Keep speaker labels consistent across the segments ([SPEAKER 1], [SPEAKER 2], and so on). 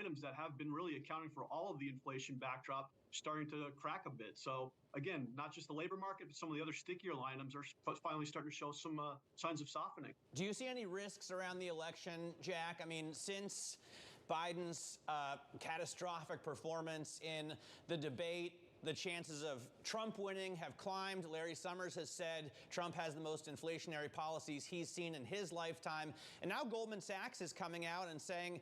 [SPEAKER 1] items that have been really accounting for all of the inflation backdrop starting to crack a bit. So again, not just the labor market, but some of the other stickier items are finally starting to show some signs of softening.
[SPEAKER 2] Do you see any risks around the election, Jack? I mean, since Biden's catastrophic performance in the debate, the chances of Trump winning have climbed. Larry Summers has said Trump has the most inflationary policies he's seen in his lifetime. And now Goldman Sachs is coming out and saying,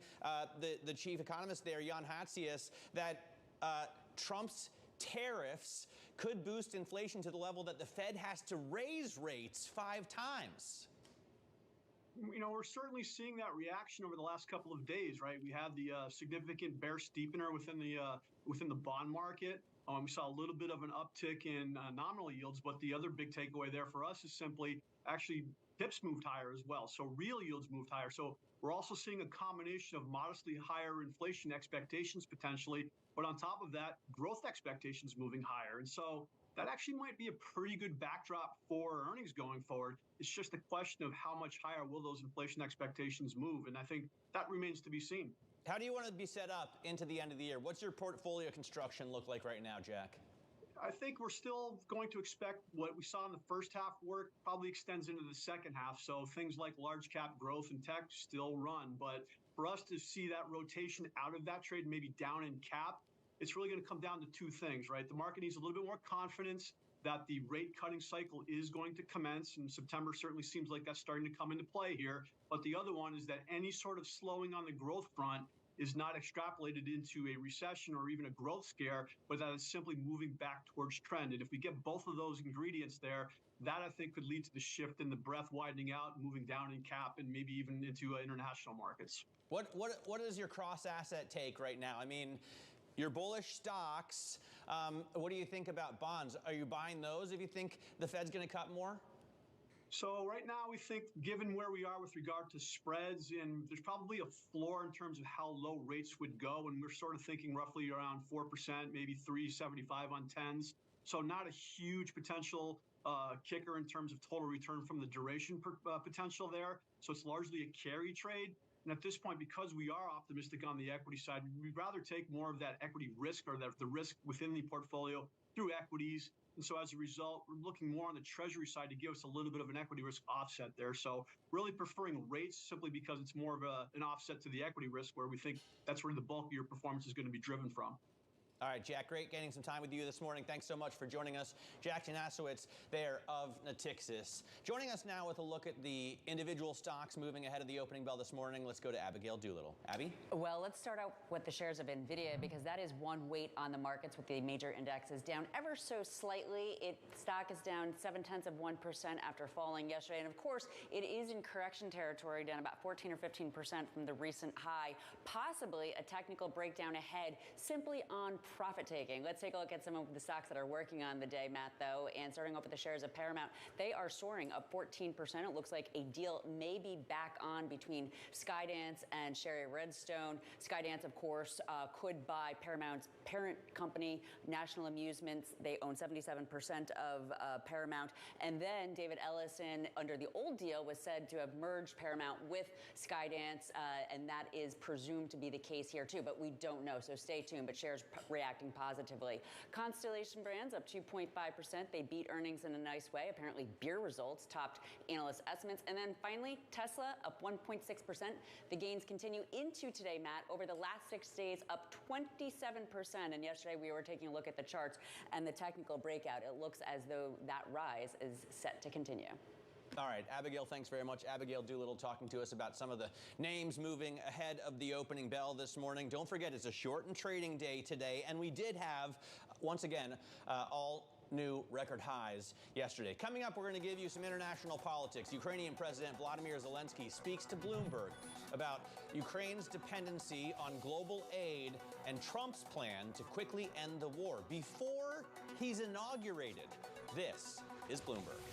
[SPEAKER 2] the chief economist there, Jan Hatzius, that Trump's tariffs could boost inflation to the level that the Fed has to raise rates 5 times.
[SPEAKER 1] You know, we're certainly seeing that reaction over the last couple of days, right? We had the significant bear steepener within the bond market. We saw a little bit of an uptick in nominal yields, but the other big takeaway there for us is simply actually pips moved higher as well. So real yields moved higher. So we're also seeing a combination of modestly higher inflation expectations potentially, but on top of that, growth expectations moving higher. And so that actually might be a pretty good backdrop for earnings going forward. It's just a question of how much higher will those inflation expectations move. And I think that remains to be seen.
[SPEAKER 2] How do you want to be set up into the end of the year? What's your portfolio construction look like right now, Jack?
[SPEAKER 1] I think we're still going to expect what we saw in the first half work probably extends into the second half. So things like large cap growth and tech still run. But for us to see that rotation out of that trade, maybe down in cap, it's really going to come down to 2 things, right? The market needs a little bit more confidence that the rate cutting cycle is going to commence, and September certainly seems like that's starting to come into play here. But the other one is that any sort of slowing on the growth front is not extrapolated into a recession or even a growth scare, but that is simply moving back towards trend. And if we get both of those ingredients there, that I think could lead to the shift in the breadth widening out, moving down in cap, and maybe even into international markets.
[SPEAKER 2] What is your cross asset take right now? I mean, you're bullish stocks. What do you think about bonds? Are you buying those if you think the Fed's going to cut more?
[SPEAKER 1] So right now, we think, given where we are with regard to spreads, and there's probably a floor in terms of how low rates would go, and we're sort of thinking roughly around 4%, maybe 3.75 on 10s. So not a huge potential kicker in terms of total return from the duration potential there. So it's largely a carry trade. And at this point, because we are optimistic on the equity side, we'd rather take more of that equity risk, or the risk within the portfolio, through equities. And so as a result, we're looking more on the treasury side to give us a little bit of an equity risk offset there. So really preferring rates simply because it's more of an offset to the equity risk, where we think that's where the bulk of your performance is going to be driven from.
[SPEAKER 2] All right, Jack, great getting some time with you this morning. Thanks so much for joining us. Jack Janasowicz there of Natixis. Joining us now with a look at the individual stocks moving ahead of the opening bell this morning. Let's go to Abigail Doolittle. Abby?
[SPEAKER 3] Well, let's start out with the shares of NVDA, because that is one weight on the markets, with the major indexes down ever so slightly. Stock is down 0.7% after falling yesterday. And of course, it is in correction territory, down about 14 or 15% from the recent high. Possibly a technical breakdown ahead, simply on profit taking. Let's take a look at some of the stocks that are working on the day, Matt, though. And starting off with the shares of Paramount, they are soaring up 14%. It looks like a deal may be back on between Skydance and Sherry Redstone. Skydance, of course, could buy Paramount's parent company, National Amusements. They own 77% of Paramount. And then David Ellison, under the old deal, was said to have merged Paramount with Skydance, and that is presumed to be the case here, too. But we don't know, so stay tuned. But shares reacting positively. Constellation Brands up 2.5%. They beat earnings in a nice way. Apparently, beer results topped analyst estimates. And then finally, Tesla up 1.6%. The gains continue into today, Matt. Over the last 6 days, up 27%. And yesterday, we were taking a look at the charts and the technical breakout. It looks as though that rise is set to continue.
[SPEAKER 2] All right, Abigail, thanks very much. Abigail Doolittle talking to us about some of the names moving ahead of the opening bell this morning. Don't forget, it's a shortened trading day today, and we did have, once again, all new record highs yesterday. Coming up, we're going to give you some international politics. Ukrainian President Vladimir Zelensky speaks to Bloomberg about Ukraine's dependency on global aid and Trump's plan to quickly end the war before he's inaugurated. This is Bloomberg.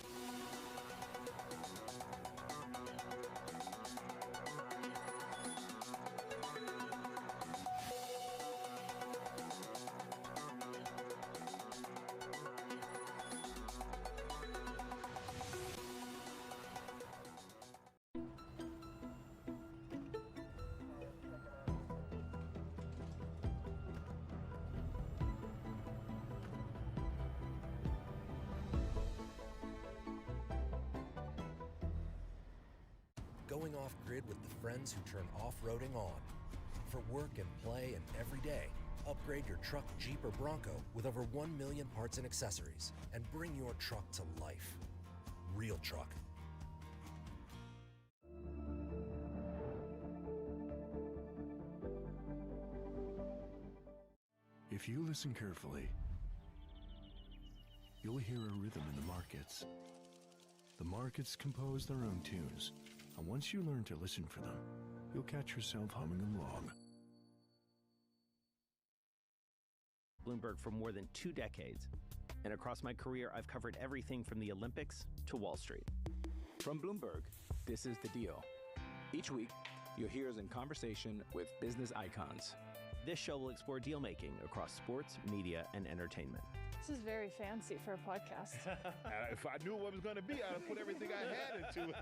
[SPEAKER 4] off-grid with the friends who turn off-roading on. For work and play and every day, upgrade your truck, Jeep, or Bronco with over 1 million parts and accessories and bring your truck to life. Real truck.
[SPEAKER 5] If you listen carefully, you'll hear a rhythm in the markets. The markets compose their own tunes, and once you learn to listen for them, you'll catch yourself humming along.
[SPEAKER 6] Bloomberg for more than 2 decades, and across my career, I've covered everything from the Olympics to Wall Street.
[SPEAKER 7] From Bloomberg, this is The Deal. Each week, you'll hear us in conversation with business icons.
[SPEAKER 6] This show will explore deal-making across sports, media, and entertainment.
[SPEAKER 8] This is very fancy for a podcast.
[SPEAKER 9] If I knew what it was going to be, I'd put everything I had into it.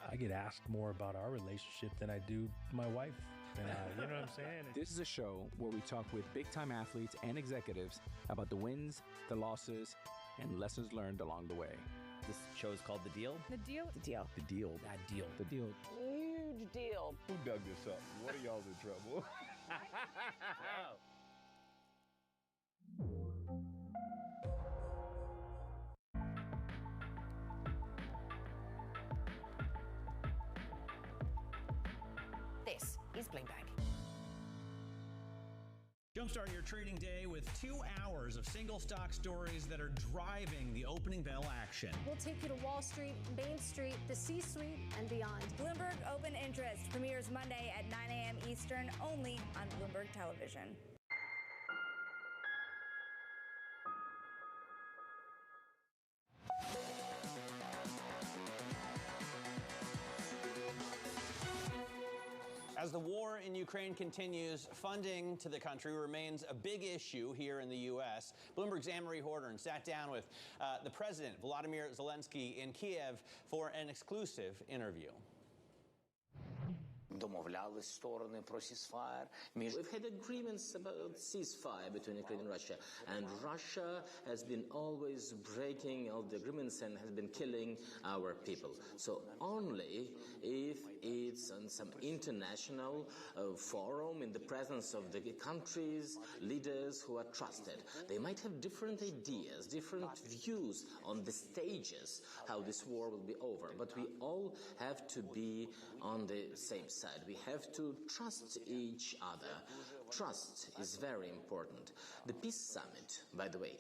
[SPEAKER 10] I get asked more about our relationship than I do my wife. And you know what I'm saying?
[SPEAKER 7] This is a show where we talk with big-time athletes and executives about the wins, the losses, and lessons learned along the way.
[SPEAKER 6] This show is called The Deal.
[SPEAKER 8] The Deal?
[SPEAKER 7] The Deal. The Deal. That deal. The Deal.
[SPEAKER 3] Huge deal.
[SPEAKER 9] Who dug this up? What are y'all's in trouble?
[SPEAKER 3] This is Bloomberg.
[SPEAKER 2] Jumpstart your trading day with 2 hours of single stock stories that are driving the opening bell action.
[SPEAKER 11] We'll take you to Wall Street, Main Street, the C-suite, and beyond.
[SPEAKER 12] Bloomberg Open Interest premieres Monday at 9 a.m. Eastern, only on Bloomberg Television.
[SPEAKER 2] As the war in Ukraine continues, funding to the country remains a big issue here in the U.S. Bloomberg's Anne-Marie Horton sat down with the president, Volodymyr Zelensky, in Kiev for an exclusive interview.
[SPEAKER 13] We've had agreements about ceasefire between Ukraine and Russia, and Russia has been always breaking all the agreements and has been killing our people. So only if it's on some international forum in the presence of the countries, leaders who are trusted. They might have different ideas, different views on the stages, how this war will be over, but we all have to be on the same side. We have to trust each other. Trust is very important. The Peace Summit, by the way,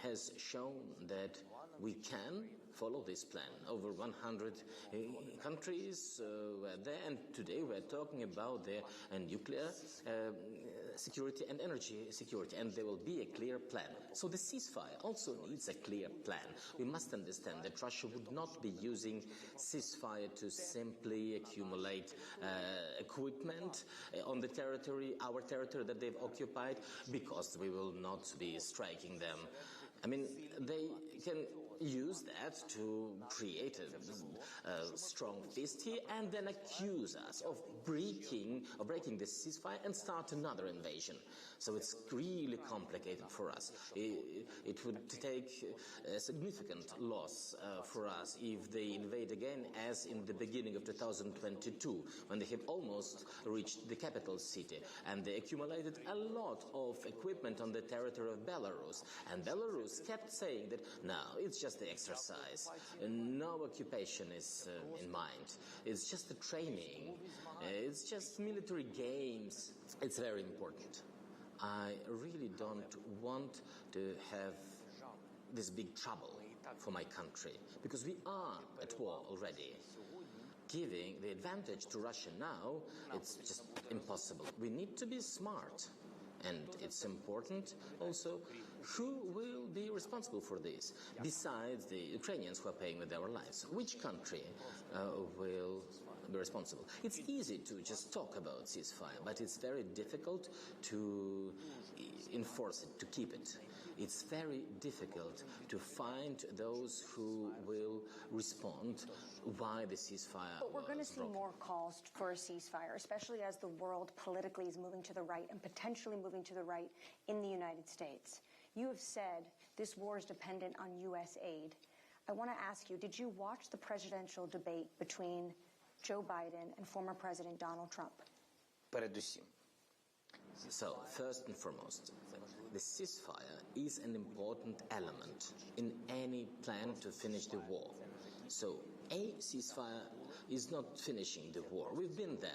[SPEAKER 13] has shown that we can follow this plan. Over 100 countries were there, and today we're talking about the nuclear security and energy security, and there will be a clear plan. So the ceasefire also needs a clear plan. We must understand that Russia would not be using ceasefire to simply accumulate equipment on the territory, our territory that they've occupied, because we will not be striking them. I mean, they can use that to create a strong fist here and then accuse us of breaking the ceasefire and start another invasion. So it's really complicated for us. It would take a significant loss for us if they invade again, as in the beginning of 2022, when they have almost reached the capital city. And they accumulated a lot of equipment on the territory of Belarus. And Belarus kept saying that, no, it's just the exercise. No occupation is in mind. It's just a training. It's just military games. It's very important. I really don't want to have this big trouble for my country, because we are at war already. Giving the advantage to Russia now, it's just impossible. We need to be smart. And it's important also who will be responsible for this, besides the Ukrainians who are paying with their lives. Which country will be responsible? It's easy to just talk about ceasefire, but it's very difficult to enforce it, to keep it. It's very difficult to find those who will respond why the ceasefire
[SPEAKER 11] But we're going to
[SPEAKER 13] was
[SPEAKER 11] see
[SPEAKER 13] broken.
[SPEAKER 11] more calls for a ceasefire, especially as the world politically is moving to the right and potentially moving to the right in the United States. You have said this war is dependent on U.S. aid. I want to ask you, did you watch the presidential debate between Joe Biden and former President Donald Trump?
[SPEAKER 13] So, first and foremost, the ceasefire is an important element in any plan to finish the war. So, a ceasefire is not finishing the war. We've been there.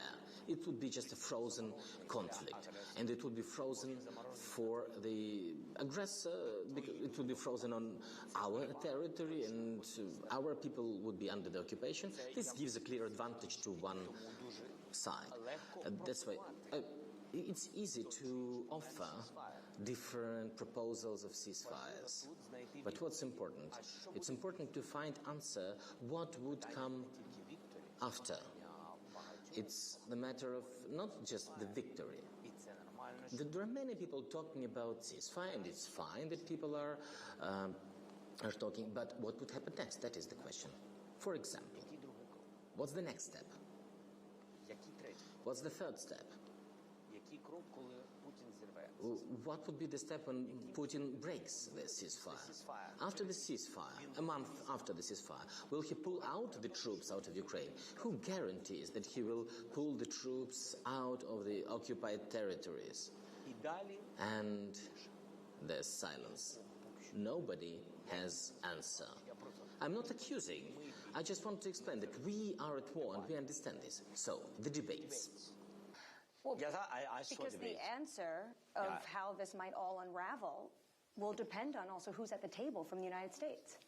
[SPEAKER 13] It would be just a frozen conflict. And it would be frozen for the aggressor, because it would be frozen on our territory, and our people would be under the occupation. This gives a clear advantage to one side. That's why it's easy to offer different proposals of ceasefires. But what's important? It's important to find answer what would come after. It's the matter of not just the victory. There are many people talking about ceasefire, and it's fine that people are talking, but what would happen next? That is the question. For example, what's the next step? What's the third step? What would be the step when Putin breaks the ceasefire? After the ceasefire, a month after the ceasefire, will he pull out the troops out of Ukraine? Who guarantees that he will pull the troops out of the occupied territories? And there's silence. Nobody has answer. I'm not accusing. I just want to explain that we are at war and we understand this. So, the debates.
[SPEAKER 11] Well, because the answer of how this might all unravel will depend on also who's at the table from the United States.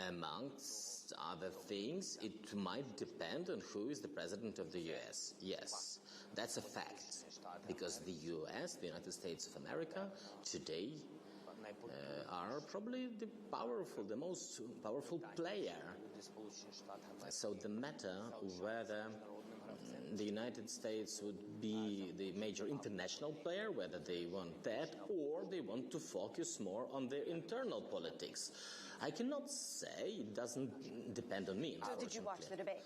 [SPEAKER 13] Amongst other things, it might depend on who is the president of the U.S. Yes, that's a fact. Because the U.S., the United States of America, today are probably the most powerful player. So the matter whether the United States would be the major international player, whether they want that or they want to focus more on their internal politics. I cannot say, it doesn't depend on me.
[SPEAKER 11] So did you watch the debate?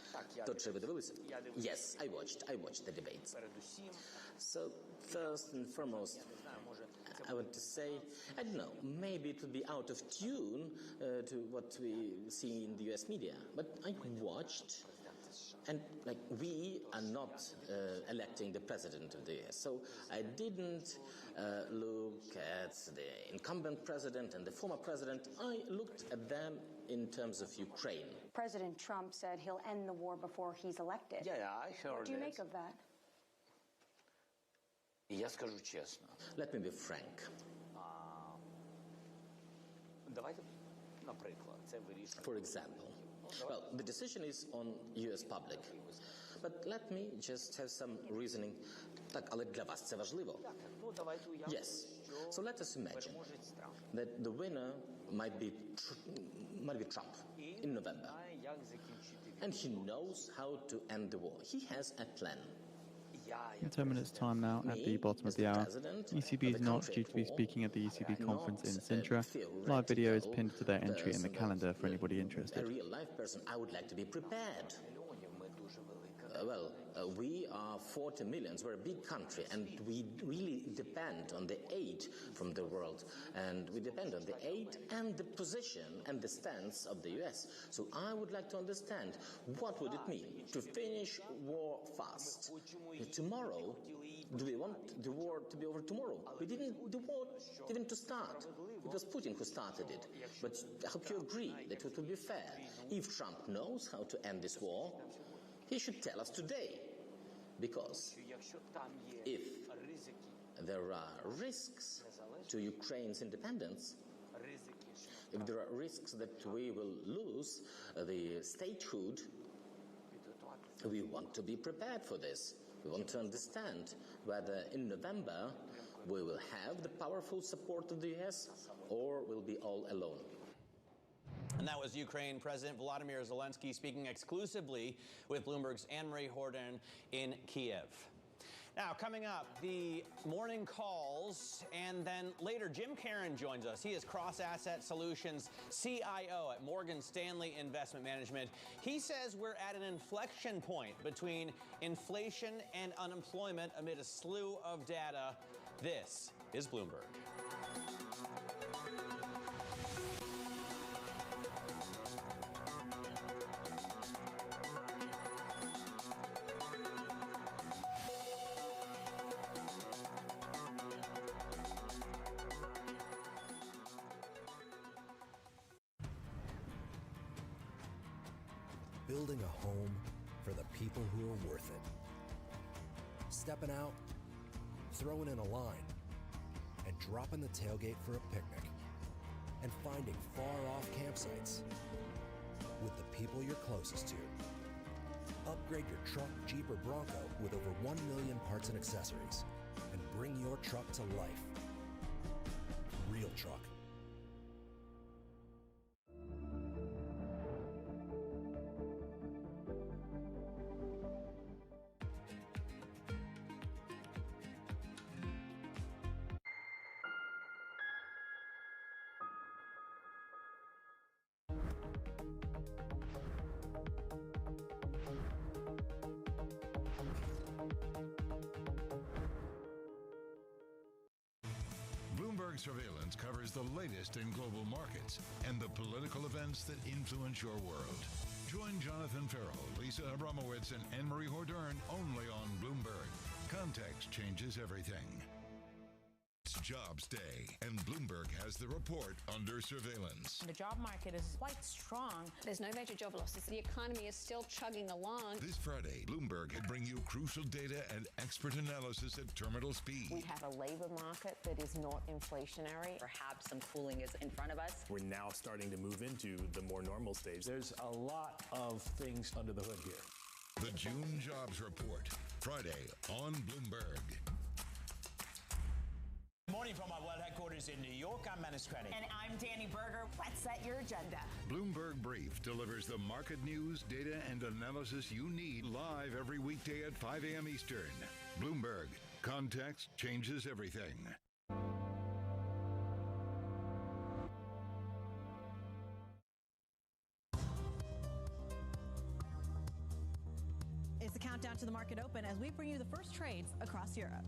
[SPEAKER 13] Yes, I watched the debates. So first and foremost, I want to say, I don't know, maybe it would be out of tune to what we see in the US media, but I watched. And we are not electing the president of the US, so I didn't look at the incumbent president and the former president. I looked at them in terms of Ukraine.
[SPEAKER 11] President Trump said he'll end the war before he's elected.
[SPEAKER 14] Yeah, I heard.
[SPEAKER 11] What do you make of that?
[SPEAKER 13] Let me be frank. For example, well, the decision is on US public. But let me just have some reasoning. Але для вас це важливо. Yes. So let us imagine that the winner might be Trump in November. And he knows how to end the war. He has a plan.
[SPEAKER 15] In 10 minutes' time now, at the bottom of the hour, ECB is not due to be speaking at the ECB conference in Sintra. Live video is pinned to their entry in the calendar for anybody interested.
[SPEAKER 13] A real-life person, I would like to be prepared. We are 40 million. We're a big country, and we really depend on the aid from the world. And we depend on the aid and the position and the stance of the US. So I would like to understand, what would it mean to finish war fast? Tomorrow, do we want the war to be over tomorrow? The war didn't to start. It was Putin who started it. But I hope you agree that it would be fair. If Trump knows how to end this war, he should tell us today. Because if there are risks to Ukraine's independence, if there are risks that we will lose the statehood, we want to be prepared for this. We want to understand whether in November we will have the powerful support of the US or we'll be all alone.
[SPEAKER 2] And that was Ukraine President Volodymyr Zelensky speaking exclusively with Bloomberg's Anne-Marie Horton in Kiev. Now, coming up, the morning calls, and then later, Jim Caron joins us. He is Cross Asset Solutions CIO at Morgan Stanley Investment Management. He says we're at an inflection point between inflation and unemployment amid a slew of data. This is Bloomberg.
[SPEAKER 4] building a home for the people who are worth it. Stepping out, throwing in a line, and dropping the tailgate for a picnic. And finding far-off campsites with the people you're closest to. Upgrade your truck, Jeep, or Bronco with over 1 million parts and accessories. And bring your truck to life. Real truck.
[SPEAKER 14] Bloomberg Surveillance covers the latest in global markets and the political events that influence your world. Join Jonathan Farrell, Lisa Abramowitz, and Anne-Marie Hordern only on Bloomberg. Context changes everything. It's Jobs Day, and Bloomberg has the report under surveillance.
[SPEAKER 16] The job market is quite strong.
[SPEAKER 17] There's no major job losses. The economy is still chugging along.
[SPEAKER 14] This Friday, Bloomberg will bring you crucial data and expert analysis at terminal speed.
[SPEAKER 18] We have a labor market that is not inflationary.
[SPEAKER 3] Perhaps some cooling is in front of us.
[SPEAKER 19] We're now starting to move into the more normal stage.
[SPEAKER 20] There's a lot of things under the hood here.
[SPEAKER 14] The June Jobs Report, Friday on Bloomberg.
[SPEAKER 21] Morning from our world headquarters in New York. I'm Menace Credit.
[SPEAKER 16] And I'm Danny Berger. Let's set your agenda.
[SPEAKER 14] Bloomberg Brief delivers the market news, data, and analysis you need live every weekday at 5 a.m. Eastern. Bloomberg. Context changes everything.
[SPEAKER 22] It's the countdown to the market open as we bring you the first trades across Europe.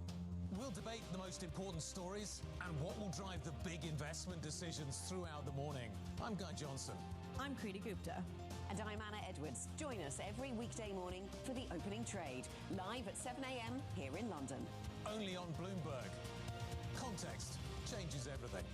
[SPEAKER 23] We'll debate the most important stories and what will drive the big investment decisions throughout the morning. I'm Guy Johnson.
[SPEAKER 22] I'm Kriti Gupta.
[SPEAKER 24] And I'm Anna Edwards. Join us every weekday morning for the opening trade, live at 7 a.m. here in London.
[SPEAKER 23] Only on Bloomberg. Context changes everything.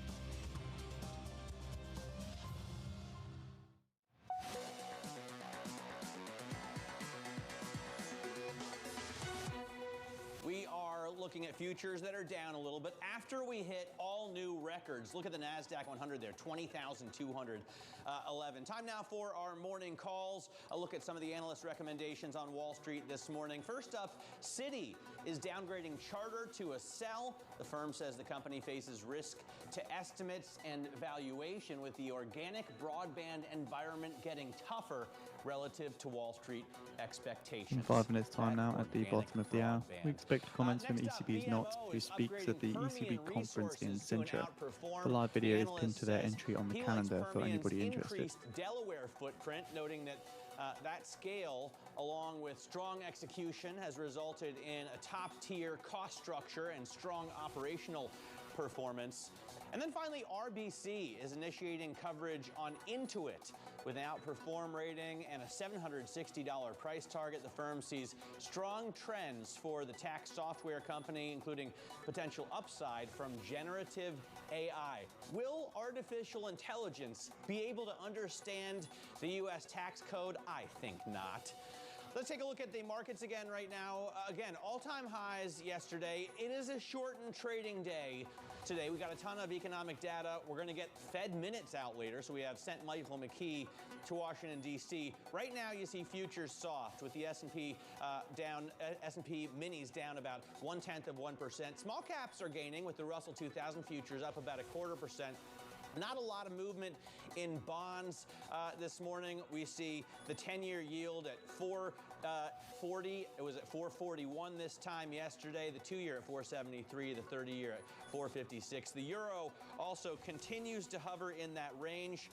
[SPEAKER 2] Looking at futures that are down a little bit after we hit all new records. Look at the NASDAQ 100 there, 20,211. Time now for our morning calls. A look at some of the analyst recommendations on Wall Street this morning. First up, Citi is downgrading Charter to a sell. The firm says the company faces risk to estimates and valuation with the organic broadband environment getting tougher relative to Wall Street expectations.
[SPEAKER 15] In 5 minutes time now at the bottom of the hour, we expect comments from ECB's Not, who speaks at the ECB conference in Sintra. The live video is pinned to their entry on the calendar for anybody interested.
[SPEAKER 2] Increased Delaware footprint, noting that that scale, along with strong execution, has resulted in a top-tier cost structure and strong operational performance. And then finally, RBC is initiating coverage on Intuit with an outperform rating and a $760 price target. The firm sees strong trends for the tax software company, including potential upside from generative AI. Will artificial intelligence be able to understand the U.S. tax code? I think not. Let's take a look at the markets again right now. Again, all-time highs yesterday. It is a shortened trading day today. We got a ton of economic data. We're going to get Fed minutes out later, so we have sent Michael McKee to Washington, D.C. Right now, you see futures soft with the S&P down, S&P minis down about 0.1%. Small caps are gaining with the Russell 2000 futures up about 0.25%. Not a lot of movement in bonds this morning. We see the 10-year yield at 4.40. It was at 4.41 this time yesterday. The 2-year at 4.73. The 30-year at 4.56. The euro also continues to hover in that range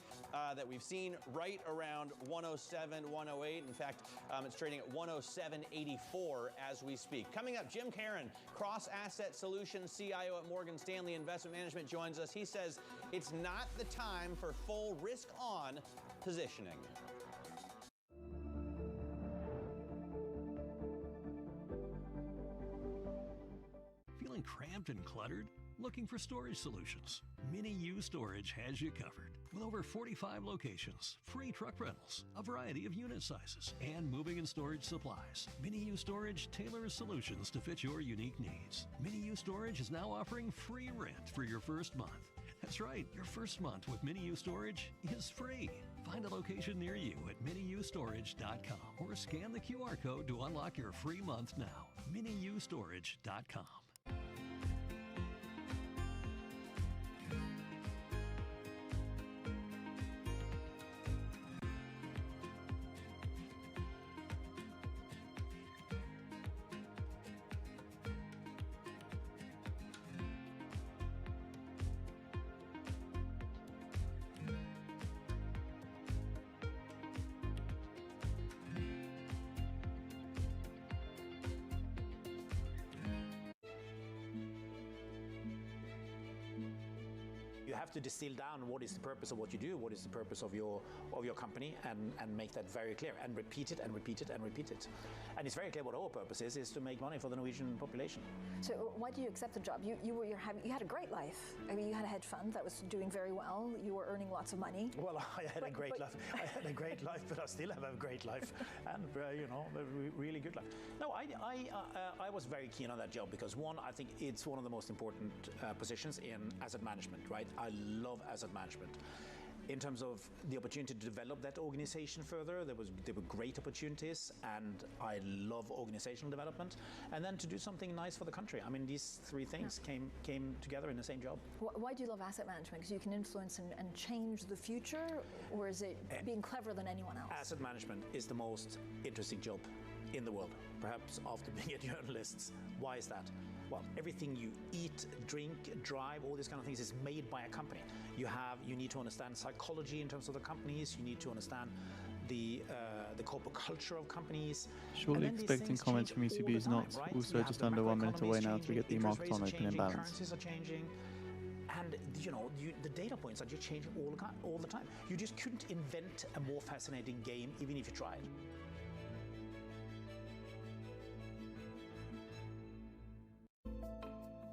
[SPEAKER 2] that we've seen right around 107, 108. In fact, it's trading at 107.84 as we speak. Coming up, Jim Caron, Cross Asset Solutions CIO at Morgan Stanley Investment Management, joins us. He says it's not the time for full risk-on positioning.
[SPEAKER 25] Feeling cramped and cluttered? Looking for storage solutions? Mini U Storage has you covered. With over 45 locations, free truck rentals, a variety of unit sizes, and moving and storage supplies, Mini U Storage tailors solutions to fit your unique needs. Mini U Storage is now offering free rent for your first month. That's right, your first month with Mini U Storage is free. Find a location near you at miniustorage.com or scan the QR code to unlock your free month now. miniustorage.com.
[SPEAKER 20] You have to distill down what is the purpose of what you do, what is the purpose of your company, and make that very clear, and repeat it and repeat it and repeat it. And it's very clear what our purpose is to make money for the Norwegian population.
[SPEAKER 1] So why did you accept the job? You had a great life. I mean, you had a hedge fund that was doing very well. You were earning lots of money.
[SPEAKER 20] Well, I had a great life. I had a great life, but I still have a great life, and a really good life. No, I was very keen on that job because one, I think it's one of the most important positions in asset management, right? I love asset management. In terms of the opportunity to develop that organization further, there were great opportunities, and I love organizational development. And then to do something nice for the country. I mean, these three things came together in the same job.
[SPEAKER 1] Why do you love asset management? Because you can influence and change the future, or is it being cleverer than anyone else?
[SPEAKER 20] Asset management is the most interesting job in the world, perhaps after being a journalist. Why is that? Well, everything you eat, drink, drive, all these kind of things is made by a company. You need to understand psychology in terms of the companies. You need to understand the corporate culture of companies.
[SPEAKER 15] Surely expecting comments from ECB is not.
[SPEAKER 20] Right?
[SPEAKER 15] Also just under 1 minute away now to get the market on open in balance.
[SPEAKER 20] Currencies are changing. And the data points are just changing all the time. You just couldn't invent a more fascinating game even if you tried.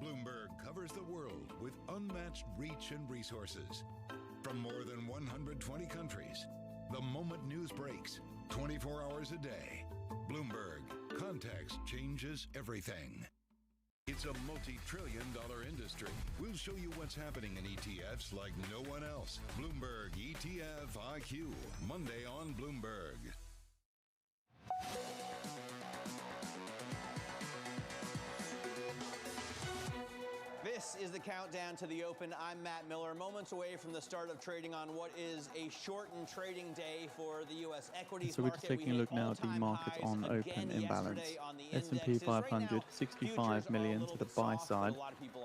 [SPEAKER 14] Bloomberg covers the world with unmatched reach and resources. From more than 120 countries, the moment news breaks, 24 hours a day. Bloomberg, context changes everything. It's a multi-trillion-dollar industry. We'll show you what's happening in ETFs like no one else. Bloomberg ETF IQ, Monday on Bloomberg.
[SPEAKER 2] This is the countdown to the open. I'm Matt Miller, moments away from the start of trading on what is a shortened trading day for the U.S. equities
[SPEAKER 15] so we're
[SPEAKER 2] market.
[SPEAKER 15] just taking a look now at the market on open in balance. S&P 500, 65 million to the buy side.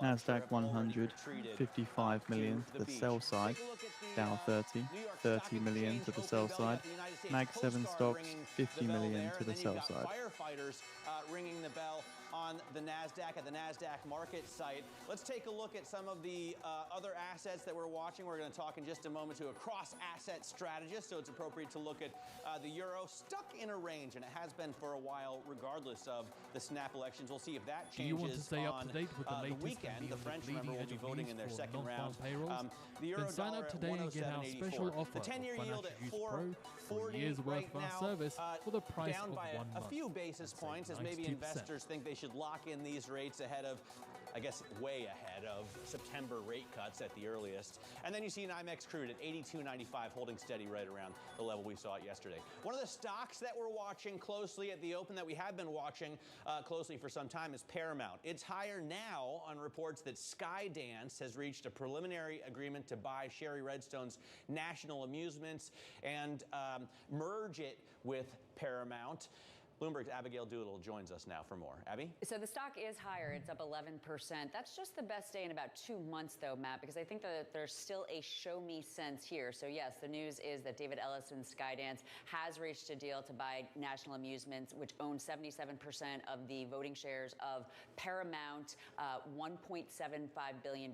[SPEAKER 15] Nasdaq 100, 55 million to the sell side. Dow 30, 30 million to the sell side. Mag 7 stocks, 50 million to the sell side.
[SPEAKER 2] Firefighters ringing the bell on the NASDAQ at the NASDAQ market site. Let's take a look at some of the other assets that we're watching. We're going to talk in just a moment to a cross-asset strategist, so it's appropriate to look at the euro stuck in a range, and it has been for a while regardless of the snap elections. We'll see if that changes.
[SPEAKER 5] Do you want to stay up to date with the latest
[SPEAKER 2] weekend. The French, remember, will be voting in their second round. The
[SPEAKER 5] then sign up today and get our special offer.
[SPEAKER 2] The 10-year yield at 4.40
[SPEAKER 5] years worth
[SPEAKER 2] right
[SPEAKER 5] of
[SPEAKER 2] now,
[SPEAKER 5] our service for the price
[SPEAKER 2] down
[SPEAKER 5] of
[SPEAKER 2] by
[SPEAKER 5] 1 month.
[SPEAKER 2] a few basis points, as maybe
[SPEAKER 5] 92%.
[SPEAKER 2] investors think they should lock in these rates ahead of, I guess, way ahead of September rate cuts at the earliest. And then you see an IMEX crude at 82.95, holding steady right around the level we saw it yesterday. One of the stocks that we're watching closely at the open, that we have been watching closely for some time, is Paramount. It's higher now on reports that Skydance has reached a preliminary agreement to buy Sherry Redstone's National Amusements and merge it with Paramount. Bloomberg's Abigail Doolittle joins us now for more. Abby?
[SPEAKER 3] So the stock is higher. It's up 11%. That's just the best day in about 2 months, though, Matt, because I think that there's still a show me sense here. So, yes, the news is that David Ellison's Skydance has reached a deal to buy National Amusements, which owns 77% of the voting shares of Paramount, $1.75 billion.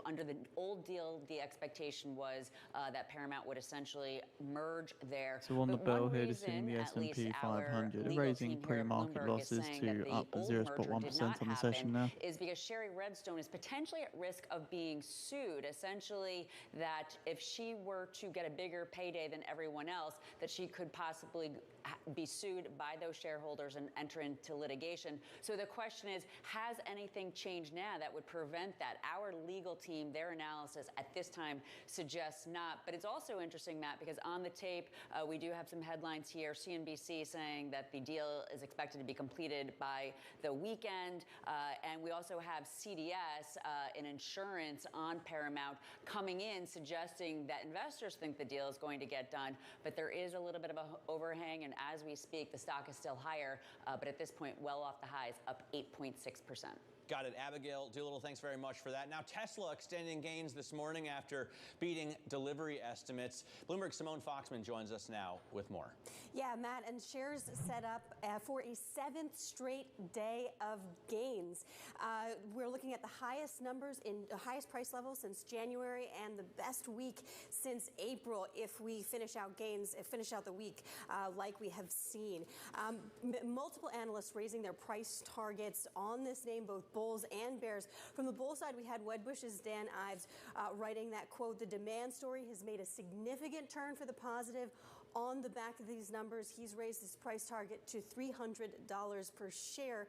[SPEAKER 3] Under the old deal, the expectation was that Paramount would essentially merge there.
[SPEAKER 15] So on the bell here, to seeing the S&P 500 raising pre-market losses to up 0.1% on the session now.
[SPEAKER 3] Is because Sherry Redstone is potentially at risk of being sued. Essentially, that if she were to get a bigger payday than everyone else, that she could possibly be sued by those shareholders and enter into litigation. So the question is, has anything changed now that would prevent that? Our legal team, their analysis at this time suggests not. But it's also interesting, Matt, because on the tape, we do have some headlines here. CNBC saying that the deal is expected to be completed by the weekend. And we also have CDS, an insurance on Paramount, coming in suggesting that investors think the deal is going to get done. But there is a little bit of an overhang. And as we speak, the stock is still higher. But at this point, well off the highs, up 8.6%.
[SPEAKER 2] Got it. Abigail Doolittle, thanks very much for that. Now, Tesla extending gains this morning after beating delivery estimates. Bloomberg's Simone Foxman joins us now with more.
[SPEAKER 6] Yeah, Matt, and shares set up for a 7th straight day of gains. We're looking at the highest numbers in the highest price level since January and the best week since April if we finish out gains, finish out the week like we have seen. Multiple analysts raising their price targets on this name, both bulls and bears. From the bull side, we had Wedbush's Dan Ives writing that, quote, the demand story has made a significant turn for the positive. On the back of these numbers, he's raised his price target to $300 per share,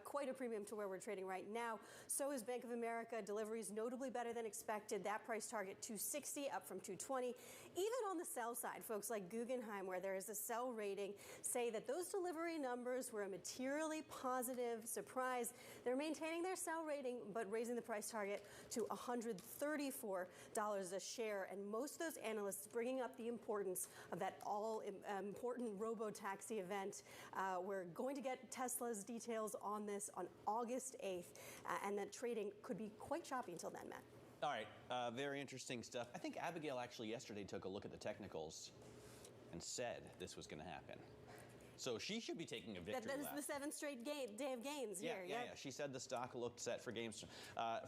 [SPEAKER 6] quite a premium to where we're trading right now. So is Bank of America. Deliveries notably better than expected. That price target $260, up from $220. Even on the sell side, folks like Guggenheim, where there is a sell rating, say that those delivery numbers were a materially positive surprise. They're maintaining their sell rating, but raising the price target to $134 a share. And most of those analysts bringing up the importance of that all-important robo-taxi event. We're going to get Tesla's details on this on August 8th, and that trading could be quite choppy until then, Matt.
[SPEAKER 2] All right, very interesting stuff. I think Abigail actually yesterday took a look at the technicals and said this was going to happen. So she should be taking a victory lap.
[SPEAKER 6] That is the 7th straight day of gains here.
[SPEAKER 2] Yeah. She said the stock looked set for gains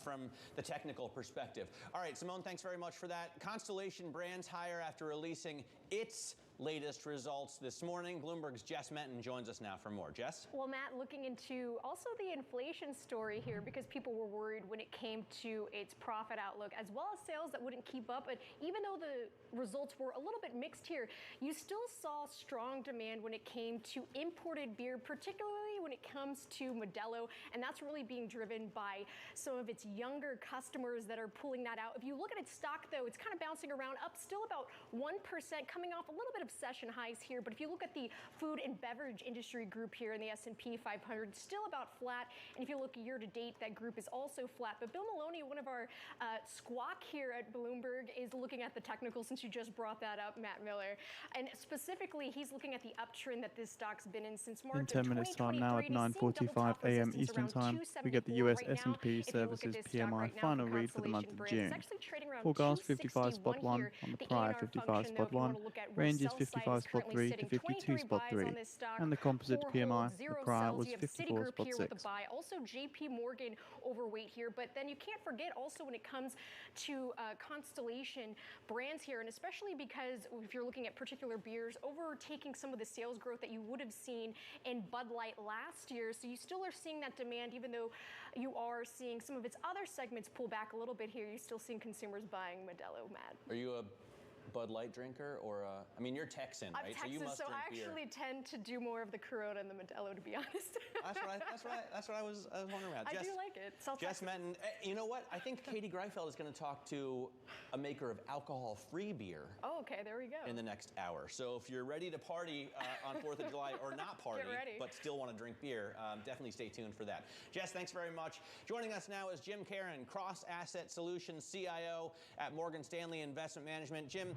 [SPEAKER 2] from the technical perspective. All right, Simone, thanks very much for that. Constellation Brands higher after releasing its latest results this morning. Bloomberg's Jess Menton joins us now for more. Jess?
[SPEAKER 7] Well, Matt, looking into also the inflation story here because people were worried when it came to its profit outlook as well as sales that wouldn't keep up. But even though the results were a little bit mixed here, you still saw strong demand when it came to imported beer, particularly when it comes to Modelo. And that's really being driven by some of its younger customers that are pulling that out. If you look at its stock, though, it's kind of bouncing around up still about 1%, coming off a little bit of session highs here. But if you look at the food and beverage industry group here in the S&P 500, still about flat. And if you look year to date, that group is also flat. But Bill Maloney, one of our squawk here at Bloomberg, is looking at the technical since you just brought that up, Matt Miller. And specifically, he's looking at the uptrend that this stock's been in since March
[SPEAKER 15] in 10 minutes time now at 9:45 a.m. Eastern time, we get the US S&P Services PMI final read for the month of June. Forecast 55 spot 1 on the prior 55 spot 1, ranges 55 spot 3 to 52 spot 3, and the composite PMI, the prior was 54 spot 6.
[SPEAKER 7] Also JP Morgan overweight here, but then you can't forget also when it comes to Constellation Brands here, and especially because if you're looking at particular beers, overtaking some of the sales growth that you would have seen in Bud Light last year. So you still are seeing that demand, even though you are seeing some of its other segments pull back a little bit here. You're still seeing consumers buying Modelo, Matt.
[SPEAKER 2] Are you a Bud Light drinker, or I mean, you're Texan, right?
[SPEAKER 7] I'm Texan,
[SPEAKER 2] so you must drink beer.
[SPEAKER 7] I actually tend to do more of the Corona and the Modelo, to be honest.
[SPEAKER 2] That's what I was wondering about.
[SPEAKER 7] I do like it.
[SPEAKER 2] Jess Menton, you know what? I think Katie Greifeld is going to talk to a maker of alcohol-free beer.
[SPEAKER 7] Oh, okay, there we go.
[SPEAKER 2] In the next hour. So if you're ready to party on 4th of July, or not party, but still want to drink beer, definitely stay tuned for that. Jess, thanks very much. Joining us now is Jim Caron, Cross Asset Solutions CIO at Morgan Stanley Investment Management. Jim,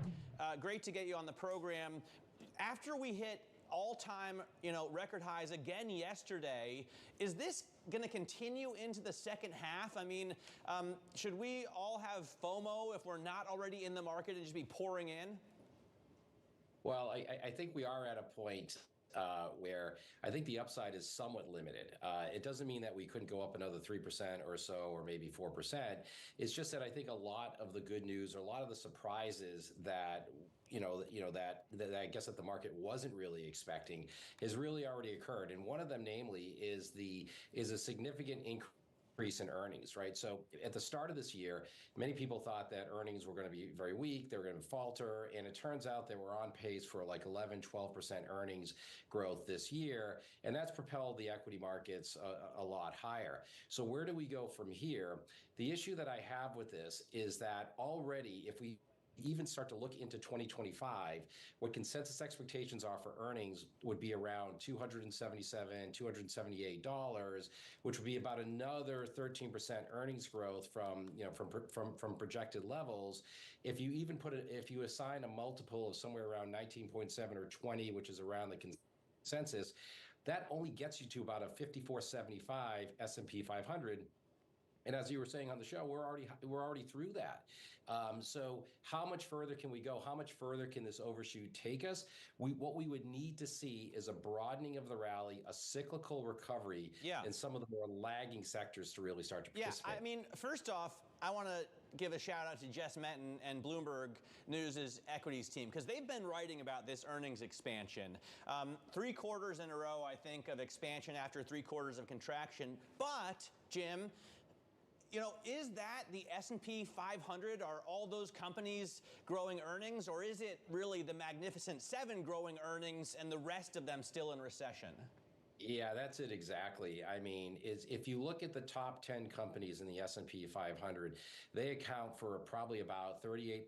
[SPEAKER 2] great to get you on the program. After we hit all-time, record highs again yesterday, is this going to continue into the second half? I mean, should we all have FOMO if we're not already in the market and just be pouring in?
[SPEAKER 8] Well, I think we are at a point where I think the upside is somewhat limited. It doesn't mean that we couldn't go up another 3% or so, or maybe 4%. It's just that I think a lot of the good news, or a lot of the surprises that that I guess that the market wasn't really expecting has really already occurred. And one of them, namely, is a significant increase in earnings, right? So at the start of this year, many people thought that earnings were going to be very weak, they were going to falter, and it turns out that we're on pace for like 11, 12% earnings growth this year, and that's propelled the equity markets a lot higher. So where do we go from here? The issue that I have with this is that already, if we even start to look into 2025, what consensus expectations are for earnings would be around $277, $278, which would be about another 13% earnings growth from projected levels. If you even if you assign a multiple of somewhere around 19.7 or 20, which is around the consensus, that only gets you to about a 54.75 S&P 500. And as you were saying on the show, we're already through that. So how much further can we go? How much further can this overshoot take us? What we would need to see is a broadening of the rally, a cyclical recovery in some of the more lagging sectors to really start to participate.
[SPEAKER 2] Yeah, I mean, first off, I want to give a shout out to Jess Metton and Bloomberg News' equities team, because they've been writing about this earnings expansion. 3 quarters in a row, I think, of expansion after 3 quarters of contraction. But, Jim, is that the S&P 500? Are all those companies growing earnings, or is it really the Magnificent Seven growing earnings and the rest of them still in recession?
[SPEAKER 8] Yeah, that's it exactly. I mean, if you look at the top 10 companies in the S&P 500, they account for probably about 38%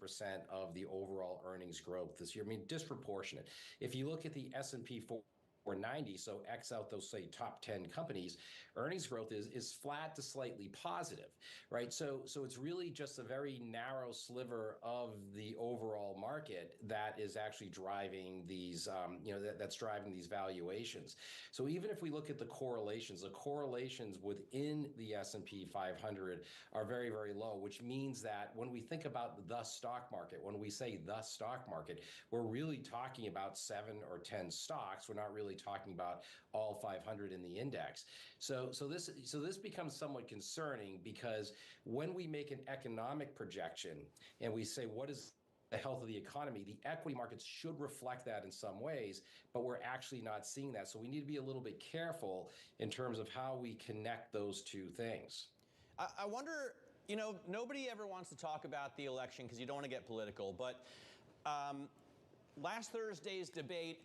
[SPEAKER 8] of the overall earnings growth this year. I mean, disproportionate. If you look at the S&P 490, so X out those, say, top 10 companies, earnings growth is flat to slightly positive, right? So it's really just a very narrow sliver of the overall market that is actually driving these, that's driving these valuations. So even if we look at the correlations within the S&P 500 are very, very low, which means that when we think about the stock market, when we say the stock market, we're really talking about 7 or 10 stocks. We're not really talking about all 500 in the index. So this becomes somewhat concerning, because when we make an economic projection and we say, what is the health of the economy, the equity markets should reflect that in some ways, but we're actually not seeing that. So we need to be a little bit careful in terms of how we connect those two things.
[SPEAKER 2] I wonder, nobody ever wants to talk about the election because you don't want to get political, but last Thursday's debate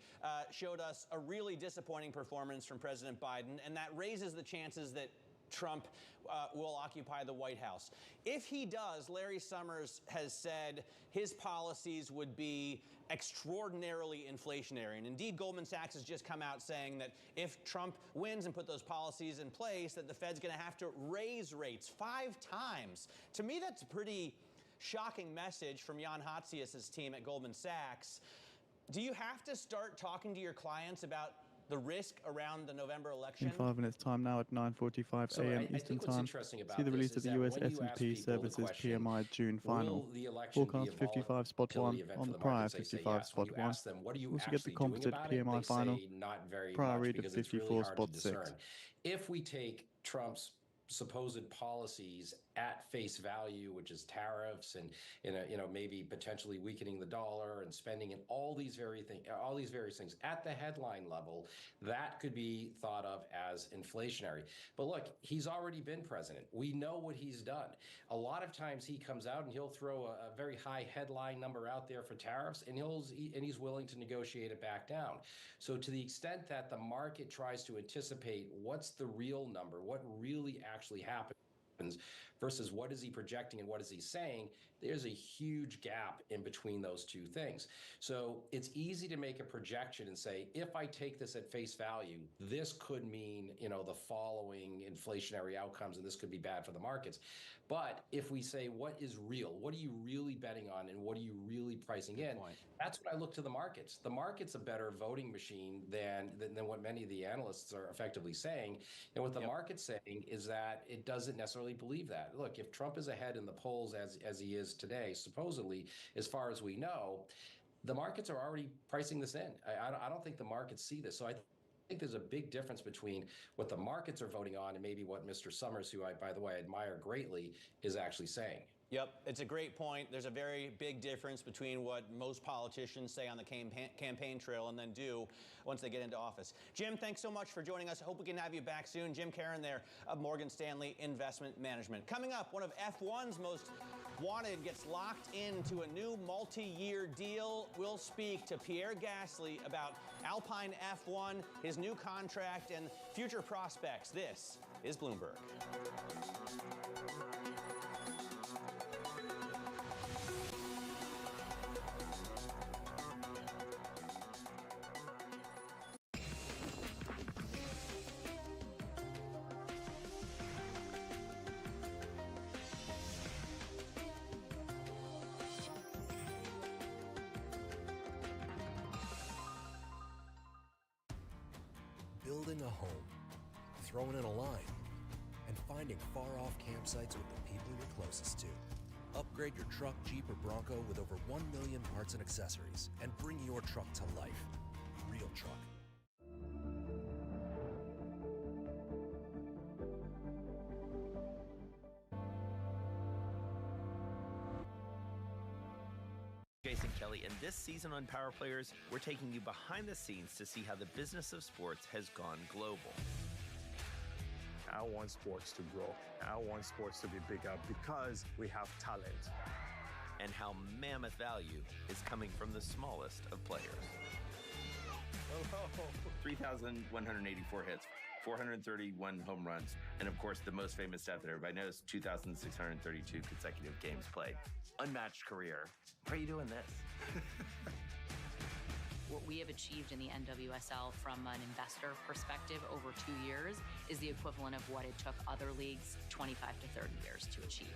[SPEAKER 2] showed us a really disappointing performance from President Biden, and that raises the chances that Trump will occupy the White House. If he does, Larry Summers has said his policies would be extraordinarily inflationary. And indeed, Goldman Sachs has just come out saying that if Trump wins and put those policies in place, that the Fed's going to have to raise rates 5 times. To me, that's a pretty shocking message from Jan Hatzius' team at Goldman Sachs. Do you have to start talking to your clients about the risk around the November election?
[SPEAKER 15] In 5 minutes time now at 9:45 a.m. Eastern Time. See the release of the US S&P Services PMI June final. Forecast 55 spot 1 on the prior 55 spot 1. Also get the composite PMI final. Prior read of 54 spot 6.
[SPEAKER 8] If we take Trump's supposed policies at face value, which is tariffs and maybe potentially weakening the dollar and spending and all these various things at the headline level, that could be thought of as inflationary. But look, he's already been president. We know what he's done. A lot of times he comes out and he'll throw a very high headline number out there for tariffs, and he's willing to negotiate it back down. So to the extent that the market tries to anticipate what's the real number, what really actually happens versus what is he projecting and what is he saying, there's a huge gap in between those two things. So it's easy to make a projection and say, if I take this at face value, this could mean, the following inflationary outcomes, and this could be bad for the markets. But if we say, what is real? What are you really betting on, and what are you really pricing in? That's what I look to the markets. The market's a better voting machine than what many of the analysts are effectively saying. And what the market's saying is that it doesn't necessarily believe that. Look, if Trump is ahead in the polls as he is today, supposedly, as far as we know, the markets are already pricing this in. I don't think the markets see this. So I think there's a big difference between what the markets are voting on and maybe what Mr. Summers, who I, by the way, admire greatly, is actually saying.
[SPEAKER 2] Yep, it's a great point. There's a very big difference between what most politicians say on the campaign trail and then do once they get into office. Jim, thanks so much for joining us. I hope we can have you back soon. Jim Caron there of Morgan Stanley Investment Management. Coming up, one of F1's most wanted gets locked into a new multi-year deal. We'll speak to Pierre Gasly about Alpine F1, his new contract, and future prospects. This is Bloomberg.
[SPEAKER 4] Building a home, throwing in a line, and finding far-off campsites with the people you're closest to. Upgrade your truck, Jeep, or Bronco with over 1 million parts and accessories, and bring your truck to life. Real truck.
[SPEAKER 9] Jason Kelly, and this season on Power Players, we're taking you behind the scenes to see how the business of sports has gone global.
[SPEAKER 10] I want sports to grow. I want sports to be bigger because we have talent.
[SPEAKER 9] And how mammoth value is coming from the smallest of players. 3,184 hits, 431 home runs, and of course the most famous stat that everybody knows, 2,632 consecutive games played. Unmatched career. Why are you doing this?
[SPEAKER 11] What we have achieved in the NWSL from an investor perspective over 2 years is the equivalent of what it took other leagues 25 to 30 years to achieve.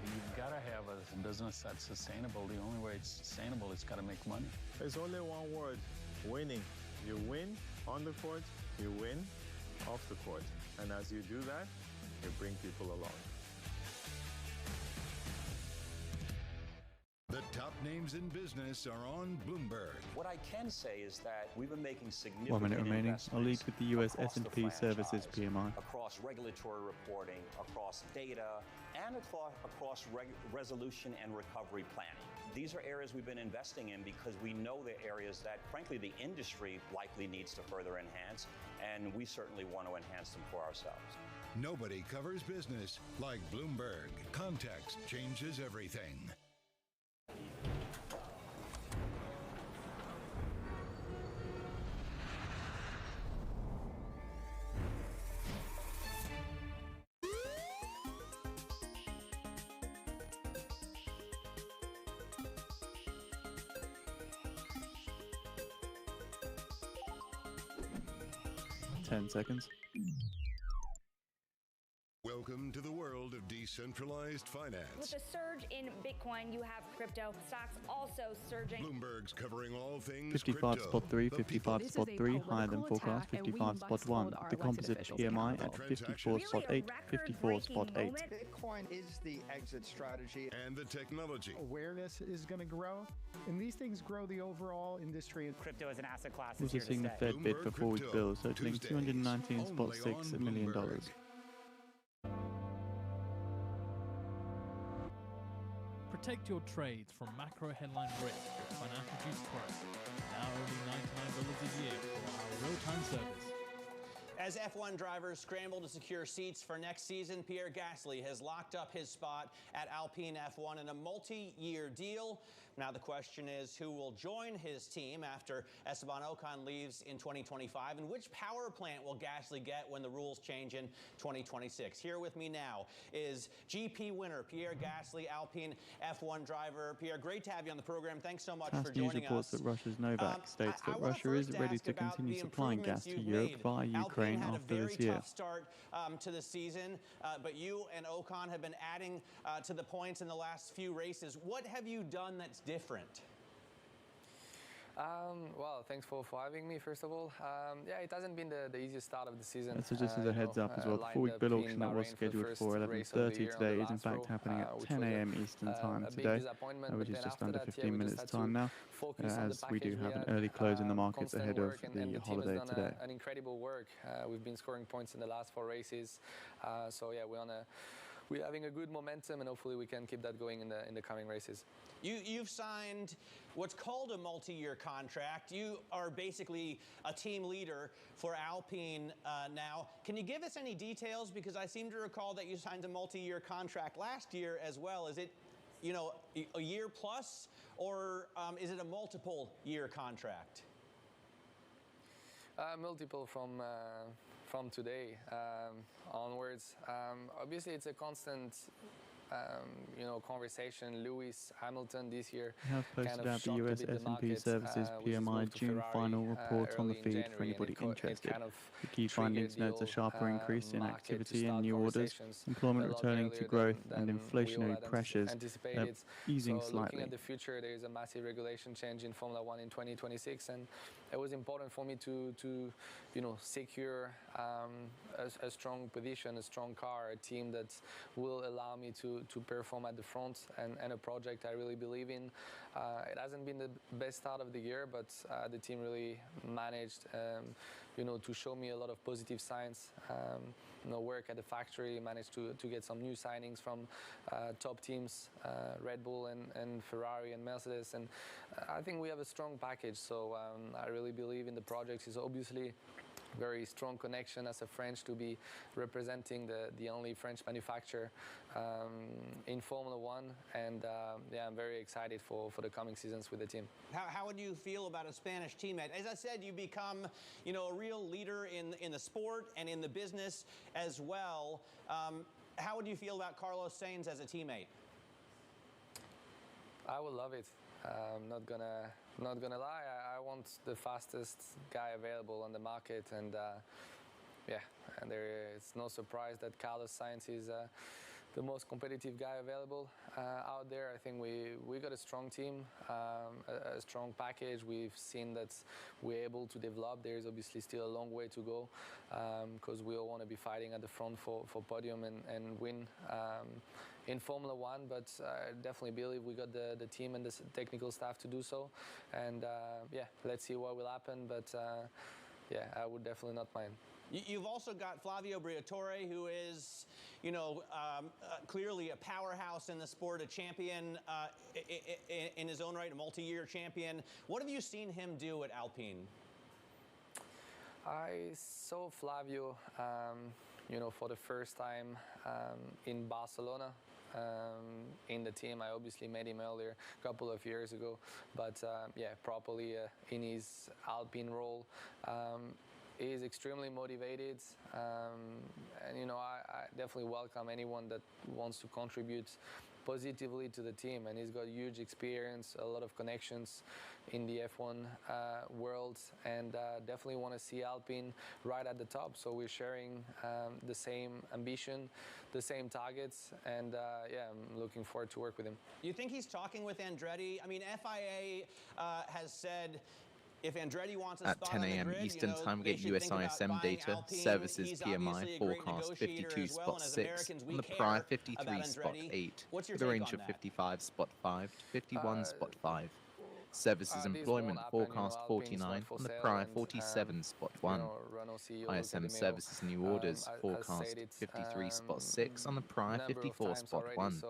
[SPEAKER 12] You've got to have a business that's sustainable. The only way it's sustainable is got to make money.
[SPEAKER 10] There's only one word, winning. You win on the court, you win off the court. And as you do that, you bring people along.
[SPEAKER 14] The top names in business are on Bloomberg.
[SPEAKER 13] What I can say is that we've been making significant
[SPEAKER 15] 1 minute remaining. I'll lead with the US
[SPEAKER 13] across the
[SPEAKER 15] S&P Services
[SPEAKER 13] franchise,
[SPEAKER 15] PMI.
[SPEAKER 13] across regulatory reporting, across data, and across resolution and recovery planning. These are areas we've been investing in because we know they're areas that, frankly, the industry likely needs to further enhance, and we certainly want to enhance them for ourselves.
[SPEAKER 14] Nobody covers business like Bloomberg. Context changes everything.
[SPEAKER 15] Seconds.
[SPEAKER 14] Welcome to the world of decentralized finance.
[SPEAKER 26] With the surge in Bitcoin, you have crypto stocks also surging.
[SPEAKER 14] Bloomberg's covering all things
[SPEAKER 15] 55
[SPEAKER 14] crypto.
[SPEAKER 15] spot 3, 55 spot 3, higher than forecast, 55 spot 1. The composite PMI at 54 spot 8, 54 spot 8.
[SPEAKER 27] Bitcoin is the exit strategy.
[SPEAKER 14] And the technology.
[SPEAKER 27] Awareness is going to grow, and these things grow the overall industry.
[SPEAKER 28] Crypto as an asset class is
[SPEAKER 15] Also
[SPEAKER 28] here to
[SPEAKER 15] seeing the
[SPEAKER 28] stay.
[SPEAKER 15] Fed bid for 4-week bills totaling $219.6 million.
[SPEAKER 5] Protect your trades from macro headline risk with Financial Juice Pro. Now only $99 a year for our real-time service.
[SPEAKER 2] As F1 drivers scramble to secure seats for next season, Pierre Gasly has locked up his spot at Alpine F1 in a multi-year deal. Now the question is, who will join his team after Esteban Ocon leaves in 2025, and which power plant will Gasly get when the rules change in 2026? Here with me now is GP winner Pierre Gasly, Alpine F1 driver. Pierre, great to have you on the program. Thanks so much for
[SPEAKER 15] Tass News
[SPEAKER 2] joining
[SPEAKER 15] reports
[SPEAKER 2] us.
[SPEAKER 15] that Russia's Novak states that Russia is ready to continue supplying gas to Europe via Ukraine after this year.
[SPEAKER 2] Alpine had a very tough start to the season, but you and Ocon have been adding to the points in the last few races. What have you done that's different?
[SPEAKER 29] Well, thanks for having me, first of all. Yeah, it hasn't been the easiest start of the season.
[SPEAKER 15] So just as a heads up as well, the 4-week bill auction that was scheduled for 11:30 today is in fact happening at 10 a.m. Eastern time today, which is just under 15 minutes time now, as we do have an early close in the markets ahead of the holiday today.
[SPEAKER 29] An incredible work. We've been scoring points in the last 4 races. So yeah, we're having a good momentum, and hopefully we can keep that going in the coming races.
[SPEAKER 2] You've signed what's called a multi-year contract. You are basically a team leader for Alpine now. Can you give us any details? Because I seem to recall that you signed a multi-year contract last year as well. Is it, you know, a year plus, or is it a multiple year contract?
[SPEAKER 29] Multiple from today onwards. Obviously, it's a constant, you know, conversation. Lewis Hamilton this year
[SPEAKER 15] We have posted out the US S&P Services PMI June final report on the feed for anybody interested. The key findings notes a sharper increase in activity and new orders, employment returning to growth, and inflationary pressures easing slightly.
[SPEAKER 29] Looking at the future, there is a massive regulation change in Formula One in 2026, and it was important for me to you know, secure a strong position, a strong car, a team that will allow me to perform at the front, and a project I really believe in. It hasn't been the best start of the year, but the team really managed, you know, to show me a lot of positive signs. You know, work at the factory, managed to get some new signings from top teams, Red Bull and Ferrari and Mercedes, and I think we have a strong package. So I really believe in the project. It's obviously very strong connection as a French to be representing the only French manufacturer in Formula One, and yeah, I'm very excited for the coming seasons with the team.
[SPEAKER 2] How would you feel about a Spanish teammate? As I said, you become, you know, a real leader in the sport and in the business as well. How would you feel about Carlos Sainz as a teammate?
[SPEAKER 29] I would love it. I'm not gonna lie. I want the fastest guy available on the market, and yeah, and it's no surprise that Carlos Sainz is the most competitive guy available out there. I think we got a strong team, a strong package. We've seen that we're able to develop. There's obviously still a long way to go, because we all want to be fighting at the front for podium and win in Formula One, but I definitely believe we got the team and the technical staff to do so. And yeah, let's see what will happen, but yeah, I would definitely not mind.
[SPEAKER 2] You've also got Flavio Briatore, who is, you know, clearly a powerhouse in the sport, a champion in his own right, a multi-year champion. What have you seen him do at Alpine?
[SPEAKER 29] I saw Flavio, you know, for the first time in Barcelona. In the team, I obviously met him earlier, a couple of years ago, but yeah, properly in his Alpine role. He is extremely motivated, and you know, I definitely welcome anyone that wants to contribute positively to the team, and he's got huge experience, a lot of connections in the F1 world, and definitely want to see Alpine right at the top. So we're sharing the same ambition, the same targets, and yeah, I'm looking forward to work with him.
[SPEAKER 2] You think he's talking with Andretti? I mean, FIA has said if Andretti wants a
[SPEAKER 16] at
[SPEAKER 2] spot
[SPEAKER 16] 10
[SPEAKER 2] on the
[SPEAKER 16] a.m.
[SPEAKER 2] grid,
[SPEAKER 16] Eastern
[SPEAKER 2] you know,
[SPEAKER 16] time, we get USISM data,
[SPEAKER 2] Alpine.
[SPEAKER 16] services
[SPEAKER 2] He's
[SPEAKER 16] PMI, forecast 52 spot 6, on the prior 53 spot 8, with a range of 55 spot 5 to 51 spot 5. Services employment forecast 49 on the prior 47 spot 1. ISM services new orders forecast 53 spot 6 on the prior 54 spot 1.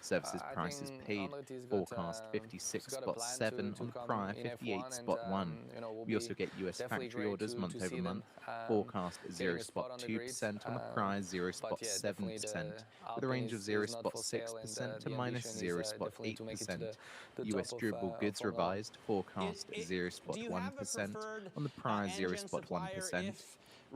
[SPEAKER 16] Services prices paid forecast 56 spot 7 on the prior 58 spot 1. We also get US factory orders month over month forecast 0 spot 2% on the prior 0 spot 7%, with a range of 0 spot 6% to minus 0 spot 8%. US durable goods revised forecast 0 spot 1% on the prior 0 spot 1%.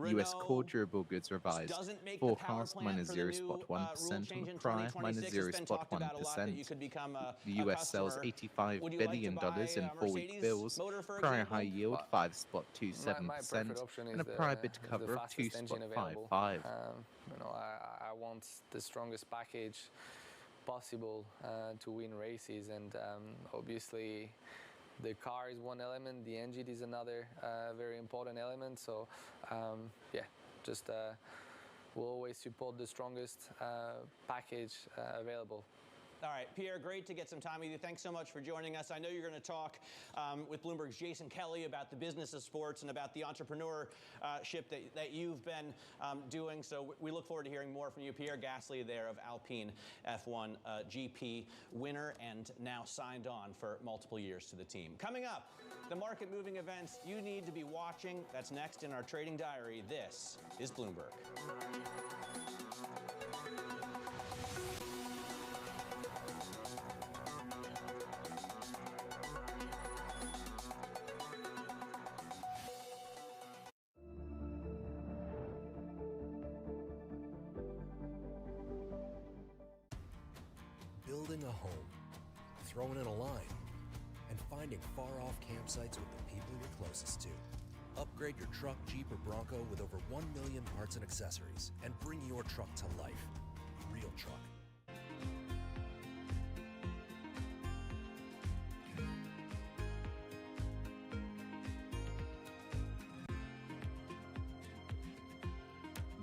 [SPEAKER 16] US core durable goods revised forecast minus 0 spot 1% on the prior minus 0 spot 1%. The US sells $85 billion in 4-week bills, prior high yield 5 spot 27%, and a prior bid cover of 2 spot 55.
[SPEAKER 29] You know, I want the strongest package possible to win races, and obviously the car is one element, the engine is another very important element. So yeah, just we'll always support the strongest package available.
[SPEAKER 2] All right, Pierre, great to get some time with you. Thanks so much for joining us. I know you're going to talk with Bloomberg's Jason Kelly about the business of sports and about the entrepreneurship that you've been doing. So we look forward to hearing more from you. Pierre Gasly there of Alpine F1 GP winner and now signed on for multiple years to the team. Coming up, the market-moving events you need to be watching. That's next in our trading diary. This is Bloomberg.
[SPEAKER 4] Building a home, throwing in a line, and finding far-off campsites with the people you're closest to. Upgrade your truck, Jeep, or Bronco with over 1 million parts and accessories and bring your truck to life. Real truck.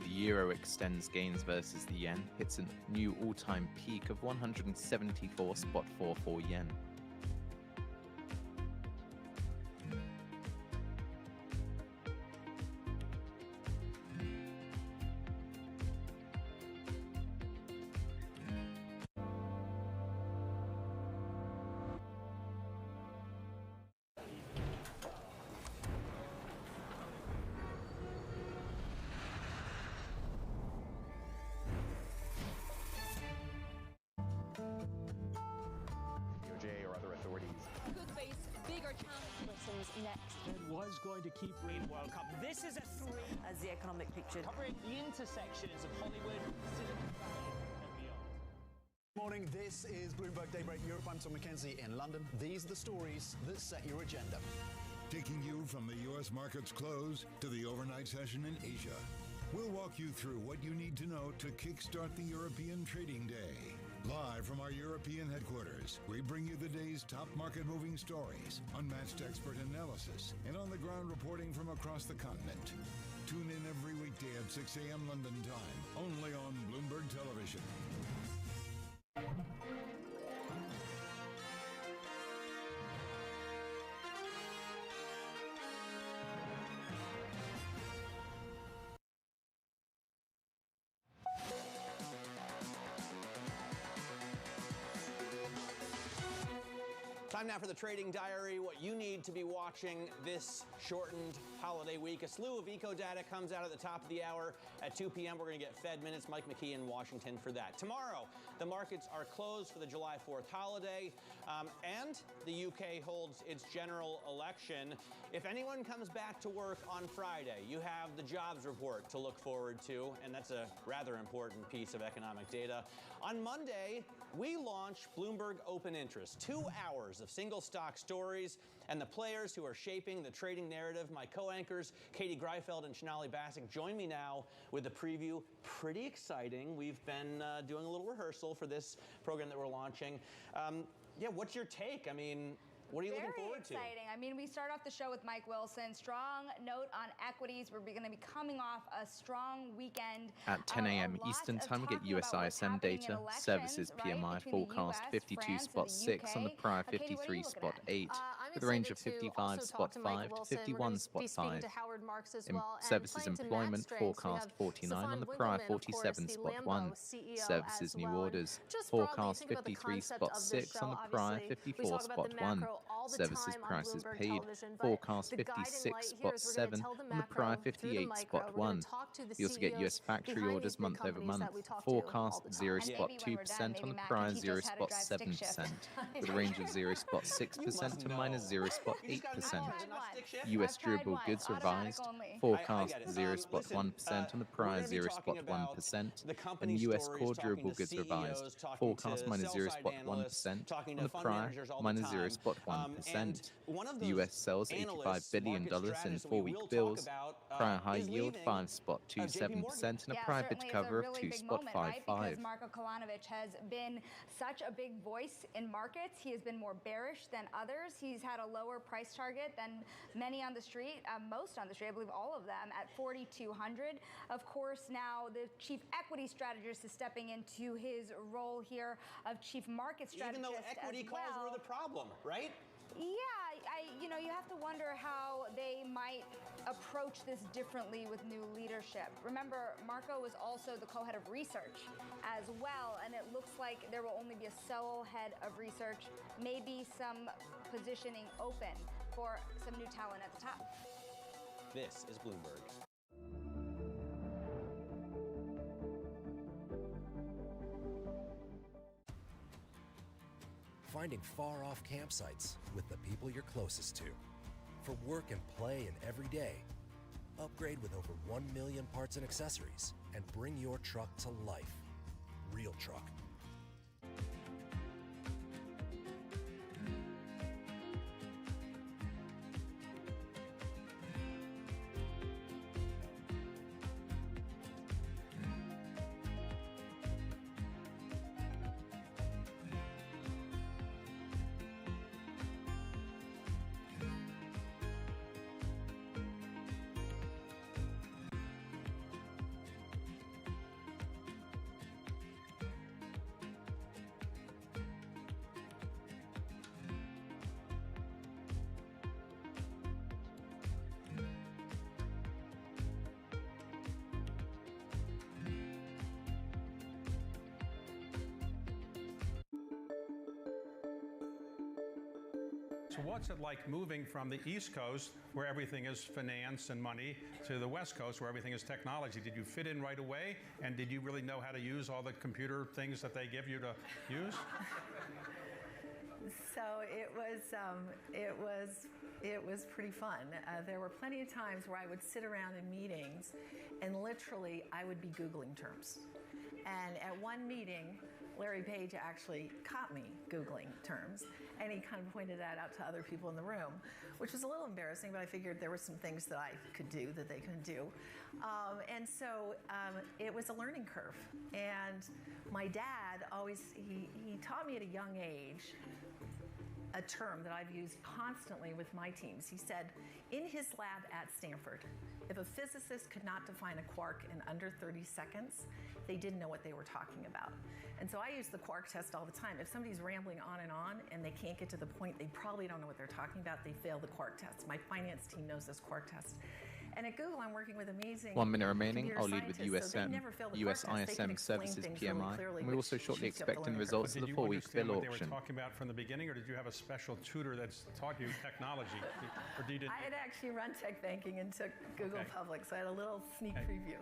[SPEAKER 16] The euro extends gains versus the yen, hits a new all-time peak of 174.44 yen.
[SPEAKER 17] Was going to keep reading World Cup. This is a three
[SPEAKER 18] as the economic picture
[SPEAKER 17] covering the intersections of Hollywood, Silicon Valley, and beyond.
[SPEAKER 19] Morning, this is Bloomberg Daybreak Europe. I'm Tom McKenzie in London. These are the stories that set your agenda.
[SPEAKER 14] Taking you from the U.S. market's close to the overnight session in Asia. We'll walk you through what you need to know to kickstart the European trading day. Live from our European headquarters, we bring you the day's top market-moving stories, unmatched expert analysis, and on-the-ground reporting from across the continent. Tune in every weekday at 6 a.m. London time, only on Bloomberg Television.
[SPEAKER 2] Time now for the Trading Diary, what you need to be watching this shortened holiday week. A slew of eco data comes out at the top of the hour. At 2 p.m., we're going to get Fed minutes. Mike McKee in Washington for that. Tomorrow, the markets are closed for the July 4th holiday, and the UK holds its general election. If anyone comes back to work on Friday, you have the jobs report to look forward to, and that's a rather important piece of economic data. On Monday, we launch Bloomberg Open Interest, 2 hours of single stock stories and the players who are shaping the trading narrative. My co-anchors, Katie Greifeld and Shanali Bassick, join me now with a preview. Pretty exciting. We've been doing a little rehearsal for this program that we're launching. Yeah, what's your take? I mean, what are you looking forward to?
[SPEAKER 26] Very exciting. I mean, we start off the show with Mike Wilson. Strong note on equities. We're going to be coming off a strong weekend.
[SPEAKER 16] At 10 a.m. Eastern Time, get US ISM data, services PMI forecast 52.6 on the prior 53.8, with a range of 55.5 to 51.5. Services employment forecast 49 on the prior 47.1. Services new orders forecast 53.6 on the prior 54.1. Services prices paid forecast 56.7 on the prior 58.1. You also get US factory orders month over month, forecast 0.2% on the prior 0.7%, with a range of 0.6% to minus 0.8%. US durable goods revised, forecast 0.1% on the prior 0.1%, and US core durable goods revised, forecast minus 0.1% on the prior minus 0.1%. 2%.
[SPEAKER 2] one of
[SPEAKER 16] The
[SPEAKER 2] those
[SPEAKER 16] US sells $85
[SPEAKER 2] analysts,
[SPEAKER 16] billion
[SPEAKER 2] market
[SPEAKER 16] in
[SPEAKER 2] strategists that we
[SPEAKER 16] 4-week
[SPEAKER 2] will talk
[SPEAKER 16] bills.
[SPEAKER 2] about,
[SPEAKER 16] Prior high
[SPEAKER 2] is
[SPEAKER 16] yield
[SPEAKER 2] leaving,
[SPEAKER 16] 5.27% and a
[SPEAKER 26] Yeah,
[SPEAKER 16] private
[SPEAKER 26] certainly
[SPEAKER 16] cover
[SPEAKER 26] it's a
[SPEAKER 16] of
[SPEAKER 26] really big moment, right?
[SPEAKER 16] 2.55.
[SPEAKER 26] Because Marko Kolanovic has been such a big voice in markets. He has been more bearish than others. He's had a lower price target than many on the street, most on the street, I believe all of them, at 4,200. Of course, now the chief equity strategist is stepping into his role here of chief market strategist.
[SPEAKER 2] Even though equity calls were the problem, right?
[SPEAKER 26] Yeah, you have to wonder how they might approach this differently with new leadership. Remember, Marko was also the co-head of research as well, and it looks like there will only be a sole head of research, maybe some positioning open for some new talent at the top.
[SPEAKER 2] This is Bloomberg.
[SPEAKER 4] Finding far-off campsites with the people you're closest to. For work and play and every day. Upgrade with over 1 million parts and accessories and bring your truck to life. Real truck.
[SPEAKER 1] So what's it like moving from the East Coast, where everything is finance and money, to the West Coast, where everything is technology? Did you fit in right away? And did you really know how to use all the computer things that they give you to use?
[SPEAKER 18] So it was pretty fun. There were plenty of times where I would sit around in meetings and literally I would be Googling terms. And at one meeting, Larry Page actually caught me Googling terms, and he kind of pointed that out to other people in the room, which was a little embarrassing, but I figured there were some things that I could do that they couldn't do. And so it was a learning curve. And my dad always, he taught me at a young age a term that I've used constantly with my teams. He said, in his lab at Stanford, if a physicist could not define a quark in under 30 seconds, they didn't know what they were talking about. And so I use the quark test all the time. If somebody's rambling on and they can't get to the point, they probably don't know what they're talking about, they fail the quark test. My finance team knows this quark test. And at Google, I'm working with amazing
[SPEAKER 16] 1 minute remaining.
[SPEAKER 18] computer
[SPEAKER 16] I'll lead with
[SPEAKER 18] scientists, so they
[SPEAKER 16] USM,
[SPEAKER 18] never fail the
[SPEAKER 16] US
[SPEAKER 18] quark test. They can
[SPEAKER 16] ISM
[SPEAKER 18] explain
[SPEAKER 16] services
[SPEAKER 18] things really
[SPEAKER 16] PMI.
[SPEAKER 18] clearly,
[SPEAKER 16] And we're
[SPEAKER 18] which
[SPEAKER 16] also shortly
[SPEAKER 18] shoots you up the
[SPEAKER 16] expecting
[SPEAKER 18] learning
[SPEAKER 16] results
[SPEAKER 18] curve.
[SPEAKER 16] of the
[SPEAKER 1] Did you
[SPEAKER 16] 4-week
[SPEAKER 1] understand
[SPEAKER 16] bill
[SPEAKER 1] what they
[SPEAKER 16] auction.
[SPEAKER 1] were talking about from the beginning, or did you have a special tutor that's taught you technology? Or did you
[SPEAKER 18] I had actually run tech banking and took Google
[SPEAKER 1] Okay.
[SPEAKER 18] Public, so I had a little sneak preview.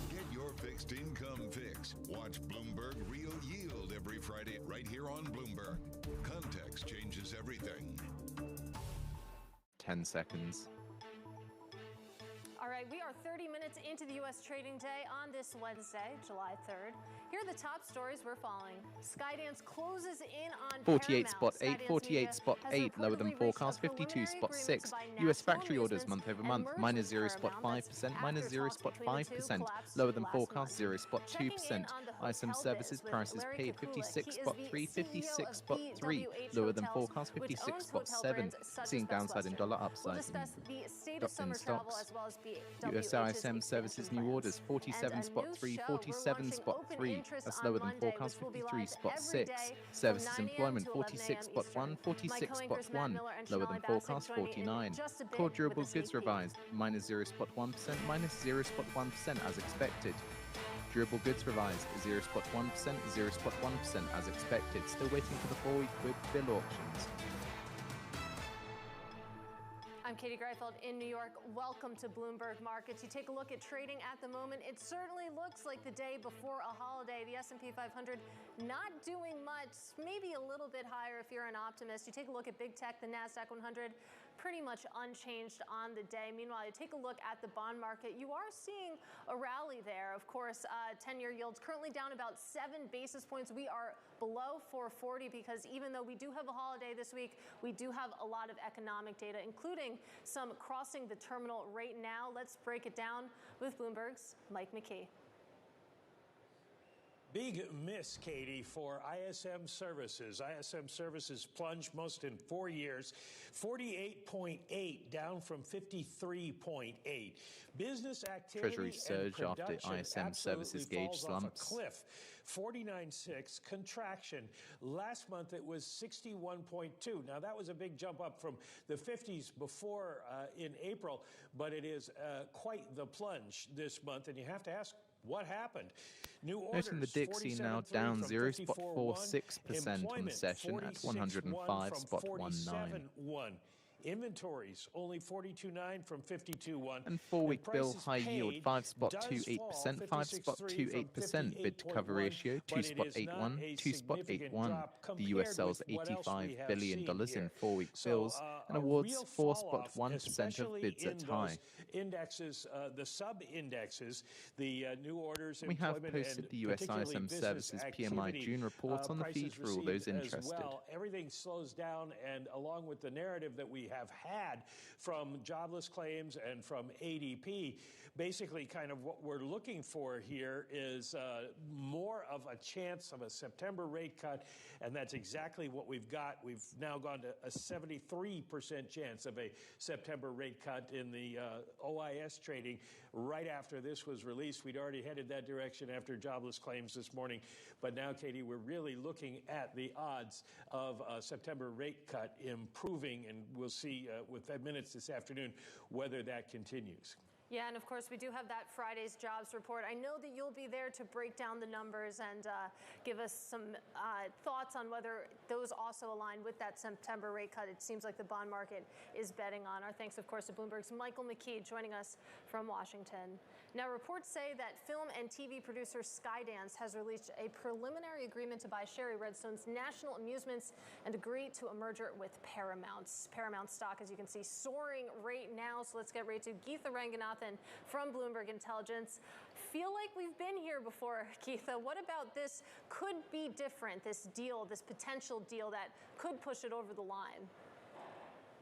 [SPEAKER 14] Get your fixed income fix. Watch Bloomberg Real Yield every Friday right here on Bloomberg. Context changes everything.
[SPEAKER 16] 10 seconds.
[SPEAKER 20] All right, we are 30 minutes into the U.S. trading day on this Wednesday, July 3rd. Here are the top stories we're following. Skydance closes in on
[SPEAKER 16] 48
[SPEAKER 20] Paramount.
[SPEAKER 16] spot 8,
[SPEAKER 20] Skydance
[SPEAKER 16] 48
[SPEAKER 20] Media
[SPEAKER 16] spot
[SPEAKER 20] has
[SPEAKER 16] 8, lower than
[SPEAKER 20] reportedly reached a
[SPEAKER 16] forecast, 52
[SPEAKER 20] preliminary
[SPEAKER 16] spot
[SPEAKER 20] agreement
[SPEAKER 16] 6.
[SPEAKER 20] to buy
[SPEAKER 16] US
[SPEAKER 20] National
[SPEAKER 16] factory orders
[SPEAKER 20] Amusements
[SPEAKER 16] month over
[SPEAKER 20] and
[SPEAKER 16] month,
[SPEAKER 20] merge
[SPEAKER 16] minus
[SPEAKER 20] with
[SPEAKER 16] 0 spot
[SPEAKER 20] Paramount.
[SPEAKER 16] 5%,
[SPEAKER 20] That's
[SPEAKER 16] minus
[SPEAKER 20] after
[SPEAKER 16] 0
[SPEAKER 20] talks
[SPEAKER 16] spot
[SPEAKER 20] between the two
[SPEAKER 16] 5%,
[SPEAKER 20] collapsed
[SPEAKER 16] lower than
[SPEAKER 20] last
[SPEAKER 16] forecast,
[SPEAKER 20] month.
[SPEAKER 16] 0 spot 2%.
[SPEAKER 20] Checking in on the
[SPEAKER 16] ISM
[SPEAKER 20] hotel
[SPEAKER 16] services
[SPEAKER 20] biz with
[SPEAKER 16] prices
[SPEAKER 20] Larry
[SPEAKER 16] paid
[SPEAKER 20] Kukulik.
[SPEAKER 16] 56
[SPEAKER 20] He is
[SPEAKER 16] spot
[SPEAKER 20] the
[SPEAKER 16] 3,
[SPEAKER 20] CEO
[SPEAKER 16] 56
[SPEAKER 20] of
[SPEAKER 16] spot 3,
[SPEAKER 20] BWH
[SPEAKER 16] lower than
[SPEAKER 20] Hotels,
[SPEAKER 16] forecast,
[SPEAKER 20] which
[SPEAKER 16] 56
[SPEAKER 20] owns
[SPEAKER 16] spot
[SPEAKER 20] hotel
[SPEAKER 16] 7.
[SPEAKER 20] brands such
[SPEAKER 16] Seeing
[SPEAKER 20] as Best
[SPEAKER 16] downside in
[SPEAKER 20] Western.
[SPEAKER 16] dollar
[SPEAKER 20] We'll
[SPEAKER 16] upside.
[SPEAKER 20] discuss the state of
[SPEAKER 16] Dropped in
[SPEAKER 20] summer travel
[SPEAKER 16] stocks.
[SPEAKER 20] as well as
[SPEAKER 16] US
[SPEAKER 20] BWH's
[SPEAKER 16] ISM services new orders 47 spot 3, 47 spot 3. That's lower than forecast, 53 spot 6. Services employment 46 spot 1, 46 spot 1. Lower than forecast, 49. Core durable goods revised minus 0 spot 1%, minus 0 spot 1% as expected. Durable goods revised 0 spot 1%, 0 spot 1% as expected. Still waiting for the 4-week bill auctions.
[SPEAKER 20] I'm I'm Katie Greifeld in New York. Welcome to Bloomberg Markets. You take a look at trading at the moment. It certainly looks like the day before a holiday. The S&P 500 not doing much, maybe a little bit higher if you're an optimist. You take a look at big tech, the NASDAQ 100, pretty much unchanged on the day. Meanwhile, you take a look at the bond market. You are seeing a rally there. Of course, 10-year yields currently down about 7 basis points. We are below 440 because even though we do have a holiday this week, we do have a lot of economic data, including some crossing the terminal right now. Let's break it down with Bloomberg's Mike McKee.
[SPEAKER 3] Big miss, Katie, for ISM Services. ISM Services plunged most in 4 years, 48.8 down from 53.8. Business activity
[SPEAKER 16] Treasury surge after ISM Services gauge slumps.
[SPEAKER 3] Cliff, 49.6 contraction. Last month it was 61.2. Now that was a big jump up from the 50s before in April, but it is quite the plunge this month, and you have to ask, what happened? New orders,
[SPEAKER 16] noting the Dixie now down 0.46% on the session at 105.19.
[SPEAKER 3] Inventories only 42.9 from 52.1.
[SPEAKER 16] And 4-week bill high yield 5.28%, 5.28% bid to cover ratio 2.81, 2.81. The US sells $85 billion in 4-week bills and awards 4.1% of bids at high.
[SPEAKER 3] Indexes, the sub-indexes, the new orders.
[SPEAKER 16] We have posted the US ISM Services PMI June report on the feed for all those interested.
[SPEAKER 3] Well. Everything slows down, and along with the narrative that we have had from jobless claims and from ADP, basically kind of what we're looking for here is more of a chance of a September rate cut, and that's exactly what we've got. We've now gone to a 73% chance of a September rate cut in the OIS trading right after this was released. We'd already headed that direction after jobless claims this morning, but now, Katie, we're really looking at the odds of a September rate cut improving, and we'll see with Fed minutes this afternoon whether that continues.
[SPEAKER 20] Yeah, and of course, we do have that Friday's jobs report. I know that you'll be there to break down the numbers and give us some thoughts on whether those also align with that September rate cut. It seems like the bond market is betting on. Our thanks, of course, to Bloomberg's Michael McKee joining us from Washington. Now, reports say that film and TV producer Skydance has released a preliminary agreement to buy Sherry Redstone's National Amusements and agree to a merger with Paramount. Paramount stock, as you can see, soaring right now. So let's get right to Geetha Ranganathan from Bloomberg Intelligence. Feel like we've been here before, Geetha. What about this could be different, this deal, this potential deal that could push it over the line?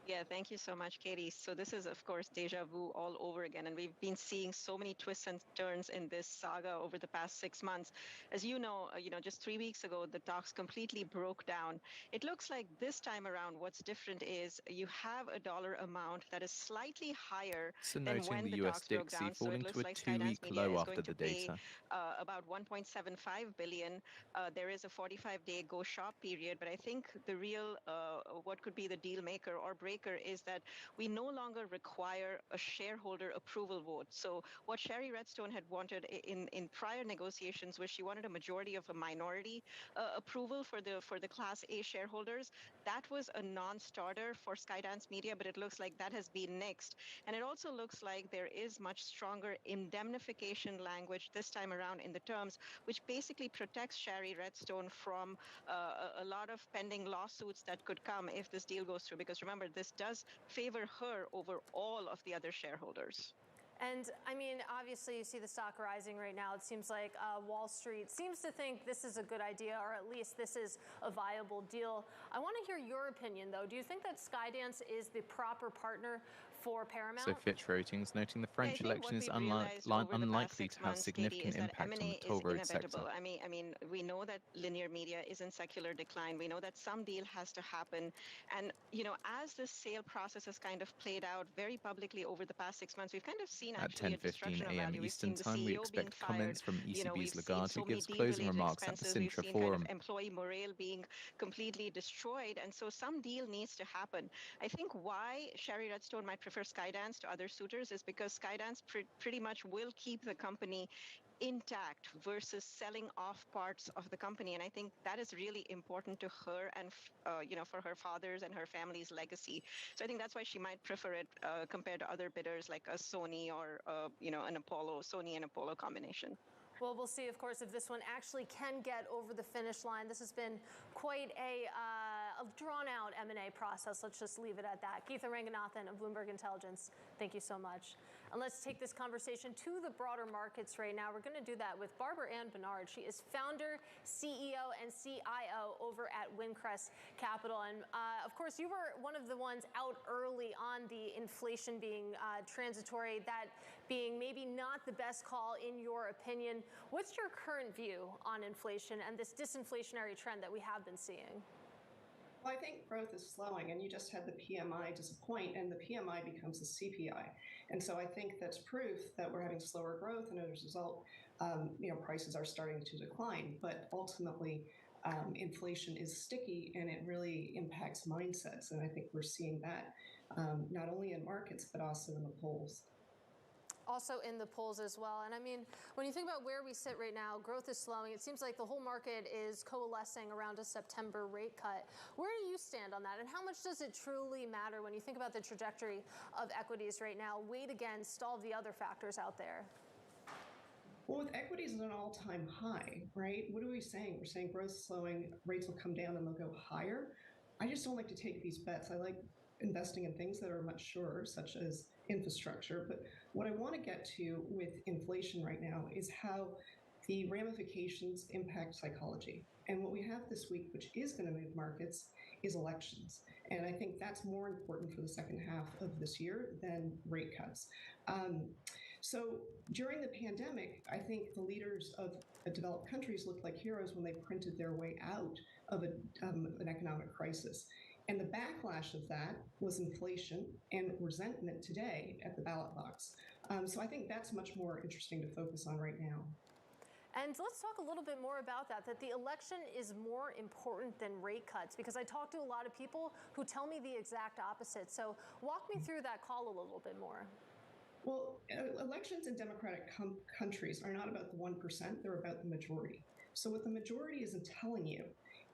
[SPEAKER 6] Yeah, thank you so much, Katie. So this is, of course, deja vu all over again. And we've been seeing so many twists and turns in this saga over the past 6 months. As you know, just 3 weeks ago, the talks completely broke down. It looks like this time around, what's different is you have a dollar amount that is slightly higher
[SPEAKER 16] so
[SPEAKER 6] than when the talks broke down. So it looks like Skydance Media is going to pay about $1.75 billion. There is a 45-day go shop period. But I think the real, what could be the deal maker or break is that we no longer require a shareholder approval vote. So what Sherry Redstone had wanted in prior negotiations was she wanted a majority of a minority approval for the Class A shareholders. That was a non-starter for Skydance Media, but it looks like that has been nixed. And it also looks like there is much stronger indemnification language this time around in the terms, which basically protects Sherry Redstone from a lot of pending lawsuits that could come if this deal goes through. Because remember, this does favor her over all of the other shareholders.
[SPEAKER 20] And I mean, obviously, you see the stock rising right now. It seems like Wall Street seems to think this is a good idea, or at least this is a viable deal. I want to hear your opinion, though. Do you think that Skydance is the proper partner for Paramount?
[SPEAKER 16] So Fitch Ratings noting the French election is unlikely to have significant impact on the toll road sector.
[SPEAKER 6] I mean, we know that linear media is in secular decline. We know that some deal has to happen. And, as this sale process has kind of played out very publicly over the past 6 months, we've kind of seen
[SPEAKER 16] at 10:15 a.m. Eastern Time, we expect comments from ECB's Lagarde, who gives closing remarks at the Sintra Forum.
[SPEAKER 6] Kind of employee morale being completely destroyed, and so some deal needs to happen. I think why Sherry Redstone might prefer prefer Skydance to other suitors is because Skydance pretty much will keep the company intact versus selling off parts of the company. And I think that is really important to her and, for her father's and her family's legacy. So I think that's why she might prefer it compared to other bidders like a Sony or, an Apollo, Sony and Apollo combination.
[SPEAKER 20] Well, we'll see, of course, if this one actually can get over the finish line. This has been quite a drawn-out M&A process. Let's just leave it at that. Geetha Ranganathan of Bloomberg Intelligence, thank you so much. And let's take this conversation to the broader markets right now. We're going to do that with Barbara Ann Bernard. She is founder, CEO, and CIO over at Windcrest Capital. And, of course, you were one of the ones out early on the inflation being transitory, that being maybe not the best call in your opinion. What's your current view on inflation and this disinflationary trend that we have been seeing?
[SPEAKER 7] Well, I think growth is slowing, and you just had the PMI disappoint, and the PMI becomes the CPI. And so I think that's proof that we're having slower growth, and as a result, prices are starting to decline. But ultimately, inflation is sticky, and it really impacts mindsets. And I think we're seeing that not only in markets, but also in the polls.
[SPEAKER 20] Also in the polls as well. And I mean, when you think about where we sit right now, growth is slowing. It seems like the whole market is coalescing around a September rate cut. Where do you stand on that? And how much does it truly matter when you think about the trajectory of equities right now, weighed against all the other factors out there?
[SPEAKER 7] Well, with equities at an all-time high, right? What are we saying? We're saying growth is slowing, rates will come down and they'll go higher. I just don't like to take these bets. I like investing in things that are much surer, such as infrastructure. But what I want to get to with inflation right now is how the ramifications impact psychology. And what we have this week, which is going to move markets, is elections. And I think that's more important for the second half of this year than rate cuts. So during the pandemic, I think the leaders of developed countries looked like heroes when they printed their way out of an economic crisis. And the backlash of that was inflation and resentment today at the ballot box. So I think that's much more interesting to focus on right now.
[SPEAKER 20] And let's talk a little bit more about that the election is more important than rate cuts, because I talk to a lot of people who tell me the exact opposite. So walk me through that call a little bit more.
[SPEAKER 7] Well, elections in democratic countries are not about the 1%, they're about the majority. So what the majority isn't telling you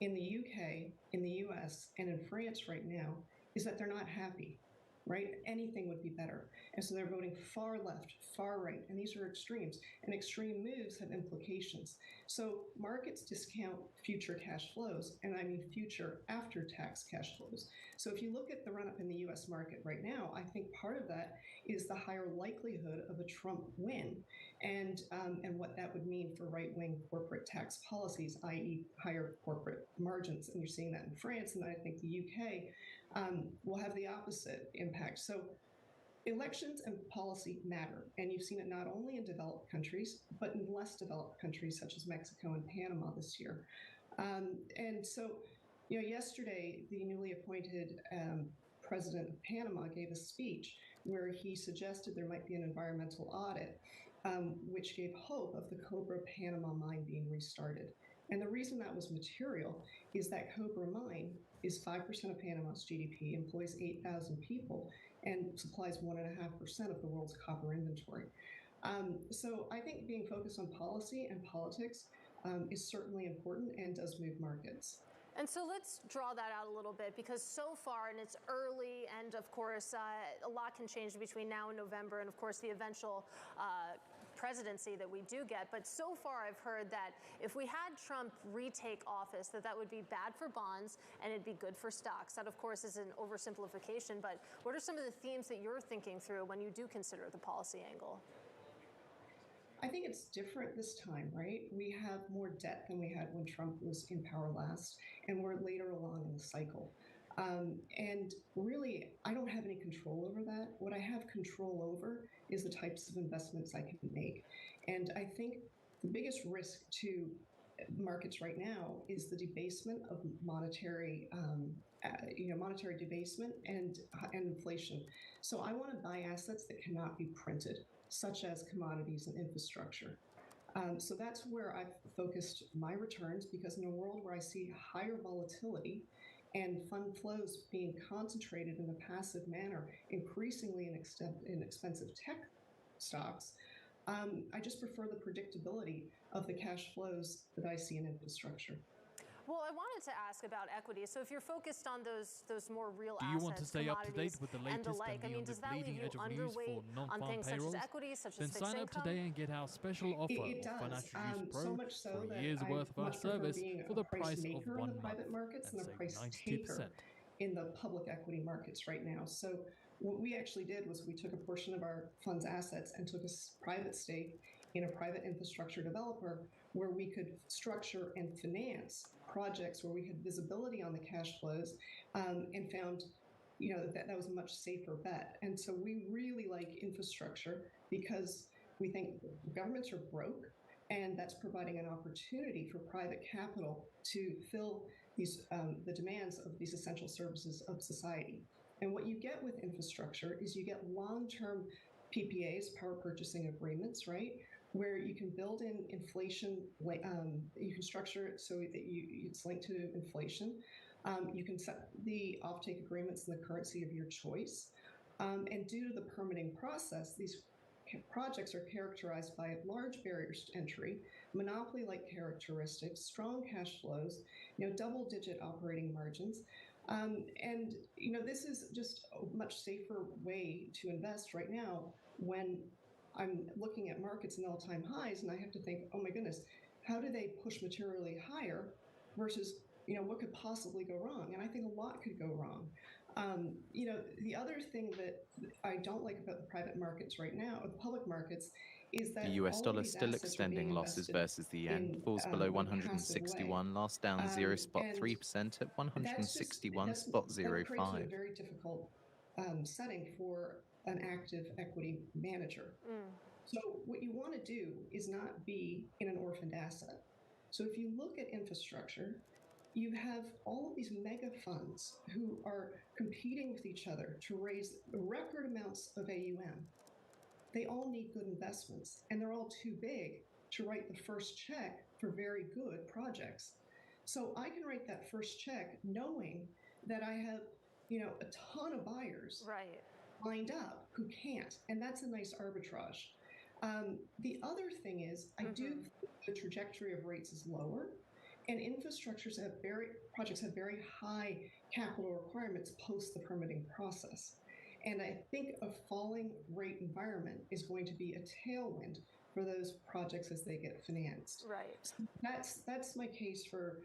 [SPEAKER 7] in the UK, in the US, and in France right now is that they're not happy, right? Anything would be better. And so they're voting far left, far right, and these are extremes. And extreme moves have implications. So markets discount future cash flows, and I mean future after-tax cash flows. So if you look at the run-up in the US market right now, I think part of that is the higher likelihood of a Trump win and what that would mean for right-wing corporate tax policies, i.e. higher corporate margins. And you're seeing that in France, and I think the UK will have the opposite impact. So elections and policy matter, and you've seen it not only in developed countries, but in less developed countries such as Mexico and Panama this year. And so, yesterday, the newly appointed president of Panama gave a speech where he suggested there might be an environmental audit, which gave hope of the Cobra Panama mine being restarted. And the reason that was material is that Cobra mine is 5% of Panama's GDP, employs 8,000 people, and supplies 1.5% of the world's copper inventory. So I think being focused on policy and politics is certainly important and does move markets.
[SPEAKER 20] And so let's draw that out a little bit, because so far, and it's early, and of course, a lot can change between now and November, and of course, the eventual presidency that we do get. But so far, I've heard that if we had Trump retake office, that would be bad for bonds and it'd be good for stocks. That, of course, is an oversimplification. But what are some of the themes that you're thinking through when you do consider the policy angle?
[SPEAKER 7] I think it's different this time, right? We have more debt than we had when Trump was in power last, and we're later along in the cycle. And really, I don't have any control over that. What I have control over is the types of investments I can make. And I think the biggest risk to markets right now is the debasement of monetary debasement and inflation. So I want to buy assets that cannot be printed, such as commodities and infrastructure. So that's where I've focused my returns, because in a world where I see higher volatility and fund flows being concentrated in a passive manner, increasingly in expensive tech stocks, I just prefer the predictability of the cash flows that I see in infrastructure.
[SPEAKER 20] Well, I wanted to ask about equity. So if you're focused on those more real
[SPEAKER 5] assets, do you want to stay up to date with the latest and
[SPEAKER 20] does that leave you underweight on things such as equities, such as fixed income?
[SPEAKER 5] Then sign up today and get our special offer of Financial Juice Pro
[SPEAKER 7] so much so
[SPEAKER 5] for a year's worth of our service for the price of
[SPEAKER 7] in
[SPEAKER 5] 1
[SPEAKER 7] the private
[SPEAKER 5] month
[SPEAKER 7] markets and a
[SPEAKER 5] save
[SPEAKER 7] price
[SPEAKER 5] 92%.
[SPEAKER 7] taker in the public equity markets right now. So what we actually did was we took a portion of our fund's assets and took a private stake in a private infrastructure developer where we could structure and finance projects where we had visibility on the cash flows, and found, that was a much safer bet. And so we really like infrastructure because we think governments are broke, and that's providing an opportunity for private capital to fill these the demands of these essential services of society. And what you get with infrastructure is you get long-term PPAs, power purchasing agreements, right? Where you can build in inflation, you can structure it so that it's linked to inflation. You can set the offtake agreements in the currency of your choice. And due to the permitting process, these projects are characterized by large barriers to entry, monopoly-like characteristics, strong cash flows, double-digit operating margins. And this is just a much safer way to invest right now when I'm looking at markets in all-time highs, and I have to think, oh my goodness, how do they push materially higher versus, what could possibly go wrong? And I think a lot could go wrong. The other thing that I don't like about the private markets right now, or the public markets, is that
[SPEAKER 16] the US dollar still extending losses versus the yen, falls below 161, last down 0.3% at 161.05.
[SPEAKER 7] That creates a very difficult setting for an active equity manager. So what you want to do is not be in an orphaned asset. So if you look at infrastructure, you have all of these mega funds who are competing with each other to raise record amounts of AUM. They all need good investments, and they're all too big to write the first check for very good projects. So I can write that first check knowing that I have, a ton of buyers lined up who can't, and that's a nice arbitrage. The other thing is, I do think the trajectory of rates is lower, and projects have very high capital requirements post the permitting process. And I think a falling rate environment is going to be a tailwind for those projects as they get financed.
[SPEAKER 20] Right.
[SPEAKER 7] So that's my case for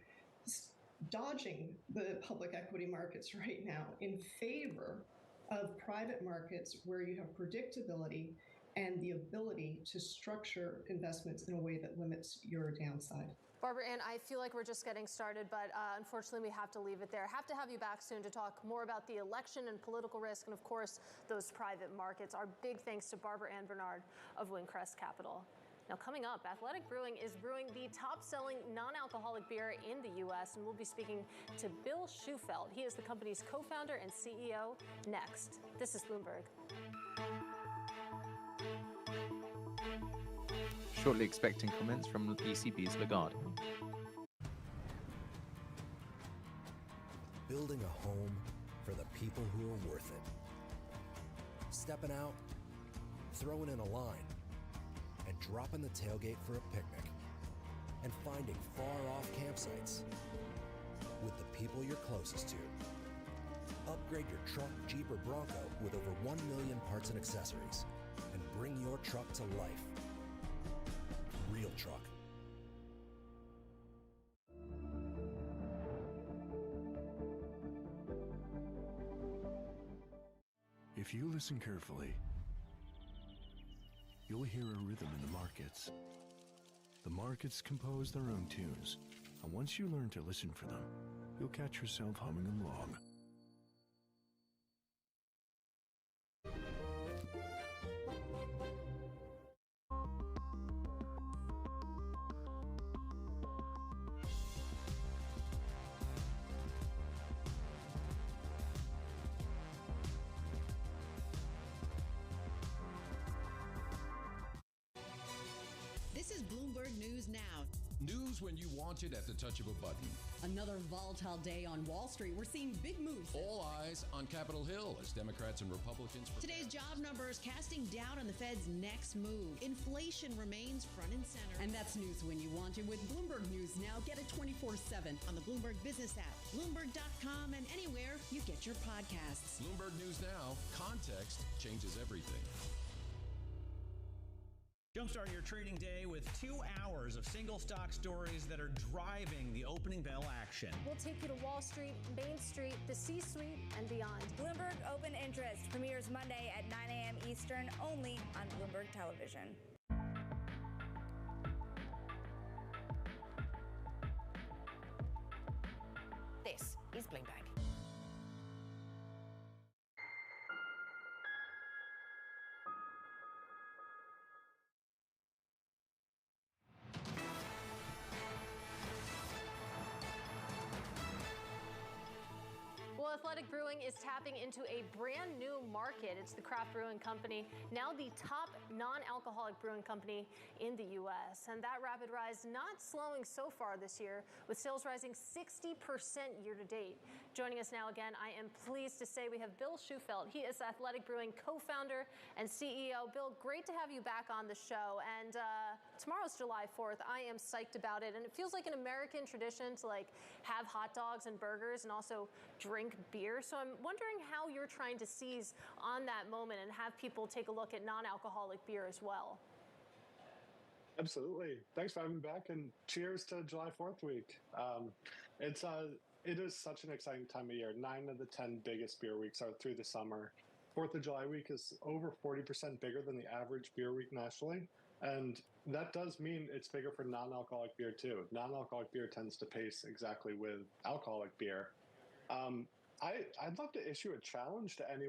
[SPEAKER 7] dodging the public equity markets right now in favor of private markets where you have predictability and the ability to structure investments in a way that limits your downside.
[SPEAKER 20] Barbara Ann, I feel like we're just getting started, but unfortunately we have to leave it there. Have to have you back soon to talk more about the election and political risk and, of course, those private markets. Our big thanks to Barbara Ann Bernard of Windcrest Capital. Now, coming up, Athletic Brewing is brewing the top-selling non-alcoholic beer in the U.S., and we'll be speaking to Bill Shufelt. He is the company's co-founder and CEO. Next, this is Bloomberg.
[SPEAKER 16] Shortly expecting comments from ECB's Lagarde.
[SPEAKER 4] Building a home for the people who are worth it. Stepping out, throwing in a line, and dropping the tailgate for a picnic. And finding far-off campsites with the people you're closest to. Upgrade your truck, Jeep, or Bronco with over 1 million parts and accessories. And bring your truck to life. Real truck.
[SPEAKER 8] If you listen carefully, you'll hear a rhythm in the markets. The markets compose their own tunes, and once you learn to listen for them, you'll catch yourself humming along.
[SPEAKER 9] This is Bloomberg News Now. News when you want it at the touch of a button.
[SPEAKER 11] Another volatile day on Wall Street. We're seeing big moves.
[SPEAKER 9] All eyes on Capitol Hill as Democrats and Republicans prepare.
[SPEAKER 11] Today's job numbers casting doubt on the Fed's next move. Inflation remains front and center. And that's news when you want it with Bloomberg News Now. Get it 24/7 on the Bloomberg Business app, Bloomberg.com, and anywhere you get your podcasts.
[SPEAKER 9] Bloomberg News Now. Context changes everything.
[SPEAKER 2] Jumpstart your trading day with 2 hours of single stock stories that are driving the opening bell action.
[SPEAKER 20] We'll take you to Wall Street, Main Street, the C-suite, and beyond.
[SPEAKER 12] Bloomberg Open Interest premieres Monday at 9 a.m. Eastern, only on Bloomberg Television.
[SPEAKER 11] This is Bloomberg.
[SPEAKER 20] Well, Athletic Brewing is tapping into a brand new market. It's the craft brewing company, now the top non-alcoholic brewing company in the U.S. And that rapid rise not slowing so far this year, with sales rising 60% year to date. Joining us now again, I am pleased to say we have Bill Shufelt. He is Athletic Brewing co-founder and CEO. Bill, great to have you back on the show. And tomorrow's July 4th. I am psyched about it. And it feels like an American tradition to have hot dogs and burgers and also drink beer. So I'm wondering how you're trying to seize on that moment and have people take a look at non-alcoholic beer as well.
[SPEAKER 21] Absolutely. Thanks for having me back, and cheers to July 4th week. It is such an exciting time of year. 9 of the 10 biggest beer weeks are through the summer. 4th of July week is over 40% bigger than the average beer week nationally. And that does mean it's bigger for non-alcoholic beer too. Non-alcoholic beer tends to pace exactly with alcoholic beer. I'd love to issue a challenge to any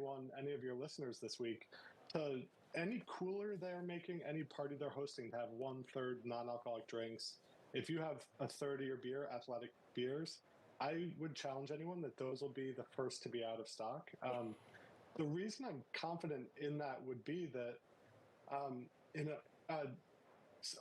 [SPEAKER 21] of your listeners this week, to any cooler they're making, any party they're hosting, to have 1/3 non-alcoholic drinks. If you have 1/3 of your beer Athletic beers, I would challenge anyone that those will be the first to be out of stock. The reason I'm confident in that would be that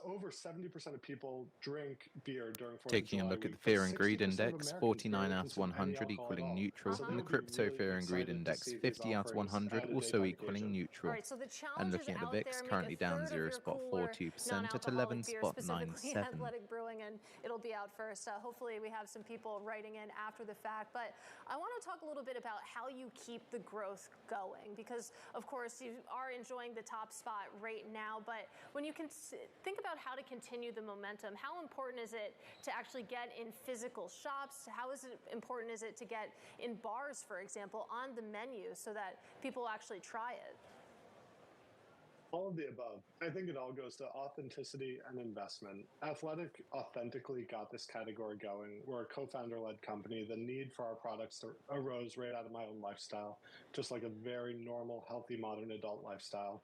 [SPEAKER 21] over 70% of people drink beer during 4th of July.
[SPEAKER 16] Taking a look at the Fear and Greed Index, 49 out of 100 equaling neutral, and the Crypto Fear and Greed Index, 50 out of 100 also equaling neutral.
[SPEAKER 20] Right, so the
[SPEAKER 16] and looking at the VIX, currently down 0.42% at 11.97.
[SPEAKER 20] Athletic Brewing, and it'll be out first. Hopefully we have some people writing in after the fact, but I want to talk a little bit about how you keep the growth going, because of course you are enjoying the top spot right now, but when you can think about how to continue the momentum, how important is it to actually get in physical shops? How important is it to get in bars, for example, on the menu so that people actually try it?
[SPEAKER 21] All of the above. I think it all goes to authenticity and investment. Athletic authentically got this category going. We're a co-founder-led company. The need for our products arose right out of my own lifestyle, just like a very normal, healthy, modern adult lifestyle.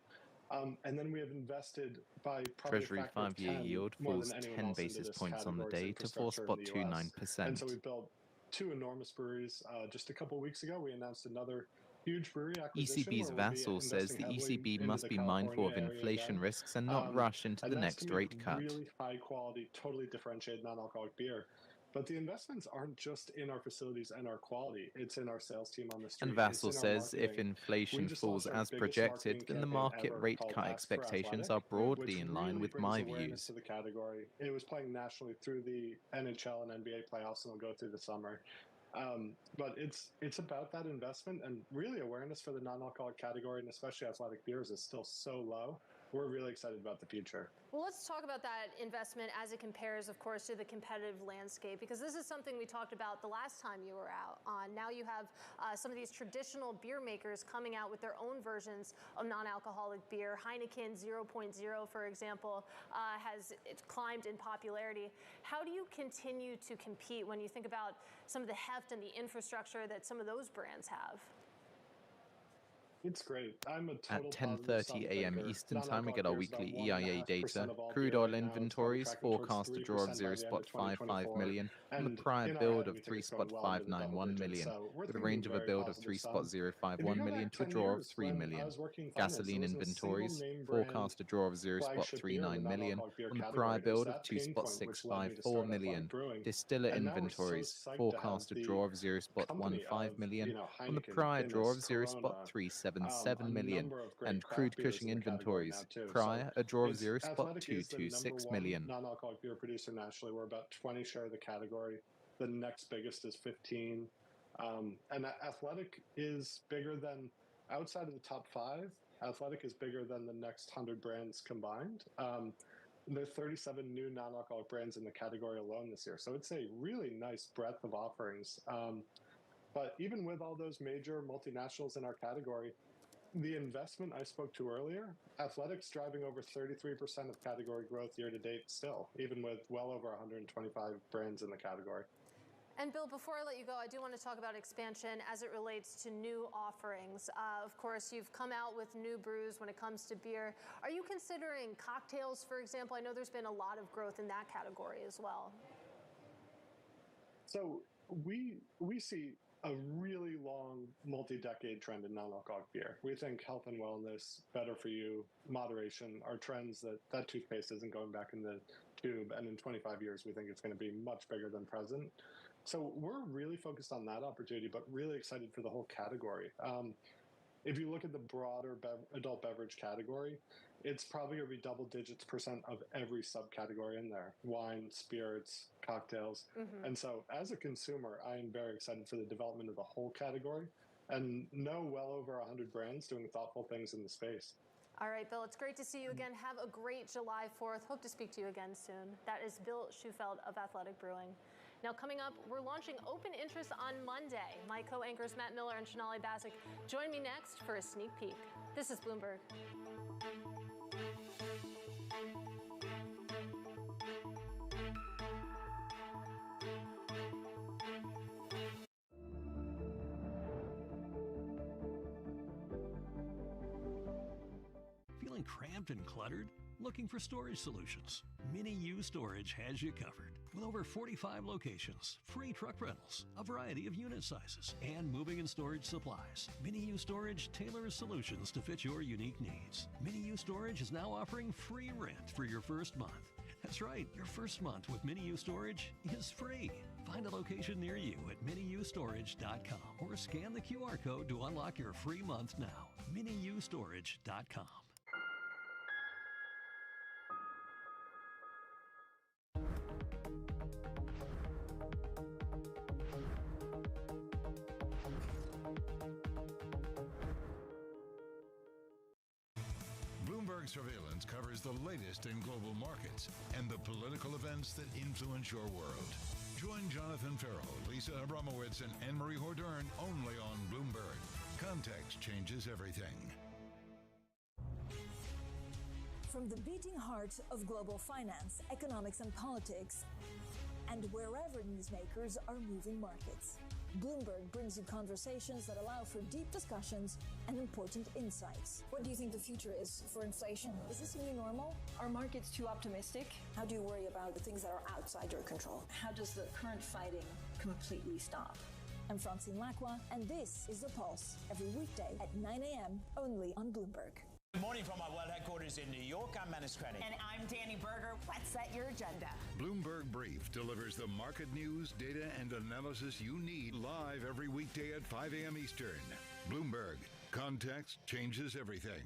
[SPEAKER 21] And then we have invested by probably
[SPEAKER 16] Treasury 5-year yield falls 10 basis points on the day to 4.29%.
[SPEAKER 21] And so we built 2 enormous breweries. Just a couple weeks ago, we announced another huge brewery acquisition.
[SPEAKER 16] ECB's Vassal says the ECB must be mindful of inflation risks and not rush into the next rate cut.
[SPEAKER 21] Really high quality, totally differentiated non-alcoholic beer. But the investments aren't just in our facilities and our quality, it's in our sales team on the street.
[SPEAKER 16] And Vassal says if inflation falls as projected, then the market rate cut expectations are broadly in line with my views.
[SPEAKER 21] To the category. It was playing nationally through the NHL and NBA playoffs, and will go through the summer. But it's about that investment, and really awareness for the non-alcoholic category, and especially athletic beers, is still so low. We're really excited about the future.
[SPEAKER 20] Well, let's talk about that investment as it compares, of course, to the competitive landscape, because this is something we talked about the last time you were out on. Now you have some of these traditional beer makers coming out with their own versions of non-alcoholic beer. Heineken 0.0, for example, has climbed in popularity. How do you continue to compete when you think about some of the heft and the infrastructure that some of those brands have?
[SPEAKER 21] It's great. I'm a total
[SPEAKER 16] At 10:30 a.m. Eastern Time, we get our weekly EIA data. Crude oil inventories forecast a draw of 0.55 million from the prior build of 3.591 million, with a range of a build of 3.051 million to a draw of 3 million. Gasoline inventories forecast a draw of 0.39 million from the prior build of 2.654 million. Distiller inventories forecast a draw of 0.15 million from the prior draw of 0.377 million, and crude Cushing inventories prior a draw of 0.226 million.
[SPEAKER 21] Non-alcoholic beer producer nationally, we're about 20 share of the category. The next biggest is 15. And Athletic is bigger than, outside of the top 5, Athletic is bigger than the next 100 brands combined. There are 37 new non-alcoholic brands in the category alone this year. So it's a really nice breadth of offerings. But even with all those major multinationals in our category, the investment I spoke to earlier, Athletic's driving over 33% of category growth year to date still, even with well over 125 brands in the category.
[SPEAKER 20] And Bill, before I let you go, I do want to talk about expansion as it relates to new offerings. Of course, you've come out with new brews when it comes to beer. Are you considering cocktails, for example? I know there's been a lot of growth in that category as well.
[SPEAKER 21] So we see a really long, multi-decade trend in non-alcoholic beer. We think health and wellness, better for you, moderation are trends that toothpaste isn't going back in the tube. And in 25 years, we think it's going to be much bigger than present. So we're really focused on that opportunity, but really excited for the whole category. If you look at the broader adult beverage category, it's probably going to be double digits % of every subcategory in there: wine, spirits, cocktails. Mm-hmm. And so as a consumer, I am very excited for the development of the whole category and know well over 100 brands doing thoughtful things in the space.
[SPEAKER 20] All right, Bill, it's great to see you again. Have a great July 4th. Hope to speak to you again soon. That is Bill Shufeld of Athletic Brewing. Now, coming up, we're launching open interest on Monday. My co-anchors Matt Miller and Shonali Bassick join me next for a sneak peek. This is Bloomberg.
[SPEAKER 10] Feeling cramped and cluttered? Looking for storage solutions? Mini U Storage has you covered. With over 45 locations, free truck rentals, a variety of unit sizes, and moving and storage supplies, Mini U Storage tailors solutions to fit your unique needs. Mini U Storage is now offering free rent for your first month. That's right, your first month with Mini U Storage is free. Find a location near you at miniustorage.com or scan the QR code to unlock your free month now. miniustorage.com.
[SPEAKER 14] Surveillance covers the latest in global markets and the political events that influence your world. Join Jonathan Farrell, Lisa Abramowitz, and Anne-Marie Hordern only on Bloomberg. Context changes everything.
[SPEAKER 13] From the beating heart of global finance, economics, and politics, and wherever newsmakers are moving markets, Bloomberg brings you conversations that allow for deep discussions and important insights. What do you think the future is for inflation? Is this a new normal? Are markets too optimistic? How do you worry about the things that are outside your control? How does the current fighting completely stop? I'm Francine Lacroix, and this is The Pulse, every weekday at 9 a.m. only on Bloomberg.
[SPEAKER 15] Good morning from our world headquarters in New York. I'm Manus Krennic.
[SPEAKER 22] And I'm Danny Berger. Let's set your agenda.
[SPEAKER 14] Bloomberg Brief delivers the market news, data, and analysis you need live every weekday at 5 a.m. Eastern. Bloomberg. Context changes everything.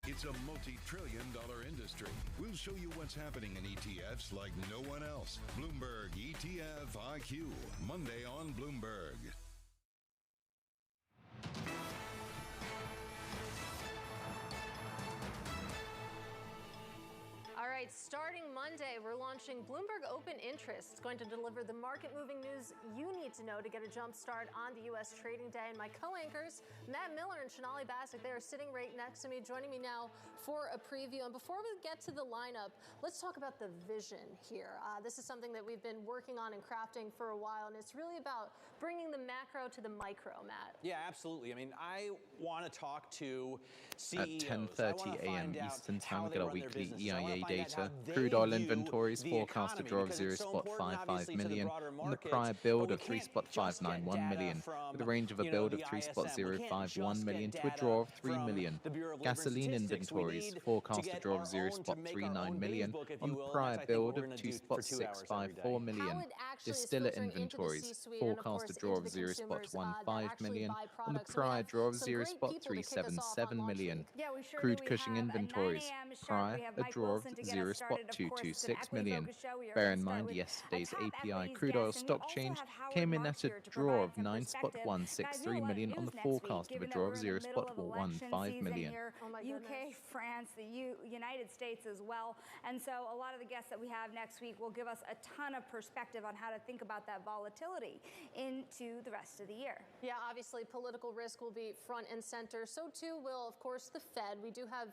[SPEAKER 14] It's a multi-trillion-dollar industry. We'll show you what's happening in ETFs like no one else. Bloomberg ETF IQ. Monday on Bloomberg.
[SPEAKER 20] right, starting Monday, we're launching Bloomberg Open Interest. It's going to deliver the market-moving news you need to know to get a jump start on the U.S. trading day. And my co-anchors, Matt Miller and Sonali Basak, they are sitting right next to me, joining me now for a preview. And before we get to the lineup, let's talk about the vision here. This is something that we've been working on and crafting for a while, and it's really about bringing the macro to the micro, Matt.
[SPEAKER 2] Yeah, absolutely. I mean, I want to talk to CEOs.
[SPEAKER 16] At 10:30 a.m. Eastern Time, we get our weekly EIA data. Crude oil inventories forecast to draw of 0.55 million on the prior build of 3.591 million, with a range of a build of 3.051 million to a draw of 3 million. Gasoline inventories forecast to draw of 0.39 million on the prior build of 2.654 million. Distiller inventories forecast to draw of 0.15 million on the prior draw of 0.377 million. Crude Cushing inventories prior a draw of 0.226 million. Bear in mind yesterday's API crude oil stock change came in at a draw of 9.163 million on the forecast of a draw of 0.115 million.
[SPEAKER 12] UK, France, the United States as well. And so a lot of the guests that we have next week will give us a ton of perspective on how to think about that volatility into the rest of the year.
[SPEAKER 20] Yeah, obviously political risk will be front and center. So too will, of course, the Fed. We do have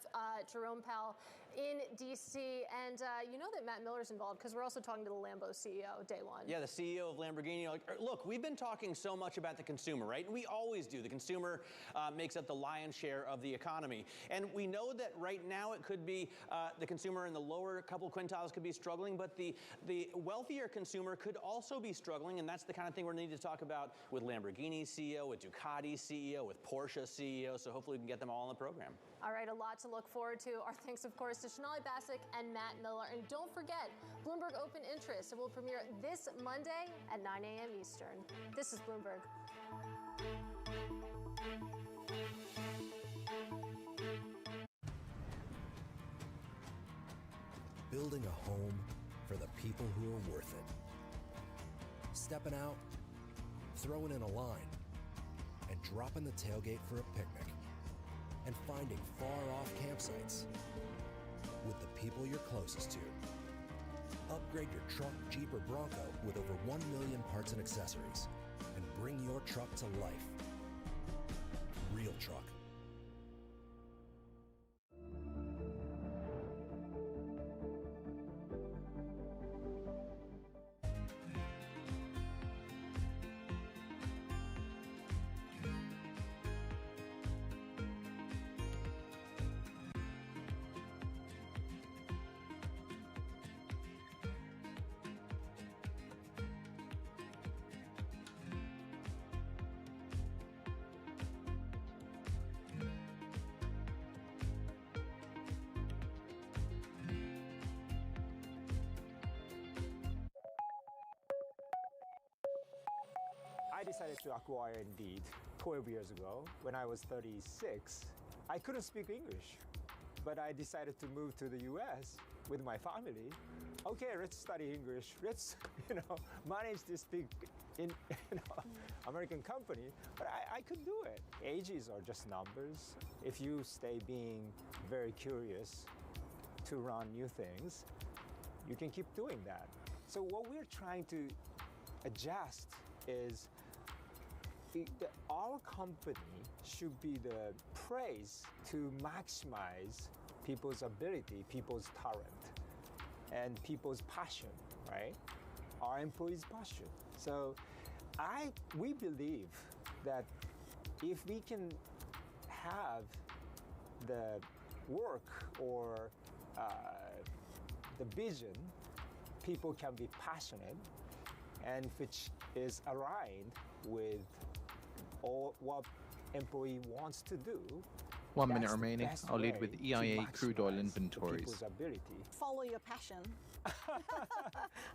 [SPEAKER 20] Jerome Powell in D.C. And you know that Matt Miller's involved because we're also talking to the Lambo CEO day one.
[SPEAKER 2] Yeah, the CEO of Lamborghini. Look, we've been talking so much about the consumer, right? And we always do. The consumer makes up the lion's share of the economy. And we know that right now it could be the consumer in the lower couple quintiles could be struggling, but the wealthier consumer could also be struggling. And that's the kind of thing we're going to need to talk about with Lamborghini CEO, with Ducati CEO, with Porsche CEO. So hopefully we can get them all on the program.
[SPEAKER 20] All right, a lot to look forward to. Our thanks, of course, to Sonali Basak and Matt Miller. And don't forget, Bloomberg Open Interest. It will premiere this Monday at 9 a.m. Eastern. This is Bloomberg.
[SPEAKER 4] Building a home for the people who are worth it. Stepping out, throwing in a line, and dropping the tailgate for a picnic. And finding far-off campsites with the people you're closest to. Upgrade your truck, Jeep, or Bronco with over 1 million parts and accessories. And bring your truck to life. Real truck.
[SPEAKER 17] I decided to acquire Indeed 12 years ago when I was 36. I couldn't speak English, but I decided to move to the US with my family. Okay, let's study English. Let's, manage this big American company. But I could do it. Ages are just numbers. If you stay being very curious to run new things, you can keep doing that. So what we're trying to adjust is our company should be the place to maximize people's ability, people's talent, and people's passion, right? Our employees' passion. So we believe that if we can have the work or the vision, people can be passionate, and which is aligned with all what employee wants to do.
[SPEAKER 16] 1 minute remaining. I'll lead with EIA crude oil inventories.
[SPEAKER 19] Follow your passion.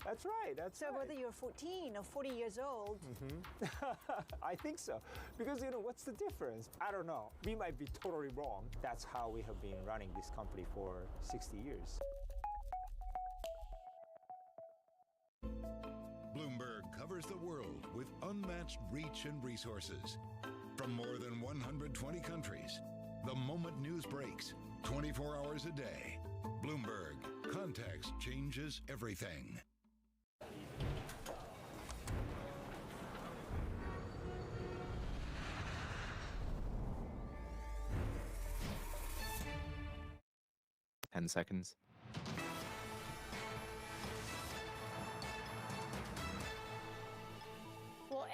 [SPEAKER 17] That's right.
[SPEAKER 19] So whether you're 14 or 40 years old.
[SPEAKER 17] I think so. Because, what's the difference? I don't know. We might be totally wrong. That's how we have been running this company for 60 years.
[SPEAKER 14] Bloomberg covers the world with unmatched reach and resources. From more than 120 countries, the moment news breaks, 24 hours a day. Bloomberg, Context changes everything.
[SPEAKER 16] Seconds.
[SPEAKER 20] Well,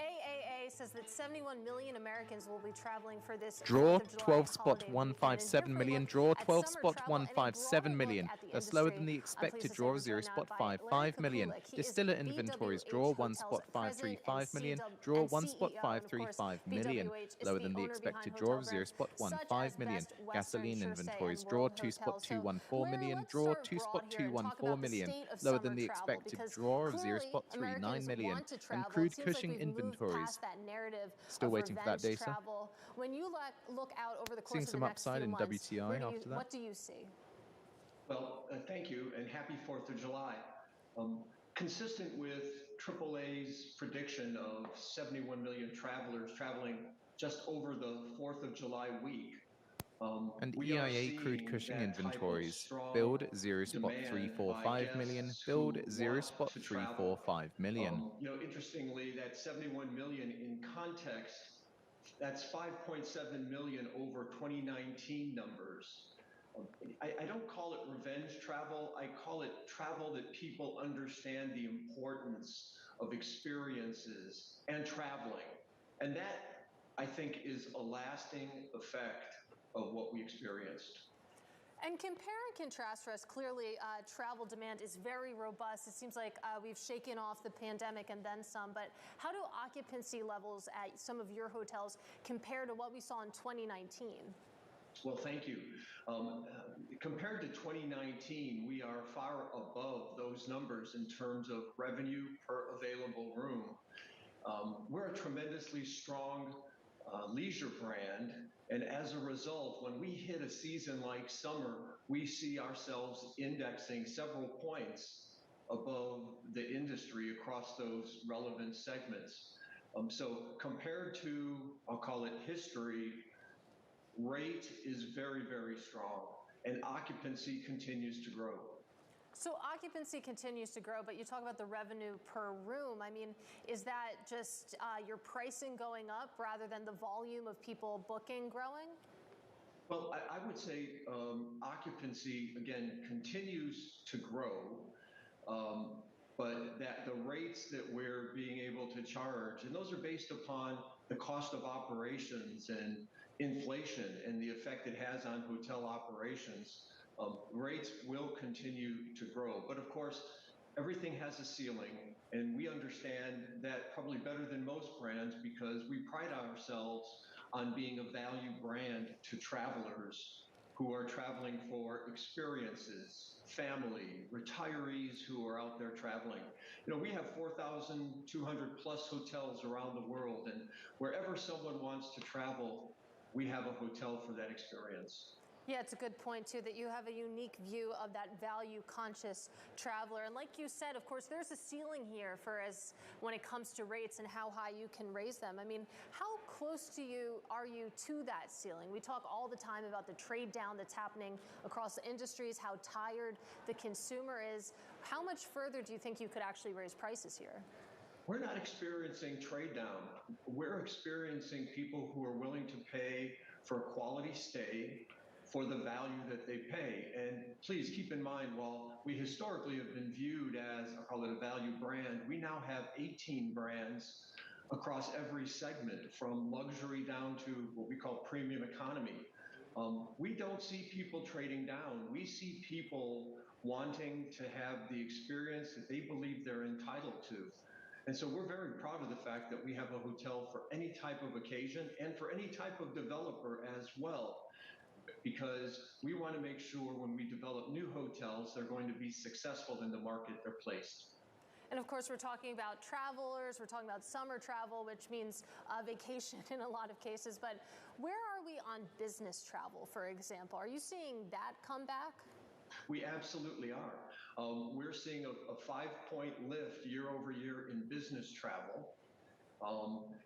[SPEAKER 20] AAA says that 71 million Americans will be traveling for this
[SPEAKER 16] Draw
[SPEAKER 20] 4th of July
[SPEAKER 16] 12 spot 157 million. Draw 12 spot 157 million. That's lower than the expected draw of 0 spot 55 million. Distiller inventories draw 1 spot 535 million. Draw 1 spot 535 million. Lower than the expected draw of 0 spot 15 million. Gasoline inventories draw 2 spot 214 million. Draw 2 spot 214 million. Lower than the expected draw of 0 spot 39 million. And crude Cushing inventories. Still waiting for that data.
[SPEAKER 20] Travel. When you look out over the course
[SPEAKER 16] Seeing
[SPEAKER 20] of
[SPEAKER 16] some
[SPEAKER 20] the next
[SPEAKER 16] upside
[SPEAKER 20] few
[SPEAKER 16] in
[SPEAKER 20] months,
[SPEAKER 16] WTI after that.
[SPEAKER 20] what do you see?
[SPEAKER 1] Well, thank you, and happy 4th of July. Consistent with AAA's prediction of 71 million travelers traveling just over the 4th of July week.
[SPEAKER 16] And EIA crude Cushing inventories build 0 spot 345 million, build 0 spot 345 million.
[SPEAKER 1] You know, interestingly, that 71 million in context, that's 5.7 million over 2019 numbers. I don't call it revenge travel. I call it travel that people understand the importance of experiences and traveling. And that, I think, is a lasting effect of what we experienced.
[SPEAKER 20] And compare and contrast for us, clearly travel demand is very robust. It seems like we've shaken off the pandemic and then some, but how do occupancy levels at some of your hotels compare to what we saw in 2019?
[SPEAKER 1] Well, thank you. Compared to 2019, we are far above those numbers in terms of revenue per available room. We're a tremendously strong leisure brand, and as a result, when we hit a season like summer, we see ourselves indexing several points above the industry across those relevant segments. So compared to, I'll call it history, rate is very, very strong, and occupancy continues to grow.
[SPEAKER 20] So occupancy continues to grow, but you talk about the revenue per room. I mean, is that just your pricing going up rather than the volume of people booking growing?
[SPEAKER 1] Well, I would say occupancy, again, continues to grow, but that the rates that we're being able to charge, and those are based upon the cost of operations and inflation and the effect it has on hotel operations, rates will continue to grow. But of course, everything has a ceiling, and we understand that probably better than most brands because we pride ourselves on being a value brand to travelers who are traveling for experiences, family, retirees who are out there traveling. You know, we have 4,200 plus hotels around the world, and wherever someone wants to travel, we have a hotel for that experience.
[SPEAKER 20] Yeah, it's a good point, too, that you have a unique view of that value-conscious traveler. And like you said, of course, there's a ceiling here for when it comes to rates and how high you can raise them. I mean, how close are you to that ceiling? We talk all the time about the trade down that's happening across the industries, how tired the consumer is. How much further do you think you could actually raise prices here?
[SPEAKER 1] We're not experiencing trade down. We're experiencing people who are willing to pay for quality stay, for the value that they pay. And please keep in mind, while we historically have been viewed as, I'll call it a value brand, we now have 18 brands across every segment, from luxury down to what we call premium economy. We don't see people trading down. We see people wanting to have the experience that they believe they're entitled to. And so we're very proud of the fact that we have a hotel for any type of occasion and for any type of developer as well, because we want to make sure when we develop new hotels, they're going to be successful in the market they're placed.
[SPEAKER 20] And of course, we're talking about travelers, we're talking about summer travel, which means vacation in a lot of cases. But where are we on business travel, for example? Are you seeing that come back?
[SPEAKER 1] We absolutely are. We're seeing a 5-point lift year over year in business travel.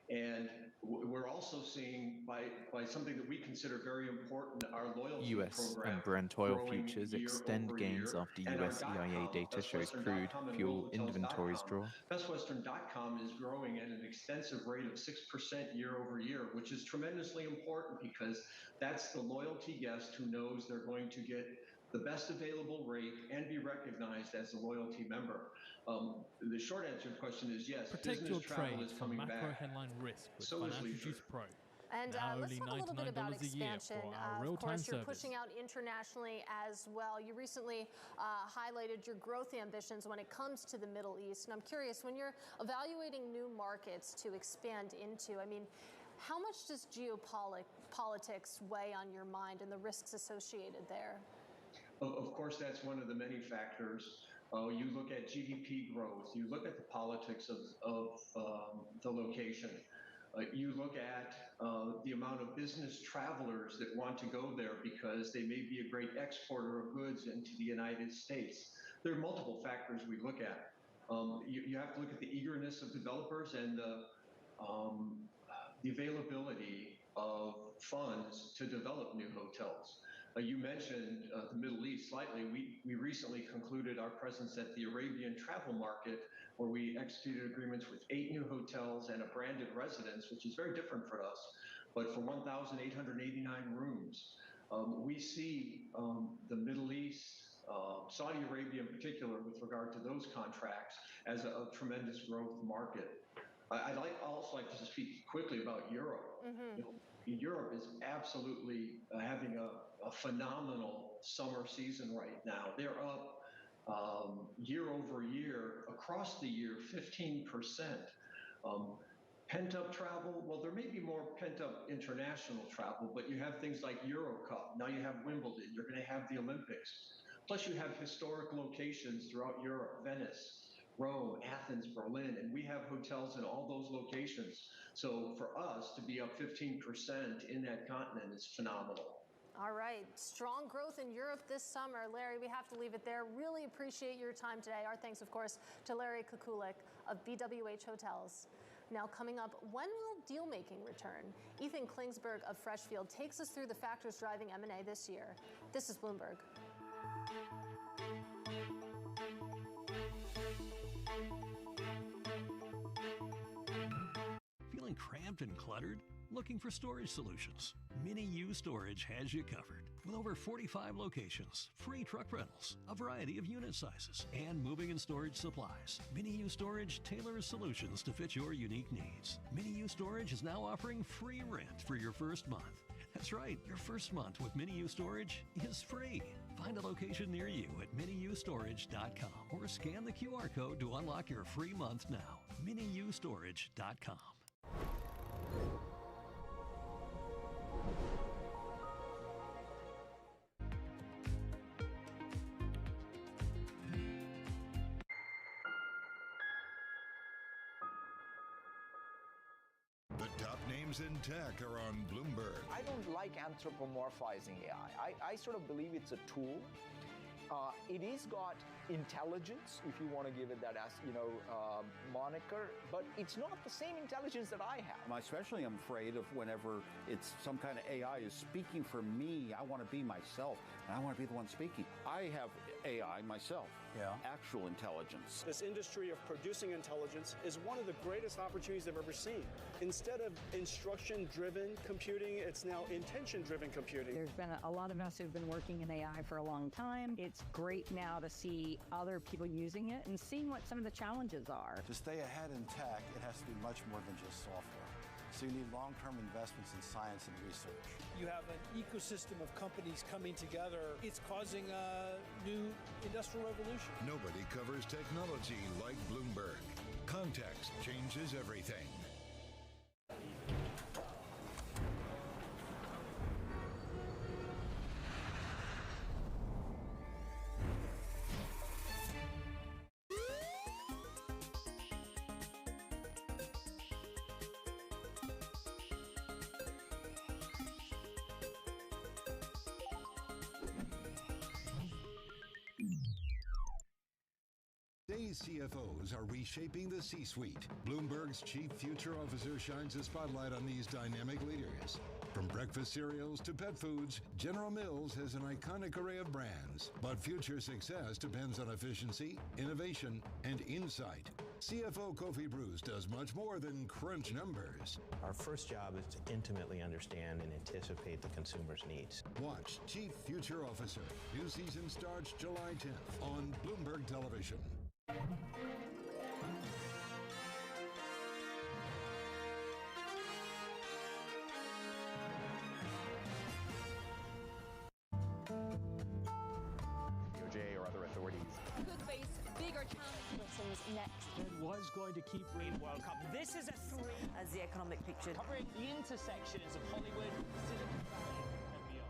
[SPEAKER 1] And we're also seeing by something that we consider very important, our loyalty
[SPEAKER 16] US
[SPEAKER 1] program
[SPEAKER 16] and Brent oil
[SPEAKER 1] growing
[SPEAKER 16] futures
[SPEAKER 1] year
[SPEAKER 16] extend
[SPEAKER 1] over
[SPEAKER 16] gains
[SPEAKER 1] year,
[SPEAKER 16] after
[SPEAKER 1] and our
[SPEAKER 16] US EIA data shows crude
[SPEAKER 1] bestwestern.com and
[SPEAKER 16] fuel inventories
[SPEAKER 1] novohotels.com.
[SPEAKER 16] draw.
[SPEAKER 1] Bestwestern.com is growing at an extensive rate of 6% year over year, which is tremendously important because that's the loyalty guest who knows they're going to get the best available rate and be recognized as a loyalty member. The short answer to the question is yes,
[SPEAKER 5] Protect your
[SPEAKER 1] business travel
[SPEAKER 5] trades
[SPEAKER 1] is
[SPEAKER 5] from
[SPEAKER 1] coming
[SPEAKER 5] macro
[SPEAKER 1] back.
[SPEAKER 5] headline risk with
[SPEAKER 1] So is
[SPEAKER 5] Financial
[SPEAKER 1] leisure.
[SPEAKER 5] Juice Pro.
[SPEAKER 20] And
[SPEAKER 5] Now
[SPEAKER 20] let's
[SPEAKER 5] only
[SPEAKER 20] talk a little bit about
[SPEAKER 5] $99 a year
[SPEAKER 20] expansion.
[SPEAKER 5] for our
[SPEAKER 20] Of
[SPEAKER 5] real-time
[SPEAKER 20] course, you're
[SPEAKER 5] service.
[SPEAKER 20] pushing out internationally as well. You recently highlighted your growth ambitions when it comes to the Middle East. And I'm curious, when you're evaluating new markets to expand into, I mean, how much does geopolitics weigh on your mind and the risks associated there?
[SPEAKER 1] Of course, that's one of the many factors. You look at GDP growth, you look at the politics of the location. You look at the amount of business travelers that want to go there because they may be a great exporter of goods into the United States. There are multiple factors we look at. You have to look at the eagerness of developers and the availability of funds to develop new hotels. You mentioned the Middle East slightly. We recently concluded our presence at the Arabian travel market, where we executed agreements with 8 new hotels and a branded residence, which is very different for us, but for 1,889 rooms. We see the Middle East, Saudi Arabia in particular, with regard to those contracts, as a tremendous growth market. I'd also like to speak quickly about Europe.
[SPEAKER 20] Mm-hmm.
[SPEAKER 1] Europe is absolutely having a phenomenal summer season right now. They're up year over year, across the year, 15%. Pent-up travel, well, there may be more pent-up international travel, but you have things like Euro Cup. Now you have Wimbledon. You're going to have the Olympics. Plus you have historic locations throughout Europe, Venice, Rome, Athens, Berlin, and we have hotels in all those locations. So for us to be up 15% in that continent is phenomenal.
[SPEAKER 20] All right, strong growth in Europe this summer. Larry, we have to leave it there. Really appreciate your time today. Our thanks, of course, to Larry Kukulik of BWH Hotels. Now coming up, when will deal-making return? Ethan Klingsberg of Freshfield takes us through the factors driving M&A this year. This is Bloomberg.
[SPEAKER 10] Feeling cramped and cluttered? Looking for storage solutions? Mini U Storage has you covered. With over 45 locations, free truck rentals, a variety of unit sizes, and moving and storage supplies, Mini U Storage tailors solutions to fit your unique needs. Mini U Storage is now offering free rent for your first month. That's right, your first month with Mini U Storage is free. Find a location near you at miniustorage.com or scan the QR code to unlock your free month now. miniustorage.com.
[SPEAKER 14] The top names in tech are on Bloomberg.
[SPEAKER 3] I don't like anthropomorphizing AI. I sort of believe it's a tool. It is got intelligence, if you want to give it that as moniker, but it's not the same intelligence that I have.
[SPEAKER 18] I especially am afraid of whenever it's some kind of AI is speaking for me. I want to be myself, and I want to be the one speaking. I have AI myself. Yeah. Actual intelligence.
[SPEAKER 23] This industry of producing intelligence is one of the greatest opportunities I've ever seen. Instead of instruction-driven computing, it's now intention-driven computing.
[SPEAKER 24] There's been a lot of us who've been working in AI for a long time. It's great now to see other people using it and seeing what some of the challenges are.
[SPEAKER 18] To stay ahead in tech, it has to be much more than just software. So you need long-term investments in science and research.
[SPEAKER 25] You have an ecosystem of companies coming together. It's causing a new industrial revolution.
[SPEAKER 14] Nobody covers technology like Bloomberg. Context changes everything. Stay Today's CFOs are reshaping the C-suite. Bloomberg's chief future officer shines a spotlight on these dynamic leaders. From breakfast cereals to pet foods, General Mills has an iconic array of brands. But future success depends on efficiency, innovation, and insight. CFO Kofi Bruce does much more than crunch numbers.
[SPEAKER 6] Our first job is to intimately understand and anticipate the consumer's needs.
[SPEAKER 14] Watch Chief Future Officer. New season starts July 10th on Bloomberg Television.
[SPEAKER 7] DOJ or other authorities
[SPEAKER 8] could face bigger challenges next.
[SPEAKER 25] It was going to keep reading
[SPEAKER 15] World Cup. This is a three.
[SPEAKER 8] As the economic picture
[SPEAKER 15] Covering the intersections of Hollywood, Silicon Valley, and beyond.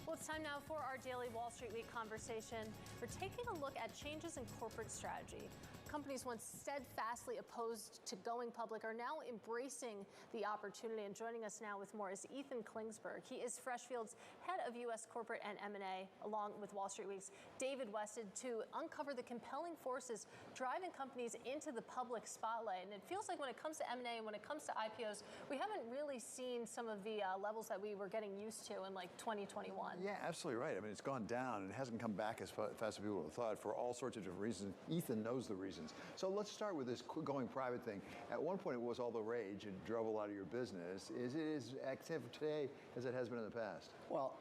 [SPEAKER 20] Well, it's time now for our daily Wall Street Week conversation. We're taking a look at changes in corporate strategy. Companies once steadfastly opposed to going public are now embracing the opportunity. And joining us now with more is Ethan Klingsberg. He is Freshfield's head of U.S. corporate and M&A, along with Wall Street Week's David Wested, to uncover the compelling forces driving companies into the public spotlight. And it feels like when it comes to M&A and when it comes to IPOs, we haven't really seen some of the levels that we were getting used to in like 2021.
[SPEAKER 9] Yeah, absolutely right. I mean, it's gone down and it hasn't come back as fast as people would have thought for all sorts of different reasons. Ethan knows the reasons. So let's start with this going private thing. At one point, it was all the rage. It drove a lot of your business. Is it as active today as it has been in the past?
[SPEAKER 11] Well,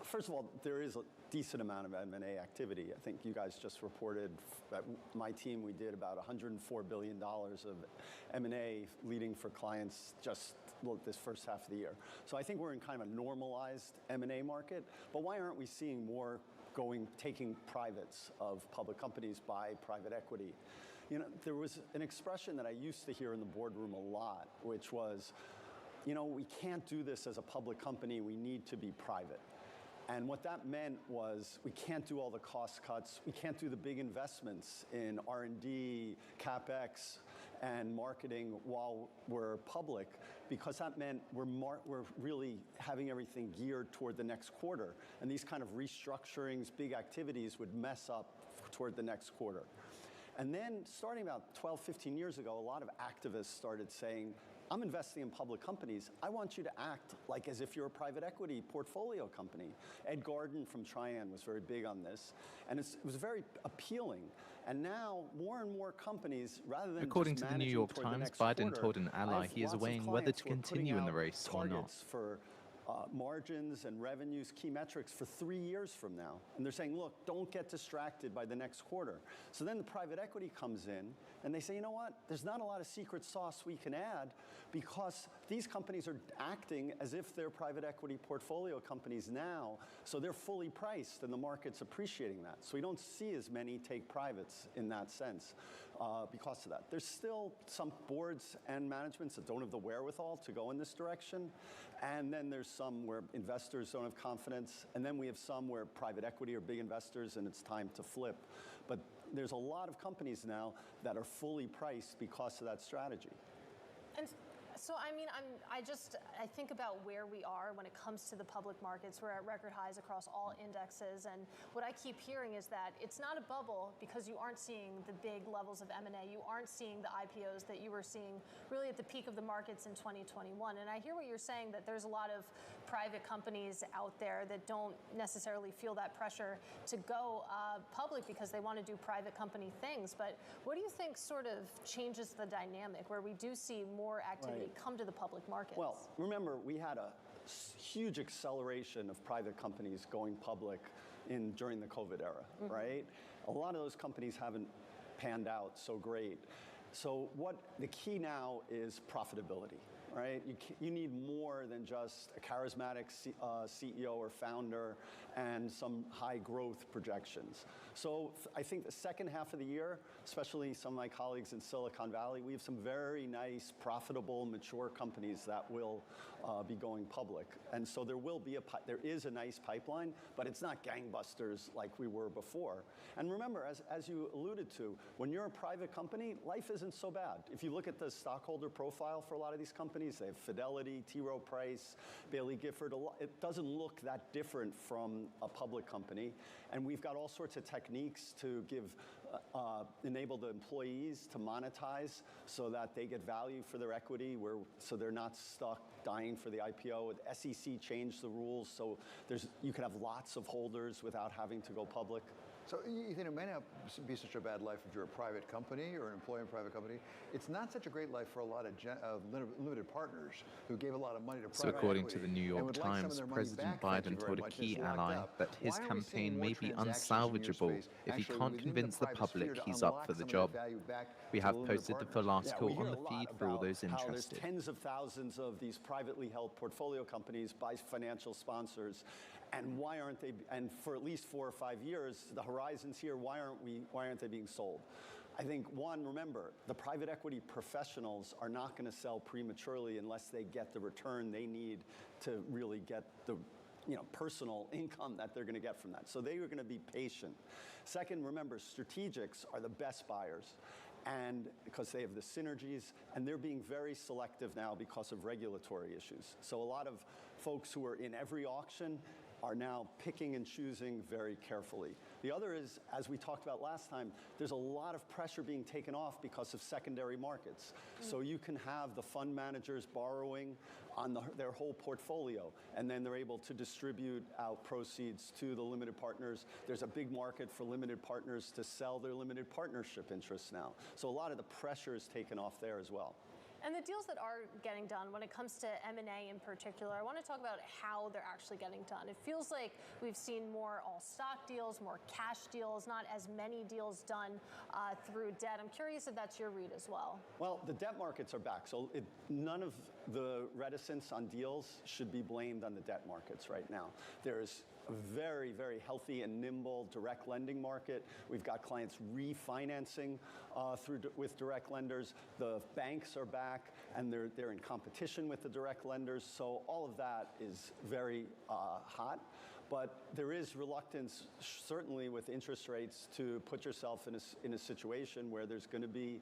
[SPEAKER 11] first of all, there is a decent amount of M&A activity. I think you guys just reported that my team, we did about $104 billion of M&A leading for clients just this first half of the year. So I think we're in kind of a normalized M&A market. But why aren't we seeing more taking privates of public companies by private equity? You know, there was an expression that I used to hear in the boardroom a lot, which was, you know, we can't do this as a public company, we need to be private. And what that meant was we can't do all the cost cuts, we can't do the big investments in R&D, CapEx, and marketing while we're public, because that meant we're really having everything geared toward the next quarter. And these kind of restructurings, big activities would mess up toward the next quarter. And then starting about 12, 15 years ago, a lot of activists started saying, I'm investing in public companies. I want you to act like as if you're a private equity portfolio company. Ed Garden from Trian was very big on this. And it was very appealing. And now more and more companies, rather than
[SPEAKER 16] according to the New York Times, Biden told an ally he is weighing whether to continue in the race or not.
[SPEAKER 11] For margins and revenues, key metrics for 3 years from now. And they're saying, look, don't get distracted by the next quarter. So then the private equity comes in and they say, you know what? There's not a lot of secret sauce we can add because these companies are acting as if they're private equity portfolio companies now. So they're fully priced and the market's appreciating that. So we don't see as many take privates in that sense because of that. There's still some boards and managements that don't have the wherewithal to go in this direction. And then there's some where investors don't have confidence. And then we have some where private equity are big investors and it's time to flip. But there's a lot of companies now that are fully priced because of that strategy.
[SPEAKER 20] And so, I mean, I think about where we are when it comes to the public markets. We're at record highs across all indexes. And what I keep hearing is that it's not a bubble because you aren't seeing the big levels of M&A. You aren't seeing the IPOs that you were seeing really at the peak of the markets in 2021. And I hear what you're saying, that there's a lot of private companies out there that don't necessarily feel that pressure to go public because they want to do private company things. But what do you think sort of changes the dynamic where we do see more activity come to the public markets?
[SPEAKER 11] Well, remember, we had a huge acceleration of private companies going public during the COVID era, right? A lot of those companies haven't panned out so great. So the key now is profitability. right? You need more than just a charismatic CEO or founder and some high growth projections. So I think the second half of the year, especially some of my colleagues in Silicon Valley, we have some very nice, profitable, mature companies that will be going public. And so there is a nice pipeline, but it's not gangbusters like we were before. And remember, as you alluded to, when you're a private company, life isn't so bad. If you look at the stockholder profile for a lot of these companies, they have Fidelity, T. Rowe Price, Bailey Gifford. It doesn't look that different from a public company. And we've got all sorts of techniques to enable the employees to monetize so that they get value for their equity, so they're not stuck dying for the IPO. The SEC changed the rules, so you can have lots of holders without having to go public.
[SPEAKER 9] So Ethan, it may not be such a bad life if you're a private company or an employee in a private company. It's not such a great life for a lot of limited partners who gave a lot of money to private equity.
[SPEAKER 16] So according to the New York Times, President Biden told a key ally that his campaign may be unsalvageable if he can't convince the public he's up for the job. We have posted the full article on the feed for all those interested.
[SPEAKER 11] There's tens of thousands of these privately held portfolio companies by financial sponsors. And why aren't they, and for at least 4 or 5 years, the horizon's here, why aren't they being sold? I think, one, remember, the private equity professionals are not going to sell prematurely unless they get the return they need to really get the personal income that they're going to get from that. So they are going to be patient. Second, remember, strategics are the best buyers. And because they have the synergies, and they're being very selective now because of regulatory issues. So a lot of folks who are in every auction are now picking and choosing very carefully. The other is, as we talked about last time, there's a lot of pressure being taken off because of secondary markets. So you can have the fund managers borrowing on their whole portfolio, and then they're able to distribute out proceeds to the limited partners. There's a big market for limited partners to sell their limited partnership interests now. So a lot of the pressure is taken off there as well.
[SPEAKER 20] And the deals that are getting done, when it comes to M&A in particular, I want to talk about how they're actually getting done. It feels like we've seen more all-stock deals, more cash deals, not as many deals done through debt. I'm curious if that's your read as well.
[SPEAKER 11] Well, the debt markets are back, so none of the reticence on deals should be blamed on the debt markets right now. There's a very, very healthy and nimble direct lending market. We've got clients refinancing with direct lenders. The banks are back, and they're in competition with the direct lenders. So all of that is very hot. But there is reluctance, certainly with interest rates, to put yourself in a situation where there's going to be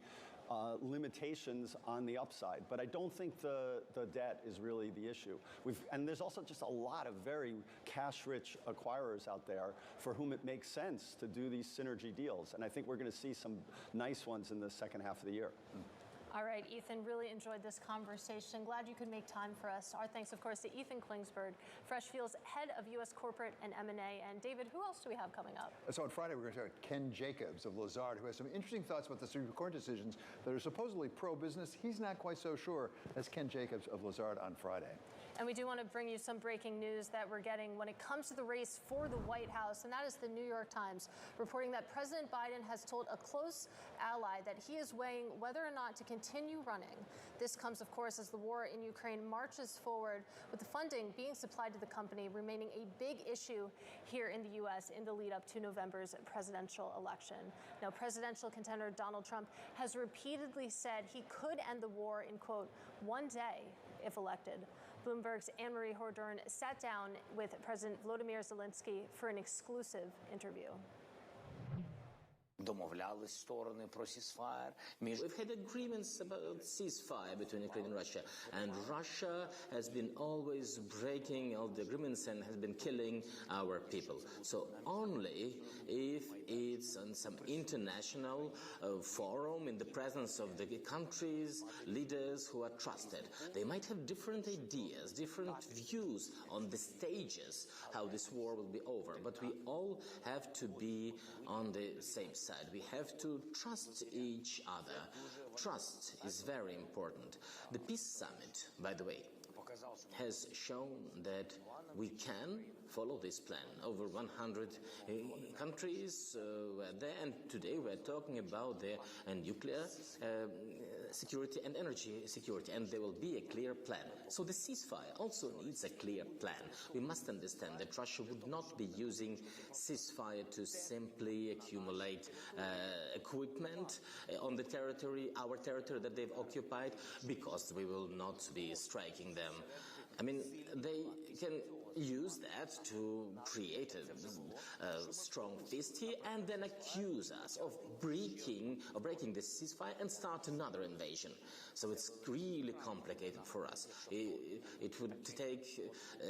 [SPEAKER 11] limitations on the upside. But I don't think the debt is really the issue. And there's also just a lot of very cash-rich acquirers out there for whom it makes sense to do these synergy deals. And I think we're going to see some nice ones in the second half of the year.
[SPEAKER 20] All right, Ethan, really enjoyed this conversation. Glad you could make time for us. Our thanks, of course, to Ethan Klingsberg, Freshfields Head of U.S. Corporate and M&A. And David, who else do we have coming up?
[SPEAKER 9] So on Friday, we're going to talk to Ken Jacobs of Lazard, who has some interesting thoughts about the Supreme Court decisions that are supposedly pro-business. He's not quite so sure. That's Ken Jacobs of Lazard on Friday.
[SPEAKER 20] And we do want to bring you some breaking news that we're getting when it comes to the race for the White House, and that is the New York Times reporting that President Biden has told a close ally that he is weighing whether or not to continue running. This comes, of course, as the war in Ukraine marches forward, with the funding being supplied to the company remaining a big issue here in the U.S. in the lead up to November's presidential election. Now, presidential contender Donald Trump has repeatedly said he could end the war in, quote, one day if elected. Bloomberg's Anne-Marie Hordern sat down with President Volodymyr Zelensky for an exclusive interview.
[SPEAKER 2] Домовлялись сторони про ceasefire. We've had agreements about ceasefire between Ukraine and Russia, and Russia has been always breaking all the agreements and has been killing our people. So only if it's on some international forum in the presence of the countries, leaders who are trusted. They might have different ideas, different views on the stages how this war will be over, but we all have to be on the same side. We have to trust each other. Trust is very important. The Peace Summit, by the way, has shown that we can follow this plan. Over 100 countries were there, and today we're talking about their nuclear security and energy security, and there will be a clear plan. So the ceasefire also needs a clear plan. We must understand that Russia would not be using ceasefire to simply accumulate equipment on the territory, our territory that they've occupied, because we will not be striking them. I mean, they can use that to create a strong fist here and then accuse us of breaking the ceasefire and start another invasion. So it's really complicated for us. It would take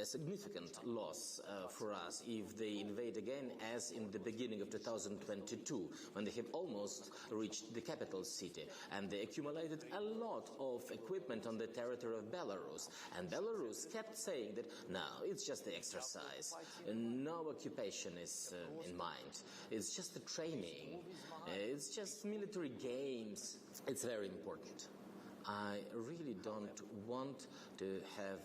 [SPEAKER 2] a significant loss for us if they invade again, as in the beginning of 2022, when they have almost reached the capital city, and they accumulated a lot of equipment on the territory of Belarus. And Belarus kept saying that, no, it's just the exercise. No occupation is in mind. It's just the training. It's just military games. It's very important. I really don't want to have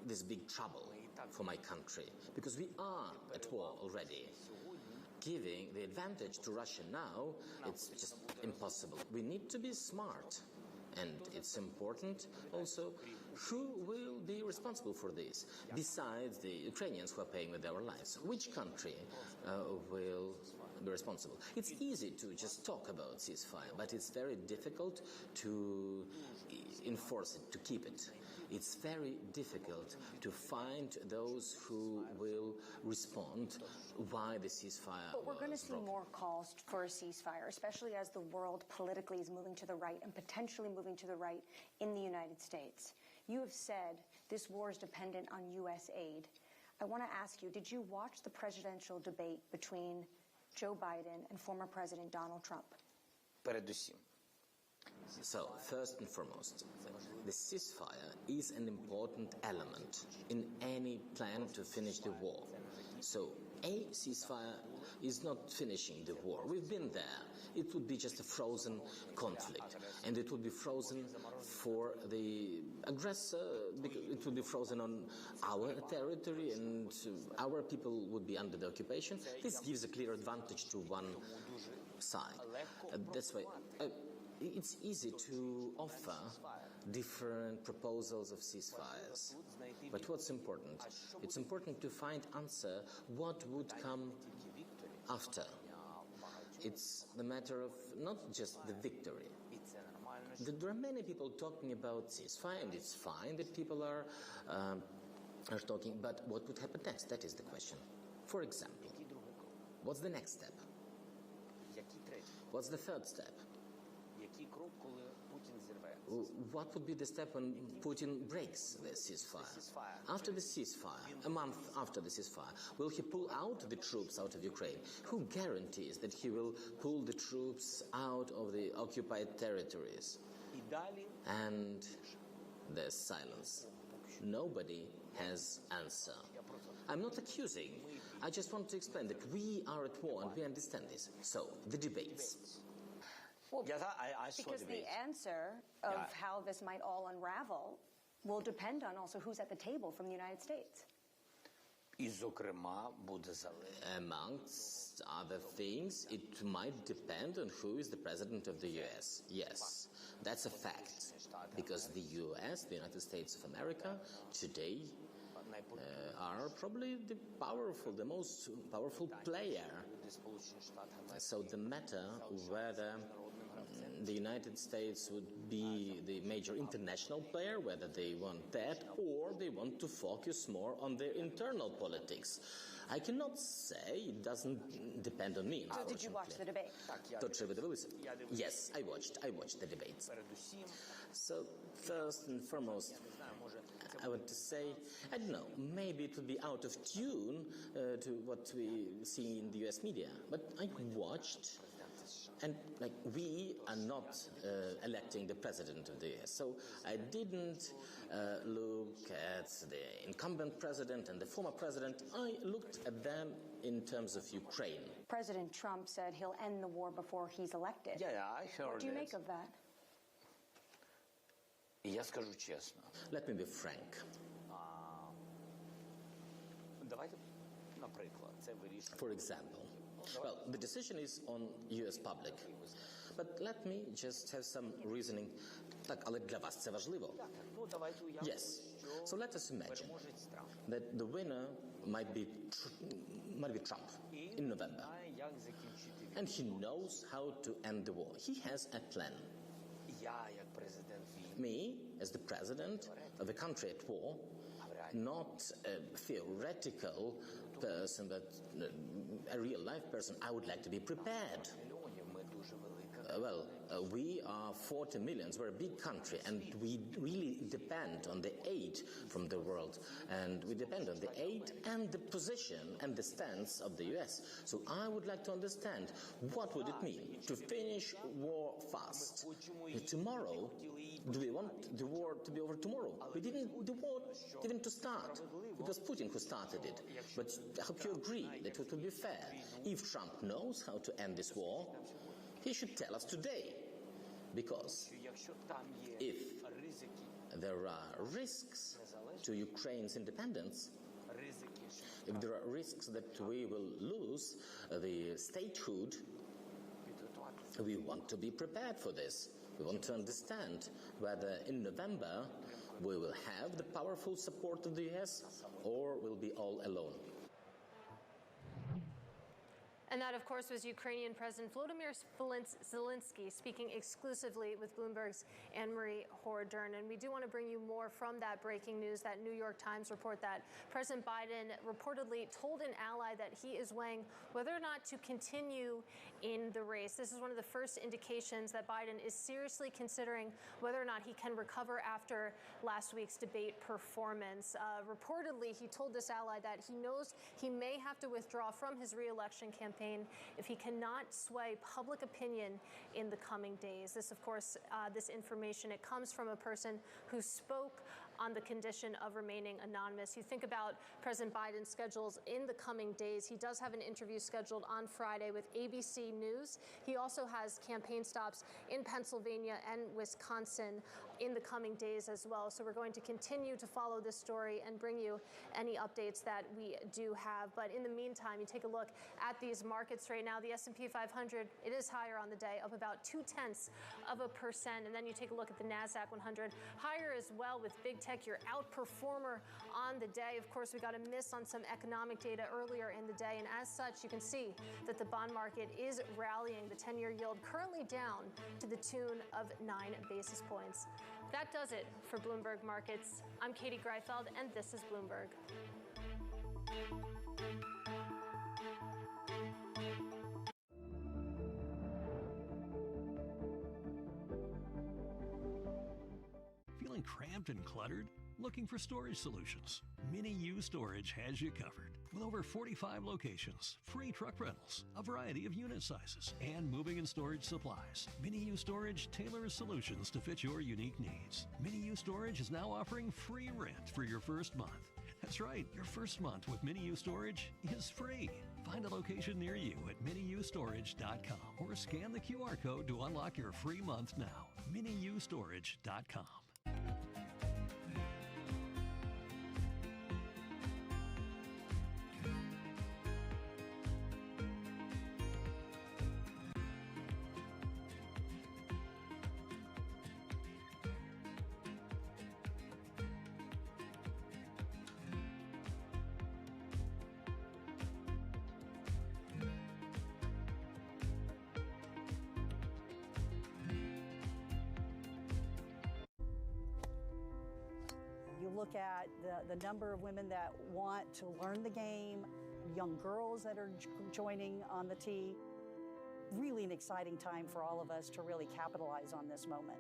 [SPEAKER 2] this big trouble for my country, because we are at war already. Giving the advantage to Russia now, it's just impossible. We need to be smart. And it's important also who will be responsible for this, besides the Ukrainians who are paying with their lives. Which country will be responsible? It's easy to just talk about ceasefire, but it's very difficult to enforce it, to keep it. It's very difficult to find those who will respond why the ceasefire
[SPEAKER 4] But we're going to see
[SPEAKER 2] broken.
[SPEAKER 4] more calls for a ceasefire, especially as the world politically is moving to the right and potentially moving to the right in the United States. You have said this war is dependent on U.S. aid. I want to ask you, did you watch the presidential debate between Joe Biden and former President Donald Trump?
[SPEAKER 2] Передусім. So, first and foremost, the ceasefire is an important element in any plan to finish the war. So, a ceasefire is not finishing the war. We've been there. It would be just a frozen conflict. And it would be frozen for the aggressor, because it would be frozen on our territory, and our people would be under the occupation. This gives a clear advantage to one side. That's why it's easy to offer different proposals of ceasefires. But what's important? It's important to find answer what would come after. It's the matter of not just the victory. There are many people talking about ceasefire, and it's fine that people are talking, but what would happen next? That is the question. For example, what's the next step? What's the third step? What would be the step when Putin breaks the ceasefire? After the ceasefire, a month after the ceasefire, will he pull out the troops out of Ukraine? Who guarantees that he will pull the troops out of the occupied territories? And there's silence. Nobody has answer. I'm not accusing. I just want to explain that we are at war and we understand this. So, the debates.
[SPEAKER 4] Well, because the answer of how this might all unravel will depend on also who's at the table from the United States.
[SPEAKER 2] Amongst other things, it might depend on who is the president of the U.S. Yes, that's a fact. Because the U.S., the United States of America, today are probably the most powerful player. So the matter whether the United States would be the major international player, whether they want that or they want to focus more on their internal politics. I cannot say, it doesn't depend on me.
[SPEAKER 4] So did you watch the debate?
[SPEAKER 2] Yes, I watched the debates. So first and foremost, I want to say, I don't know, maybe it would be out of tune to what we see in the US media, but I watched. And we are not electing the president of the US, so I didn't look at the incumbent president and the former president. I looked at them in terms of Ukraine.
[SPEAKER 4] President Trump said he'll end the war before he's elected.
[SPEAKER 12] Yeah, I heard.
[SPEAKER 4] What do you make of that?
[SPEAKER 12] Я скажу честно.
[SPEAKER 2] Let me be frank. For example, well, the decision is on US public. But let me just have some reasoning. Так, але для вас це важливо. Yes. So let us imagine that the winner might be Trump in November. And he knows how to end the war. He has a plan. Me, as the president of a country at war, not a theoretical person, but a real-life person, I would like to be prepared. We are 40 million. We're a big country, and we really depend on the aid from the world. And we depend on the aid and the position and the stance of the US. So I would like to understand, what would it mean to finish war fast? Tomorrow, do we want the war to be over tomorrow? The war didn't to start. It was Putin who started it. But I hope you agree that it would be fair. If Trump knows how to end this war, he should tell us today, because if there are risks to Ukraine's independence, if there are risks that we will lose the statehood, we want to be prepared for this. We want to understand whether in November we will have the powerful support of the US or we'll be all alone.
[SPEAKER 20] And that, of course, was Ukrainian President Volodymyr Zelensky speaking exclusively with Bloomberg's Anne-Marie Hordern. And we do want to bring you more from that breaking news, that New York Times report that President Biden reportedly told an ally that he is weighing whether or not to continue in the race. This is one of the first indications that Biden is seriously considering whether or not he can recover after last week's debate performance. Reportedly, he told this ally that he knows he may have to withdraw from his re-election campaign if he cannot sway public opinion in the coming days. This, of course, this information, it comes from a person who spoke on the condition of remaining anonymous. You think about President Biden's schedules in the coming days. He does have an interview scheduled on Friday with ABC News. He also has campaign stops in Pennsylvania and Wisconsin in the coming days as well. So we're going to continue to follow this story and bring you any updates that we do have. But in the meantime, you take a look at these markets right now. The S&P 500, it is higher on the day, up about 0.2%. And then you take a look at the NASDAQ 100, higher as well with big tech, your outperformer on the day. Of course, we got a miss on some economic data earlier in the day. And as such, you can see that the bond market is rallying. The 10-year yield currently down to the tune of 9 basis points. That does it for Bloomberg Markets. I'm Katie Greifeld, and this is Bloomberg.
[SPEAKER 10] Feeling cramped and cluttered? Looking for storage solutions? Mini U Storage has you covered. With over 45 locations, free truck rentals, a variety of unit sizes, and moving and storage supplies, Mini U Storage tailors solutions to fit your unique needs. Mini U Storage is now offering free rent for your first month. That's right, your first month with Mini U Storage is free. Find a location near you at miniustorage.com or scan the QR code to unlock your free month now. miniustorage.com.
[SPEAKER 12] Look at the number of women that want to learn the game, young girls that are joining on the tee. Really an exciting time for all of us to really capitalize on this moment.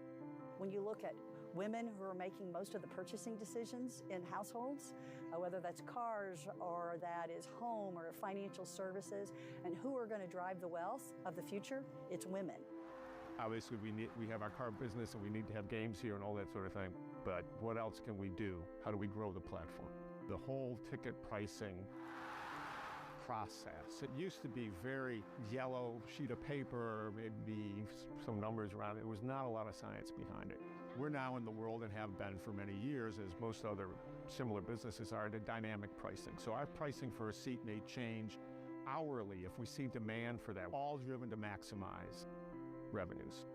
[SPEAKER 12] When you look at women who are making most of the purchasing decisions in households, whether that's cars or that is home or financial services, and who are going to drive the wealth of the future, it's women.
[SPEAKER 13] Obviously, we have our car business and we need to have games here and all that sort of thing. But what else can we do? How do we grow the platform? The whole ticket pricing process. It used to be very yellow sheet of paper, maybe some numbers around it. There was not a lot of science behind it. We're now in the world, and have been for many years, as most other similar businesses are, to dynamic pricing. So our pricing for a seat may change hourly if we see demand for that, all driven to maximize revenues.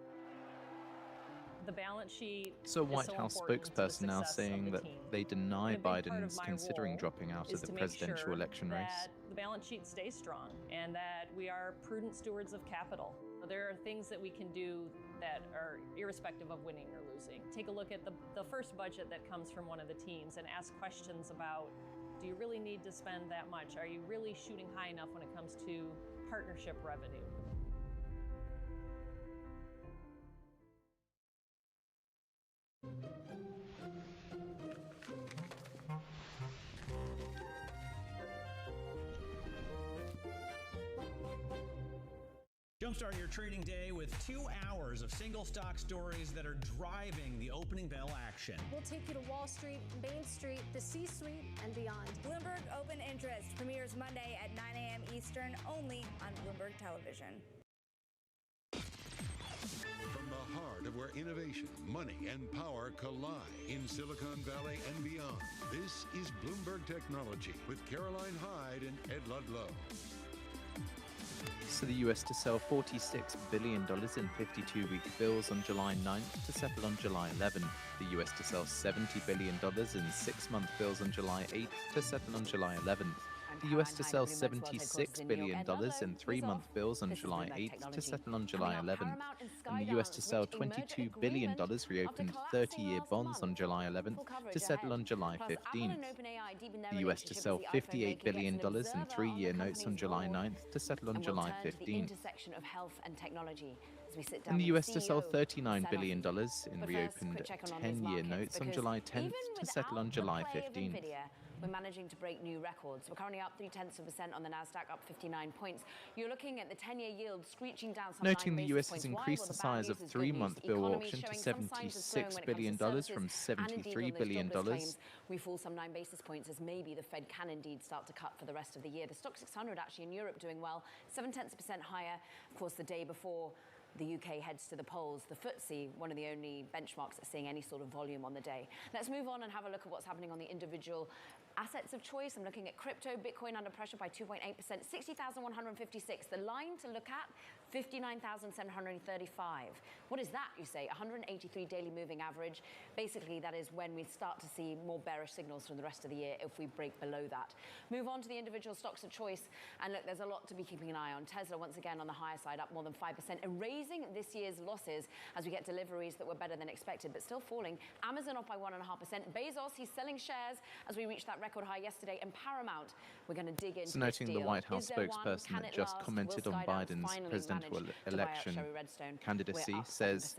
[SPEAKER 5] The balance sheet.
[SPEAKER 16] So White House spokesperson now saying that they deny Biden's considering dropping out of the presidential election race.
[SPEAKER 5] That the balance sheet stays strong and that we are prudent stewards of capital. There are things that we can do that are irrespective of winning or losing. Take a look at the first budget that comes from one of the teams and ask questions about, do you really need to spend that much? Are you really shooting high enough when it comes to partnership revenue?
[SPEAKER 17] Jumpstart your trading day with 2 hours of single stock stories that are driving the opening bell action.
[SPEAKER 20] We'll take you to Wall Street, Main Street, the C-suite, and beyond.
[SPEAKER 8] Bloomberg Open Interest premieres Monday at 9 a.m. Eastern, only on Bloomberg Television.
[SPEAKER 14] From the heart of where innovation, money, and power collide in Silicon Valley and beyond, this is Bloomberg Technology with Caroline Hyde and Ed Ludlow.
[SPEAKER 16] So the US to sell $46 billion in 52-week bills on July 9th to settle on July 11th. The US to sell $70 billion in 6-month bills on July 8th to settle on July 11th. The US to sell $76 billion in 3-month bills on July 8th to settle on July 11th. And the US to sell $22 billion reopened 30-year bonds on July 11th to settle on July 15th. The US to sell $58 billion in 3-year notes on July 9th to settle on July 15th. And the US to sell $39 billion in reopened 10-year notes on July 10th to settle on July 15th.
[SPEAKER 8] We're managing to break new records. We're currently up 0.3% on the Nasdaq, up 59 points. You're looking at the 10-year yield screeching down some
[SPEAKER 16] Noting
[SPEAKER 8] 9
[SPEAKER 16] the US
[SPEAKER 8] basis
[SPEAKER 16] has
[SPEAKER 8] points.
[SPEAKER 16] increased the size of 3-month bill auction to $76 billion from $73 billion.
[SPEAKER 8] We fall some 9 basis points as maybe the Fed can indeed start to cut for the rest of the year. The Stock 600 actually in Europe doing well, 0.7% higher. Of course, the day before the UK heads to the polls, the FTSE, one of the only benchmarks that's seeing any sort of volume on the day. Let's move on and have a look at what's happening on the individual assets of choice. I'm looking at crypto, Bitcoin under pressure by 2.8%, 60,156. The line to look at, 59,735. What is that, you say? 183 daily moving average. Basically, that is when we start to see more bearish signals from the rest of the year if we break below that. Move on to the individual stocks of choice. And look, there's a lot to be keeping an eye on. Tesla, once again, on the higher side, up more than 5%, erasing this year's losses as we get deliveries that were better than expected, but still falling. Amazon off by 1.5%. Bezos, he's selling shares as we reached that record high yesterday. And Paramount, we're going to dig into
[SPEAKER 16] so noting the White House spokesperson that just commented on Biden's presidential election candidacy says,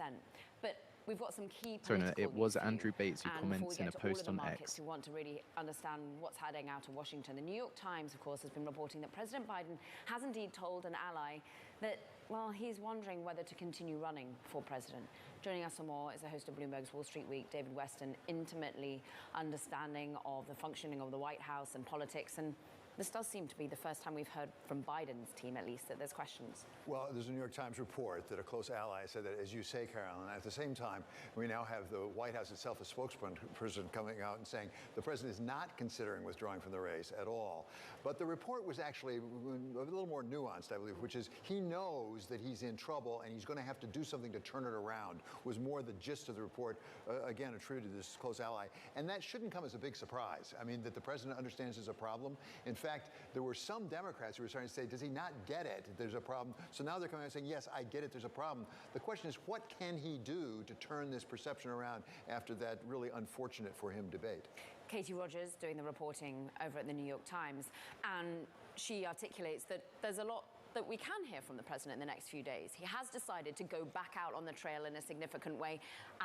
[SPEAKER 8] but we've got some key
[SPEAKER 16] it was Andrew Bates who comments in a post on X.
[SPEAKER 8] Who want to really understand what's heading out of Washington. The New York Times, of course, has been reporting that President Biden has indeed told an ally that, well, he's wondering whether to continue running for president. Joining us for more is the host of Bloomberg's Wall Street Week, David Weston, intimately understanding of the functioning of the White House and politics. And this does seem to be the first time we've heard from Biden's team, at least, that there's questions.
[SPEAKER 9] Well, there's a New York Times report that a close ally said that, as you say, Carolyn, at the same time, we now have the White House itself, a spokesperson coming out and saying the president is not considering withdrawing from the race at all. But the report was actually a little more nuanced, I believe, which is he knows that he's in trouble and he's going to have to do something to turn it around, was more the gist of the report, again, attributed to this close ally. And that shouldn't come as a big surprise. I mean, that the president understands there's a problem. In fact, there were some Democrats who were starting to say, does he not get it? There's a problem. So now they're coming out and saying, yes, I get it, there's a problem. The question is, what can he do to turn this perception around after that really unfortunate for him debate?
[SPEAKER 8] Katie Rogers doing the reporting over at the New York Times, and she articulates that there's a lot that we can hear from the president in the next few days. He has decided to go back out on the trail in a significant way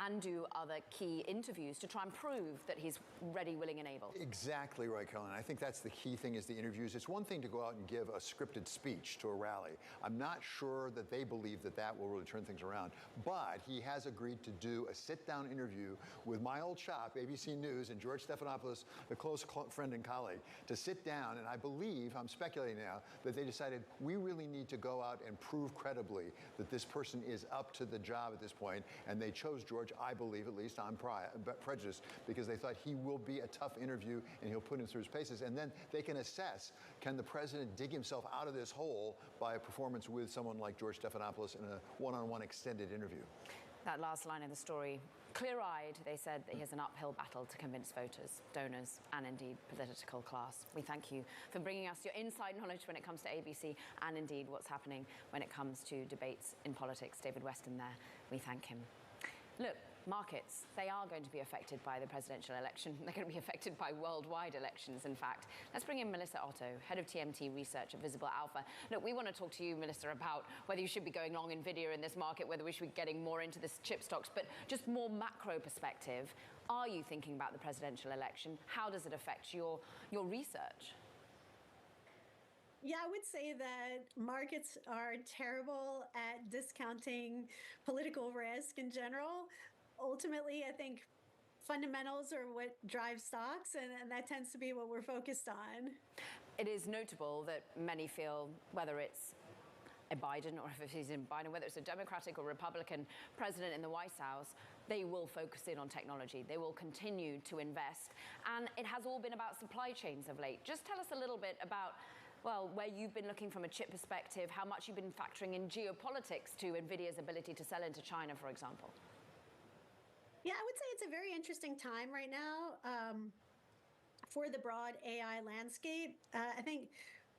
[SPEAKER 8] and do other key interviews to try and prove that he's ready, willing, and able.
[SPEAKER 9] Exactly right, Colin. I think that's the key thing is the interviews. It's one thing to go out and give a scripted speech to a rally. I'm not sure that they believe that that will really turn things around. But he has agreed to do a sit-down interview with my old shop, ABC News, and George Stephanopoulos, a close friend and colleague, to sit down. And I believe, I'm speculating now, that they decided we really need to go out and prove credibly that this person is up to the job at this point. And they chose George, I believe, at least I'm prejudiced, because they thought he will be a tough interview and he'll put him through his paces. And then they can assess, can the president dig himself out of this hole by a performance with someone like George Stephanopoulos in a one-on-one extended interview?
[SPEAKER 8] That last line of the story, clear-eyed, they said that he has an uphill battle to convince voters, donors, and indeed political class. We thank you for bringing us your inside knowledge when it comes to ABC and indeed what's happening when it comes to debates in politics. David Weston there, we thank him. Look, markets, they are going to be affected by the presidential election. They're going to be affected by worldwide elections, in fact. Let's bring in Melissa Otto, head of TMT research at Visible Alpha. Look, we want to talk to you, Melissa, about whether you should be going long NVIDIA in this market, whether we should be getting more into this chip stocks, but just more macro perspective. Are you thinking about the presidential election? How does it affect your research?
[SPEAKER 1] Yeah, I would say that markets are terrible at discounting political risk in general. Ultimately, I think fundamentals are what drive stocks, and that tends to be what we're focused on.
[SPEAKER 8] It is notable that many feel, whether it's a Biden or if he's in Biden, whether it's a Democratic or Republican president in the White House, they will focus in on technology. They will continue to invest. And it has all been about supply chains of late. Just tell us a little bit about, well, where you've been looking from a chip perspective, how much you've been factoring in geopolitics to NVIDIA's ability to sell into China, for example.
[SPEAKER 1] Yeah, I would say it's a very interesting time right now for the broad AI landscape. I think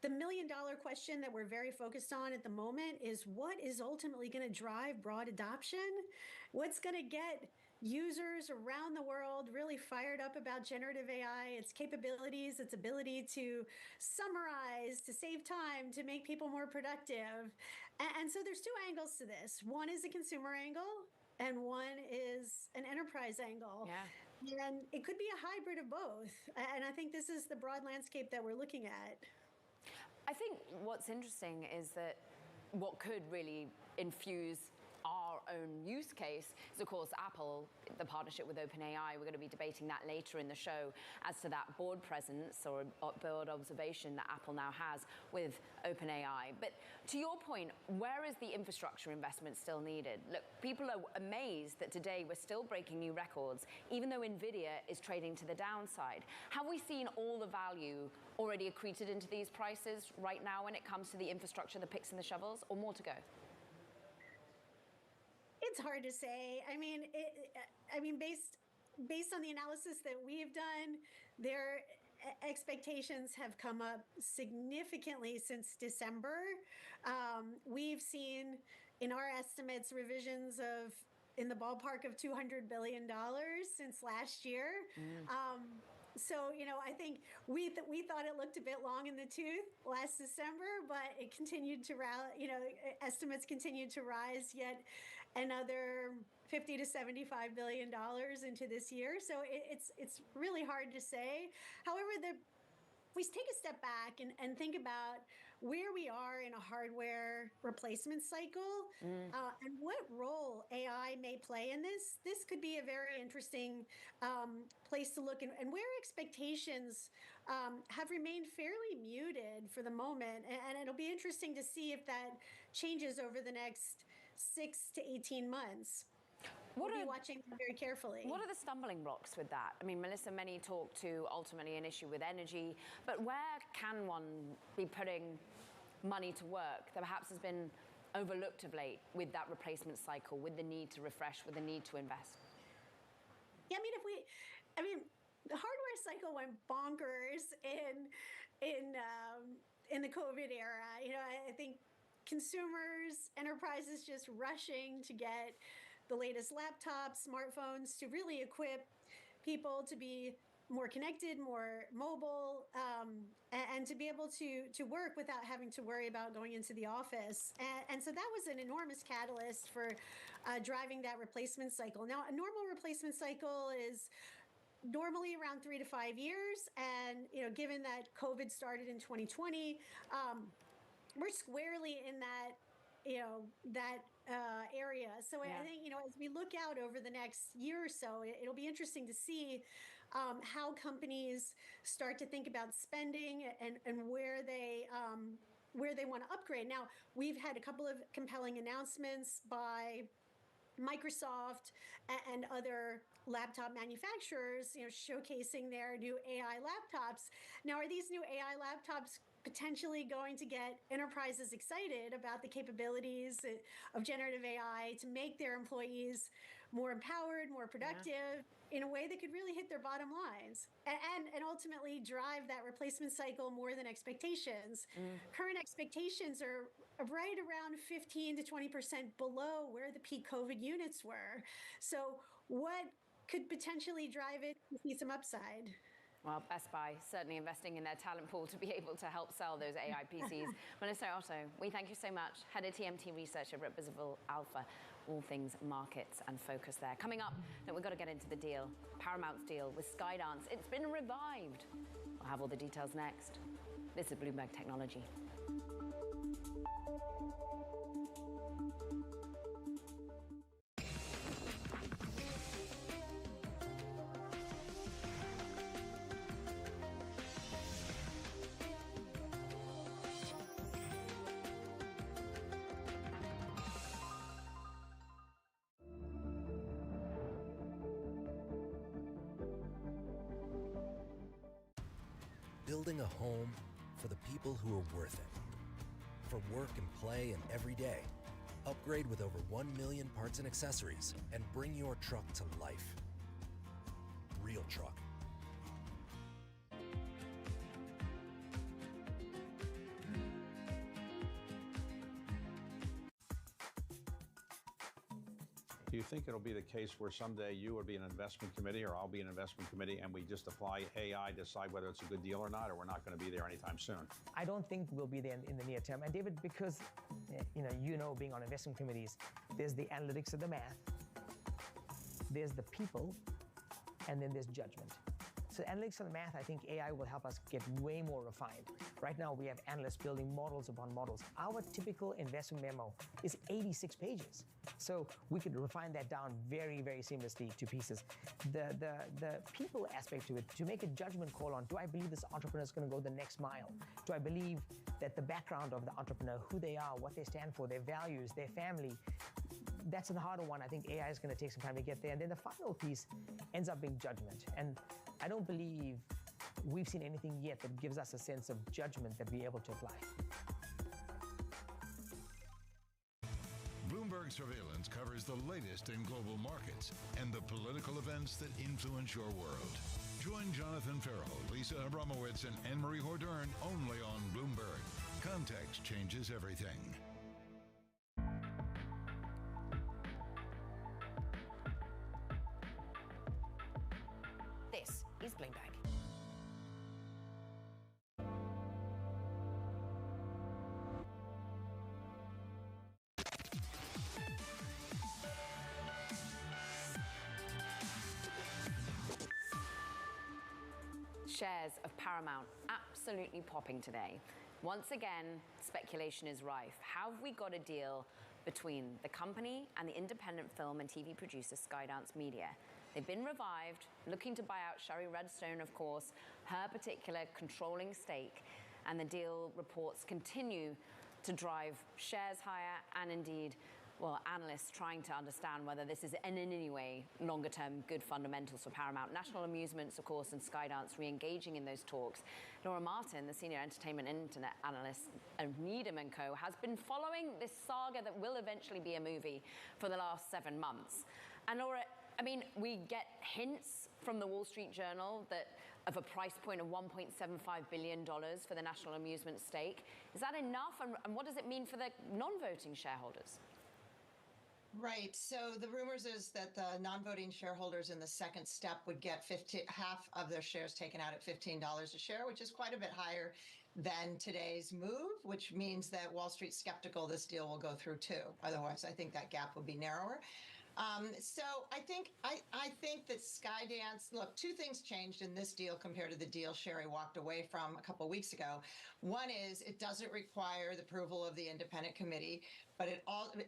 [SPEAKER 1] the million-dollar question that we're very focused on at the moment is what is ultimately going to drive broad adoption? What's going to get users around the world really fired up about generative AI, its capabilities, its ability to summarize, to save time, to make people more productive? And so there's two angles to this. One is a consumer angle, and one is an enterprise angle. Yeah. And it could be a hybrid of both. And I think this is the broad landscape that we're looking at.
[SPEAKER 8] I think what's interesting is that what could really infuse our own use case is, of course, Apple, the partnership with OpenAI. We're going to be debating that later in the show as to that board presence or board observation that Apple now has with OpenAI. But to your point, where is the infrastructure investment still needed? Look, people are amazed that today we're still breaking new records, even though NVIDIA is trading to the downside. Have we seen all the value already accreted into these prices right now when it comes to the infrastructure, the picks and the shovels, or more to go?
[SPEAKER 1] It's hard to say. I mean, based on the analysis that we've done, their expectations have come up significantly since December. We've seen in our estimates revisions of in the ballpark of $200 billion since last year. So, you know, I think we thought it looked a bit long in the tooth last December, but it continued to estimates continued to rise yet another $50 to $75 billion into this year. So it's really hard to say. However, we take a step back and think about where we are in a hardware replacement cycle and what role AI may play in this. This could be a very interesting place to look and where expectations have remained fairly muted for the moment. And it'll be interesting to see if that changes over the next 6 to 18 months. We'll be watching very carefully.
[SPEAKER 8] What are the stumbling blocks with that? I mean, Melissa, many talk to ultimately an issue with energy, but where can one be putting money to work that perhaps has been overlooked of late with that replacement cycle, with the need to refresh, with the need to invest?
[SPEAKER 1] Yeah, I mean, the hardware cycle went bonkers in the COVID era. You know, I think consumers, enterprises just rushing to get the latest laptops, smartphones to really equip people to be more connected, more mobile, and to be able to work without having to worry about going into the office. And so that was an enormous catalyst for driving that replacement cycle. Now, a normal replacement cycle is normally around 3 to 5 years. And, given that COVID started in 2020, we're squarely in that, area. So I think, as we look out over the next year or so, it'll be interesting to see how companies start to think about spending and where they want to upgrade. Now, we've had a couple of compelling announcements by Microsoft and other laptop manufacturers, showcasing their new AI laptops. Now, are these new AI laptops potentially going to get enterprises excited about the capabilities of generative AI to make their employees more empowered, more productive, in a way that could really hit their bottom lines and ultimately drive that replacement cycle more than expectations? Current expectations are right around 15 to 20% below where the peak COVID units were. So what could potentially drive it to see some upside?
[SPEAKER 8] Well, Best Buy certainly investing in their talent pool to be able to help sell those AI PCs. Melissa Otto, we thank you so much. Head of TMT Research at Visible Alpha, all things markets and focus there. Coming up, we've got to get into the deal. Paramount's deal with Skydance. It's been revived. We'll have all the details next. This is Bloomberg Technology.
[SPEAKER 3] Building a home for the people who are worth it. For work and play and every day. Upgrade with over 1 million parts and accessories and bring your truck to life. Real truck.
[SPEAKER 19] Do you think it'll be the case where someday you would be an investment committee or I'll be an investment committee and we just apply AI, decide whether it's a good deal or not, or we're not going to be there anytime soon?
[SPEAKER 21] I don't think we'll be there in the near term. And David, because, being on investment committees, there's the analytics of the math, there's the people, and then there's judgment. So analytics of the math, I think AI will help us get way more refined. Right now, we have analysts building models upon models. Our typical investment memo is 86 pages. So we could refine that down very, very seamlessly to pieces. The people aspect to it, to make a judgment call on, do I believe this entrepreneur is going to go the next mile? Do I believe that the background of the entrepreneur, who they are, what they stand for, their values, their family, that's the harder one. I think AI is going to take some time to get there. And then the final piece ends up being judgment. And I don't believe we've seen anything yet that gives us a sense of judgment that we're able to apply.
[SPEAKER 14] Bloomberg Surveillance covers the latest in global markets and the political events that influence your world. Join Jonathan Farrell, Lisa Abramowitz, and Anne-Marie Hordern only on Bloomberg. Context changes everything.
[SPEAKER 8] This is Bloomberg. Shares of Paramount absolutely popping today. Once again, speculation is rife. Have we got a deal between the company and the independent film and TV producer Skydance Media? They've been revived, looking to buy out Shari Redstone, of course, her particular controlling stake, and the deal reports continue to drive shares higher and indeed, analysts trying to understand whether this is in any way longer-term good fundamentals for Paramount. National Amusements, of course, and Skydance re-engaging in those talks. Laura Martin, the senior entertainment internet analyst of Needham & Co., has been following this saga that will eventually be a movie for the last 7 months. And Laura, we get hints from the Wall Street Journal of a price point of $1.75 billion for the National Amusement stake. Is that enough? And what does it mean for the non-voting shareholders?
[SPEAKER 6] Right. So the rumors is that the non-voting shareholders in the second step would get half of their shares taken out at $15 a share, which is quite a bit higher than today's move, which means that Wall Street's skeptical this deal will go through too. Otherwise, I think that gap would be narrower. So I think that Skydance, look, two things changed in this deal compared to the deal Sherry walked away from a couple of weeks ago. One is it doesn't require the approval of the independent committee, but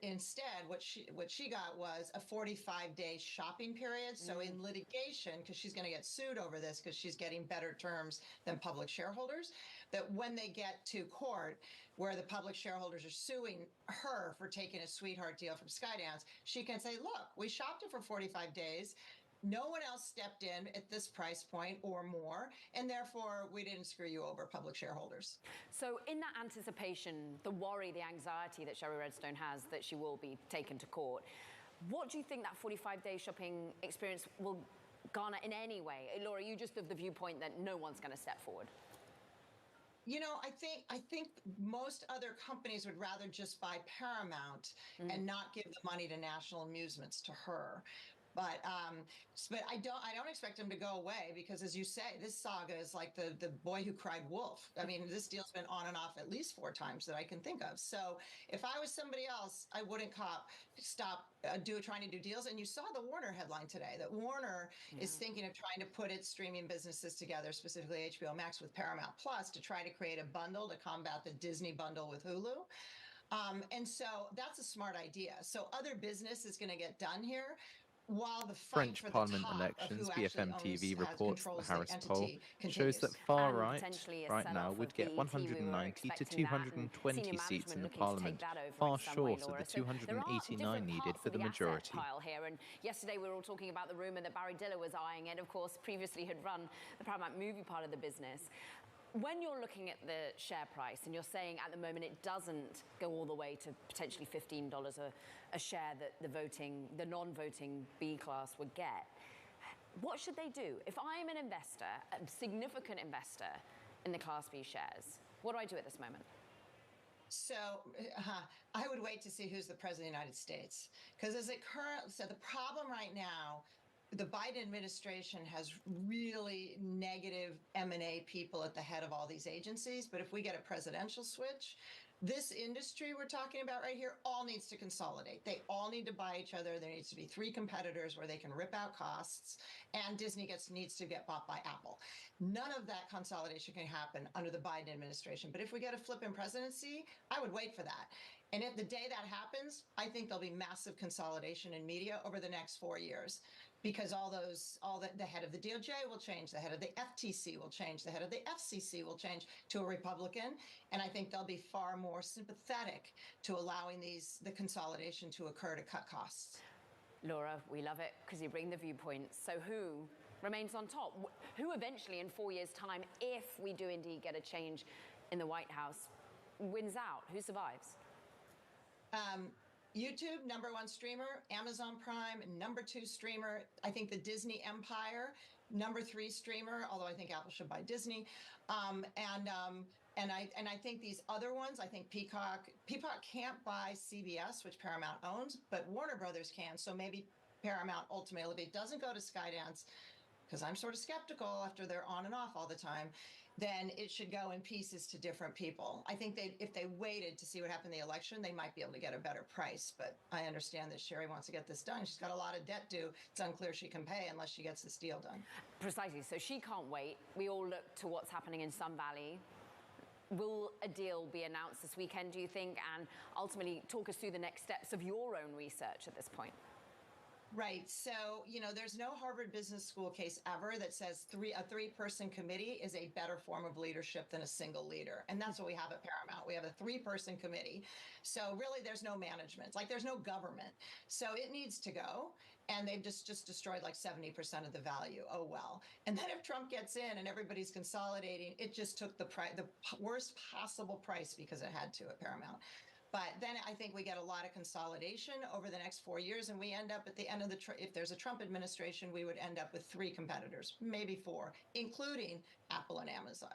[SPEAKER 6] instead what she got was a 45-day shopping period. So in litigation, because she's going to get sued over this because she's getting better terms than public shareholders, that when they get to court where the public shareholders are suing her for taking a sweetheart deal from Skydance, she can say, look, we shopped it for 45 days. No one else stepped in at this price point or more, and therefore we didn't screw you over, public shareholders.
[SPEAKER 8] So in that anticipation, the worry, the anxiety that Sherry Redstone has that she will be taken to court, what do you think that 45-day shopping experience will garner in any way? Laura, you just of the viewpoint that no one's going to step forward.
[SPEAKER 6] You know, I think most other companies would rather just buy Paramount and not give the money to National Amusements to her. But I don't expect them to go away because, as you say, this saga is like the boy who cried wolf. I mean, this deal's been on and off at least 4 times that I can think of. So if I was somebody else, I wouldn't stop trying to do deals. And you saw the Warner headline today that Warner is thinking of trying to put its streaming businesses together, specifically HBO Max with Paramount Plus, to try to create a bundle to combat the Disney bundle with Hulu. And so that's a smart idea. So other business is going to get done here. While the
[SPEAKER 16] French Parliament elections, BFM TV reports the Harris poll shows that far right now would get 190 to 220 seats in the Parliament, far short of the 289 needed for the majority.
[SPEAKER 8] Here. And yesterday we were all talking about the rumour that Barry Diller was eyeing it, of course, previously had run the Paramount movie part of the business. When you're looking at the share price and you're saying at the moment it doesn't go all the way to potentially $15 a share that the non-voting B class would get, what should they do? If I'm an investor, a significant investor in the Class B shares, what do I do at this moment?
[SPEAKER 6] So I would wait to see who's the president of the United States. Because so the problem right now, the Biden administration has really negative M&A people at the head of all these agencies. But if we get a presidential switch, this industry we're talking about right here all needs to consolidate. They all need to buy each other. There needs to be 3 competitors where they can rip out costs, and Disney needs to get bought by Apple. None of that consolidation can happen under the Biden administration. But if we get a flip in presidency, I would wait for that. And if the day that happens, I think there'll be massive consolidation in media over the next 4 years. Because the head of the DOJ will change, the head of the FTC will change, the head of the FCC will change to a Republican, and I think they'll be far more sympathetic to allowing the consolidation to occur to cut costs.
[SPEAKER 8] Laura, we love it because you bring the viewpoints. So who remains on top? Who eventually, in 4 years' time, if we do indeed get a change in the White House, wins out? Who survives?
[SPEAKER 6] YouTube, #1 streamer. Amazon Prime, #2 streamer. I think the Disney empire, #3 streamer, although I think Apple should buy Disney. And I think these other ones, I think Peacock can't buy CBS, which Paramount owns, but Warner Brothers can. So maybe Paramount ultimately, if it doesn't go to Skydance, because I'm sort of skeptical after they're on and off all the time, then it should go in pieces to different people. I think if they waited to see what happened in the election, they might be able to get a better price. But I understand that Sherry wants to get this done. She's got a lot of debt due. It's unclear she can pay unless she gets this deal done.
[SPEAKER 8] Precisely. So she can't wait. We all look to what's happening in Sun Valley. Will a deal be announced this weekend, do you think? And ultimately, talk us through the next steps of your own research at this point.
[SPEAKER 6] Right. So, there's no Harvard Business School case ever that says a 3-person committee is a better form of leadership than a single leader. And that's what we have at Paramount. We have a 3-person committee. So really, there's no management. There's no government. So it needs to go. And they've just destroyed 70% of the value. Oh, well. And then if Trump gets in and everybody's consolidating, it just took the worst possible price because it had to at Paramount. But then I think we get a lot of consolidation over the next 4 years, and we end up at the end of if there's a Trump administration, we would end up with 3 competitors, maybe 4, including Apple and Amazon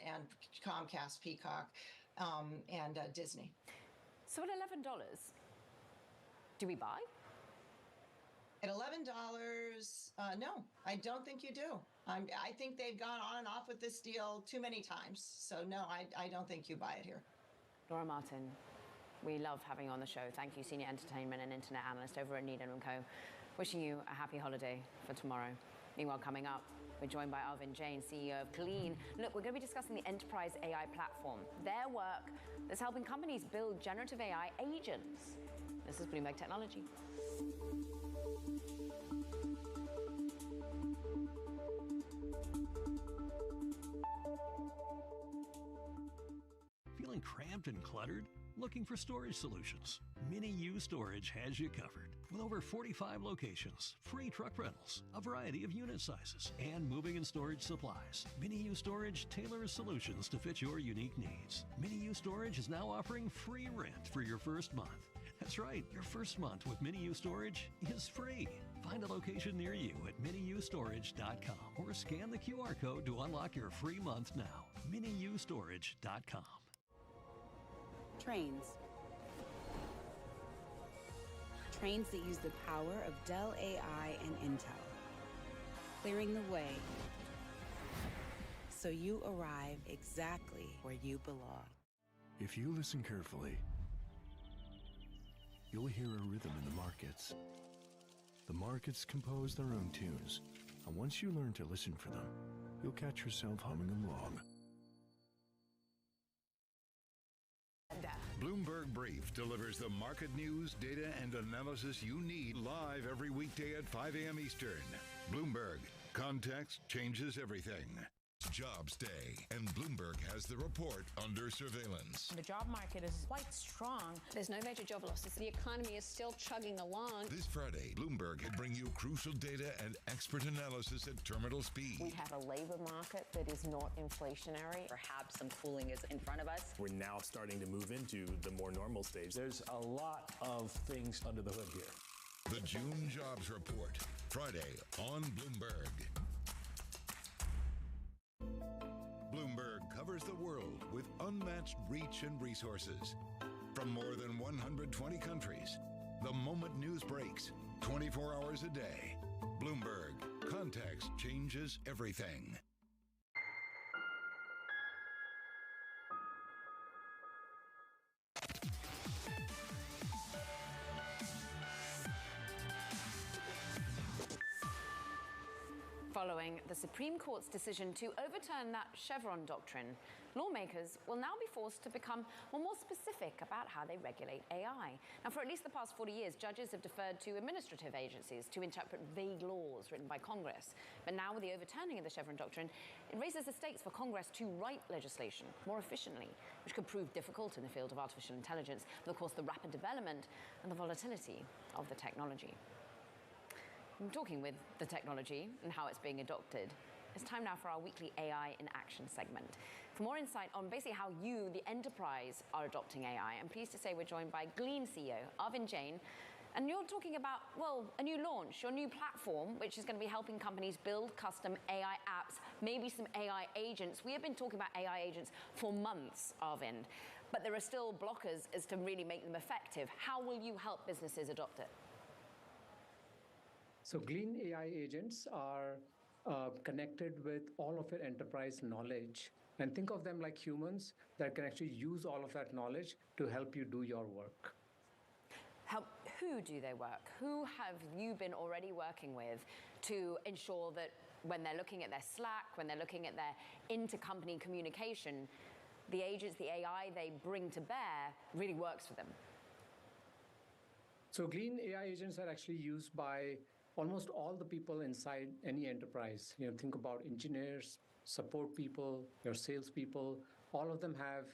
[SPEAKER 6] and Comcast, Peacock, and Disney.
[SPEAKER 8] So at $11, Do we buy?
[SPEAKER 6] At $11, no, I don't think you do. I think they've gone on and off with this deal too many times. So no, I don't think you buy it here.
[SPEAKER 8] Laura Martin, we love having you on the show. Thank you, Senior Entertainment and Internet Analyst over at Needham & Co. Wishing you a happy holiday for tomorrow. Meanwhile, coming up, we're joined by Arvind Jain, CEO of Glean. Look, we're going to be discussing the enterprise AI platform, their work that's helping companies build generative AI agents. This is Bloomberg Technology.
[SPEAKER 10] Feeling cramped and cluttered? Looking for storage solutions? Mini U Storage has you covered. With over 45 locations, free truck rentals, a variety of unit sizes, and moving and storage supplies, Mini U Storage tailors solutions to fit your unique needs. Mini U Storage is now offering free rent for your first month. That's right, your first month with Mini U Storage is free. Find a location near you at miniustorage.com or scan the QR code to unlock your free month now. miniustorage.com.
[SPEAKER 7] Trains. Trains that use the power of Dell AI and Intel, clearing the way so you arrive exactly where you belong.
[SPEAKER 18] If you listen carefully, you'll hear a rhythm in the markets. The markets compose their own tunes, and once you learn to listen for them, you'll catch yourself humming along.
[SPEAKER 14] Bloomberg Brief delivers the market news, data, and analysis you need live every weekday at 5 a.m. Eastern. Bloomberg. Context changes everything. Jobs Day, and Bloomberg has the report under surveillance.
[SPEAKER 22] The job market is quite strong. There's no major job losses. The economy is still chugging along.
[SPEAKER 14] This Friday, Bloomberg will bring you crucial data and expert analysis at terminal speed.
[SPEAKER 23] We have a labor market that is not inflationary. Perhaps some cooling is in front of us.
[SPEAKER 15] We're now starting to move into the more normal stage. There's a lot of things under the hood here.
[SPEAKER 14] The June Jobs Report, Friday on Bloomberg. Bloomberg covers the world with unmatched reach and resources. From more than 120 countries, the moment news breaks, 24 hours a day. Bloomberg. Context changes everything.
[SPEAKER 8] Following the Supreme Court's decision to overturn that Chevron doctrine, lawmakers will now be forced to become more specific about how they regulate AI. Now, for at least the past 40 years, judges have deferred to administrative agencies to interpret vague laws written by Congress. But now, with the overturning of the Chevron doctrine, it raises the stakes for Congress to write legislation more efficiently, which could prove difficult in the field of artificial intelligence, and of course, the rapid development and the volatility of the technology. I'm talking with the technology and how it's being adopted. It's time now for our weekly AI in Action segment. For more insight on basically how you, the enterprise, are adopting AI, I'm pleased to say we're joined by Glean CEO, Arvind Jain. And you're talking about, well, a new launch, your new platform, which is going to be helping companies build custom AI apps, maybe some AI agents. We have been talking about AI agents for months, Arvind, but there are still blockers as to really make them effective. How will you help businesses adopt it?
[SPEAKER 24] So Glean AI agents are connected with all of your enterprise knowledge. And think of them like humans that can actually use all of that knowledge to help you do your work.
[SPEAKER 8] Who do they work? Who have you been already working with to ensure that when they're looking at their Slack, when they're looking at their intercompany communication, the agents, the AI they bring to bear really works for them?
[SPEAKER 24] So Glean AI agents are actually used by almost all the people inside any enterprise. You know, think about engineers, support people, your salespeople. All of them have,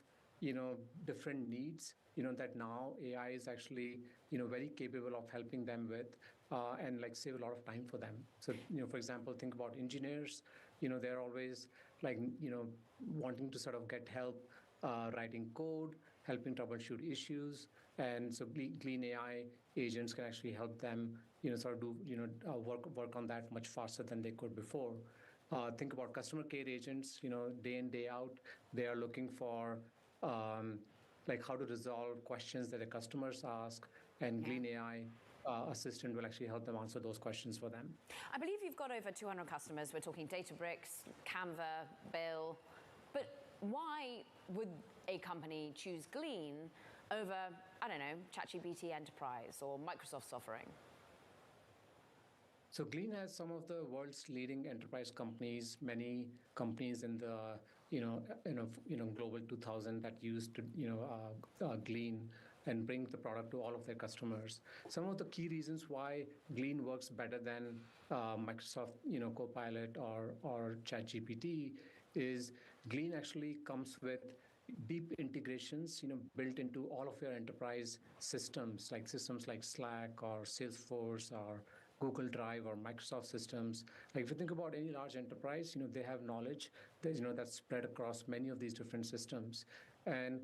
[SPEAKER 24] different needs, that now AI is actually, very capable of helping them with and like save a lot of time for them. So, for example, think about engineers. They're always wanting to sort of get help writing code, helping troubleshoot issues. And so Glean AI agents can actually help them, sort of do, work on that much faster than they could before. Think about customer care agents, day in, day out, they are looking for like how to resolve questions that the customers ask, and Glean AI assistant will actually help them answer those questions for them.
[SPEAKER 8] I believe you've got over 200 customers. We're talking Databricks, Canva, Bill. But why would a company choose Glean over, I don't know, ChatGPT Enterprise or Microsoft's offering?
[SPEAKER 24] So Glean has some of the world's leading enterprise companies, many companies in the Global 2000 that used to Glean and bring the product to all of their customers. Some of the key reasons why Glean works better than Microsoft Copilot or ChatGPT is Glean actually comes with deep integrations built into all of your enterprise systems like Slack or Salesforce or Google Drive or Microsoft systems. Like if you think about any large enterprise, they have knowledge that's spread across many of these different systems. And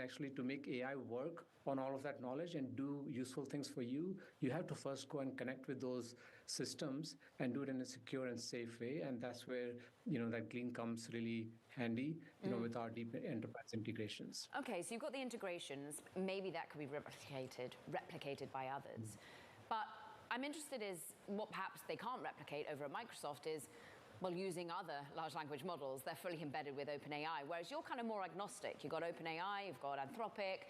[SPEAKER 24] actually to make AI work on all of that knowledge and do useful things for you, you have to first go and connect with those systems and do it in a secure and safe way. And that's where that Glean comes really handy, with our deep enterprise integrations.
[SPEAKER 8] Okay, so you've got the integrations. Maybe that could be replicated by others. But I'm interested is what perhaps they can't replicate over at Microsoft is, well, using other large language models. They're fully embedded with OpenAI, whereas you're kind of more agnostic. You've got OpenAI, you've got Anthropic.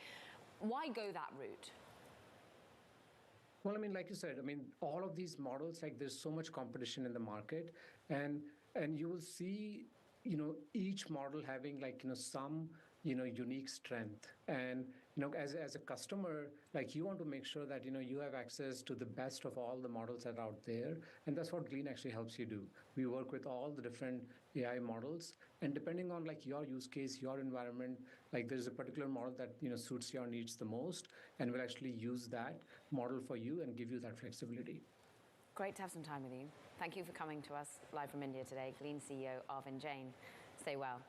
[SPEAKER 8] Why go that route?
[SPEAKER 24] Well, like you said, all of these models, there's so much competition in the market, and you will see, each model having some, unique strength. And, as a customer, you want to make sure that, you have access to the best of all the models that are out there. And that's what Glean actually helps you do. We work with all the different AI models. And depending on your use case, your environment, there's a particular model that, suits your needs the most. And we'll actually use that model for you and give you that flexibility.
[SPEAKER 8] Great to have some time with you. Thank you for coming to us live from India today. Glean CEO Arvind Jain. Stay well.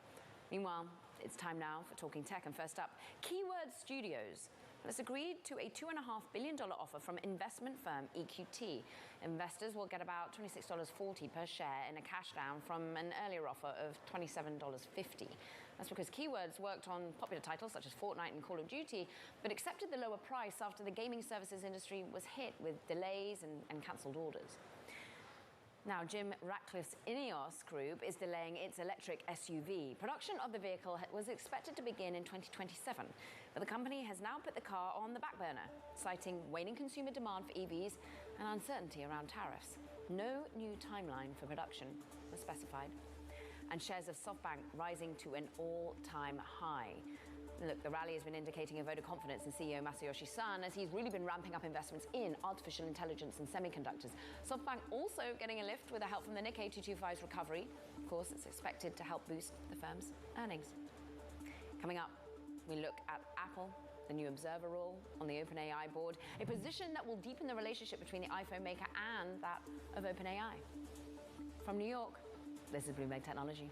[SPEAKER 8] Meanwhile, it's time now for Talking Tech. And first up, Keyword Studios has agreed to a $2.5 billion offer from investment firm EQT. Investors will get about $26.40 per share in a cash down from an earlier offer of $27.50. That's because Keywords worked on popular titles such as Fortnite and Call of Duty, but accepted the lower price after the gaming services industry was hit with delays and cancelled orders. Now, Jim Ratcliffe's Ineos Group is delaying its electric SUV. Production of the vehicle was expected to begin in 2027, but the company has now put the car on the back burner, citing waning consumer demand for EVs and uncertainty around tariffs. No new timeline for production was specified. And shares of SoftBank rising to an all-time high. Look, the rally has been indicating a vote of confidence in CEO Masayoshi Son as he's really been ramping up investments in artificial intelligence and semiconductors. SoftBank also getting a lift with the help from the Nikkei 225's recovery. Of course, it's expected to help boost the firm's earnings. Coming up, we look at Apple, the new observer role on the OpenAI board, a position that will deepen the relationship between the iPhone maker and that of OpenAI. From New York, this is Bloomberg Technology.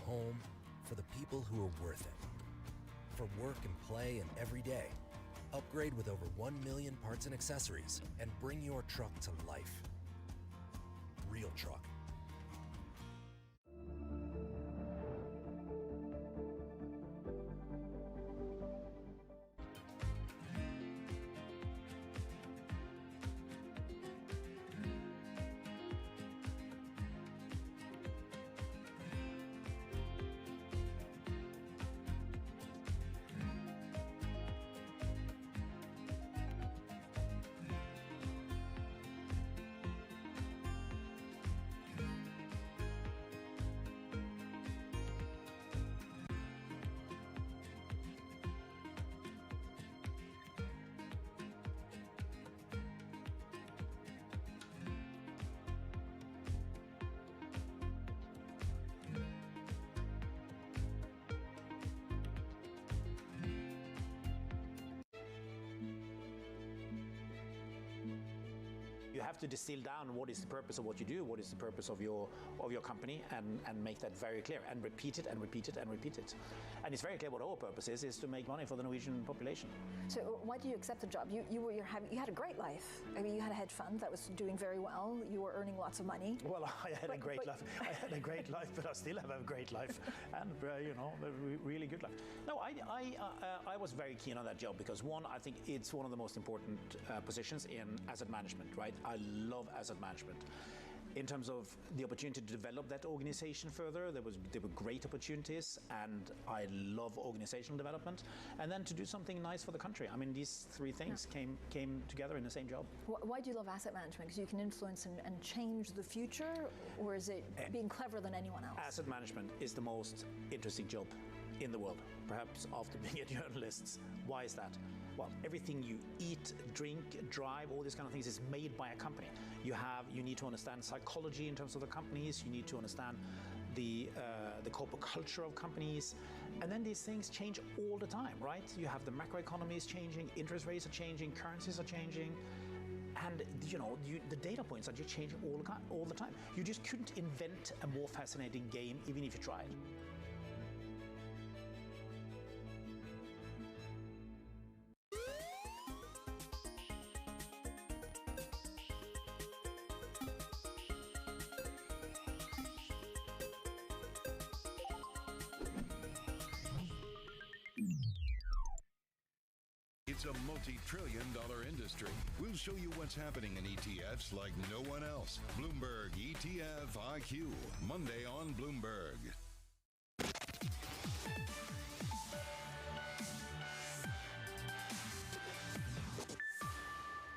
[SPEAKER 3] Home for the people who are worth it. For work and play and every day. Upgrade with over 1 million parts and accessories and bring your truck to life. Real truck.
[SPEAKER 17] You have to distill down what is the purpose of what you do, what is the purpose of your company, and make that very clear, and repeat it and repeat it and repeat it. And it's very clear what our purpose is to make money for the Norwegian population.
[SPEAKER 22] So why did you accept the job? You had a great life. I mean, you had a hedge fund that was doing very well. You were earning lots of money.
[SPEAKER 17] Well, I had a great life. I had a great life, but I still have a great life, and a really good life. No, I was very keen on that job because one, I think it's one of the most important positions in asset management, right? I love asset management. In terms of the opportunity to develop that organization further, there were great opportunities, and I love organizational development. And then to do something nice for the country. I mean, these three things came together in the same job.
[SPEAKER 22] Why do you love asset management? Because you can influence and change the future, or is it being cleverer than anyone else?
[SPEAKER 17] Asset management is the most interesting job in the world, perhaps after being a journalist. Why is that? Well, everything you eat, drink, drive, all these kind of things is made by a company. You need to understand psychology in terms of the companies. You need to understand the corporate culture of companies. And then these things change all the time, right? You have the macroeconomies changing, interest rates are changing, currencies are changing. And the data points are just changing all the time. You just couldn't invent a more fascinating game even if you tried.
[SPEAKER 14] It's a multi-trillion-dollar industry. We'll show you what's happening in ETFs like no one else. Bloomberg ETF IQ, Monday on Bloomberg.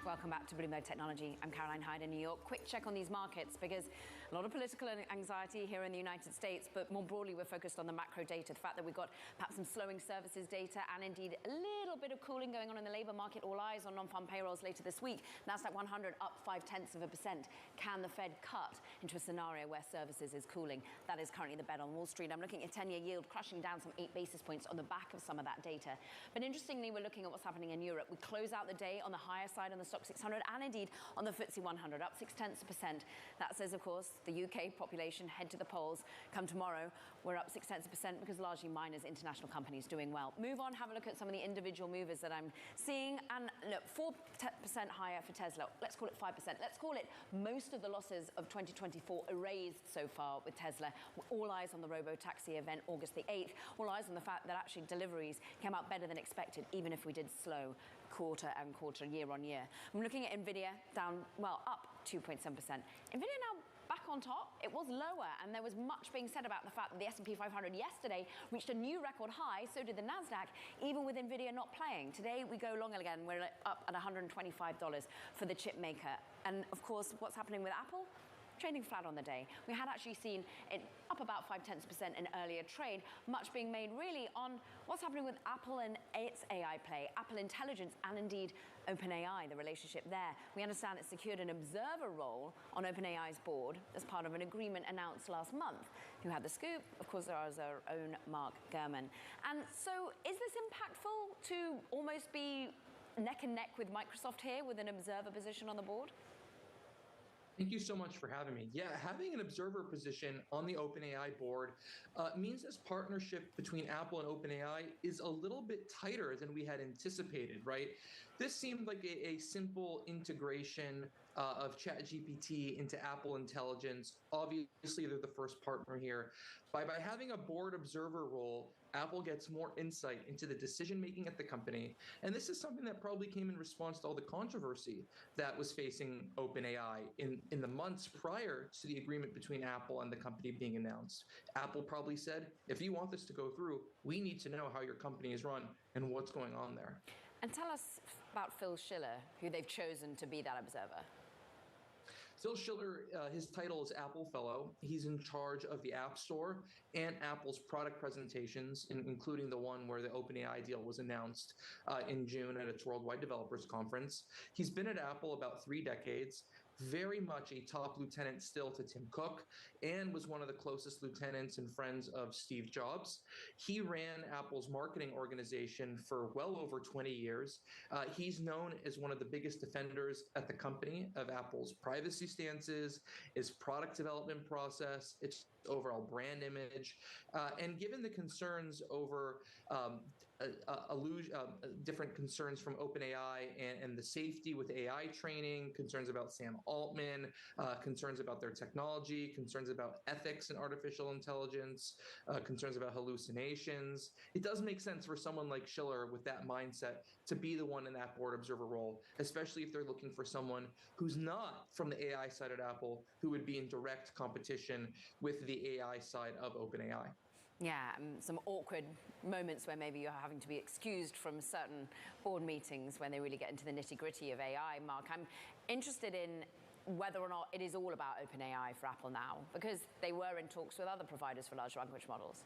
[SPEAKER 8] Welcome back to Bloomberg Technology. I'm Caroline Hyde in New York. Quick check on these markets because a lot of political anxiety here in the United States, but more broadly we're focused on the macro data, the fact that we've got perhaps some slowing services data and indeed a little bit of cooling going on in the labor market. All eyes on non-farm payrolls later this week. Nasdaq 100 up 0.5%. Can the Fed cut into a scenario where services is cooling? That is currently the bet on Wall Street. I'm looking at 10-year yield crushing down some 8 basis points on the back of some of that data. But interestingly, we're looking at what's happening in Europe. We close out the day on the higher side on the Stock 600 and indeed on the FTSE 100, up 0.6%. That says, of course, the UK population head to the polls. Come tomorrow, we're up 0.6% because largely miners, international companies doing well. Move on, have a look at some of the individual movers that I'm seeing. And look, 4% higher for Tesla. Let's call it 5%. Let's call it most of the losses of 2024 erased so far with Tesla. All eyes on the robo-taxi event August the 8th. All eyes on the fact that actually deliveries came out better than expected, even if we did slow quarter year on year. I'm looking at NVDA down, well, up 2.7%. NVIDIA now back on top. It was lower, and there was much being said about the fact that the S&P 500 yesterday reached a new record high, so did the Nasdaq, even with NVIDIA not playing. Today we go long again. We're up at $125 for the chip maker. And of course, what's happening with Apple? Trading flat on the day. We had actually seen it up about 0.5% in earlier trade, much being made really on what's happening with Apple and its AI play, Apple Intelligence, and indeed OpenAI, the relationship there. We understand it secured an observer role on OpenAI's board as part of an agreement announced last month. Who had the scoop? Of course, there was our own Mark Gurman. And so is this impactful to almost be neck and neck with Microsoft here with an observer position on the board?
[SPEAKER 2] Thank you so much for having me. Yeah, having an observer position on the OpenAI board means this partnership between Apple and OpenAI is a little bit tighter than we had anticipated, right? This seemed like a simple integration of ChatGPT into Apple Intelligence. Obviously, they're the first partner here. By having a board observer role, Apple gets more insight into the decision-making at the company. And this is something that probably came in response to all the controversy that was facing OpenAI in the months prior to the agreement between Apple and the company being announced. Apple probably said, if you want this to go through, we need to know how your company is run and what's going on there.
[SPEAKER 8] And tell us about Phil Schiller, who they've chosen to be that observer.
[SPEAKER 2] Phil Schiller, his title is Apple Fellow. He's in charge of the App Store and Apple's product presentations, including the one where the OpenAI deal was announced in June at its Worldwide Developers Conference. He's been at Apple about 3 decades. very much a top lieutenant still to Tim Cook, and was one of the closest lieutenants and friends of Steve Jobs. He ran Apple's marketing organization for well over 20 years. He's known as one of the biggest defenders at the company of Apple's privacy stances, its product development process, its overall brand image. And given the concerns over different concerns from OpenAI and the safety with AI training, concerns about Sam Altman, concerns about their technology, concerns about ethics in artificial intelligence, concerns about hallucinations, it does make sense for someone like Schiller with that mindset to be the one in that board observer role, especially if they're looking for someone who's not from the AI side at Apple, who would be in direct competition with the AI side of OpenAI.
[SPEAKER 8] Yeah, some awkward moments where maybe you're having to be excused from certain board meetings when they really get into the nitty-gritty of AI. Mark, I'm interested in whether or not it is all about OpenAI for Apple now, because they were in talks with other providers for large language models.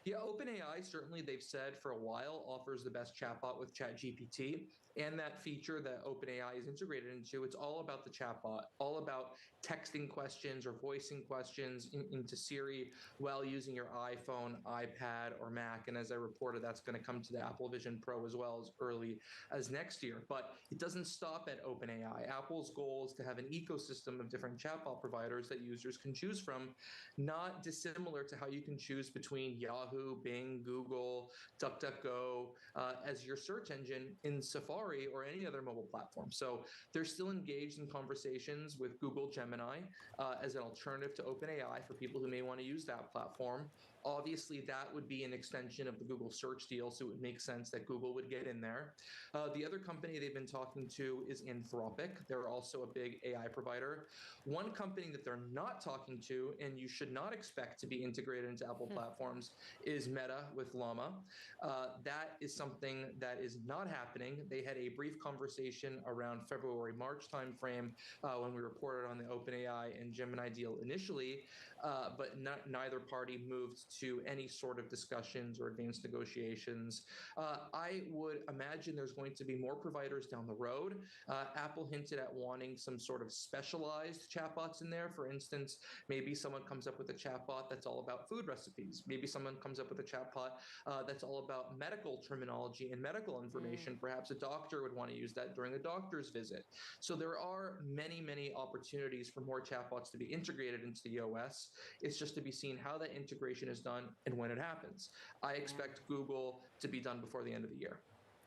[SPEAKER 2] Yeah, OpenAI, certainly they've said for a while, offers the best chatbot with ChatGPT. And that feature that OpenAI is integrated into, it's all about the chatbot, all about texting questions or voicing questions into Siri while using your iPhone, iPad, or Mac. And as I reported, that's going to come to the Apple Vision Pro as well as early as next year. But it doesn't stop at OpenAI. Apple's goal is to have an ecosystem of different chatbot providers that users can choose from, not dissimilar to how you can choose between Yahoo, Bing, Google, DuckDuckGo as your search engine in Safari or any other mobile platform. So they're still engaged in conversations with Google Gemini as an alternative to OpenAI for people who may want to use that platform. Obviously, that would be an extension of the Google search deal, so it would make sense that Google would get in there. The other company they've been talking to is Anthropic. They're also a big AI provider. One company that they're not talking to, and you should not expect to be integrated into Apple platforms, is Meta with Llama. That is something that is not happening. They had a brief conversation around February-March timeframe when we reported on the OpenAI and Gemini deal initially, but neither party moved to any sort of discussions or advanced negotiations. I would imagine there's going to be more providers down the road. Apple hinted at wanting some sort of specialized chatbots in there. For instance, maybe someone comes up with a chatbot that's all about food recipes. Maybe someone comes up with a chatbot that's all about medical terminology and medical information. Perhaps a doctor would want to use that during a doctor's visit. So there are many, many opportunities for more chatbots to be integrated into the OS. It's just to be seen how that integration is done and when it happens. I expect Google to be done before the end of the year.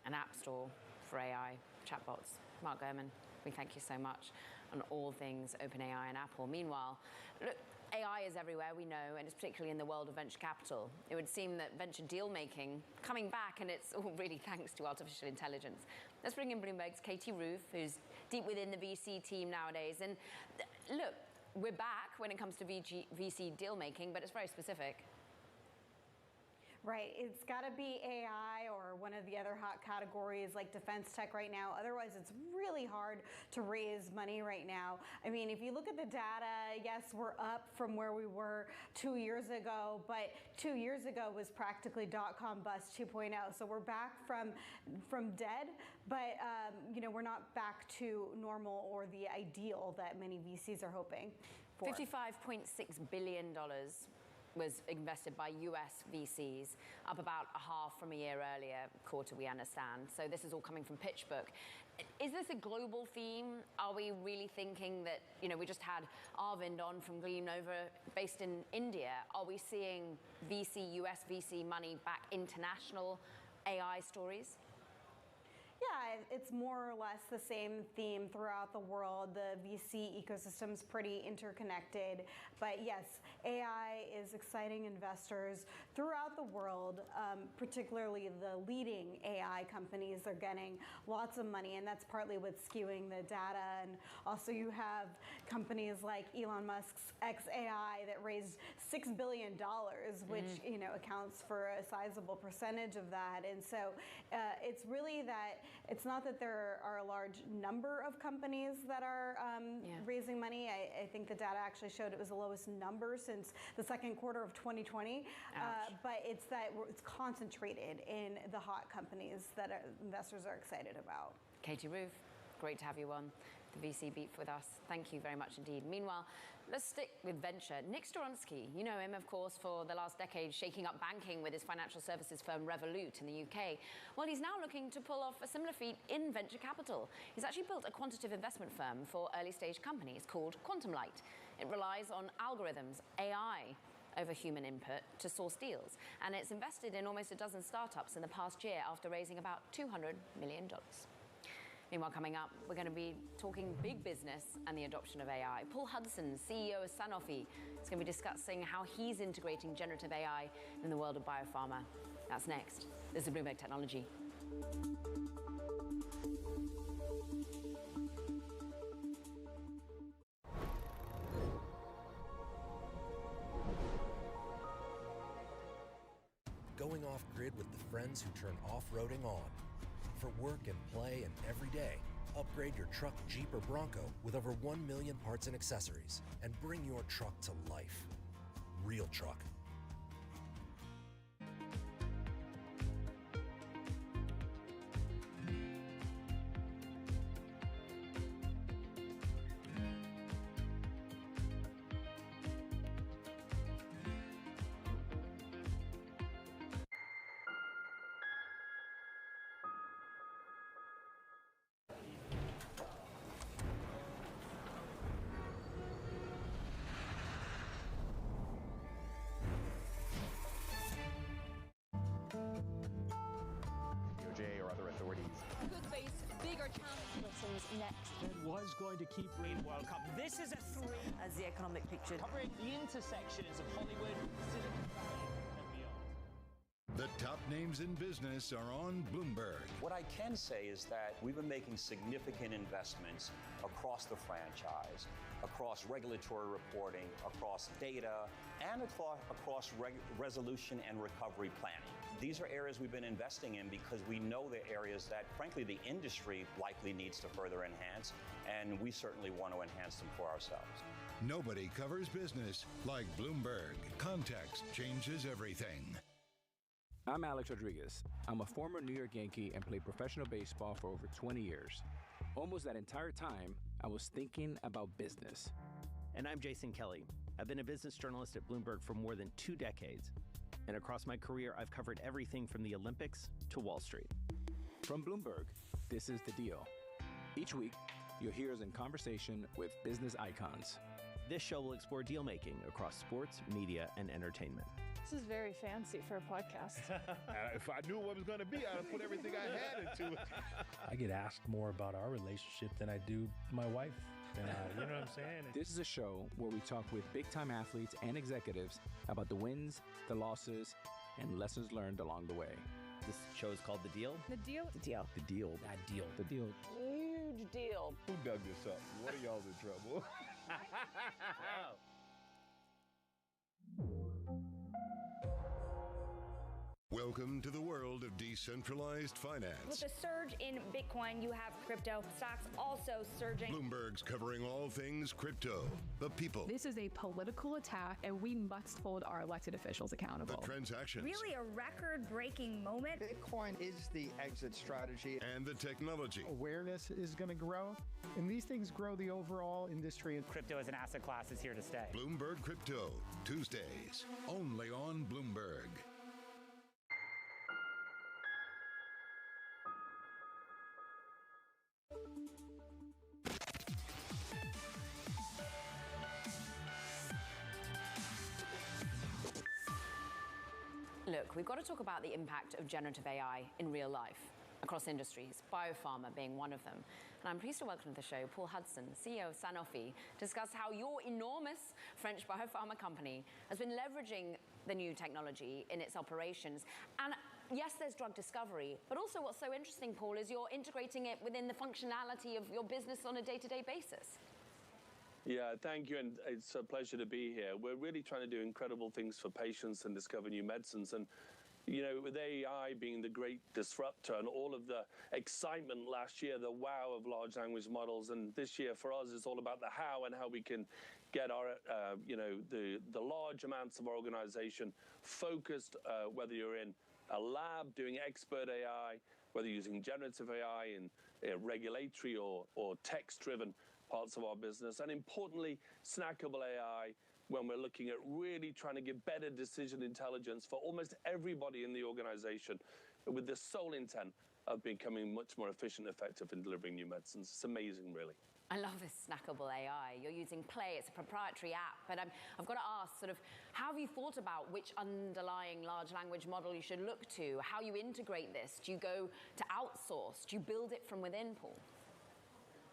[SPEAKER 8] An app store for AI chatbots. Mark Gurman, we thank you so much on all things OpenAI and Apple. Meanwhile, look, AI is everywhere, we know, and it's particularly in the world of venture capital. It would seem that venture deal making coming back, and it's all really thanks to artificial intelligence. Let's bring in Bloomberg's Katie Roof, who's deep within the VC team nowadays. And look, we're back when it comes to VC deal making, but it's very specific.
[SPEAKER 4] Right, it's got to be AI or one of the other hot categories like defense tech right now. Otherwise, it's really hard to raise money right now. I mean, if you look at the data, yes, we're up from where we were 2 years ago, but 2 years ago was practically dot-com bust 2.0. So we're back from dead, but you know, we're not back to normal or the ideal that many VCs are hoping for.
[SPEAKER 8] $55.6 billion was invested by US VCs, up about a half from a year earlier quarter, we understand. So this is all coming from PitchBook. Is this a global theme? Are we really thinking that, you know, we just had Arvind on from Gleamnova based in India. Are we seeing US VC money back international AI stories?
[SPEAKER 4] Yeah, it's more or less the same theme throughout the world. The VC ecosystem's pretty interconnected. But yes, AI is exciting investors throughout the world, particularly the leading AI companies are getting lots of money, and that's partly what's skewing the data. And also you have companies like Elon Musk's xAI that raised $6 billion, which you know accounts for a sizable percentage of that. And so it's really that it's not that there are a large number of companies that are raising money. I think the data actually showed it was the lowest number since the second quarter of 2020. But it's that it's concentrated in the hot companies that investors are excited about.
[SPEAKER 8] Katie Roof, great to have you on. the VC beat with us. Thank you very much indeed. Meanwhile, let's stick with venture. Nick Storonsky, you know him, of course, for the last decade shaking up banking with his financial services firm Revolut in the UK. Well, he's now looking to pull off a similar feat in venture capital. He's actually built a quantitative investment firm for early-stage companies called Quantum Light. It relies on algorithms, AI, over human input to source deals. And it's invested in almost a dozen startups in the past year after raising about $200 million. Meanwhile, coming up, we're going to be talking big business and the adoption of AI. Paul Hudson, CEO of Sanofi, is going to be discussing how he's integrating generative AI in the world of biopharma. That's next. This is Bloomberg Technology.
[SPEAKER 3] Going off-grid with the friends who turn off-roading on. For work and play and every day, upgrade your truck, Jeep, or Bronco with over 1 million parts and accessories and bring your truck to life. Real truck.
[SPEAKER 5] or other authorities.
[SPEAKER 11] Could face bigger challenges next.
[SPEAKER 15] That was going to keep Rain World Cup.
[SPEAKER 12] This is a three.
[SPEAKER 13] As the economic picture.
[SPEAKER 12] Covering the intersections of Hollywood, Silicon Valley, and beyond.
[SPEAKER 14] The top names in business are on Bloomberg.
[SPEAKER 25] What I can say is that we've been making significant investments across the franchise, across regulatory reporting, across data, and across resolution and recovery planning. These are areas we've been investing in because we know they're areas that, frankly, the industry likely needs to further enhance, and we certainly want to enhance them for ourselves.
[SPEAKER 14] Nobody covers business like Bloomberg. Context changes everything.
[SPEAKER 26] I'm Alex Rodriguez. I'm a former New York Yankee and played professional baseball for over 20 years. Almost that entire time, I was thinking about business.
[SPEAKER 27] And I'm Jason Kelly. I've been a business journalist at Bloomberg for more than 2 decades. And across my career, I've covered everything from the Olympics to Wall Street.
[SPEAKER 26] From Bloomberg, this is The Deal. Each week, you'll hear us in conversation with business icons.
[SPEAKER 27] This show will explore deal-making across sports, media, and entertainment.
[SPEAKER 11] This is very fancy for a podcast.
[SPEAKER 28] If I knew what it was going to be, I'd have put everything I had into it.
[SPEAKER 29] I get asked more about our relationship than I do my wife. You know what I'm saying?
[SPEAKER 26] This is a show where we talk with big-time athletes and executives about the wins, the losses, and lessons learned along the way.
[SPEAKER 27] This show is called The Deal.
[SPEAKER 11] The Deal?
[SPEAKER 26] The Deal.
[SPEAKER 29] The Deal.
[SPEAKER 26] That deal. The Deal.
[SPEAKER 11] Huge deal.
[SPEAKER 28] Who dug this up? What are y'all in trouble?
[SPEAKER 14] Welcome to the world of decentralized finance.
[SPEAKER 30] With the surge in Bitcoin, you have crypto stocks also surging.
[SPEAKER 14] Bloomberg's covering all things crypto, the people.
[SPEAKER 31] This is a political attack, and we must hold our elected officials accountable.
[SPEAKER 14] The transactions.
[SPEAKER 30] Really a record-breaking moment.
[SPEAKER 32] Bitcoin is the exit strategy.
[SPEAKER 14] And the technology.
[SPEAKER 32] Awareness is going to grow, and these things grow the overall industry.
[SPEAKER 27] Crypto as an asset class is here to stay.
[SPEAKER 14] Bloomberg Crypto, Tuesdays, only on Bloomberg.
[SPEAKER 8] Look, we've got to talk about the impact of generative AI in real life across industries, biopharma being one of them. And I'm pleased to welcome to the show Paul Hudson, CEO of Sanofi, to discuss how your enormous French biopharma company has been leveraging the new technology in its operations. And yes, there's drug discovery, but also what's so interesting, Paul, is you're integrating it within the functionality of your business on a day-to-day basis.
[SPEAKER 33] Yeah, thank you, and it's a pleasure to be here. We're really trying to do incredible things for patients and discover new medicines. And, you know, with AI being the great disruptor and all of the excitement last year, the wow of large language models, and this year for us it's all about the how and how we can get our, the large amounts of our organization focused, whether you're in a lab doing expert AI, whether using generative AI in regulatory or text-driven parts of our business, and importantly, snackable AI when we're looking at really trying to give better decision intelligence for almost everybody in the organization with the sole intent of becoming much more efficient and effective in delivering new medicines. It's amazing, really.
[SPEAKER 8] I love this snackable AI. You're using Play, it's a proprietary app, but I've got to ask, sort of, how have you thought about which underlying large language model you should look to, how you integrate this? Do you go to outsource? Do you build it from within, Paul?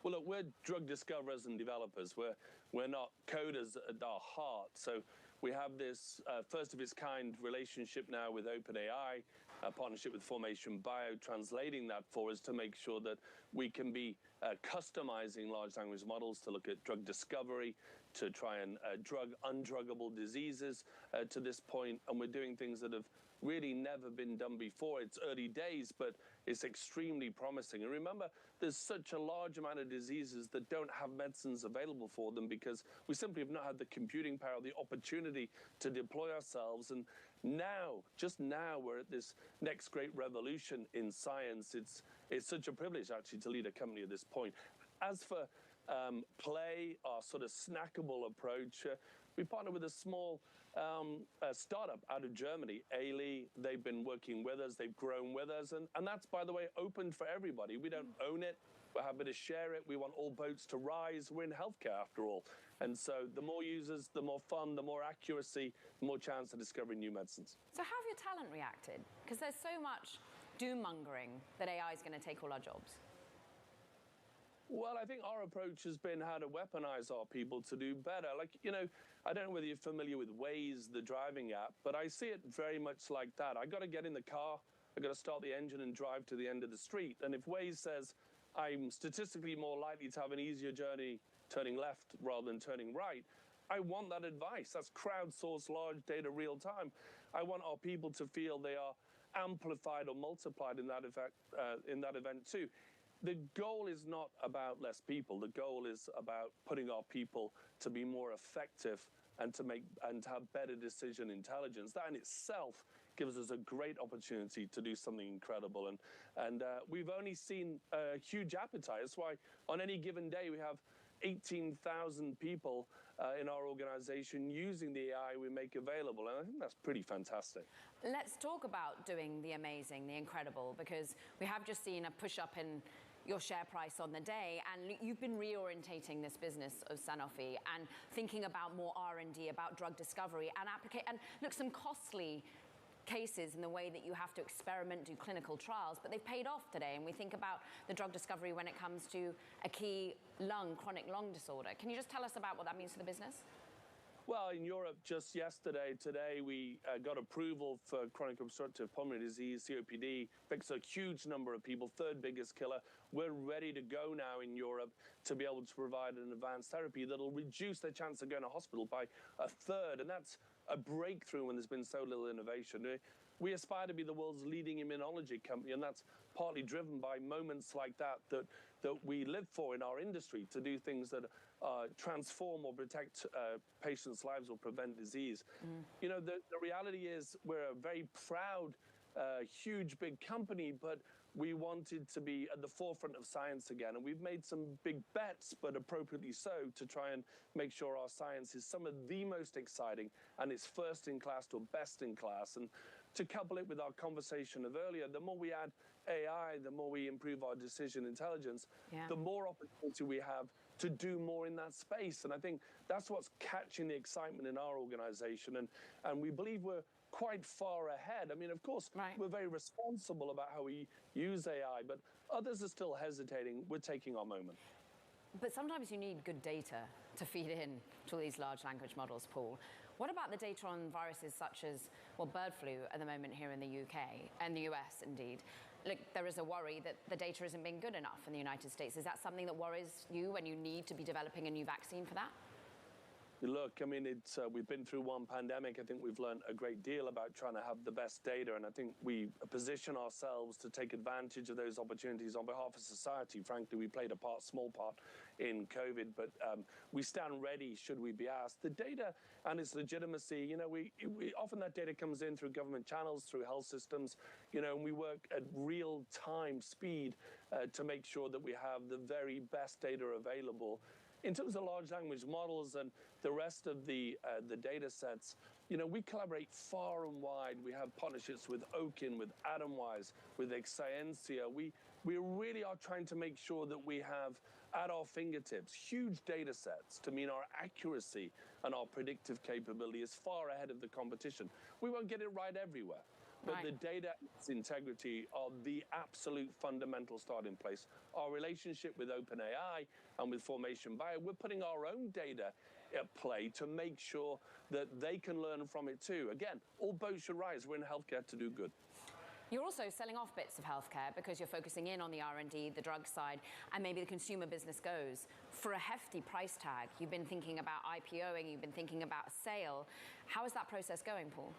[SPEAKER 33] Well, look, we're drug discoverers and developers. We're not coders at our heart. So we have this first of its kind relationship now with OpenAI, a partnership with Formation Bio, translating that for us to make sure that we can be customizing large language models to look at drug discovery, to try and drug undruggable diseases to this point. And we're doing things that have really never been done before. It's early days, but it's extremely promising. And remember, there's such a large amount of diseases that don't have medicines available for them because we simply have not had the computing power, the opportunity to deploy ourselves. And now, just now, we're at this next great revolution in science. It's such a privilege, actually, to lead a company at this point. As for Play, our sort of snackable approach, we partner with a small startup out of Germany, AAPL. They've been working with us. They've grown with us. And that's, by the way, open for everybody. We don't own it. We're happy to share it. We want all boats to rise. We're in healthcare, after all. And so the more users, the more fun, the more accuracy, the more chance of discovering new medicines.
[SPEAKER 8] So how have your talent reacted? Because there's so much doom-mongering that AI is going to take all our jobs.
[SPEAKER 33] Well, I think our approach has been how to weaponize our people to do better. Like, you know, I don't know whether you're familiar with Waze, the driving app, but I see it very much like that. I got to get in the car, I got to start the engine and drive to the end of the street. And if Waze says I'm statistically more likely to have an easier journey turning left rather than turning right, I want that advice. That's crowdsourced large data real time. I want our people to feel they are amplified or multiplied in that event too. The goal is not about less people. The goal is about putting our people to be more effective and to have better decision intelligence. That in itself gives us a great opportunity to do something incredible. And we've only seen a huge appetite. That's why on any given day we have 18,000 people in our organization using the AI we make available. And I think that's pretty fantastic.
[SPEAKER 8] Let's talk about doing the amazing, the incredible, because we have just seen a push up in your share price on the day, and you've been reorientating this business of Sanofi and thinking about more R&D, about drug discovery and look, some costly cases in the way that you have to experiment, do clinical trials, but they've paid off today. And we think about the drug discovery when it comes to a key chronic lung disorder. Can you just tell us about what that means for the business?
[SPEAKER 33] Well, in Europe, just today, we got approval for chronic obstructive pulmonary disease, COPD, affects a huge number of people, third biggest killer. We're ready to go now in Europe to be able to provide an advanced therapy that'll reduce their chance of going to hospital by a third. And that's a breakthrough when there's been so little innovation. We aspire to be the world's leading immunology company, and that's partly driven by moments like that we live for in our industry, to do things that transform or protect patients' lives or prevent disease. You know, the reality is we're a very proud, huge, big company, but we wanted to be at the forefront of science again. And we've made some big bets, but appropriately so, to try and make sure our science is some of the most exciting and it's first in class or best in class. And to couple it with our conversation of earlier, the more we add AI, the more we improve our decision intelligence, the more opportunity we have to do more in that space. And I think that's what's catching the excitement in our organization. And we believe we're quite far ahead. I mean, of course, we're very responsible about how we use AI, but others are still hesitating. We're taking our moment.
[SPEAKER 8] But sometimes you need good data to feed in to these large language models, Paul. What about the data on viruses such as, well, bird flu at the moment here in the UK and the US, indeed? Look, there is a worry that the data isn't being good enough in the United States. Is that something that worries you when you need to be developing a new vaccine for that?
[SPEAKER 33] Look, I mean, we've been through one pandemic. I think we've learned a great deal about trying to have the best data, and I think we position ourselves to take advantage of those opportunities on behalf of society. Frankly, we played a small part in COVID, but we stand ready should we be asked. The data and its legitimacy, you know, we often that data comes in through government channels, through health systems, you know, and we work at real-time speed to make sure that we have the very best data available. In terms of large language models and the rest of the data sets, you know, we collaborate far and wide. We have partnerships with Okin, with Atomwise, with Exscientia. We really are trying to make sure that we have at our fingertips huge data sets to mean our accuracy and our predictive capability is far ahead of the competition. We won't get it right everywhere, but the data integrity are the absolute fundamental starting place. Our relationship with OpenAI and with Formation Bio, we're putting our own data at play to make sure that they can learn from it too. Again, all boats should rise. We're in healthcare to do good.
[SPEAKER 8] You're also selling off bits of healthcare because you're focusing in on the R&D, the drug side, and maybe the consumer business goes for a hefty price tag. You've been thinking about IPOing, you've been thinking about sale. How is that process going, Paul?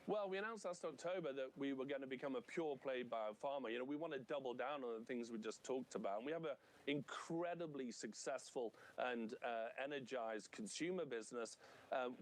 [SPEAKER 33] Well, we announced last October that we were going to become a pure-play biopharma. You know, we want to double down on the things we just talked about. And we have an incredibly successful and energized consumer business.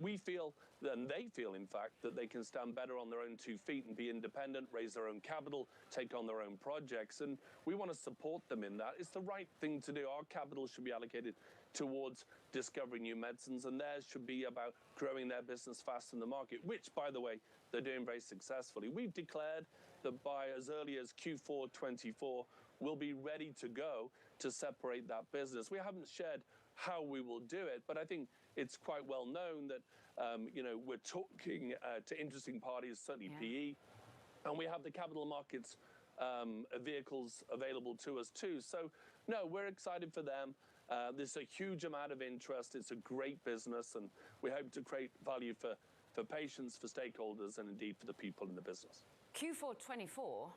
[SPEAKER 33] We feel, and they feel, in fact, that they can stand better on their own 2 feet and be independent, raise their own capital, take on their own projects. And we want to support them in that. It's the right thing to do. Our capital should be allocated towards discovering new medicines, and theirs should be about growing their business fast in the market, which, by the way, they're doing very successfully. We've declared that by as early as Q4 24, we'll be ready to go to separate that business. We haven't shared how we will do it, but I think it's quite well known that, you know, we're talking to interesting parties, certainly PE, and we have the capital markets vehicles available to us too. So, no, we're excited for them. There's a huge amount of interest. It's a great business, and we hope to create value for patients, for stakeholders, and indeed for the people in the business.
[SPEAKER 8] Q4 24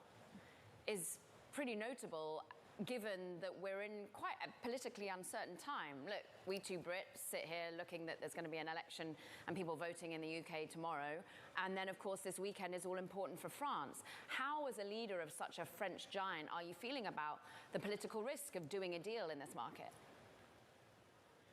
[SPEAKER 8] is pretty notable, given that we're in quite a politically uncertain time. Look, we two Brits sit here looking that there's going to be an election and people voting in the UK tomorrow. And then, of course, this weekend is all important for France. How, as a leader of such a French giant, are you feeling about the political risk of doing a deal in this market?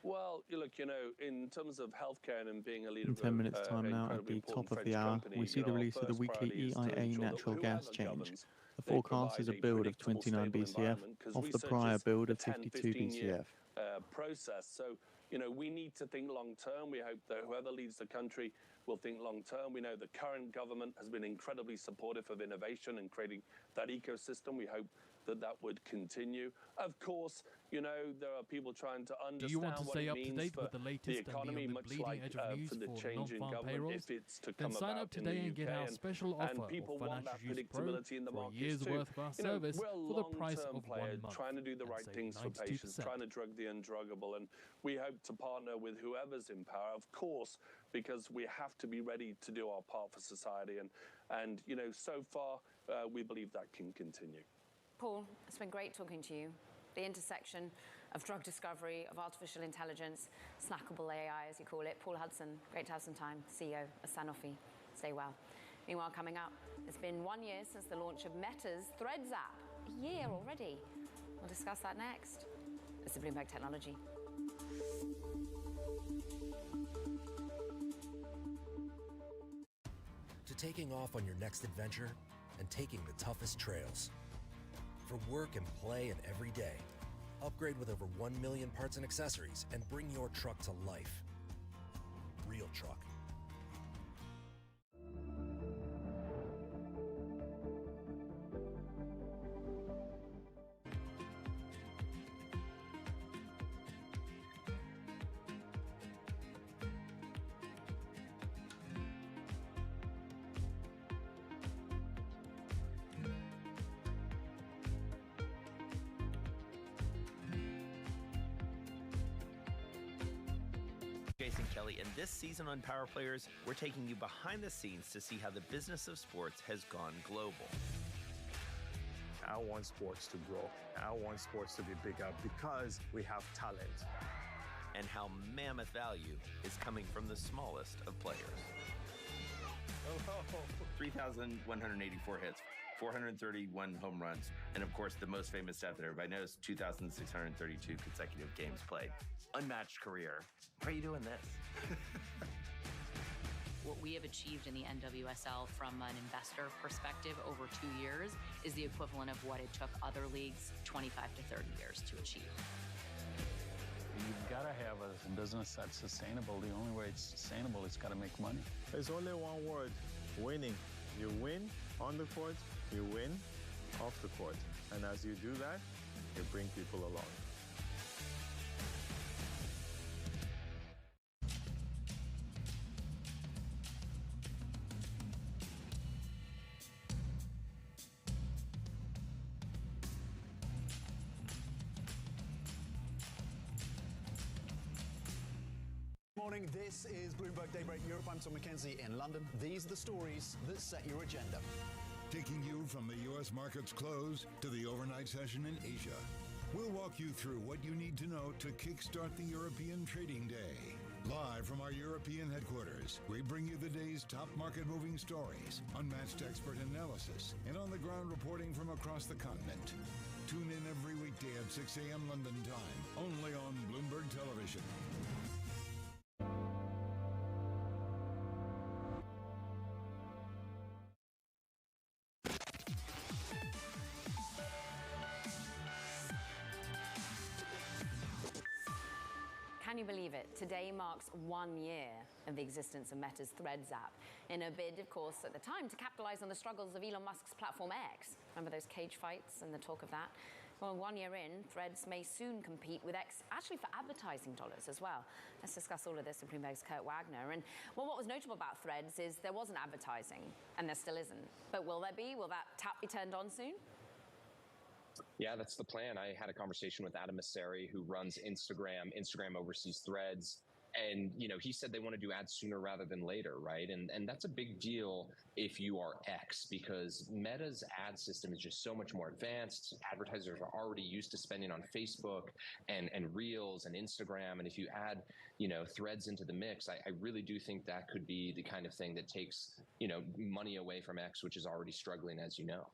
[SPEAKER 33] Well, look, you know, in terms of healthcare and being a leader
[SPEAKER 1] in 10 minutes' time now, at the top of the hour, we see the release of the weekly EIA natural gas change. The forecast is a build of 29 BCF off the prior build of 52 BCF.
[SPEAKER 33] Process. So, you know, we need to think long term. We hope that whoever leads the country will think long term. We know the current government has been incredibly supportive of innovation and creating that ecosystem. We hope that that would continue. Of course, you know, there are people trying to understand what it means for the economy, much like for the change in government, if it's to come about in the UK, and people want that predictability in the markets too. You know, we're a long-term player trying to do the right things for patients, trying to drug the undruggable, and we hope to partner with whoever's in power, of course, because we have to be ready to do our part for society, and you know, so far we believe that can continue.
[SPEAKER 8] Paul, it's been great talking to you. The intersection of drug discovery, of artificial intelligence, snackable AI, as you call it. Paul Hudson, great to have some time, CEO of Sanofi. Stay well. Meanwhile, coming up, it's been 1 year since the launch of Meta's Threads app. A year already. We'll discuss that next. It's the Bloomberg Technology.
[SPEAKER 3] To taking off on your next adventure and taking the toughest trails. For work and play and every day. Upgrade with over 1 million parts and accessories and bring your truck to life. Real truck.
[SPEAKER 27] Jason Kelly, and this season on Power Players, we're taking you behind the scenes to see how the business of sports has gone global.
[SPEAKER 15] I want sports to grow. I want sports to be bigger because we have talent.
[SPEAKER 27] And how mammoth value is coming from the smallest of players. 3,184 hits,
[SPEAKER 6] 431 home runs, and of course, the most famous stat that everybody knows, 2,632 consecutive games played. Unmatched career. How are you doing this?
[SPEAKER 7] What we have achieved in the NWSL from an investor perspective over 2 years is the equivalent of what it took other leagues 25 to 30 years to achieve.
[SPEAKER 9] You've got to have a business that's sustainable. The only way it's sustainable is got to make money.
[SPEAKER 10] There's only one word, winning. You win on the court, you win off the court. And as you do that, you bring people along.
[SPEAKER 13] Morning, this is Bloomberg Daybreak Europe. I'm Tom McKenzie in London. These are the stories that set your agenda.
[SPEAKER 14] Taking you from the U.S. market's close to the overnight session in Asia. We'll walk you through what you need to know to kickstart the European trading day. Live from our European headquarters, we bring you the day's top market-moving stories, unmatched expert analysis, and on-the-ground reporting from across the continent. Tune in every weekday at 6 a.m. London time, only on Bloomberg Television.
[SPEAKER 8] Can you believe it? Today marks 1 year of the existence of Meta's Threads app, in a bid, of course, at the time to capitalize on the struggles of Elon Musk's platform X. Remember those cage fights and the talk of that? Well, 1 year in, Threads may soon compete with X, actually for advertising dollars as well. Let's discuss all of this with Bloomberg's Kurt Wagner. And well, what was notable about Threads is there wasn't advertising, and there still isn't. But will there be? Will that tap be turned on soon?
[SPEAKER 5] Yeah, that's the plan. I had a conversation with Adam Mosseri, who runs Instagram. Instagram oversees Threads. And, you know, he said they want to do ads sooner rather than later, right? And that's a big deal if you are X, because Meta's ad system is just so much more advanced. Advertisers are already used to spending on Facebook and Reels and Instagram. And if you add, you know, Threads into the mix, I really do think that could be the kind of thing that takes, you know, money away from X, which is already struggling, as you know.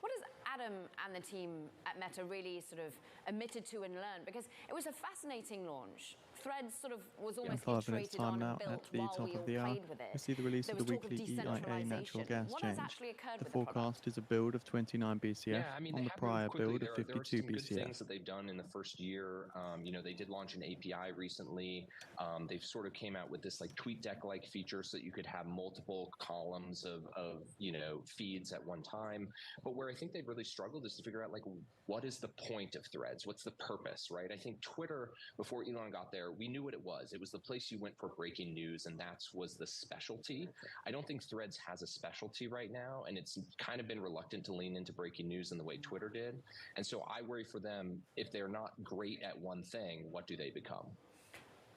[SPEAKER 8] What does Adam and the team at Meta really sort of admitted to and learned? Because it was a fascinating launch. Threads sort of was almost iterated on and built while we all played with it.
[SPEAKER 1] We see the release of the weekly EIA natural gas change. The forecast is a build of 29 BCF
[SPEAKER 5] Yeah, I mean,
[SPEAKER 1] on the prior build of 52
[SPEAKER 5] there were some good
[SPEAKER 1] BCF.
[SPEAKER 5] things that they've done in the first year. You know, they did launch an API recently. They've sort of came out with this like TweetDeck-like feature so that you could have multiple columns of you know, feeds at one time. But where I think they've really struggled is to figure out like, what is the point of Threads? What's the purpose, right? I think Twitter, before Elon got there, we knew what it was. It was the place you went for breaking news, and that was the specialty. I don't think Threads has a specialty right now, and it's kind of been reluctant to lean into breaking news in the way Twitter did. And so I worry for them, if they're not great at one thing, what do they become?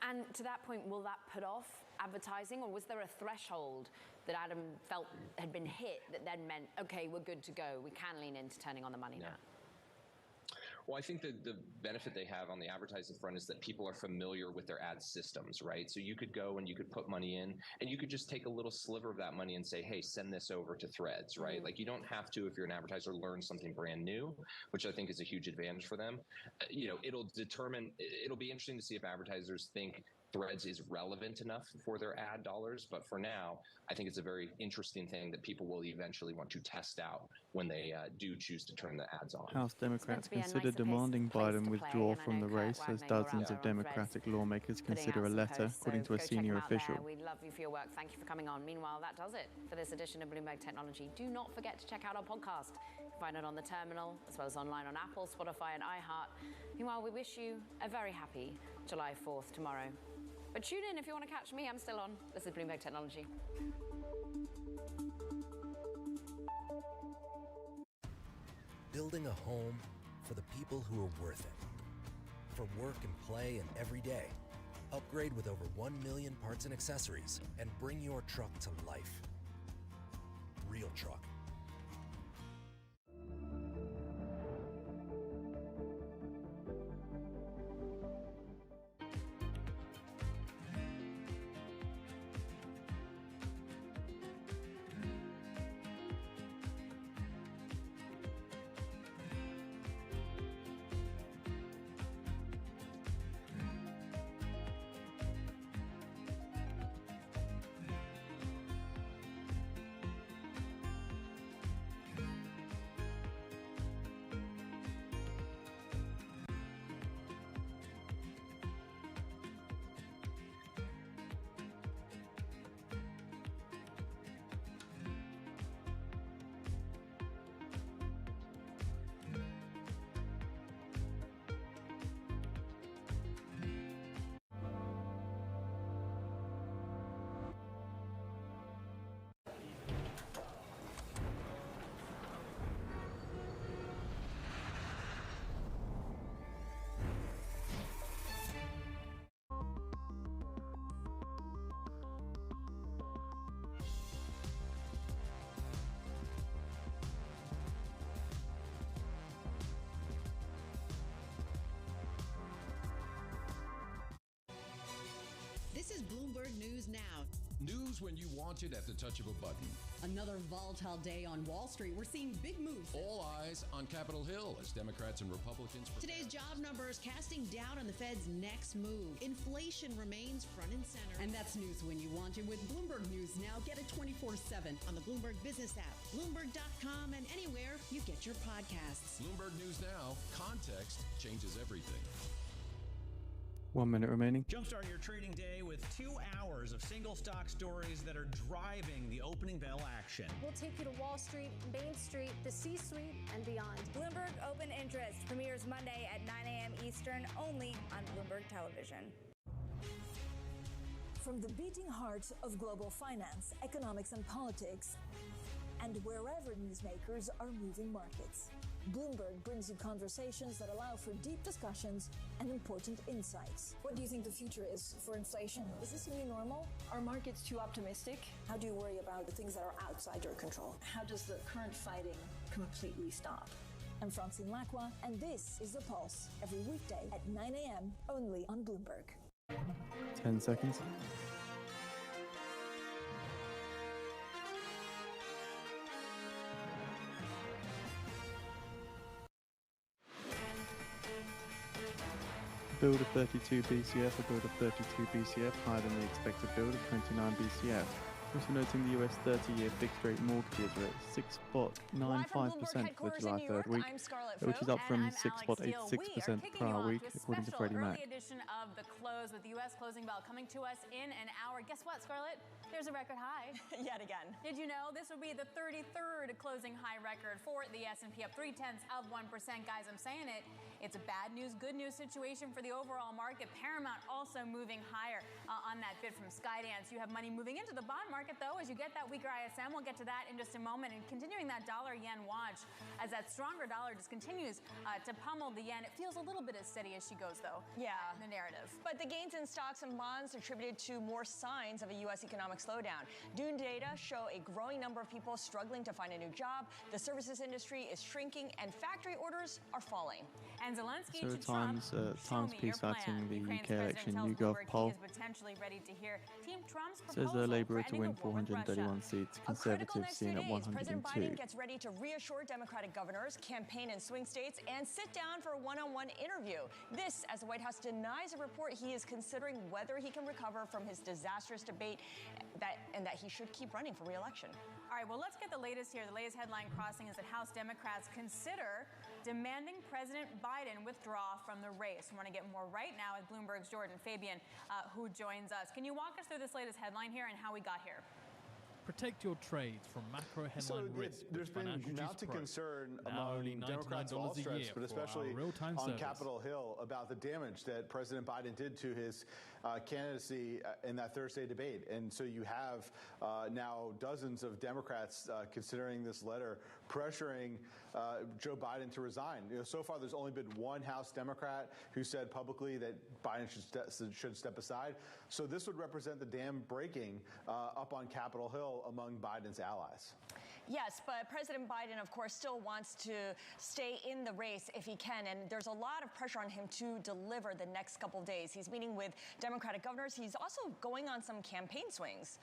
[SPEAKER 8] And to that point, will that put off advertising, or was there a threshold that Adam felt had been hit that then meant, okay, we're good to go, we can lean into turning on the money now?
[SPEAKER 5] Well, I think that the benefit they have on the advertising front is that people are familiar with their ad systems, right? So you could go and you could put money in, and you could just take a little sliver of that money and say, hey, send this over to Threads, right? Like, you don't have to, if you're an advertiser, learn something brand new, which I think is a huge advantage for them. You know, it'll be interesting to see if advertisers think Threads is relevant enough for their ad dollars. But for now, I think it's a very interesting thing that people will eventually want to test out when they do choose to turn the ads on.
[SPEAKER 1] House Democrats consider demanding Biden withdraw from the race as dozens of Democratic lawmakers consider a letter, according to a senior official.
[SPEAKER 8] We love you for your work. Thank you for coming on. Meanwhile, that does it for this edition of Bloomberg Technology. Do not forget to check out our podcast. You can find it on the terminal, as well as online on Apple, Spotify, and iHeart. Meanwhile, we wish you a very happy July 4th tomorrow. But tune in if you want to catch me. I'm still on. This is Bloomberg Technology.
[SPEAKER 3] Building a home for the people who are worth it. For work and play and every day. Upgrade with over 1 million parts and accessories and bring your truck to life. Real truck.
[SPEAKER 2] is Bloomberg News Now.
[SPEAKER 4] News when you want it at the touch of a button.
[SPEAKER 2] Another volatile day on Wall Street. We're seeing big moves.
[SPEAKER 4] All eyes on Capitol Hill as Democrats and Republicans prepare.
[SPEAKER 2] Today's job numbers casting doubt on the Fed's next move. Inflation remains front and center. And that's news when you want it with Bloomberg News Now. Get it 24/7 on the Bloomberg Business app, Bloomberg.com, and anywhere you get your podcasts.
[SPEAKER 4] Bloomberg News Now. Context changes everything.
[SPEAKER 1] 1 minute remaining.
[SPEAKER 12] Jumpstart your trading day with 2 hours of single stock stories that are driving the opening bell action.
[SPEAKER 11] We'll take you to Wall Street, Main Street, the C-suite, and beyond.
[SPEAKER 30] Bloomberg Open Interest premieres Monday at 9 a.m. Eastern, only on Bloomberg Television.
[SPEAKER 16] From the beating heart of global finance, economics, and politics, and wherever newsmakers are moving markets, Bloomberg brings you conversations that allow for deep discussions and important insights. What do you think the future is for inflation? Is this a new normal? Are markets too optimistic? How do you worry about the things that are outside your control? How does the current fighting completely stop? I'm Francine Lacqua, and this is The Pulse, every weekday at 9 a.m. only on Bloomberg.
[SPEAKER 1] 10 seconds. Build of 32 BCF, a build of 32 BCF, higher than the expected build of 29 BCF. Also noting the US 30-year fixed rate mortgages are at 6.95% for the July 3rd week, which is up from 6.86% prior week, according to Freddie Mac.
[SPEAKER 17] Edition of The Close with the U.S. closing bell coming to us in an hour. Guess what, Scarlett? There's a record high.
[SPEAKER 11] Yet again.
[SPEAKER 17] Did you know this would be the 33rd closing high record for the S&P, up 0.3%. Guys, I'm saying it. It's a bad news, good news situation for the overall market. Paramount also moving higher on that bid from Skydance. You have money moving into the bond market, though, as you get that weaker ISM. We'll get to that in just a moment. And continuing that dollar-yen watch as that stronger dollar just continues to pummel the yen. It feels a little bit as steady as she goes, though.
[SPEAKER 11] Yeah.
[SPEAKER 17] In the narrative.
[SPEAKER 11] But the gains in stocks and bonds attributed to more signs of a U.S. economic slowdown. June data show a growing number of people struggling to find a new job. The services industry is shrinking, and factory orders are falling.
[SPEAKER 17] And Zelensky
[SPEAKER 1] So
[SPEAKER 17] to Trump,
[SPEAKER 1] Times piece citing the UK election YouGov poll says the Labour to win 431 seats, Conservatives seen at 102.
[SPEAKER 11] President Biden gets ready to reassure Democratic governors, campaign in swing states, and sit down for a one-on-one interview. This as the White House denies a report he is considering whether he can recover from his disastrous debate and that he should keep running for re-election.
[SPEAKER 17] All right, well, let's get the latest here. The latest headline crossing is that House Democrats consider demanding President Biden withdraw from the race. We want to get more right now with Bloomberg's Jordan Fabian, who joins us. Can you walk us through this latest headline here and how we got here?
[SPEAKER 18] Protect your trades from macro headline risk.
[SPEAKER 13] There's been mounting concern among Democrats of all stripes, but especially on Capitol Hill, about the damage that President Biden did to his candidacy in that Thursday debate. And so you have now dozens of Democrats considering this letter, pressuring Joe Biden to resign. So far, there's only been one House Democrat who said publicly that Biden should step aside. So this would represent the dam breaking up on Capitol Hill among Biden's allies.
[SPEAKER 11] Yes, but President Biden, of course, still wants to stay in the race if he can, and there's a lot of pressure on him to deliver the next couple of days. He's meeting with Democratic governors. He's also going on some campaign swings.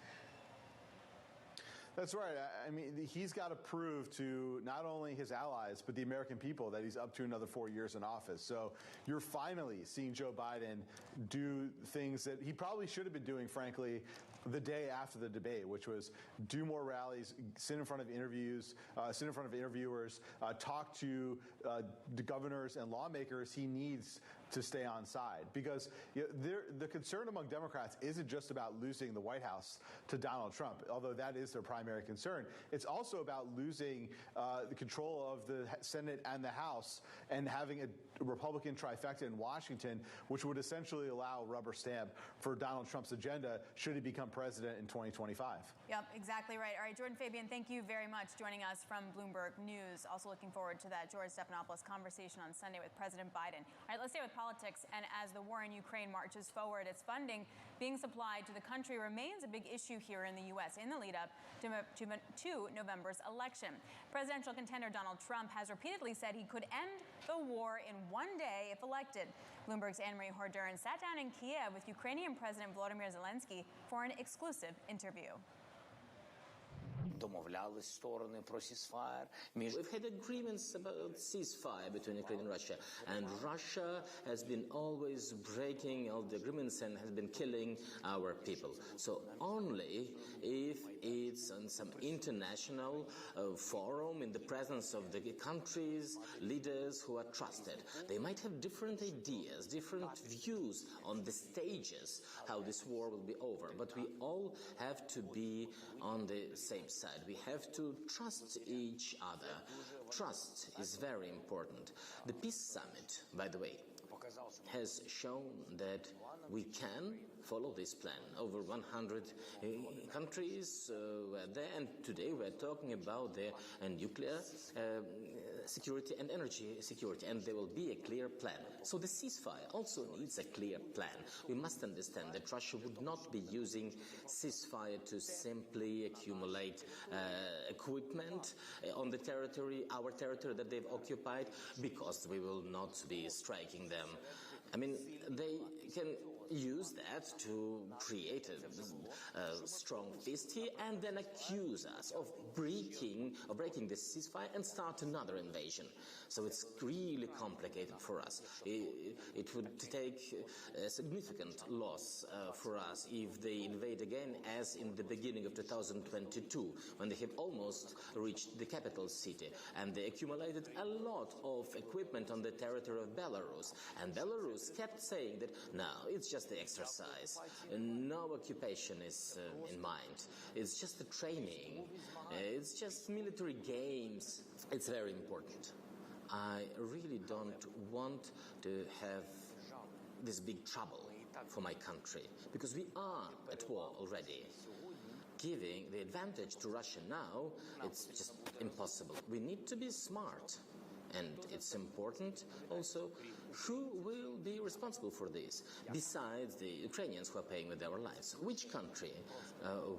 [SPEAKER 13] That's right. I mean, he's got to prove to not only his allies, but the American people that he's up to another 4 years in office. So you're finally seeing Joe Biden do things that he probably should have been doing, frankly, the day after the debate, which was do more rallies, sit in front of interviewers, talk to the governors and lawmakers he needs to stay on side. Because the concern among Democrats isn't just about losing the White House to Donald Trump, although that is their primary concern. It's also about losing the control of the Senate and the House and having a Republican trifecta in Washington, which would essentially allow a rubber stamp for Donald Trump's agenda should he become president in 2025.
[SPEAKER 17] Yep, exactly right. All right, Jordan Fabian, thank you very much joining us from Bloomberg News. Also looking forward to that George Stephanopoulos conversation on Sunday with President Biden. All right, let's stay with politics. politics, and as the war in Ukraine marches forward, its funding being supplied to the country remains a big issue here in the U.S. in the lead up to November's election. Presidential contender Donald Trump has repeatedly said he could end the war in one day if elected. Bloomberg's Anne-Marie Horderin sat down in Kiev with Ukrainian President Volodymyr Zelensky for an exclusive interview.
[SPEAKER 19] We've had agreements about ceasefire between Ukraine and Russia, and Russia has been always breaking all the agreements and has been killing our people. So only if it's on some international forum in the presence of the countries' leaders who are trusted. They might have different ideas, different views on the stages how this war will be over, but we all have to be on the same side. We have to trust each other. Trust is very important. The Peace Summit, by the way, has shown that we can follow this plan. Over 100 countries were there, and today we're talking about their nuclear security and energy security, and there will be a clear plan. So the ceasefire also needs a clear plan. We must understand that Russia would not be using ceasefire to simply accumulate equipment on the territory, our territory that they've occupied, because we will not be striking them. I mean, they can use that to create a strong fist here and then accuse us of breaking the ceasefire and start another invasion. So it's really complicated for us. It would take a significant loss for us if they invade again, as in the beginning of 2022, when they have almost reached the capital city, and they accumulated a lot of equipment on the territory of Belarus. And Belarus kept saying that, no, it's just the exercise. No occupation is in mind. It's just the training. It's just military games. It's very important. I really don't want to have this big trouble for my country, because we are at war already. Giving the advantage to Russia now, it's just impossible. We need to be smart. And it's important also who will be responsible for this, besides the Ukrainians who are paying with their lives. Which country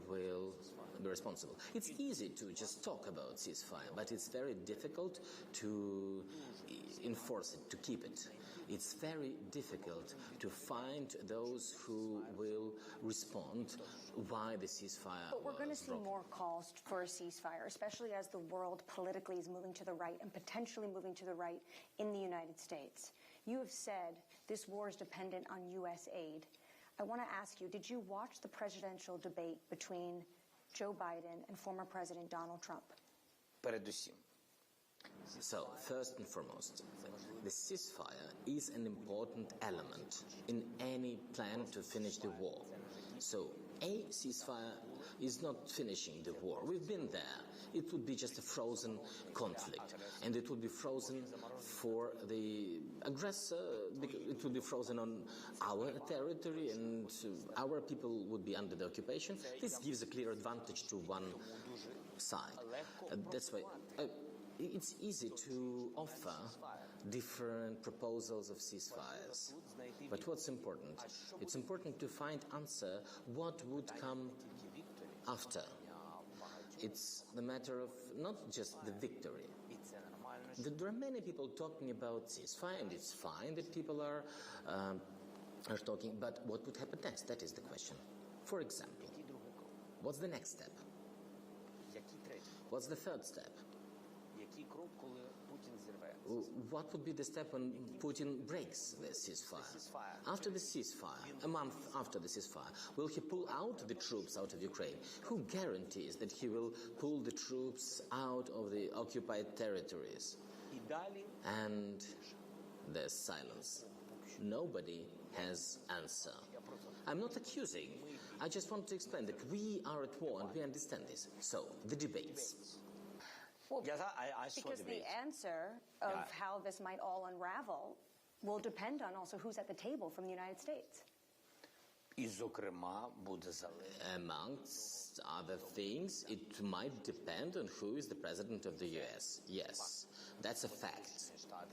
[SPEAKER 19] will be responsible? It's easy to just talk about ceasefire, but it's very difficult to enforce it, to keep it. It's very difficult to find those who will respond why the ceasefire
[SPEAKER 20] But we're going to see
[SPEAKER 19] broken.
[SPEAKER 20] more calls for a ceasefire, especially as the world politically is moving to the right and potentially moving to the right in the United States. You have said this war is dependent on U.S. aid. I want to ask you, did you watch the presidential debate between Joe Biden and former President Donald Trump?
[SPEAKER 19] So, first and foremost, the ceasefire is an important element in any plan to finish the war. So, a ceasefire is not finishing the war. We've been there. It would be just a frozen conflict. And it would be frozen for the aggressor, because it would be frozen on our territory, and our people would be under the occupation. This gives a clear advantage to one side. That's why it's easy to offer different proposals of ceasefires. But what's important? It's important to find answer what would come after. It's the matter of not just the victory. There are many people talking about ceasefire, and it's fine that people are talking, but what would happen next? That is the question. For example, what's the next step? What's the third step? What would be the step when Putin breaks the ceasefire? After the ceasefire, a month after the ceasefire, will he pull out the troops out of Ukraine? Who guarantees that he will pull the troops out of the occupied territories? And there's silence. Nobody has answer. I'm not accusing. I just want to explain that we are at war and we understand this. So, the debates.
[SPEAKER 20] Well, because the answer of how this might all unravel will depend on also who's at the table from the United States.
[SPEAKER 19] Amongst other things, it might depend on who is the president of the US. Yes, that's a fact.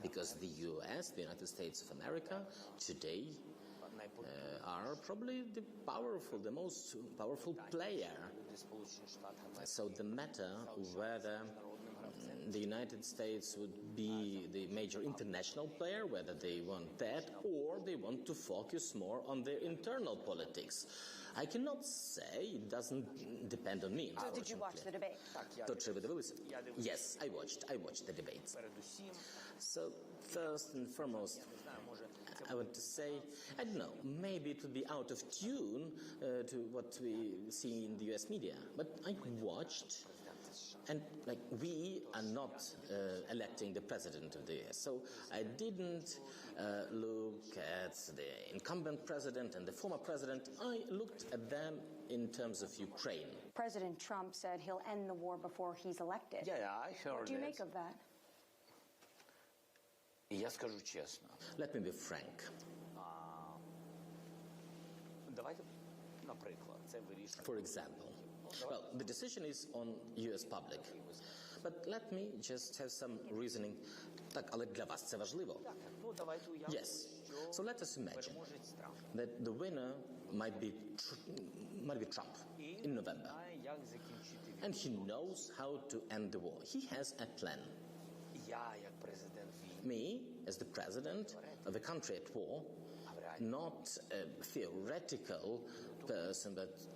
[SPEAKER 19] Because the US, the United States of America, today are probably the most powerful player. So the matter whether the United States would be the major international player, whether they want that or they want to focus more on their internal politics. I cannot say, it doesn't depend on me.
[SPEAKER 20] So did you watch the debate?
[SPEAKER 19] Yes, I watched the debates. So first and foremost, I want to say, I don't know, maybe it would be out of tune to what we see in the US media, but I watched. And we are not electing the president of the US, so I didn't look at the incumbent president and the former president. I looked at them in terms of Ukraine.
[SPEAKER 20] President Trump said he'll end the war before he's elected.
[SPEAKER 15] Yeah, I heard.
[SPEAKER 20] What do you make of that?
[SPEAKER 15] Я скажу честно.
[SPEAKER 19] Let me be frank.
[SPEAKER 15] Давайте, наприклад, це вирішує.
[SPEAKER 19] For example. Well, the decision is on US public. But let me just have some reasoning. Так, але для вас це важливо. Yes. So let us imagine that the winner might be Trump in November. And he knows how to end the war. He has a plan. Me, as the president of a country at war, not a theoretical person, but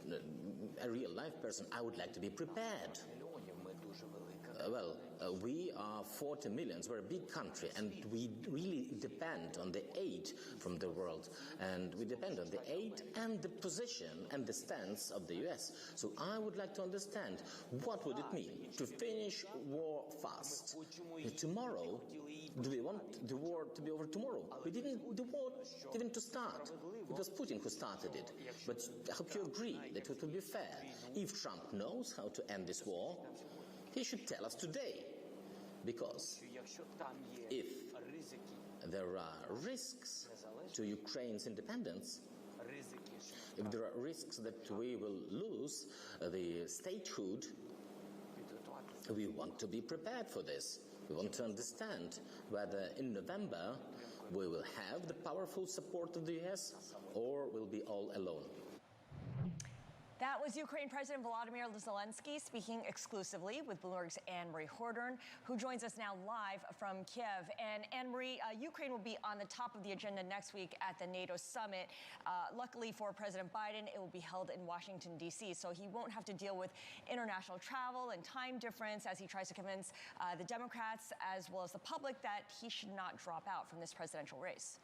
[SPEAKER 19] a real-life person, I would like to be prepared. We are 40 millions. We're a big country, and we really depend on the aid from the world. And we depend on the aid and the position and the stance of the US. So I would like to understand, what would it mean to finish war fast? Tomorrow, do we want the war to be over tomorrow? The war didn't to start. It was Putin who started it. But I hope you agree that it would be fair. If Trump knows how to end this war, he should tell us today. Because if there are risks to Ukraine's independence, if there are risks that we will lose the statehood, we want to be prepared for this. We want to understand whether in November we will have the powerful support of the US or we'll be all alone.
[SPEAKER 11] That was Ukraine President Volodymyr Zelensky speaking exclusively with Bloomberg's Anne-Marie Hordern, who joins us now live from Kiev. And Anne-Marie, Ukraine will be on the top of the agenda next week at the NATO summit. Luckily for President Biden, it will be held in Washington, D.C., so he won't have to deal with international travel and time difference as he tries to convince the Democrats as well as the public that he should not drop out from this presidential race.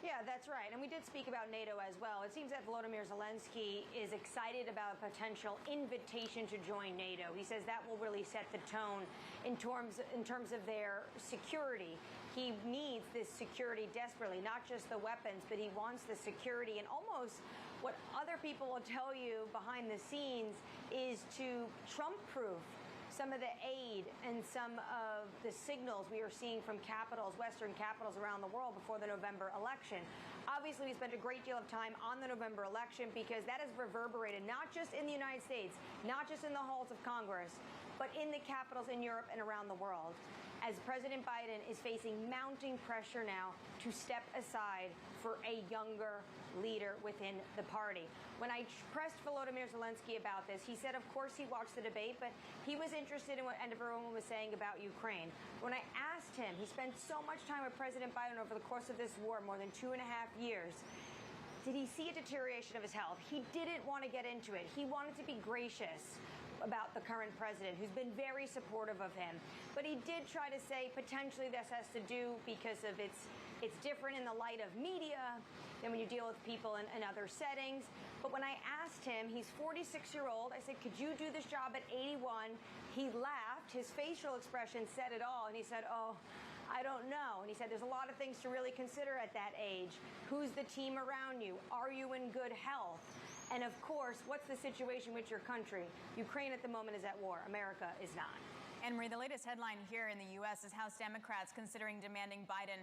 [SPEAKER 21] Yeah, that's right. And we did speak about NATO as well. It seems that Volodymyr Zelensky is excited about a potential invitation to join NATO. He says that will really set the tone in terms of their security. He needs this security desperately, not just the weapons, but he wants the security. And almost what other people will tell you behind the scenes is to Trump-proof some of the aid and some of the signals we are seeing from capitals, Western capitals around the world before the November election. Obviously, we spent a great deal of time on the November election because that has reverberated not just in the United States, not just in the halls of Congress, but in the capitals in Europe and around the world, as President Biden is facing mounting pressure now to step aside for a younger leader within the party. When I pressed Volodymyr Zelensky about this, he said, of course, he watched the debate, but he was interested in what everyone was saying about Ukraine. When I asked him, he spent so much time with President Biden over the course of this war, more than 2.5 years, did he see a deterioration of his health? He didn't want to get into it. He wanted to be gracious about the current president, who's been very supportive of him. But he did try to say potentially this has to do because of it's different in the light of media than when you deal with people in other settings. But when I asked him, he's 46-year-old, I said, could you do this job at 81? He laughed. His facial expression said it all. And he said, oh, I don't know. And he said, there's a lot of things to really consider at that age. Who's the team around you? Are you in good health? And of course, what's the situation with your country? Ukraine at the moment is at war. America is not.
[SPEAKER 17] Anne-Marie, the latest headline here in the U.S. is House Democrats considering demanding Biden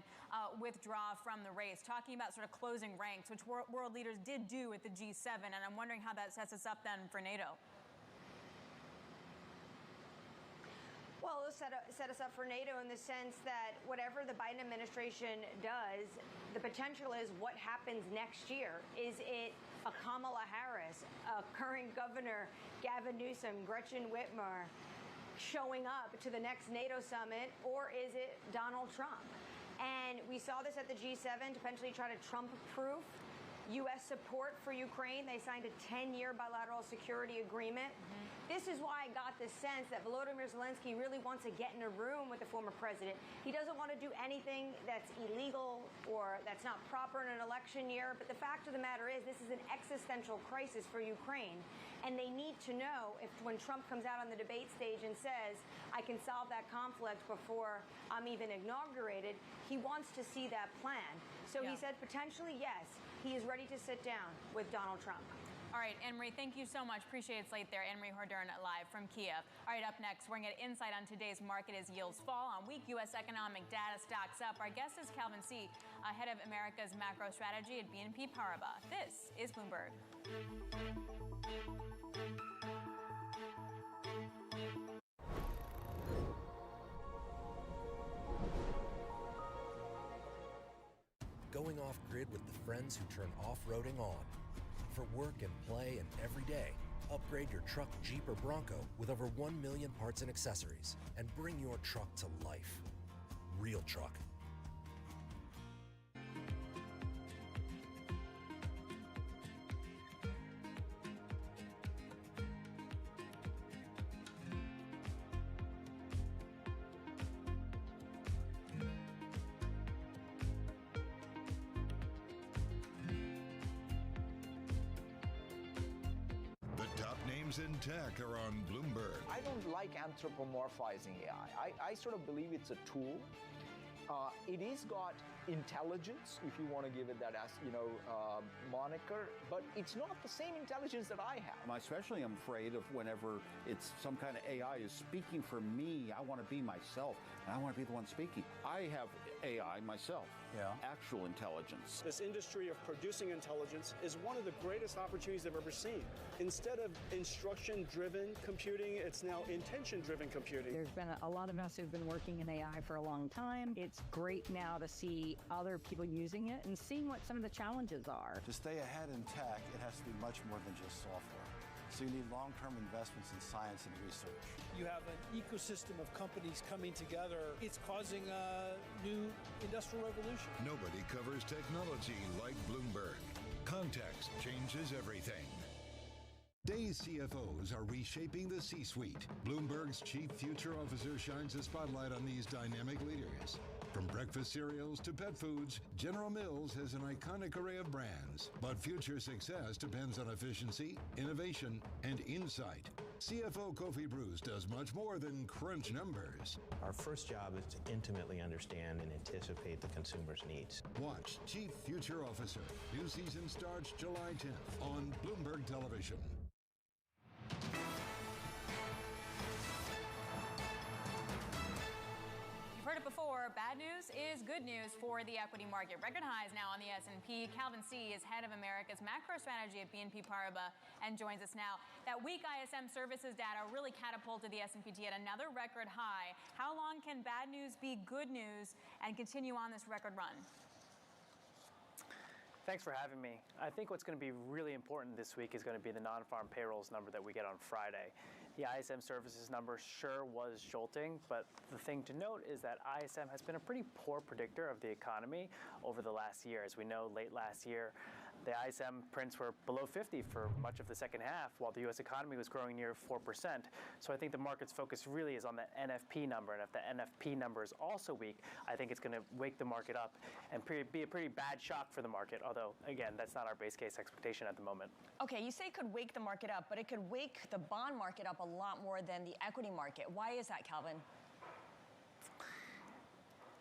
[SPEAKER 17] withdraw from the race, talking about sort of closing ranks, which world leaders did do at the G7. And I'm wondering how that sets us up then for NATO.
[SPEAKER 21] Well, it'll set us up for NATO in the sense that whatever the Biden administration does, the potential is what happens next year. Is it a Kamala Harris, a current governor, Gavin Newsom, Gretchen Whitmer, showing up to the next NATO summit, or is it Donald Trump? And we saw this at the G7 to potentially try to Trump-proof U.S. support for Ukraine. They signed a 10-year bilateral security agreement. This is why I got the sense that Volodymyr Zelensky really wants to get in a room with the former president. He doesn't want to do anything that's illegal or that's not proper in an election year. But the fact of the matter is this is an existential crisis for Ukraine. And they need to know if when Trump comes out on the debate stage and says, I can solve that conflict before I'm even inaugurated, he wants to see that plan. So he said potentially, yes, he is ready to sit down with Donald Trump.
[SPEAKER 17] All right, Anne-Marie, thank you so much. Appreciate it late there. Anne-Marie Hordern live from Kiev. All right, up next, we're going to get insight on today's market as yields fall. On weak U.S. economic data, stocks up. Our guest is Calvin C., head of America's macro strategy at BNP Paribas. This is Bloomberg.
[SPEAKER 3] Going off-grid with the friends who turn off-roading on. For work and play and every day, upgrade your truck, Jeep, or Bronco with over 1 million parts and accessories and bring your truck to life. Real truck.
[SPEAKER 14] In tech are on Bloomberg.
[SPEAKER 6] I don't like anthropomorphizing AI. I sort of believe it's a tool. It is got intelligence, if you want to give it that as moniker, but it's not the same intelligence that I have.
[SPEAKER 7] I especially am afraid of whenever it's some kind of AI is speaking for me. I want to be myself, and I want to be the one speaking. I have AI myself. Actual intelligence.
[SPEAKER 22] This industry of producing intelligence is one of the greatest opportunities I've ever seen. Instead of instruction-driven computing, it's now intention-driven computing.
[SPEAKER 23] There's been a lot of us who've been working in AI for a long time. It's great now to see other people using it and seeing what some of the challenges are.
[SPEAKER 24] To stay ahead in tech, it has to be much more than just software. So you need long-term investments in science and research.
[SPEAKER 25] You have an ecosystem of companies coming together. It's causing a new industrial revolution.
[SPEAKER 14] Nobody covers technology like Bloomberg. Context changes everything. Today's CFOs are reshaping the C-suite. Bloomberg's chief future officer shines a spotlight on these dynamic leaders. From breakfast cereals to pet foods, General Mills has an iconic array of brands. But future success depends on efficiency, innovation, and insight. CFO Kofi Bruce does much more than crunch numbers.
[SPEAKER 26] Our first job is to intimately understand and anticipate the consumer's needs.
[SPEAKER 14] Watch Chief Future Officer. New season starts July 10th on Bloomberg Television.
[SPEAKER 17] Heard it before, bad news is good news for the equity market. Record highs now on the S&P. Calvin C. is head of America's macro strategy at BNP Paribas and joins us now. That weak ISM services data really catapulted the S&P to yet another record high. How long can bad news be good news and continue on this record run?
[SPEAKER 27] Thanks for having me. I think what's going to be really important this week is going to be the non-farm payrolls number that we get on Friday. The ISM services number sure was jolting, but the thing to note is that ISM has been a pretty poor predictor of the economy over the last year. As we know, late last year, the ISM prints were below 50 for much of the second half, while the U.S. economy was growing near 4%. So I think the market's focus really is on the NFP number, and if the NFP number is also weak, I think it's going to wake the market up and be a pretty bad shock for the market, although, again, that's not our base case expectation at the moment.
[SPEAKER 11] Okay, you say it could wake the market up, but it could wake the bond market up a lot more than the equity market. Why is that, Calvin?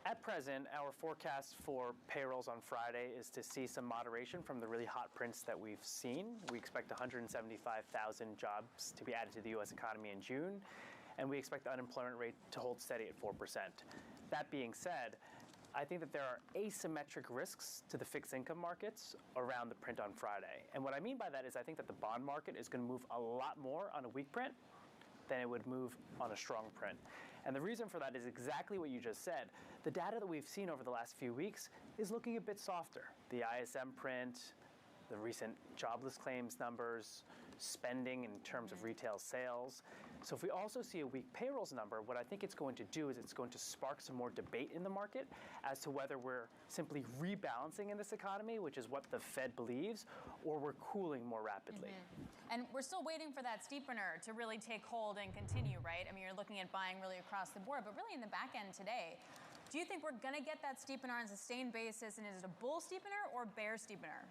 [SPEAKER 27] At present, our forecast for payrolls on Friday is to see some moderation from the really hot prints that we've seen. We expect 175,000 jobs to be added to the U.S. economy in June. and we expect the unemployment rate to hold steady at 4%. That being said, I think that there are asymmetric risks to the fixed income markets around the print on Friday. And what I mean by that is I think that the bond market is going to move a lot more on a weak print than it would move on a strong print. And the reason for that is exactly what you just said. The data that we've seen over the last few weeks is looking a bit softer. The ISM print, the recent jobless claims numbers, spending in terms of retail sales. So if we also see a weak payrolls number, what I think it's going to do is it's going to spark some more debate in the market as to whether we're simply rebalancing in this economy, which is what the Fed believes, or we're cooling more rapidly.
[SPEAKER 17] And we're still waiting for that steepener to really take hold and continue, right? I mean, you're looking at buying really across the board, but really in the back end today, do you think we're going to get that steepener on a sustained basis, and is it a bull steepener or bear steepener?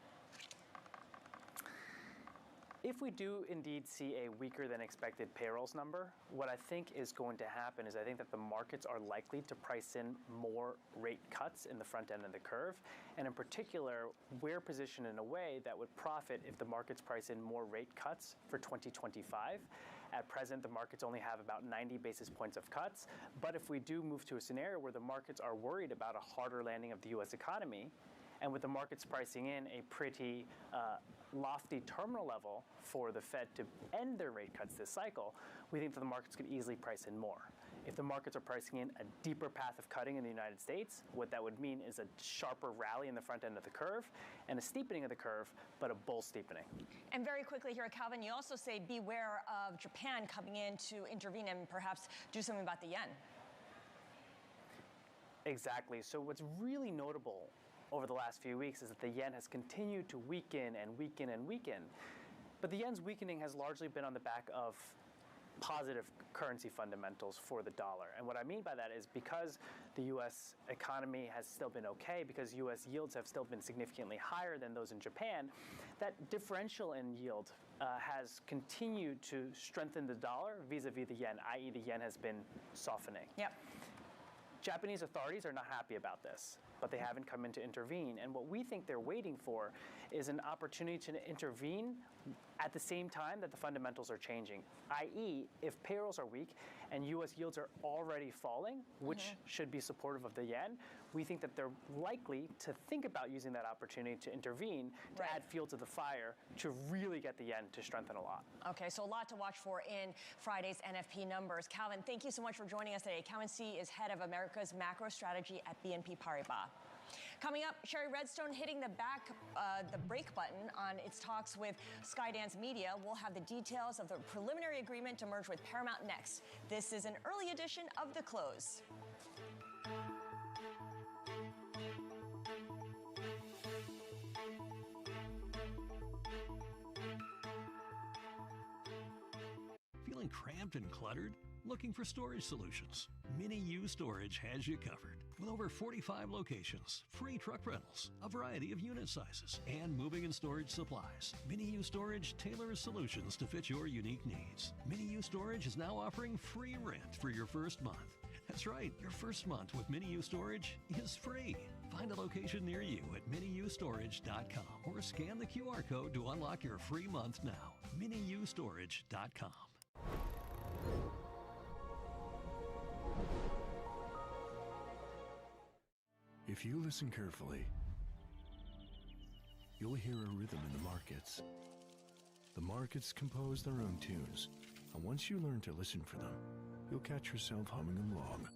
[SPEAKER 27] If we do indeed see a weaker than expected payrolls number, what I think is going to happen is I think that the markets are likely to price in more rate cuts in the front end of the curve. And in particular, we're positioned in a way that would profit if the markets price in more rate cuts for 2025. At present, the markets only have about 90 basis points of cuts. But if we do move to a scenario where the markets are worried about a harder landing of the U.S. economy, and with the markets pricing in a pretty lofty terminal level for the Fed to end their rate cuts this cycle, we think that the markets could easily price in more. If the markets are pricing in a deeper path of cutting in the United States, what that would mean is a sharper rally in the front end of the curve and a steepening of the curve, but a bull steepening.
[SPEAKER 11] And very quickly here, Calvin, you also say beware of Japan coming in to intervene and perhaps do something about the yen.
[SPEAKER 27] Exactly. So what's really notable over the last few weeks is that the yen has continued to weaken and weaken and weaken. But the yen's weakening has largely been on the back of positive currency fundamentals for the dollar. And what I mean by that is because the U.S. economy has still been okay, because U.S. yields have still been significantly higher than those in Japan, that differential in yield has continued to strengthen the dollar vis-a-vis the yen, i.e. the yen has been softening.
[SPEAKER 11] Yep.
[SPEAKER 27] Japanese authorities are not happy about this, but they haven't come in to intervene. And what we think they're waiting for is an opportunity to intervene at the same time that the fundamentals are changing, i.e. if payrolls are weak and U.S. yields are already falling, which should be supportive of the yen, we think that they're likely to think about using that opportunity to intervene, to add fuel to the fire, to really get the yen to strengthen a lot.
[SPEAKER 11] Okay, so a lot to watch for in Friday's NFP numbers. Calvin, thank you so much for joining us today. Calvin C. is head of America's macro strategy at BNP Paribas. Coming up, Sherry Redstone hitting the break button on its talks with Skydance Media. We'll have the details of the preliminary agreement to merge with Paramount next. This is an early edition of The Close.
[SPEAKER 2] Feeling cramped and cluttered? Looking for storage solutions? Mini U Storage has you covered. With over 45 locations, free truck rentals, a variety of unit sizes, and moving and storage supplies, Mini U Storage tailors solutions to fit your unique needs. Mini U Storage is now offering free rent for your first month. That's right, your first month with Mini U Storage is free. Find a location near you at miniustorage.com or scan the QR code to unlock your free month now. miniustorage.com.
[SPEAKER 4] If you listen carefully, you'll hear a rhythm in the markets. The markets compose their own tunes, and once you learn to listen for them, you'll catch yourself humming along.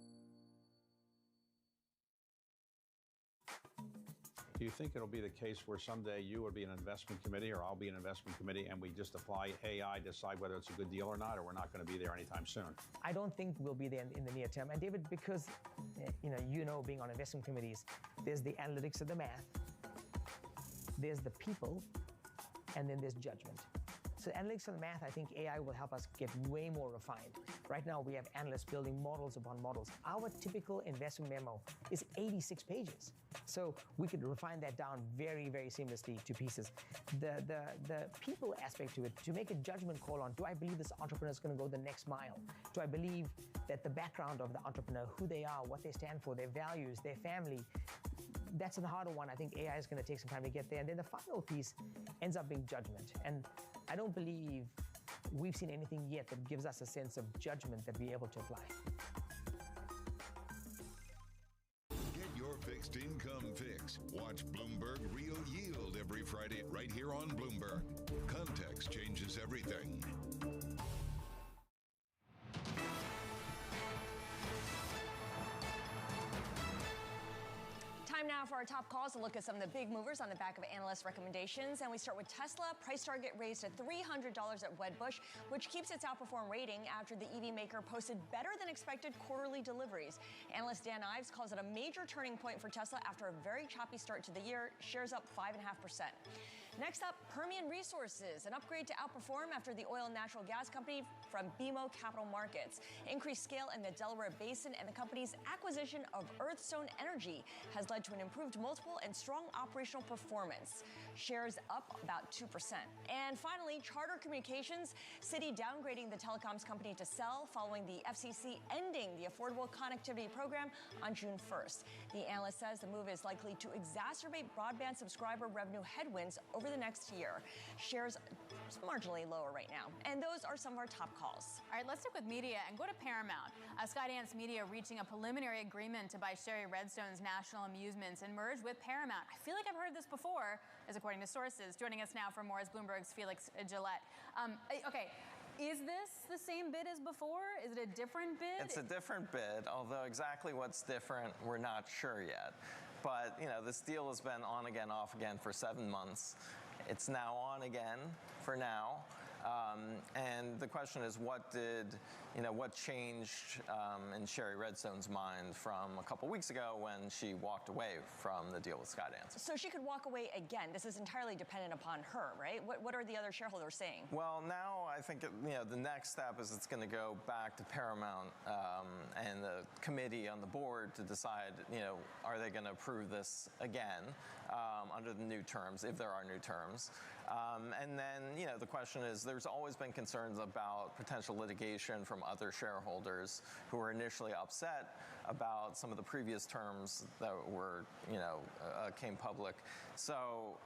[SPEAKER 5] Do you think it'll be the case where someday you will be an investment committee or I'll be an investment committee and we just apply AI, decide whether it's a good deal or not, or we're not going to be there anytime soon?
[SPEAKER 8] I don't think we'll be there in the near term. And David, because being on investment committees, there's the analytics of the math, there's the people, and then there's judgment. So analytics of the math, I think AI will help us get way more refined. Right now, we have analysts building models upon models. Our typical investment memo is 86 pages. So we could refine that down very, very seamlessly to pieces. The people aspect to it, to make a judgment call on, do I believe this entrepreneur is going to go the next mile? Do I believe that the background of the entrepreneur, who they are, what they stand for, their values, their family, that's the harder one. I think AI is going to take some time to get there. And then the final piece ends up being judgment. And I don't believe we've seen anything yet that gives us a sense of judgment that we're able to apply.
[SPEAKER 14] Get your fixed income fix. Watch Bloomberg Real Yield every Friday right here on Bloomberg. Context changes everything.
[SPEAKER 11] Time now for our top calls to look at some of the big movers on the back of analyst recommendations. And we start with Tesla. Price target raised to $300 at Wedbush, which keeps its outperform rating after the EV maker posted better than expected quarterly deliveries. Analyst Dan Ives calls it a major turning point for Tesla after a very choppy start to the year. Shares up 5.5%. Next up, Permian Resources, an upgrade to outperform after the oil and natural gas company from BMO Capital Markets. Increased scale in the Delaware Basin and the company's acquisition of Earthstone Energy has led to an improved multiple and strong operational performance. Shares up about 2%. And finally, Charter Communications, Citi downgrading the telecoms company to sell following the FCC ending the Affordable Connectivity Program on June 1st. The analyst says the move is likely to exacerbate broadband subscriber revenue headwinds over the next year. Shares marginally lower right now. And those are some of our top calls.
[SPEAKER 17] All right, let's stick with media and go to Paramount. Skydance Media reaching a preliminary agreement to buy Sherry Redstone's National Amusements and merge with Paramount. I feel like I've heard this before, as according to sources. Joining us now for more is Bloomberg's Felix Gillette. Okay. Is this the same bid as before? Is it a different bid?
[SPEAKER 1] It's a different bid, although exactly what's different, we're not sure yet. But, you know, this deal has been on again, off again for 7 months. It's now on again for now. And the question is, what changed in Sherry Redstone's mind from a couple weeks ago when she walked away from the deal with Skydance?
[SPEAKER 11] So she could walk away again. This is entirely dependent upon her, right? What are the other shareholders saying?
[SPEAKER 1] Well, now I think the next step is it's going to go back to Paramount and the committee on the board to decide, are they going to approve this again under the new terms, if there are new terms. And then, the question is, there's always been concerns about potential litigation from other shareholders who were initially upset about some of the previous terms that were, came public. So,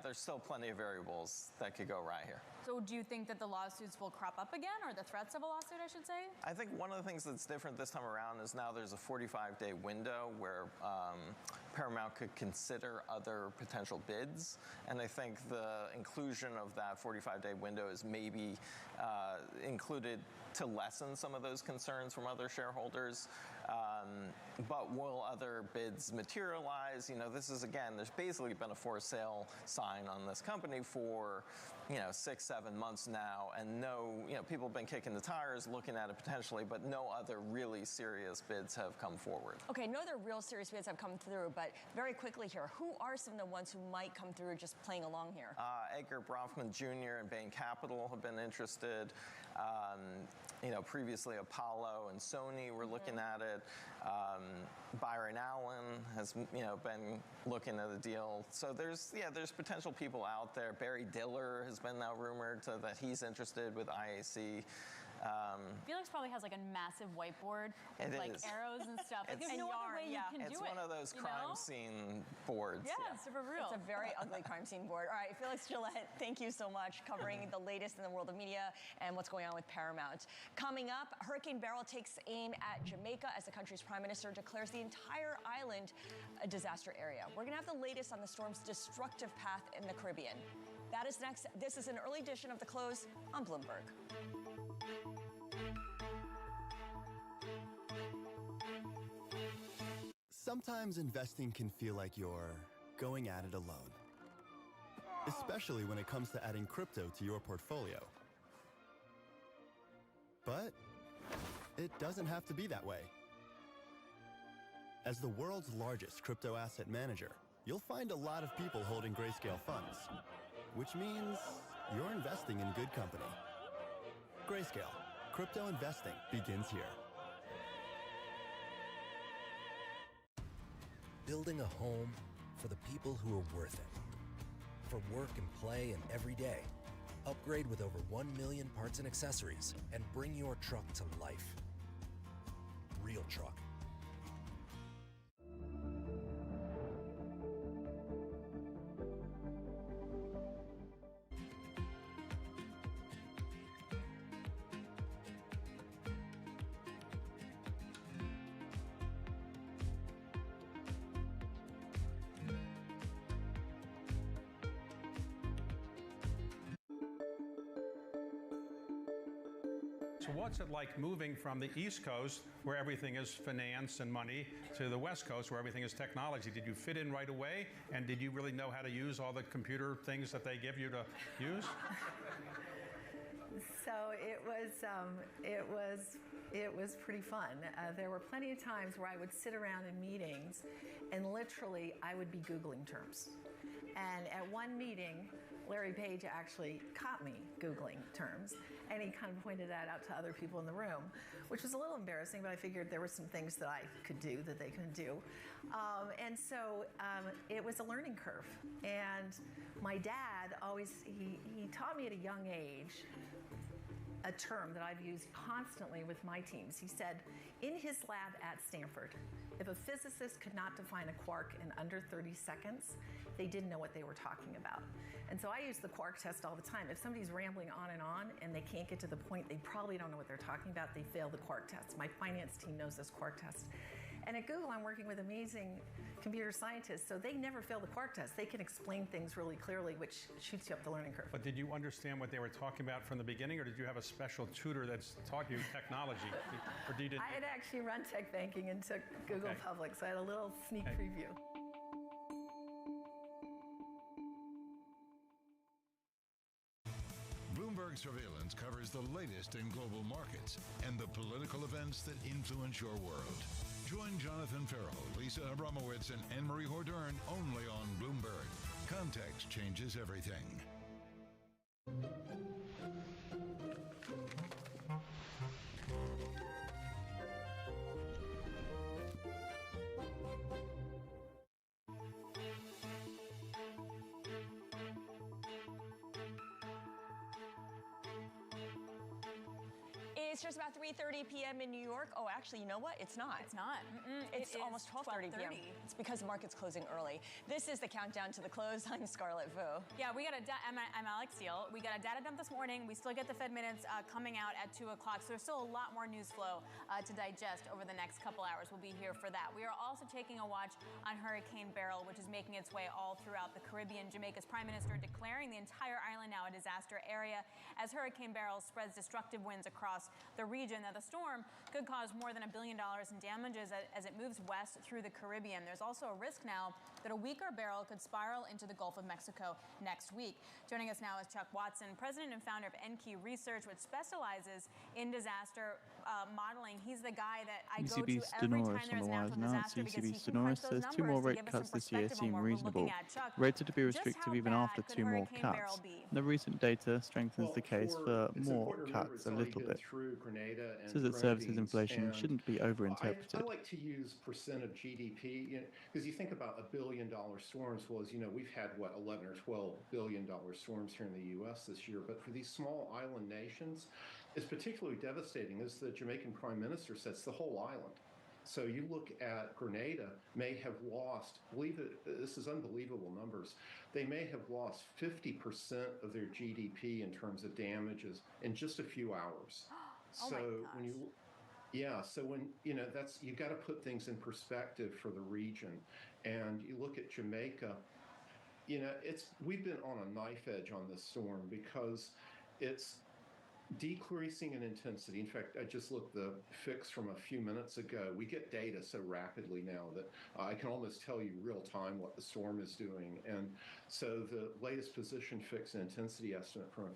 [SPEAKER 1] there's still plenty of variables that could go right here.
[SPEAKER 17] So do you think that the lawsuits will crop up again, or the threats of a lawsuit, I should say?
[SPEAKER 1] I think one of the things that's different this time around is now there's a 45-day window where Paramount could consider other potential bids. And I think the inclusion of that 45-day window is maybe included to lessen some of those concerns from other shareholders. But will other bids materialize? This is, again, there's basically been a for sale sign on this company for 6-7 months now, and people have been kicking the tires, looking at it potentially, but no other really serious bids have come forward.
[SPEAKER 11] Okay, no other real serious bids have come through, but very quickly here, who are some of the ones who might come through just playing along here?
[SPEAKER 1] Edgar Bronfman Jr. and Bain Capital have been interested. Previously Apollo and Sony were looking at it. Byron Allen has, been looking at the deal. So there's potential people out there. Barry Diller has been now rumored that he's interested with IAC.
[SPEAKER 17] Felix probably has like a massive whiteboard with arrows and stuff. There's no other way you can do it.
[SPEAKER 1] It's one of those crime scene boards.
[SPEAKER 17] Yeah, super real.
[SPEAKER 11] It's a very ugly crime scene board. All right, Felix Gillette, thank you so much, covering the latest in the world of media and what's going on with Paramount. Coming up, Hurricane Beryl takes aim at Jamaica as the country's prime minister declares the entire island a disaster area. We're going to have the latest on the storm's destructive path in the Caribbean. That is next. This is an early edition of The Close on Bloomberg.
[SPEAKER 9] Sometimes investing can feel like you're going at it alone, especially when it comes to adding crypto to your portfolio. But it doesn't have to be that way. As the world's largest crypto asset manager, you'll find a lot of people holding Grayscale funds, which means you're investing in good company. Grayscale, crypto investing begins here.
[SPEAKER 3] Building a home for the people who are worth it. For work and play and every day. Upgrade with over 1 million parts and accessories and bring your truck to life. Real truck.
[SPEAKER 5] So what's it like moving from the East Coast, where everything is finance and money, to the West Coast, where everything is technology? Did you fit in right away? And did you really know how to use all the computer things that they give you to use?
[SPEAKER 10] So it was pretty fun. There were plenty of times where I would sit around in meetings and literally I would be Googling terms. And at one meeting, Larry Page actually caught me Googling terms, and he kind of pointed that out to other people in the room, which was a little embarrassing, but I figured there were some things that I could do that they couldn't do. And so it was a learning curve. And my dad always, he taught me at a young age a term that I've used constantly with my teams. He said, in his lab at Stanford, if a physicist could not define a quark in under 30 seconds, they didn't know what they were talking about. And so I use the quark test all the time. If somebody's rambling on and they can't get to the point, they probably don't know what they're talking about, they fail the quark test. My finance team knows this quark test. And at Google, I'm working with amazing computer scientists, so they never fail the quark test. They can explain things really clearly, which shoots you up the learning curve.
[SPEAKER 5] But did you understand what they were talking about from the beginning, or did you have a special tutor that's taught you technology? Or did you
[SPEAKER 10] I had actually run tech banking and took Google Public, so I had a little sneak preview.
[SPEAKER 14] Bloomberg Surveillance covers the latest in global markets and the political events that influence your world. Join Jonathan Farrell, Lisa Abramowitz, and Anne-Marie Hordern only on Bloomberg. Context changes everything.
[SPEAKER 11] It's just about 3:30 p.m. in New York. Oh, actually, you know what? It's not.
[SPEAKER 17] It's not.
[SPEAKER 11] It's almost 12:30 p.m. It's because the market's closing early. This is the countdown to the close. I'm Scarlett Vu.
[SPEAKER 17] Yeah, I'm Alex Steele. We got a data dump this morning. We still get the Fed minutes coming out at 2 o'clock. So there's still a lot more news flow to digest over the next couple hours. We'll be here for that. We are also taking a watch on Hurricane Beryl, which is making its way all throughout the Caribbean. Jamaica's Prime Minister declaring the entire island now a disaster area as Hurricane Beryl spreads destructive winds across the region. Now, the storm could cause more than $1 billion in damages as it moves west through the Caribbean. There's also a risk now that a weaker Beryl could spiral into the Gulf of Mexico next week. Joining us now is Chuck Watson, president and founder of NQ Research, which specializes in disaster modeling. He's the guy that I go to every time there's a natural disaster because he can crunch those numbers
[SPEAKER 12] 2 more
[SPEAKER 17] to
[SPEAKER 12] rate
[SPEAKER 17] give us
[SPEAKER 12] cuts
[SPEAKER 17] some
[SPEAKER 12] this year
[SPEAKER 17] perspective
[SPEAKER 12] seem
[SPEAKER 17] on what we're
[SPEAKER 12] reasonable.
[SPEAKER 17] looking at. Chuck,
[SPEAKER 12] Rated to be
[SPEAKER 17] just
[SPEAKER 12] restrictive
[SPEAKER 17] how
[SPEAKER 12] even
[SPEAKER 17] bad
[SPEAKER 12] after
[SPEAKER 17] could
[SPEAKER 12] 2 more
[SPEAKER 17] Hurricane Beryl
[SPEAKER 12] cuts.
[SPEAKER 17] be?
[SPEAKER 12] The recent data strengthens the case for more cuts a little bit. Says that services inflation shouldn't be overinterpreted.
[SPEAKER 13] I like to use percent of GDP, because you think about $1 billion storms. Well, as you know, we've had 11 or $12 billion storms here in the U.S. this year. But for these small island nations, it's particularly devastating. As the Jamaican Prime Minister said, it's the whole island. So you look at Grenada, may have lost, believe it, this is unbelievable numbers, they may have lost 50% of their GDP in terms of damages in just a few hours.
[SPEAKER 17] Oh
[SPEAKER 13] so when that's, you've got to put things in perspective for the region. And you look at Jamaica, we've been on a knife edge on this storm because it's decreasing in intensity. In fact, I just looked the fix from a few minutes ago. We get data so rapidly now that I can almost tell you real time what the storm is doing. And so the latest position fix and intensity estimate from a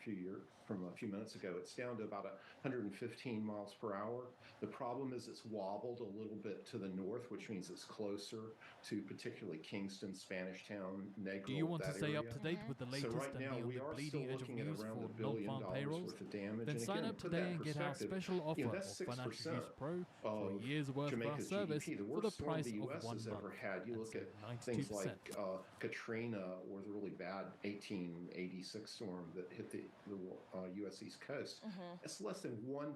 [SPEAKER 13] few minutes ago, it's down to about 115 miles per hour. The problem is it's wobbled a little bit to the north, which means it's closer to particularly Kingston, Spanish Town, Negril.
[SPEAKER 15] Do you want to stay
[SPEAKER 13] area.
[SPEAKER 15] up to date with the latest
[SPEAKER 13] right
[SPEAKER 15] and
[SPEAKER 13] now,
[SPEAKER 15] be on
[SPEAKER 13] we
[SPEAKER 15] the
[SPEAKER 13] are
[SPEAKER 15] bleeding
[SPEAKER 13] still
[SPEAKER 15] edge of
[SPEAKER 13] looking at
[SPEAKER 15] news
[SPEAKER 13] around
[SPEAKER 15] for
[SPEAKER 13] $1 billion
[SPEAKER 15] non-farm payrolls?
[SPEAKER 13] worth of damage.
[SPEAKER 15] Then
[SPEAKER 13] And
[SPEAKER 15] sign
[SPEAKER 13] again,
[SPEAKER 15] up
[SPEAKER 13] put
[SPEAKER 15] today
[SPEAKER 13] that in
[SPEAKER 15] and get our
[SPEAKER 13] perspective,
[SPEAKER 15] special offer
[SPEAKER 13] that's
[SPEAKER 15] of Financial
[SPEAKER 13] 6%
[SPEAKER 15] News Pro for a
[SPEAKER 13] of
[SPEAKER 15] year's worth of our
[SPEAKER 13] Jamaica's
[SPEAKER 15] service
[SPEAKER 13] GDP. The
[SPEAKER 15] for the
[SPEAKER 13] worst storm
[SPEAKER 15] price
[SPEAKER 13] the
[SPEAKER 15] of
[SPEAKER 13] U.S.
[SPEAKER 15] 1
[SPEAKER 13] has
[SPEAKER 15] month.
[SPEAKER 13] ever had. You look at things like Katrina or the really bad 1886 storm that hit the U.S. East Coast. It's less than 1%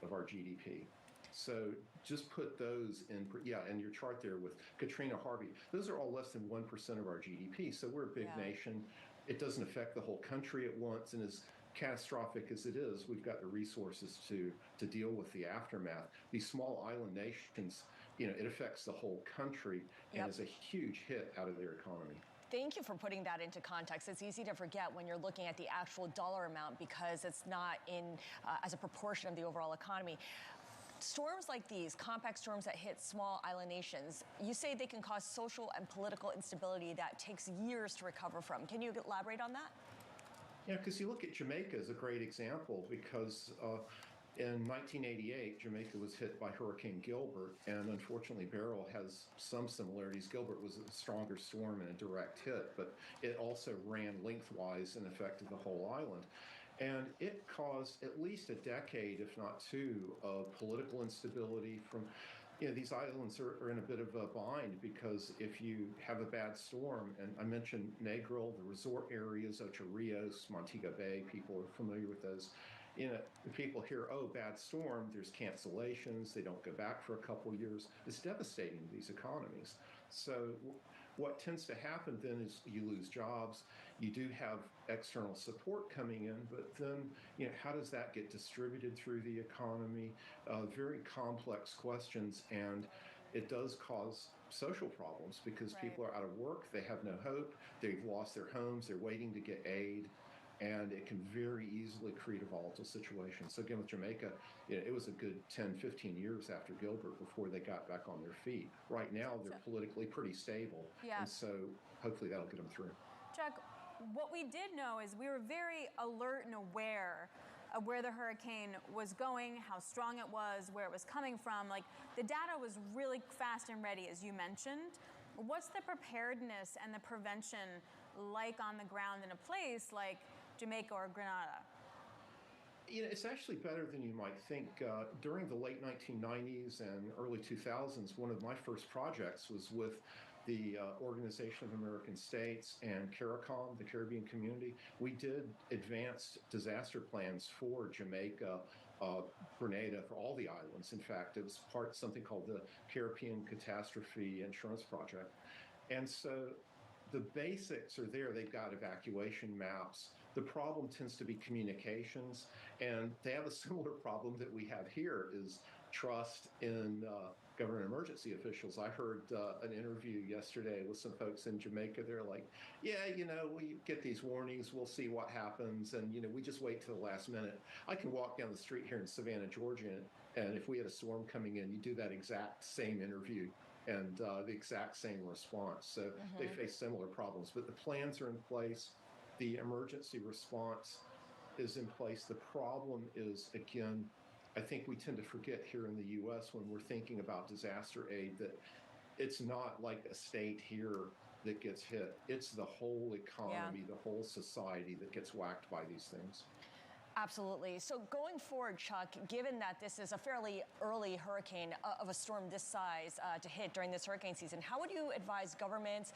[SPEAKER 13] of our GDP. So just put those in, and your chart there with Katrina, Harvey, those are all less than 1% of our GDP. So we're a big nation. It doesn't affect the whole country at once, and as catastrophic as it is, we've got the resources to deal with the aftermath. These small island nations, it affects the whole country and is a huge hit out of their economy.
[SPEAKER 11] Thank you for putting that into context. It's easy to forget when you're looking at the actual dollar amount because it's not in as a proportion of the overall economy. Storms like these, compact storms that hit small island nations, you say they can cause social and political instability that takes years to recover from. Can you elaborate on that?
[SPEAKER 13] Yeah, because you look at Jamaica as a great example because in 1988, Jamaica was hit by Hurricane Gilbert, and unfortunately, Beryl has some similarities. Gilbert was a stronger storm and a direct hit, but it also ran lengthwise and affected the whole island. And it caused at least a decade, if not two, of political instability from, these islands are in a bit of a bind because if you have a bad storm, and I mentioned Negril, the resort areas, Ocho Rios, Montego Bay, people are familiar with those. People hear, oh, bad storm, there's cancellations, they don't go back for a couple of years. It's devastating to these economies. So what tends to happen then is you lose jobs. You do have external support coming in, but then, how does that get distributed through the economy? Very complex questions, and it does cause social problems because people are out of work, they have no hope, they've lost their homes, they're waiting to get aid, and it can very easily create a volatile situation. So again, with Jamaica, it was a good 10, 15 years after Gilbert before they got back on their feet. Right now, they're politically pretty stable, and so hopefully that'll get them through.
[SPEAKER 17] Chuck, what we did know is we were very alert and aware of where the hurricane was going, how strong it was, where it was coming from. Like, the data was really fast and ready, as you mentioned. What's the preparedness and the prevention like on the ground in a place like Jamaica or Grenada?
[SPEAKER 13] It's actually better than you might think. During the late 1990s and early 2000s, one of my first projects was with the Organization of American States and CARICOM, the Caribbean Community. We did advanced disaster plans for Jamaica, Grenada, for all the islands. In fact, it was part of something called the Caribbean Catastrophe Insurance Project. And so the basics are there. They've got evacuation maps. The problem tends to be communications, and they have a similar problem that we have here is trust in government emergency officials. I heard an interview yesterday with some folks in Jamaica. They're like, yeah, we get these warnings, we'll see what happens, and we just wait till the last minute. I can walk down the street here in Savannah, Georgia, and if we had a storm coming in, you do that exact same interview and the exact same response. So they face similar problems, but the plans are in place. The emergency response is in place. The problem is, again, I think we tend to forget here in the U.S. when we're thinking about disaster aid that it's not like a state here that gets hit. It's the whole economy, the whole society that gets whacked by these things.
[SPEAKER 11] Absolutely. So going forward, Chuck, given that this is a fairly early hurricane of a storm this size to hit during this hurricane season, how would you advise governments,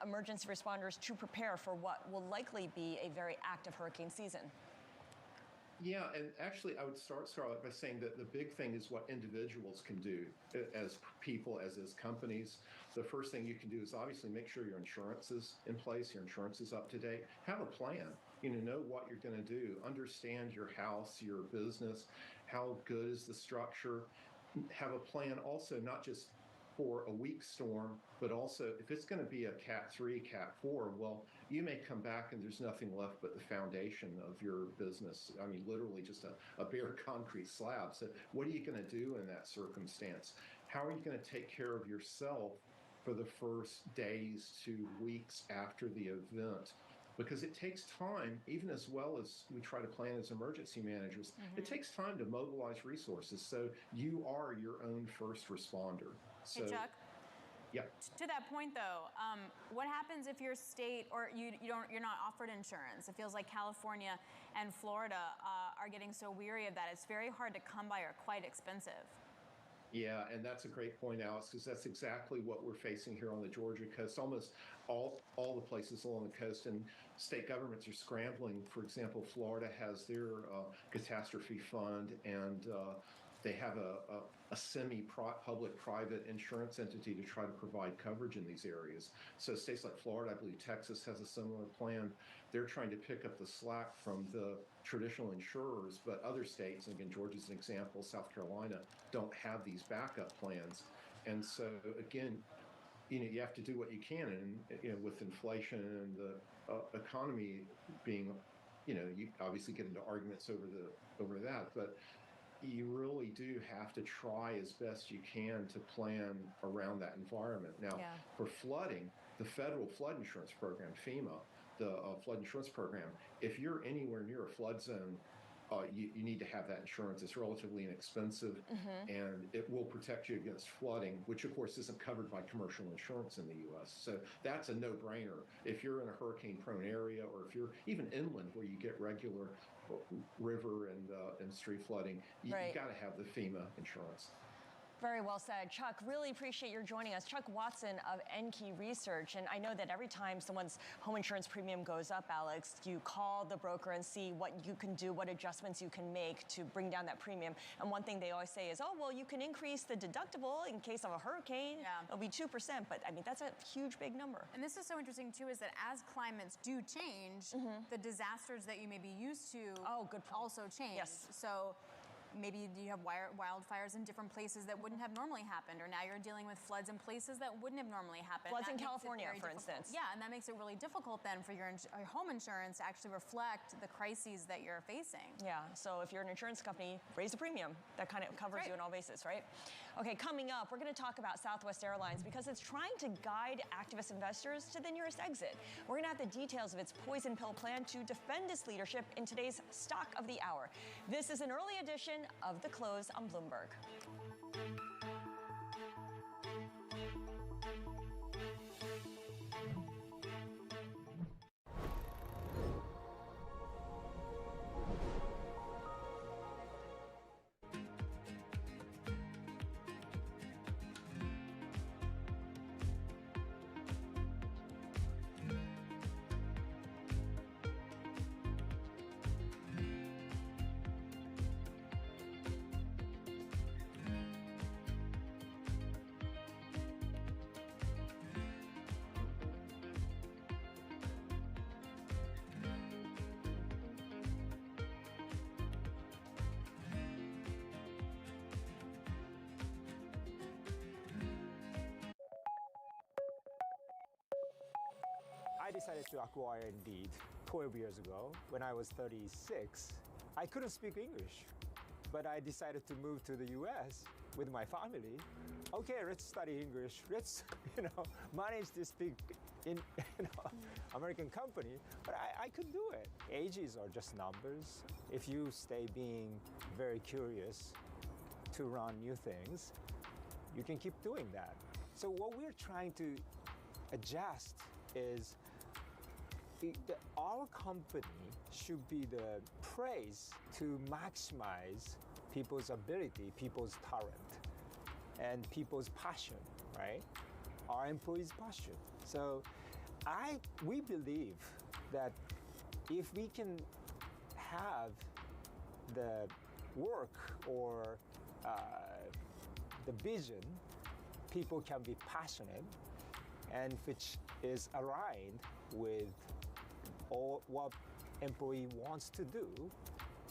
[SPEAKER 11] emergency responders to prepare for what will likely be a very active hurricane season?
[SPEAKER 13] Yeah, and actually I would start by saying that the big thing is what individuals can do as people, as companies. The first thing you can do is obviously make sure your insurance is in place, your insurance is up to date. Have a plan. Know what you're going to do. Understand your house, your business, how good is the structure. Have a plan also, not just for a weak storm, but also if it's going to be a Cat 3, Cat 4, well, you may come back and there's nothing left but the foundation of your business. I mean, literally just a bare concrete slab. So what are you going to do in that circumstance? How are you going to take care of yourself for the first days to weeks after the event? Because it takes time, even as well as we try to plan as emergency managers, it takes time to mobilize resources. So you are your own first responder. So,
[SPEAKER 17] hey, Chuck.
[SPEAKER 13] Yeah.
[SPEAKER 17] To that point, though, what happens if your state or you're not offered insurance? It feels like California and Florida are getting so weary of that. It's very hard to come by or quite expensive.
[SPEAKER 13] Yeah, and that's a great point, Alex, because that's exactly what we're facing here on the Georgia coast. Almost all the places along the coast, and state governments are scrambling. For example, Florida has their catastrophe fund, and they have a semi-public-private insurance entity to try to provide coverage in these areas. So states like Florida, I believe Texas has a similar plan. They're trying to pick up the slack from the traditional insurers, but other states, and again, Georgia's an example, South Carolina, don't have these backup plans. And so, again, you have to do what you can, and with inflation and the economy being, you obviously get into arguments over that, but you really do have to try as best you can to plan around that environment. Now, for flooding, the federal flood insurance program, FEMA, the flood insurance program, if you're anywhere near a flood zone, you need to have that insurance. It's relatively inexpensive, and it will protect you against flooding, which of course isn't covered by commercial insurance in the U.S. So that's a no-brainer. If you're in a hurricane-prone area, or if you're even inland where you get regular river and street flooding, you got to have the FEMA insurance.
[SPEAKER 11] Very well said. Chuck, really appreciate your joining us. Chuck Watson of Enkey Research. And I know that every time someone's home insurance premium goes up, Alex, you call the broker and see what you can do, what adjustments you can make to bring down that premium. And one thing they always say is, oh, well, you can increase the deductible in case of a hurricane. It'll be 2%. But I mean, that's a huge, big number.
[SPEAKER 17] And this is so interesting, too, is that as climates do change, the disasters that you may be used to also change.
[SPEAKER 11] Yes.
[SPEAKER 17] So maybe you have wildfires in different places that wouldn't have normally happened, or now you're dealing with floods in places that wouldn't have normally happened.
[SPEAKER 11] Floods in California, for instance.
[SPEAKER 17] Yeah, and that makes it really difficult then for your home insurance to actually reflect the crises that you're facing.
[SPEAKER 11] Yeah, so if you're an insurance company, raise the premium. That kind of covers you on all bases, right? Okay, coming up, we're going to talk about Southwest Airlines because it's trying to guide activist investors to the nearest exit. We're going to have the details of its poison pill plan to defend its leadership in today's Stock of the Hour. This is an early edition of The Close on Bloomberg.
[SPEAKER 6] I decided to acquire Indeed 12 years ago when I was 36. I couldn't speak English, but I decided to move to the US with my family. Okay, let's study English. Let's, manage this big American company. But I could do it. Ages are just numbers. If you stay being very curious to run new things, you can keep doing that. So what we're trying to adjust is our company should be the place to maximize people's ability, people's talent, and people's passion, right? Our employees' passion. So we believe that if we can have the work or the vision, people can be passionate, and which is aligned with all what employee wants to do,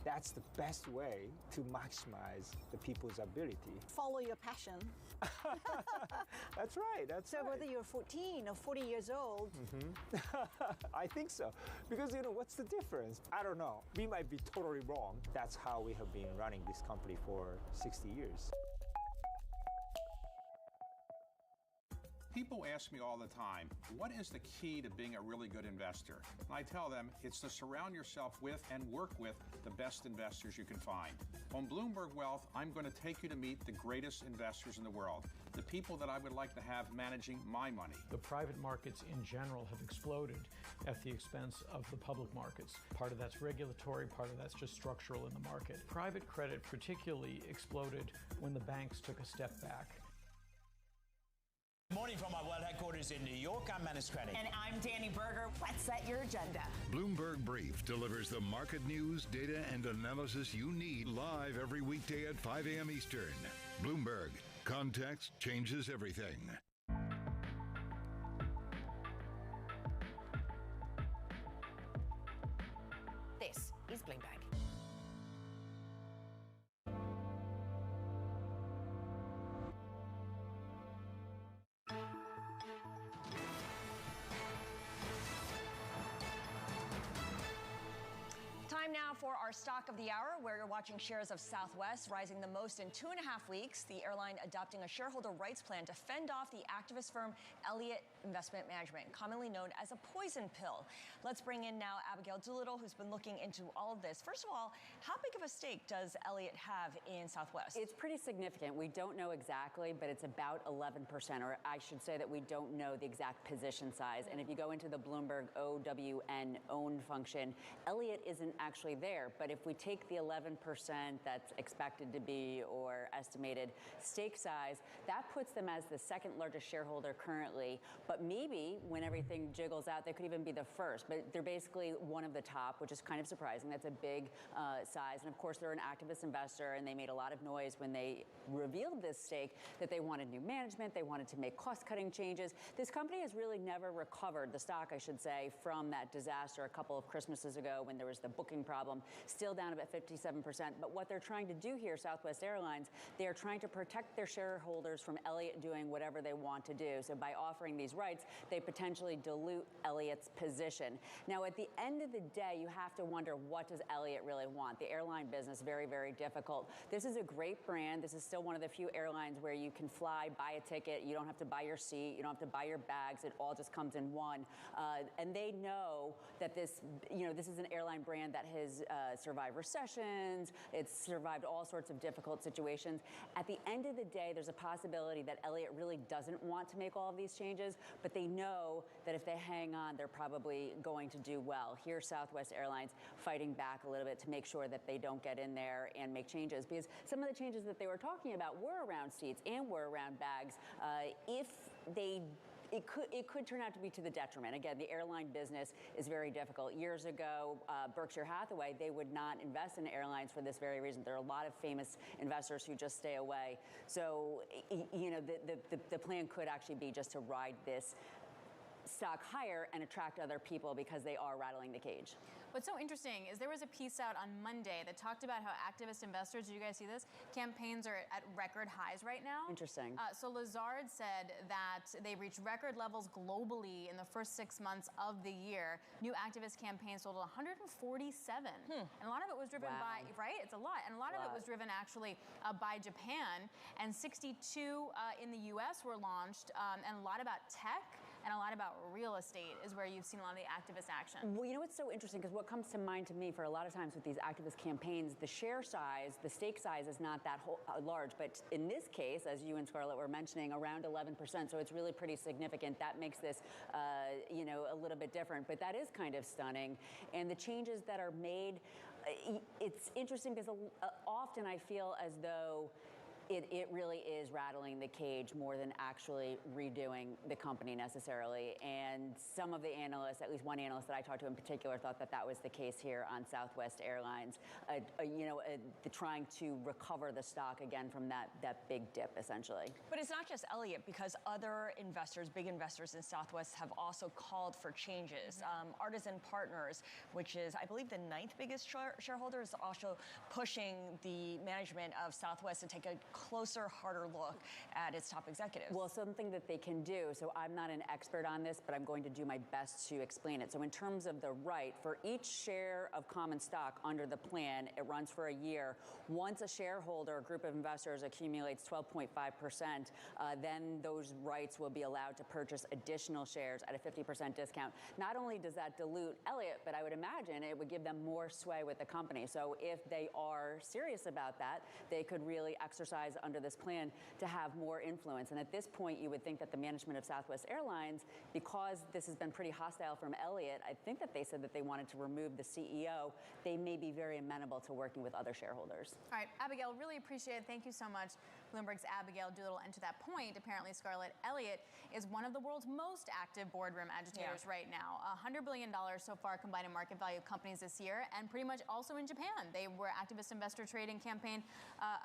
[SPEAKER 6] that's the best way to maximize the people's ability.
[SPEAKER 15] Follow your passion.
[SPEAKER 6] That's right.
[SPEAKER 15] So whether you're 14 or 40 years old.
[SPEAKER 6] I think so. Because, what's the difference? I don't know. We might be totally wrong. That's how we have been running this company for 60 years.
[SPEAKER 5] People ask me all the time, what is the key to being a really good investor? And I tell them it's to surround yourself with and work with the best investors you can find. On Bloomberg Wealth, I'm going to take you to meet the greatest investors in the world, the people that I would like to have managing my money.
[SPEAKER 16] The private markets in general have exploded at the expense of the public markets. Part of that's regulatory, part of that's just structural in the market. Private credit particularly exploded when the banks took a step back.
[SPEAKER 18] Good morning from our world headquarters in New York. I'm Manus Krenning.
[SPEAKER 19] And I'm Danny Berger. Let's set your agenda.
[SPEAKER 14] Bloomberg Brief delivers the market news, data, and analysis you need live every weekday at 5 a.m. Eastern. Bloomberg. Context changes everything.
[SPEAKER 19] This is Bloomberg.
[SPEAKER 11] for our stock of the hour, where you're watching shares of Southwest rising the most in 2.5 weeks. The airline adopting a shareholder rights plan to fend off the activist firm Elliott Investment Management, commonly known as a poison pill. Let's bring in now Abigail Doolittle, who's been looking into all of this. First of all, how big of a stake does Elliott have in Southwest?
[SPEAKER 7] It's pretty significant. We don't know exactly, but it's about 11%, or I should say that we don't know the exact position size. And if you go into the Bloomberg OWN own function, Elliott isn't actually there. But if we take the 11% that's expected to be or estimated stake size, that puts them as the second largest shareholder currently. But maybe when everything jiggles out, they could even be the first. But they're basically one of the top, which is kind of surprising. That's a big size. And of course, they're an activist investor, and they made a lot of noise when they revealed this stake that they wanted new management, they wanted to make cost-cutting changes. This company has really never recovered, the stock, I should say, from that disaster a couple of Christmases ago when there was the booking problem, still down about 57%. But what they're trying to do here, Southwest Airlines, they are trying to protect their shareholders from Elliott doing whatever they want to do. So by offering these rights, they potentially dilute Elliott's position. Now, at the end of the day, you have to wonder, what does Elliott really want? The airline business, very, very difficult. This is a great brand. This is still one of the few airlines where you can fly, buy a ticket. You don't have to buy your seat. You don't have to buy your bags. It all just comes in one. And they know that this is an airline brand that has survived recessions. It's survived all sorts of difficult situations. At the end of the day, there's a possibility that Elliott really doesn't want to make all of these changes, but they know that if they hang on, they're probably going to do well. Here's Southwest Airlines fighting back a little bit to make sure that they don't get in there and make changes, because some of the changes that they were talking about were around seats and were around bags. It could turn out to be to the detriment. Again, the airline business is very difficult. Years ago, Berkshire Hathaway, they would not invest in airlines for this very reason. There are a lot of famous investors who just stay away. So, the plan could actually be just to ride this stock higher and attract other people because they are rattling the cage.
[SPEAKER 17] What's so interesting is there was a piece out on Monday that talked about how activist investors, did you guys see this? Campaigns are at record highs right now.
[SPEAKER 7] Interesting.
[SPEAKER 17] So Lazard said that they reached record levels globally in the first 6 months of the year. New activist campaigns totaled 147. And a lot of it was driven by, right? It's a lot. And a lot of it was driven actually by Japan. And 62 in the US were launched. And a lot about tech and a lot about real estate is where you've seen a lot of the activist action.
[SPEAKER 7] Well, you know what's so interesting, because what comes to mind to me for a lot of times with these activist campaigns, the share size, the stake size is not that large. But in this case, as you and Scarlett were mentioning, around 11%. So it's really pretty significant. That makes this, a little bit different. But that is kind of stunning. And the changes that are made, it's interesting because often I feel as though it really is rattling the cage more than actually redoing the company necessarily. And some of the analysts, at least one analyst that I talked to in particular, thought that that was the case here on Southwest Airlines, trying to recover the stock again from that big dip, essentially.
[SPEAKER 11] But it's not just Elliott, because other investors, big investors in Southwest, have also called for changes. Artisan Partners, which is, I believe, the 9th biggest shareholder, is also pushing the management of Southwest to take a closer, harder look at its top executives.
[SPEAKER 7] Well, something that they can do, so I'm not an expert on this, but I'm going to do my best to explain it. So in terms of the right, for each share of common stock under the plan, it runs for a year. Once a shareholder, a group of investors, accumulates 12.5%, then those rights will be allowed to purchase additional shares at a 50% discount. Not only does that dilute Elliott, but I would imagine it would give them more sway with the company. So if they are serious about that, they could really exercise under this plan to have more influence. And at this point, you would think that the management of Southwest Airlines, because this has been pretty hostile from Elliott, I think that they said that they wanted to remove the CEO. They may be very amenable to working with other shareholders.
[SPEAKER 17] All right, Abigail, really appreciate it. Thank you so much, Bloomberg's Abigail Doolittle. And to that point, apparently Scarlett Elliott is one of the world's most active boardroom agitators right now. $100 billion so far combined in market value of companies this year, and pretty much also in Japan. They were activist investor trading campaign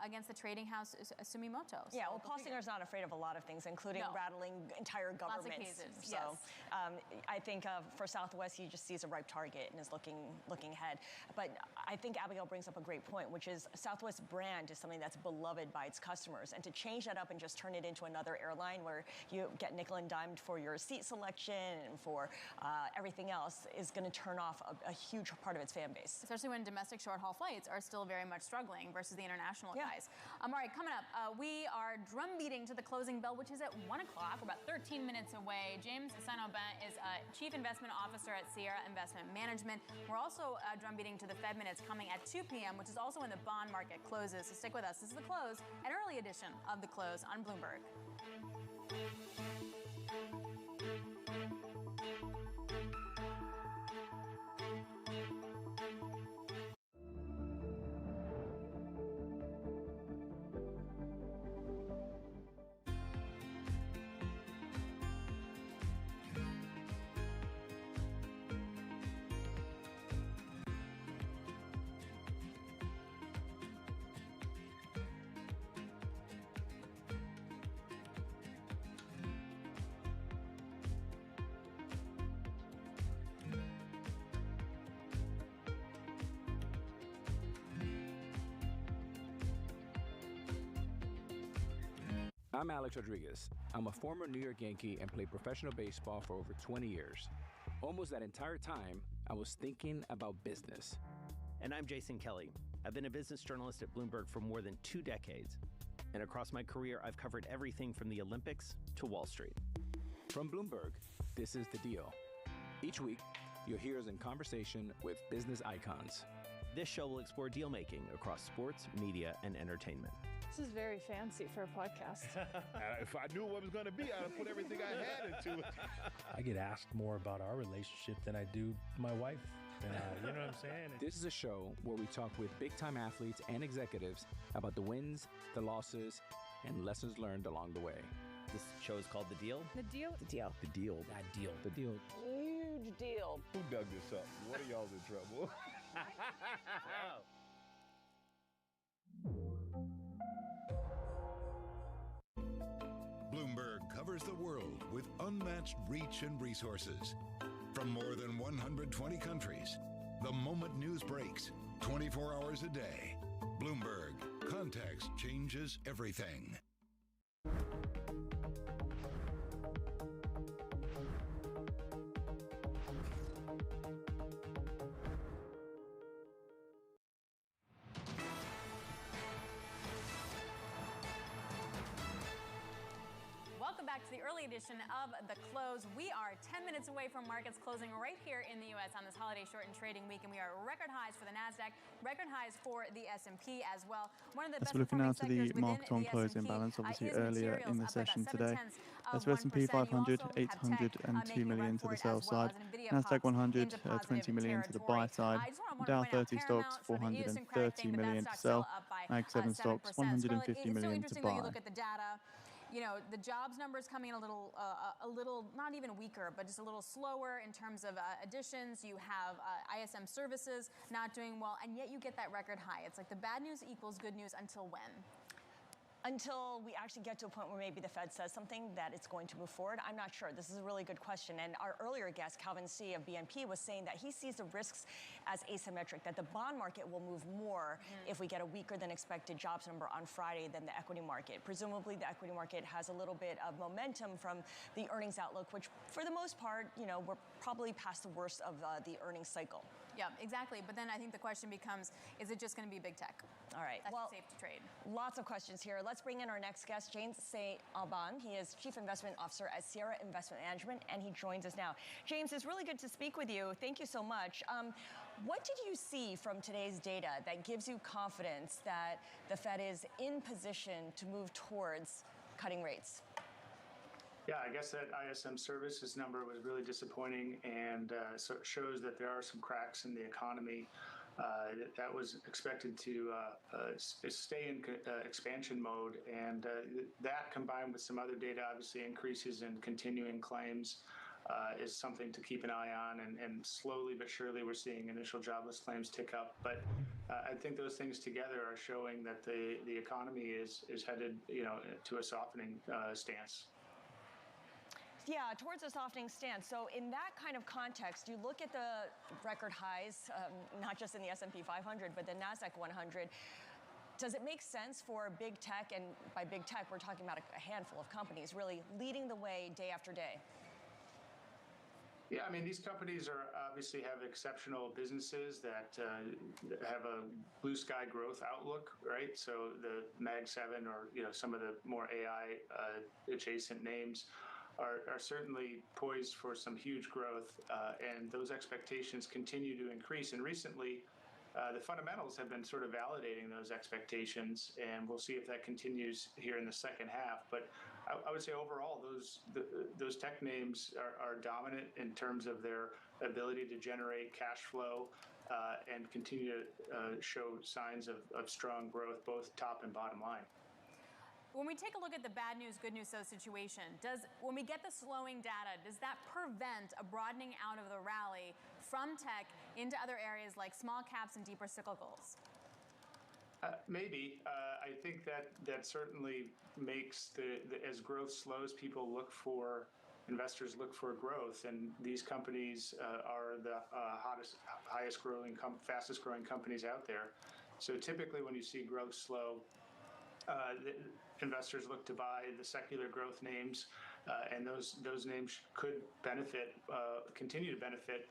[SPEAKER 17] against the trading house Sumitomo.
[SPEAKER 11] Yeah, well, Paul Singer's not afraid of a lot of things, including rattling entire governments.
[SPEAKER 17] Lots of cases,
[SPEAKER 11] so, I think for Southwest, he just sees a ripe target and is looking ahead. But I think Abigail brings up a great point, which is Southwest brand is something that's beloved by its customers. customers, and to change that up and just turn it into another airline where you get nickel and dimed for your seat selection and for everything else is going to turn off a huge part of its fan base.
[SPEAKER 17] Especially when domestic short-haul flights are still very much struggling versus the international guys. All right, coming up, we are drum beating to the closing bell, which is at 1 o'clock. We're about 13 minutes away. James Saint-Aubin is Chief Investment Officer at Sierra Investment Management. We're also drum beating to the Fed minutes coming at 2 p.m., which is also when the bond market closes. So stick with us. This is the close, an early edition of the close on Bloomberg.
[SPEAKER 20] I'm Alex Rodriguez. I'm a former New York Yankee and played professional baseball for over 20 years. Almost that entire time, I was thinking about business.
[SPEAKER 21] And I'm Jason Kelly. I've been a business journalist at Bloomberg for more than 2 decades. And across my career, I've covered everything from the Olympics to Wall Street.
[SPEAKER 20] From Bloomberg, this is The Deal. Each week, you'll hear us in conversation with business icons.
[SPEAKER 21] This show will explore deal-making across sports, media, and entertainment.
[SPEAKER 22] This is very fancy for a podcast.
[SPEAKER 23] If I knew what it was going to be, I'd have put everything I had into it.
[SPEAKER 24] I get asked more about our relationship than I do my wife. And you know what I'm saying?
[SPEAKER 20] This is a show where we talk with big-time athletes and executives about the wins, the losses, and lessons learned along the way.
[SPEAKER 21] This show is called The Deal.
[SPEAKER 22] The Deal?
[SPEAKER 21] The Deal.
[SPEAKER 20] The Deal.
[SPEAKER 21] That deal.
[SPEAKER 20] The Deal.
[SPEAKER 22] Huge deal.
[SPEAKER 23] Who dug this up? One of y'all's in trouble.
[SPEAKER 14] Bloomberg covers the world with unmatched reach and resources. From more than 120 countries, the moment news breaks, 24 hours a day. Bloomberg, context changes everything.
[SPEAKER 17] Welcome back to the early edition of The Close. We are 10 minutes away from markets closing right here in the U.S. on this holiday shortened trading week, and we are record highs for the NASDAQ, record highs for the S&P as well. One of the best
[SPEAKER 12] We're looking now to the
[SPEAKER 17] sectors
[SPEAKER 12] market on
[SPEAKER 17] within
[SPEAKER 12] close
[SPEAKER 17] the
[SPEAKER 12] imbalance,
[SPEAKER 17] S&P,
[SPEAKER 12] obviously
[SPEAKER 17] is
[SPEAKER 12] earlier
[SPEAKER 17] materials
[SPEAKER 12] in the
[SPEAKER 17] up by
[SPEAKER 12] session
[SPEAKER 17] about
[SPEAKER 12] today.
[SPEAKER 17] 0.7
[SPEAKER 12] That's for S&P 500,
[SPEAKER 17] You also have
[SPEAKER 12] 802 million to the sell
[SPEAKER 17] as well
[SPEAKER 12] side.
[SPEAKER 17] as NVDA
[SPEAKER 12] Nasdaq
[SPEAKER 17] pops
[SPEAKER 12] 100,
[SPEAKER 17] into positive
[SPEAKER 12] 20 million to the buy side.
[SPEAKER 17] I just wanna
[SPEAKER 12] Dow
[SPEAKER 17] point out
[SPEAKER 12] 30 stocks,
[SPEAKER 17] Paramount, sort of the idiosyncratic
[SPEAKER 12] 430
[SPEAKER 17] thing, but
[SPEAKER 12] million
[SPEAKER 17] that
[SPEAKER 12] to
[SPEAKER 17] stock's still
[SPEAKER 12] sell.
[SPEAKER 17] up by,
[SPEAKER 12] Mag 7 stocks,
[SPEAKER 17] 7%. So
[SPEAKER 12] 150
[SPEAKER 17] it's so
[SPEAKER 12] million to
[SPEAKER 17] interesting that you
[SPEAKER 12] buy.
[SPEAKER 17] look at the data. You know, the jobs numbers coming in a little, not even weaker, but just a little slower in terms of additions. You have ISM services not doing well, and yet you get that record high. It's like the bad news equals good news until when?
[SPEAKER 11] Until we actually get to a point where maybe the Fed says something that it's going to move forward. I'm not sure. This is a really good question. And our earlier guest, Calvin C. of BNP, was saying that he sees the risks as asymmetric, that the bond market will move more if we get a weaker than expected jobs number on Friday than the equity market. Presumably, the equity market has a little bit of momentum from the earnings outlook, which for the most part, you know, we're probably past the worst of the earnings cycle.
[SPEAKER 17] Yeah, exactly. But then I think the question becomes, is it just going to be big tech?
[SPEAKER 11] All right.
[SPEAKER 17] That's
[SPEAKER 11] well,
[SPEAKER 17] safe to trade.
[SPEAKER 11] Lots of questions here. Let's bring in our next guest, James Saint-Aubin. He is Chief Investment Officer at Sierra Investment Management, and he joins us now. James, it's really good to speak with you. Thank you so much. What did you see from today's data that gives you confidence that the Fed is in position to move towards cutting rates?
[SPEAKER 25] Yeah, I guess that ISM services number was really disappointing, and so it shows that there are some cracks in the economy. That was expected to stay in expansion mode, and that combined with some other data, obviously increases in continuing claims, is something to keep an eye on, and slowly but surely we're seeing initial jobless claims tick up. But I think those things together are showing that the economy is headed, you know, to a softening stance.
[SPEAKER 11] Yeah, towards a softening stance. So in that kind of context, you look at the record highs, not just in the S&P 500, but the NASDAQ 100. Does it make sense for big tech, and by big tech, we're talking about a handful of companies, really leading the way day after day?
[SPEAKER 25] Yeah, I mean, these companies obviously have exceptional businesses that have a blue sky growth outlook, right? So the Mag 7 or some of the more AI adjacent names are certainly poised for some huge growth, and those expectations continue to increase. And recently, the fundamentals have been sort of validating those expectations, and we'll see if that continues here in the second half. But I would say overall, those tech names are dominant in terms of their ability to generate cash flow and continue to show signs of strong growth, both top and bottom line.
[SPEAKER 17] When we take a look at the bad news, good news situation, when we get the slowing data, does that prevent a broadening out of the rally from tech into other areas like small caps and deeper cyclicals?
[SPEAKER 25] Maybe. I think that certainly makes as growth slows, investors look for growth, and these companies are the highest growing, fastest growing companies out there. So typically when you see growth slow, investors look to buy the secular growth names, and those names could continue to benefit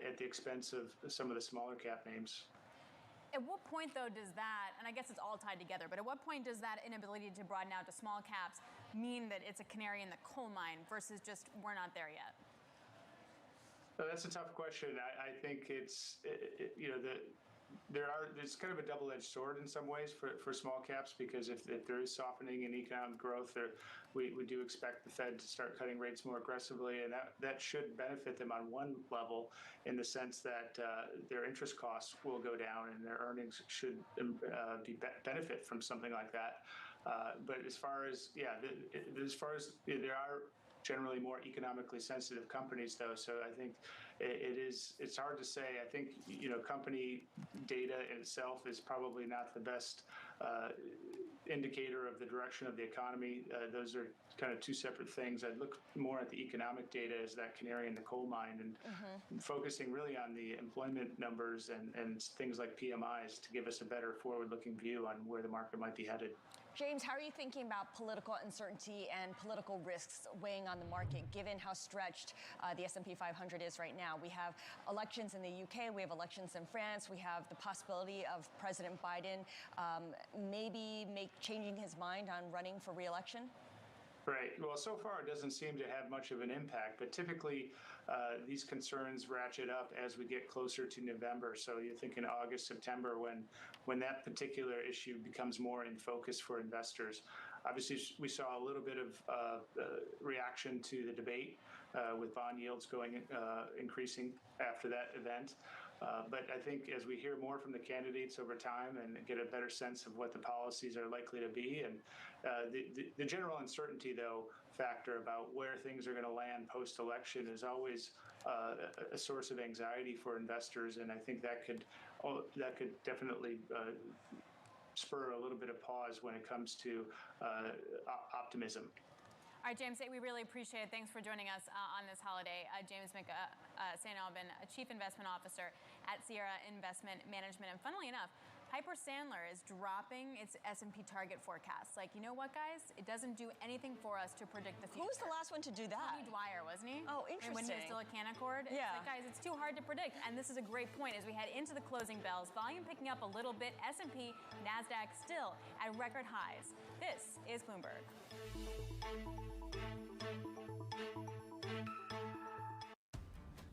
[SPEAKER 25] at the expense of some of the smaller cap names.
[SPEAKER 17] At what point, though, does that, and I guess it's all tied together, but at what point does that inability to broaden out to small caps mean that it's a canary in the coal mine versus just we're not there yet?
[SPEAKER 25] Well, that's a tough question. I think it's, there's kind of a double-edged sword in some ways for small caps, because if there is softening in economic growth, we do expect the Fed to start cutting rates more aggressively, and that should benefit them on one level in the sense that their interest costs will go down and their earnings should benefit from something like that. But as far as there are generally more economically sensitive companies, though, so I think it's hard to say. I think company data in itself is probably not the best indicator of the direction of the economy. Those are kind of two separate things. I'd look more at the economic data as that canary in the coal mine, and focusing really on the employment numbers and things like PMIs to give us a better forward-looking view on where the market might be headed.
[SPEAKER 11] James, how are you thinking about political uncertainty and political risks weighing on the market, given how stretched the S&P 500 is right now? We have elections in the UK, we have elections in France, we have the possibility of President Biden maybe changing his mind on running for re-election?
[SPEAKER 25] Right. Well, so far it doesn't seem to have much of an impact, but typically these concerns ratchet up as we get closer to November. So you're thinking August, September, when that particular issue becomes more in focus for investors. Obviously, we saw a little bit of reaction to the debate with bond yields increasing after that event. But I think as we hear more from the candidates over time and get a better sense of what the policies are likely to be, and the general uncertainty, though, factor about where things are going to land post-election is always a source of anxiety for investors, and I think that could definitely spur a little bit of pause when it comes to optimism.
[SPEAKER 17] All right, James, we really appreciate it. Thanks for joining us on this holiday. James St. Albin, Chief Investment Officer at Sierra Investment Management. And funnily enough, Piper Sandler is dropping its S&P target forecast. Like, you know what, guys? It doesn't do anything for us to predict the future.
[SPEAKER 11] Who was the last one to do that?
[SPEAKER 17] Tony Dwyer, wasn't he?
[SPEAKER 11] Oh, interesting.
[SPEAKER 17] When he was still at Canaccord.
[SPEAKER 11] Yeah.
[SPEAKER 17] It's like, guys, it's too hard to predict. And this is a great point as we head into the closing bells. Volume picking up a little bit. S&P, NASDAQ still at record highs. This is Bloomberg.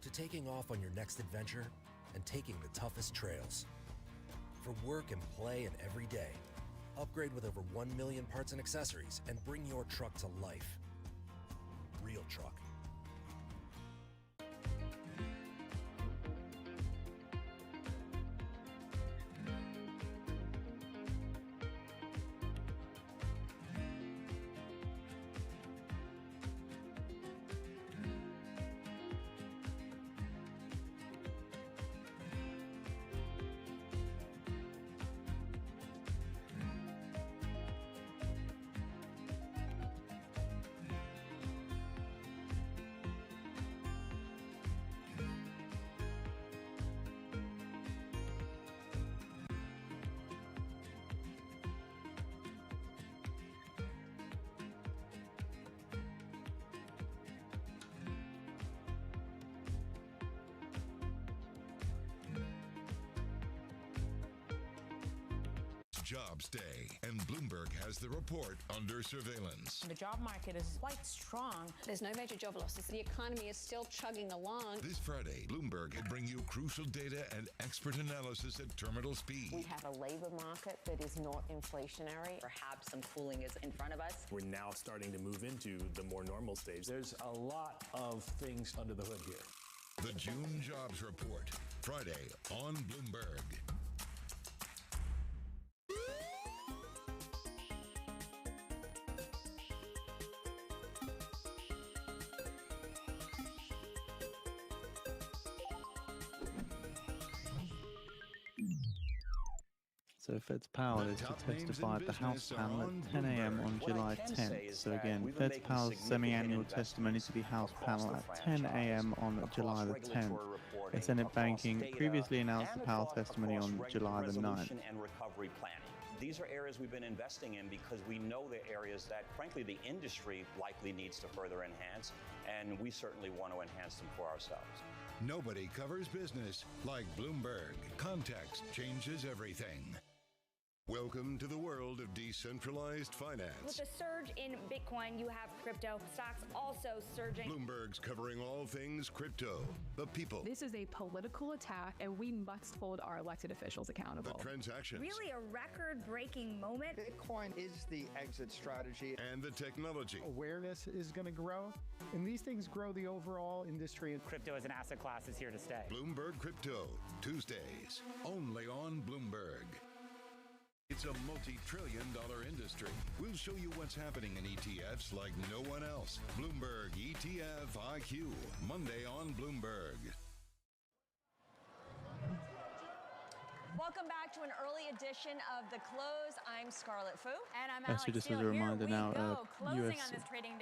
[SPEAKER 3] To taking off on your next adventure and taking the toughest trails. For work and play and every day. Upgrade with over 1 million parts and accessories and bring your truck to life. Real truck.
[SPEAKER 14] Jobs Day, and Bloomberg has the report under surveillance.
[SPEAKER 1] The job market is quite strong.
[SPEAKER 2] There's no major job losses. The economy is still chugging along.
[SPEAKER 14] This Friday, Bloomberg will bring you crucial data and expert analysis at terminal speed.
[SPEAKER 4] We have a labor market that is not inflationary.
[SPEAKER 8] Perhaps some cooling is in front of us.
[SPEAKER 9] We're now starting to move into the more normal stage.
[SPEAKER 26] There's a lot of things under the hood here.
[SPEAKER 14] The June Jobs Report, Friday on Bloomberg.
[SPEAKER 12] So Fed's Powell is to testify at the House panel at 10 a.m. on July 10th. So again, Fed's Powell's semi-annual testimony to the House panel at 10 a.m. on July the 10th. The Senate Banking previously announced the Powell testimony on July the 9th.
[SPEAKER 27] And recovery planning. These are areas we've been investing in because we know the areas that, frankly, the industry likely needs to further enhance, and we certainly want to enhance them for ourselves.
[SPEAKER 14] Nobody covers business like Bloomberg. Context changes everything. Welcome to the world of decentralized finance.
[SPEAKER 28] With the surge in Bitcoin, you have crypto stocks also surging.
[SPEAKER 14] Bloomberg's covering all things crypto, the people.
[SPEAKER 29] This is a political attack, and we must hold our elected officials accountable.
[SPEAKER 14] The transactions.
[SPEAKER 28] Really a record-breaking moment.
[SPEAKER 30] Bitcoin is the exit strategy.
[SPEAKER 14] And the technology.
[SPEAKER 31] Awareness is going to grow, and these things grow the overall industry.
[SPEAKER 32] Crypto as an asset class is here to stay.
[SPEAKER 14] Bloomberg Crypto, Tuesdays, only on Bloomberg. It's a multi-trillion-dollar industry. We'll show you what's happening in ETFs like no one else. Bloomberg ETF IQ, Monday on Bloomberg.
[SPEAKER 11] Welcome back to an early edition of The Close. I'm Scarlett Fu.
[SPEAKER 17] And I'm Alex
[SPEAKER 12] So just
[SPEAKER 17] Steele.
[SPEAKER 12] as a reminder now,
[SPEAKER 17] US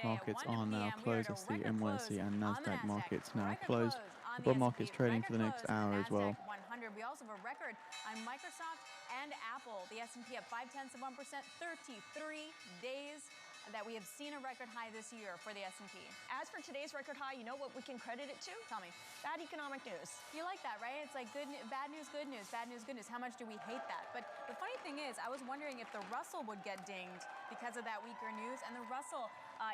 [SPEAKER 12] markets are now closed. It's the NYSE and NASDAQ markets now closed. The bond market's trading for the next hour as well.
[SPEAKER 17] 100. We also have a record on Microsoft and Apple. The S&P up 0.5%, 33 days that we have seen a record high this year for the S&P.
[SPEAKER 11] As for today's record high, you know what we can credit it to?
[SPEAKER 17] Tell me.
[SPEAKER 11] Bad economic news.
[SPEAKER 17] You like that, right? It's like bad news, good news, bad news, good news. How much do we hate that? But the funny thing is, I was wondering if the Russell would get dinged because of that weaker news, and the Russell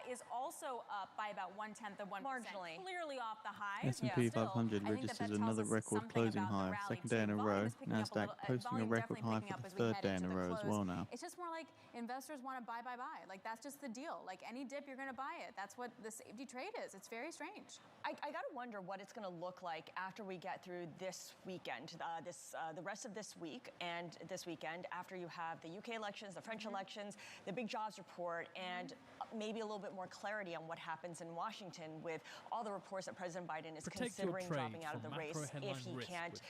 [SPEAKER 17] is also up by about 1/10 of 1%.
[SPEAKER 11] Marginally.
[SPEAKER 17] Clearly off the highs.
[SPEAKER 12] S&P 500 registers another record closing high, second day in a row. NASDAQ posting a record high for the third day in a row as well now.
[SPEAKER 17] It's just more like investors want to buy. Like, that's just the deal. Like, any dip, you're going to buy it. That's what the safety trade is. It's very strange.
[SPEAKER 11] I got to wonder what it's going to look like after we get through this weekend, the rest of this week and this weekend, after you have the UK elections, the French elections, the big jobs report, and maybe a little bit more clarity on what happens in Washington with all the reports that President Biden is considering dropping out of the race if he can't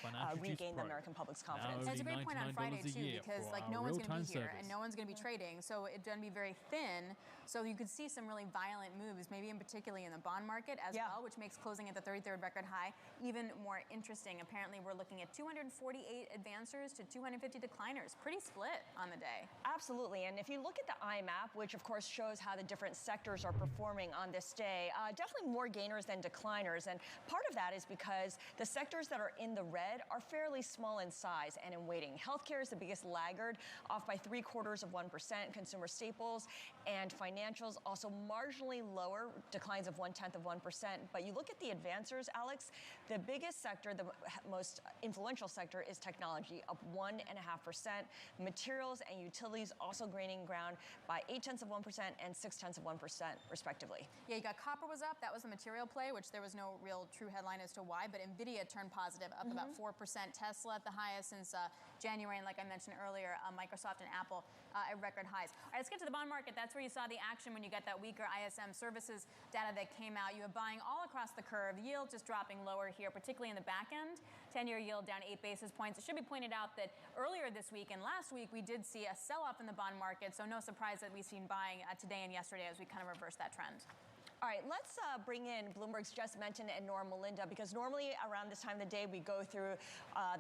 [SPEAKER 11] regain the American public's confidence.
[SPEAKER 17] That's a great point on Friday, too, because like no one's going to be here and no one's going to be trading, so it's going to be very thin. So you could see some really violent moves, maybe particularly in the bond market as well, which makes closing at the 33rd record high even more interesting. Apparently, we're looking at 248 advancers to 250 decliners. Pretty split on the day.
[SPEAKER 11] Absolutely. And if you look at the IMAP, which of course shows how the different sectors are performing on this day, definitely more gainers than decliners. And part of that is because the sectors that are in the red are fairly small in size and in weighting. Healthcare is the biggest laggard, off by 0.75%. Consumer staples and financials also marginally lower, declines of 0.1%. But you look at the advancers, Alex, the biggest sector, the most influential sector is technology, up 1.5%. Materials and utilities also gaining ground by 0.8% and 0.6%, respectively.
[SPEAKER 17] Yeah, you got copper was up. That was a material play, which there was no real true headline as to why. But NVDA turned positive, up about 4%. Tesla at the highest since January, and like I mentioned earlier, Microsoft and Apple at record highs. All right, let's get to the bond market. That's where you saw the action when you got that weaker ISM services data that came out. You have buying all across the curve. Yield just dropping lower here, particularly in the back end. 10-year yield down 8 basis points. It should be pointed out that earlier this week and last week, we did see a sell-off in the bond market, so no surprise that we've seen buying today and yesterday as we kind of reverse that trend.
[SPEAKER 11] All right, let's bring in Bloomberg's Jess Menton and Nora Melinda, because normally around this time of the day, we go through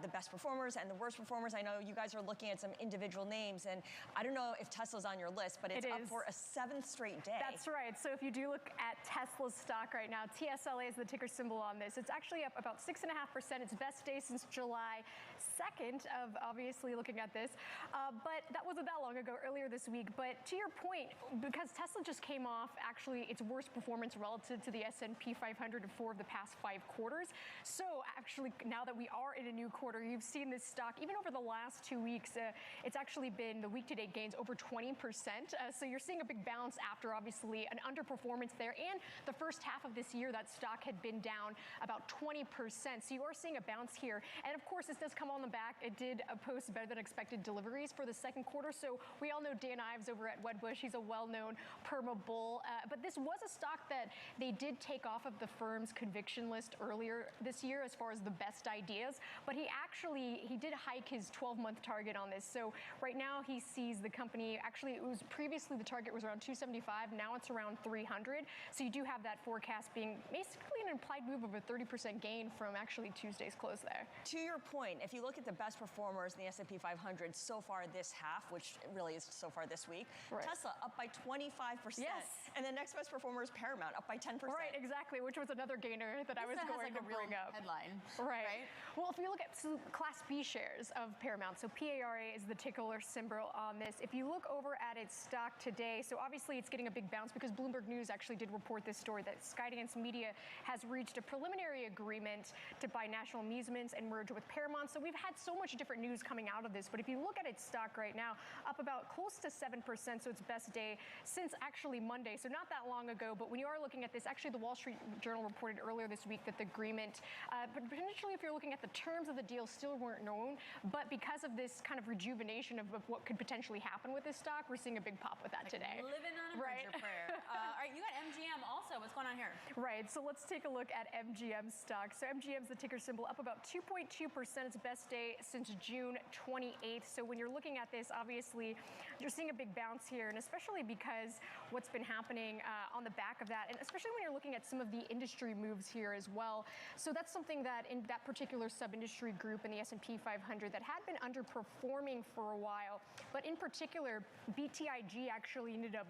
[SPEAKER 11] the best performers and the worst performers. I know you guys are looking at some individual names, and I don't know if Tesla's on your list, but it's up for a 7th straight day.
[SPEAKER 5] That's right. So if you do look at Tesla's stock right now, TSLA is the ticker symbol on this. It's actually up about 6.5%. It's best day since July 2nd of obviously looking at this. But that wasn't that long ago, earlier this week. But to your point, because Tesla just came off actually its worst performance relative to the S&P 500 in 4 of the past 5 quarters. So actually, now that we are in a new quarter, you've seen this stock, even over the last 2 weeks, it's actually been the week-to-date gains over 20%. So you're seeing a big bounce after obviously an underperformance there. And the first half of this year, that stock had been down about 20%. So you are seeing a bounce here. And of course, this does come on the back. It did post better than expected deliveries for the second quarter. So we all know Dan Ives over at Wedbush. He's a well-known perma bull. But this was a stock that they did take off of the firm's conviction list earlier this year as far as the best ideas. But he did hike his 12-month target on this. So right now he sees the company, actually it was previously the target was around 275. Now it's around 300. So you do have that forecast being basically an implied move of a 30% gain from actually Tuesday's close there.
[SPEAKER 11] To your point, if you look at the best performers in the S&P 500 so far this half, which really is so far this week, Tesla up by 25%.
[SPEAKER 5] Yes.
[SPEAKER 11] And the next best performer is Paramount, up by 10%.
[SPEAKER 5] Right, exactly, which was another gainer that I was going to bring up.
[SPEAKER 17] Headline.
[SPEAKER 5] Right. Well, if you look at Class B shares of Paramount, so PARA is the ticker symbol on this. If you look over at its stock today, so obviously it's getting a big bounce because Bloomberg News actually did report this story that Skydance Media has reached a preliminary agreement to buy National Amusements and merge with Paramount. So we've had so much different news coming out of this, but if you look at its stock right now, up about close to 7%, so its best day since actually Monday, so not that long ago. But when you are looking at this, actually the Wall Street Journal reported earlier this week that the agreement, but potentially if you're looking at the terms of the deal, still weren't known. But because of this kind of rejuvenation of what could potentially happen with this stock, we're seeing a big pop with that today.
[SPEAKER 17] Living on a merger prayer. All right, you got MGM also. What's going on here?
[SPEAKER 5] Right, so let's take a look at MGM stock. So MGM's the ticker symbol, up about 2.2%. Its best day since June 28th. So when you're looking at this, obviously, you're seeing a big bounce here, and especially because what's been happening on the back of that, and especially when you're looking at some of the industry moves here as well. So that's something that in that particular sub-industry group in the S&P 500 that had been underperforming for a while, but in particular, BTIG actually ended up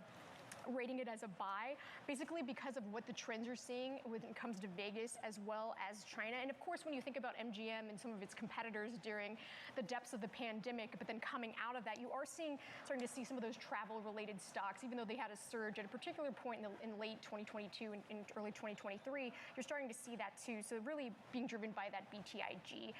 [SPEAKER 5] rating it as a buy, basically because of what the trends are seeing when it comes to Vegas as well as China. And of course, when you think about MGM and some of its competitors during the depths of the pandemic, but then coming out of that, you are starting to see some of those travel-related stocks, even though they had a surge at a particular point in late 2022 and in early 2023, you're starting to see that too. So really being driven by that BTIG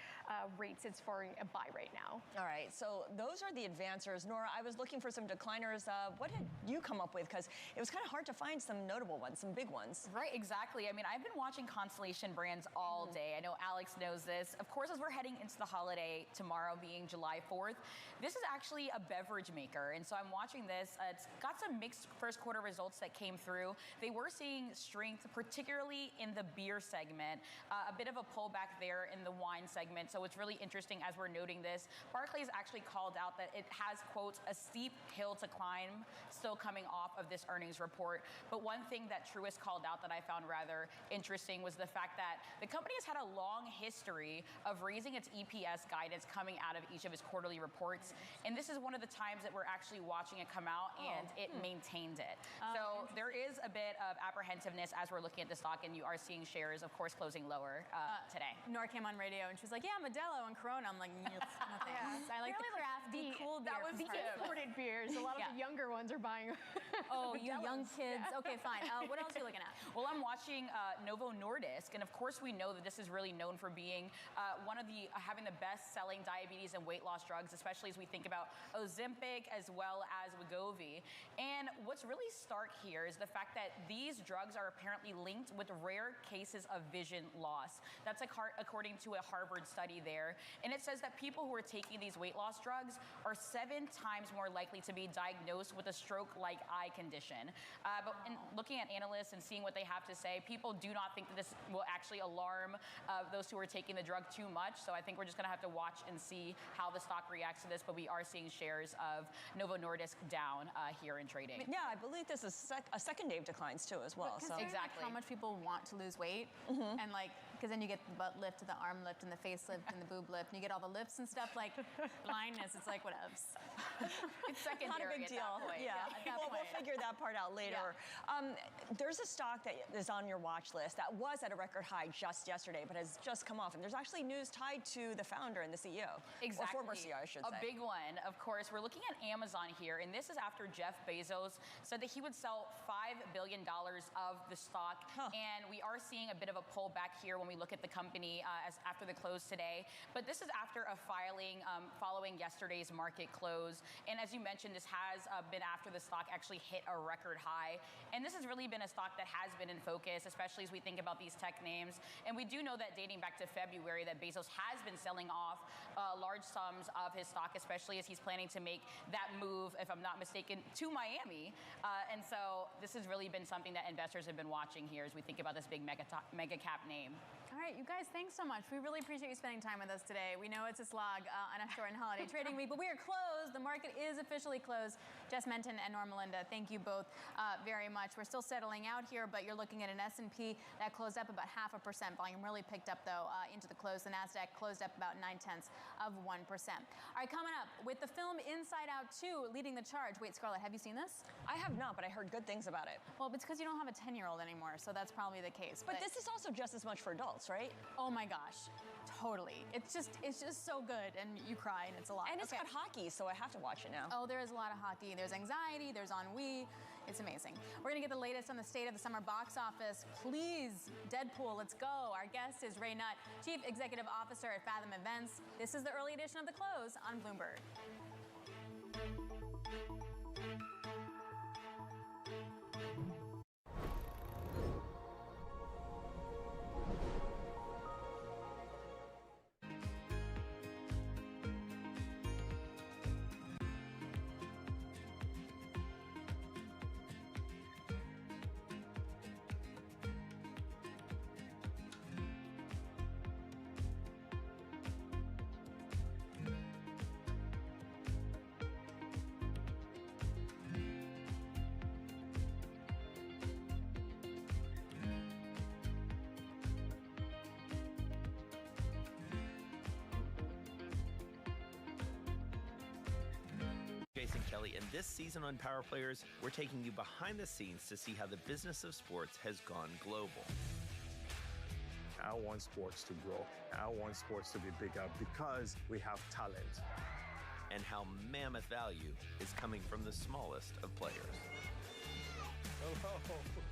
[SPEAKER 5] rates as far as a buy right now.
[SPEAKER 11] All right, so those are the advancers. Nora, I was looking for some decliners. What did you come up with? Because it was kind of hard to find some notable ones, some big ones.
[SPEAKER 8] Right, exactly. I mean, I've been watching Constellation Brands all day. I know Alex knows this. Of course, as we're heading into the holiday, tomorrow being July 4th, this is actually a beverage maker. And so I'm watching this. It's got some mixed first quarter results that came through. They were seeing strength, particularly in the beer segment, a bit of a pullback there in the wine segment. So it's really interesting as we're noting this. Barclays actually called out that it has, quote, a steep hill to climb still coming off of this earnings report. But one thing that Truist called out that I found rather interesting was the fact that the company has had a long history of raising its EPS guidance coming out of each of its quarterly reports. And this is one of the times that we're actually watching it come out, and it maintained it. So there is a bit of apprehensiveness as we're looking at the stock, and you are seeing shares, of course, closing lower today.
[SPEAKER 17] Nora came on radio, and she was like, yeah, Modelo and Corona. I'm like, no thanks. I like the crafty, cool beer.
[SPEAKER 5] That was the imported beers. A lot of the younger ones are buying.
[SPEAKER 17] Oh, you young kids. Okay, fine. What else are you looking at?
[SPEAKER 8] Well, I'm watching Novo Nordisk, and of course we know that this is really known for being one of the having the best-selling diabetes and weight loss drugs, especially as we think about Ozempic as well as Wegovy. And what's really stark here is the fact that these drugs are apparently linked with rare cases of vision loss. That's according to a Harvard study there, and it says that people who are taking these weight loss drugs are 7 times more likely to be diagnosed with a stroke-like eye condition. But in looking at analysts and seeing what they have to say, people do not think that this will actually alarm those who are taking the drug too much. So I think we're just going to have to watch and see how the stock reacts to this. But we are seeing shares of Novo Nordisk down here in trading.
[SPEAKER 11] Yeah, I believe this is a second day of declines too as well. So
[SPEAKER 17] exactly how much people want to lose weight, and like, because then you get the butt lift, the arm lift, and the face lift, and the boob lift, and you get all the lifts and stuff. Like blindness, it's like whatever.
[SPEAKER 8] It's secondary.
[SPEAKER 11] Not a big deal. We'll figure that part out later. Yeah. There's a stock that is on your watch list that was at a record high just yesterday, but has just come off. And there's actually news tied to the founder and the CEO.
[SPEAKER 8] Exactly.
[SPEAKER 11] Or former CEO, I should say.
[SPEAKER 8] A big one, of course. We're looking at Amazon here, and this is after Jeff Bezos said that he would sell $5 billion of the stock. And we are seeing a bit of a pullback here when we look at the company as after the close today. But this is after a filing following yesterday's market close. And as you mentioned, this has been after the stock actually hit a record high. And this has really been a stock that has been in focus, especially as we think about these tech names. And we do know that dating back to February that Bezos has been selling off large sums of his stock, especially as he's planning to make that move, if I'm not mistaken, to Miami. And so this has really been something that investors have been watching here as we think about this big mega cap name.
[SPEAKER 17] All right, you guys, thanks so much. We really appreciate you spending time with us today. We know it's a slog on a short and holiday trading week, but we are closed. The market is officially closed. Jess Menton and Norma Linda, thank you both very much. We're still settling out here, but you're looking at an S&P that closed up about 0.5%. Volume really picked up, though, into the close. The NASDAQ closed up about 0.9%. All right, coming up, with the film Inside Out 2 leading the charge. Wait, Scarlett, have you seen this?
[SPEAKER 11] I have not, but I heard good things about it.
[SPEAKER 17] Well, it's because you don't have a 10-year-old anymore, so that's probably the case.
[SPEAKER 11] But this is also just as much for adults, right?
[SPEAKER 17] Oh my gosh, totally. It's just so good, and you cry, and it's a lot.
[SPEAKER 11] And it's got hockey, so I have to watch it now.
[SPEAKER 17] Oh, there is a lot of hockey. There's anxiety. There's ennui. It's amazing. We're gonna get the latest on the state of the summer box office. Please, Deadpool, let's go. Our guest is Ray Nutt, Chief Executive Officer at Fathom Events. This is the early edition of The Close on Bloomberg.
[SPEAKER 6] Kelly, and this season on Power Players, we're taking you behind the scenes to see how the business of sports has gone global.
[SPEAKER 7] I want sports to grow. I want sports to be bigger because we have talent.
[SPEAKER 6] And how mammoth value is coming from the smallest of players.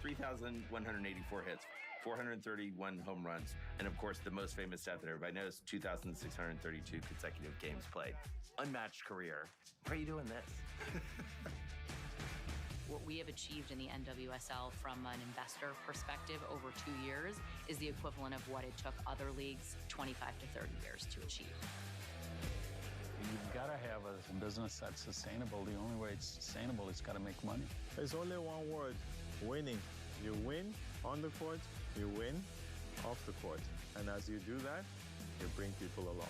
[SPEAKER 6] 3,184 hits, 431 home runs, and of course the most famous stat that everybody knows, 2,632 consecutive games played. Unmatched career. Why are you doing this?
[SPEAKER 10] What we have achieved in the NWSL from an investor perspective over 2 years is the equivalent of what it took other leagues 25 to 30 years to achieve.
[SPEAKER 13] You've got to have a business that's sustainable. The only way it's sustainable is got to make money.
[SPEAKER 23] There's only one word, winning. You win on the court, you win off the court. And as you do that, you bring people along.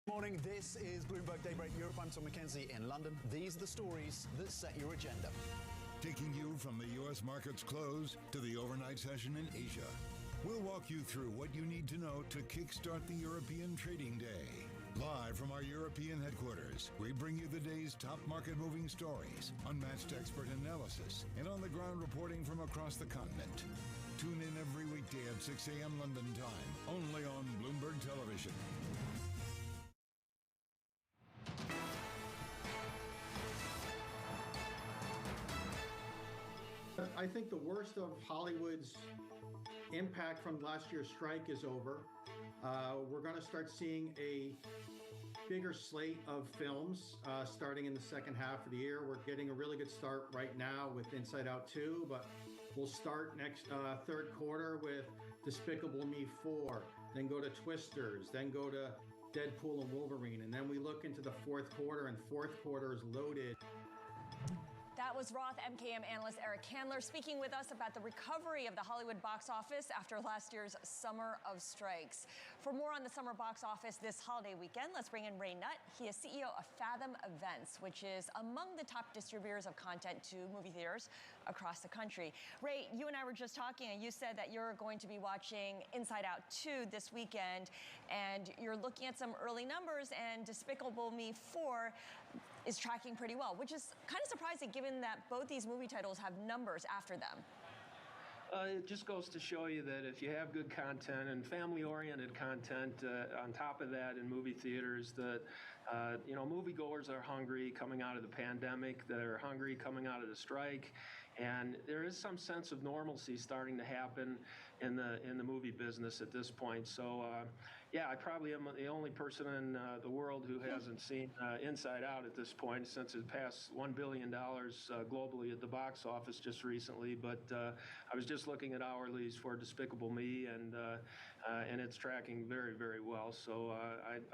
[SPEAKER 15] Morning, this is Bloomberg Daybreak Europe. I'm Tom McKenzie in London. These are the stories that set your agenda.
[SPEAKER 14] Taking you from the U.S. market's close to the overnight session in Asia. We'll walk you through what you need to know to kickstart the European trading day. Live from our European headquarters, we bring you the day's top market-moving stories, unmatched expert analysis, and on-the-ground reporting from across the continent. Tune in every weekday at 6 a.m. London time, only on Bloomberg Television.
[SPEAKER 31] I think the worst of Hollywood's impact from last year's strike is over. We're going to start seeing a bigger slate of films starting in the second half of the year. We're getting a really good start right now with Inside Out 2, but we'll start next third quarter with Despicable Me 4, then go to Twisters, then go to Deadpool and Wolverine. And then we look into the fourth quarter, and fourth quarter is loaded.
[SPEAKER 11] That was Roth MKM analyst Eric Candler speaking with us about the recovery of the Hollywood box office after last year's summer of strikes. For more on the summer box office this holiday weekend, let's bring in Ray Nutt. He is CEO of Fathom Events, which is among the top distributors of content to movie theaters across the country. Ray, you and I were just talking, and you said that you're going to be watching Inside Out 2 this weekend, and you're looking at some early numbers, and Despicable Me 4 is tracking pretty well, which is kind of surprising given that both these movie titles have numbers after them.
[SPEAKER 1] It just goes to show you that if you have good content and family-oriented content on top of that in movie theaters, that moviegoers are hungry coming out of the pandemic, they're hungry coming out of the strike, and there is some sense of normalcy starting to happen in the movie business at this point. So, yeah, I probably am the only person in the world who hasn't seen Inside Out at this point, since it passed $1 billion globally at the box office just recently. But I was just looking at hourlies for Despicable Me, and it's tracking very, very well. So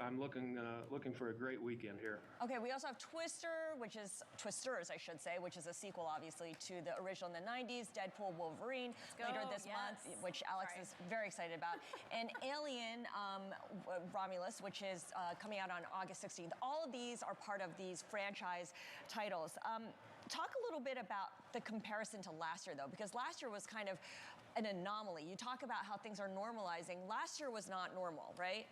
[SPEAKER 1] I'm looking for a great weekend here.
[SPEAKER 11] Okay, we also have Twisters, I should say, which is a sequel, obviously, to the original in the 90s, Deadpool, Wolverine, later this month, which Alex is very excited about, and Alien, Romulus, which is coming out on August 16th. All of these are part of these franchise titles. Talk a little bit about the comparison to last year, though, because last year was kind of an anomaly. You talk about how things are normalizing. Last year was not normal, right?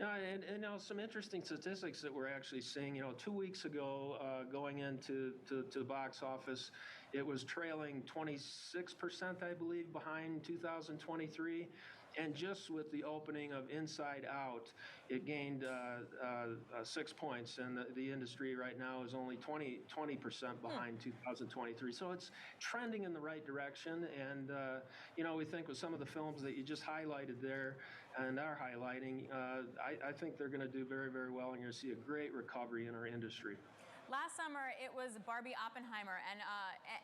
[SPEAKER 1] And some interesting statistics that we're actually seeing. 2 weeks ago, going into the box office, it was trailing 26%, I believe, behind 2023. And just with the opening of Inside Out, it gained 6 points, and the industry right now is only 20% behind 2023. So it's trending in the right direction, and we think with some of the films that you just highlighted there and are highlighting, I think they're going to do very, very well, and you're going to see a great recovery in our industry.
[SPEAKER 17] Last summer, it was Barbie Oppenheimer,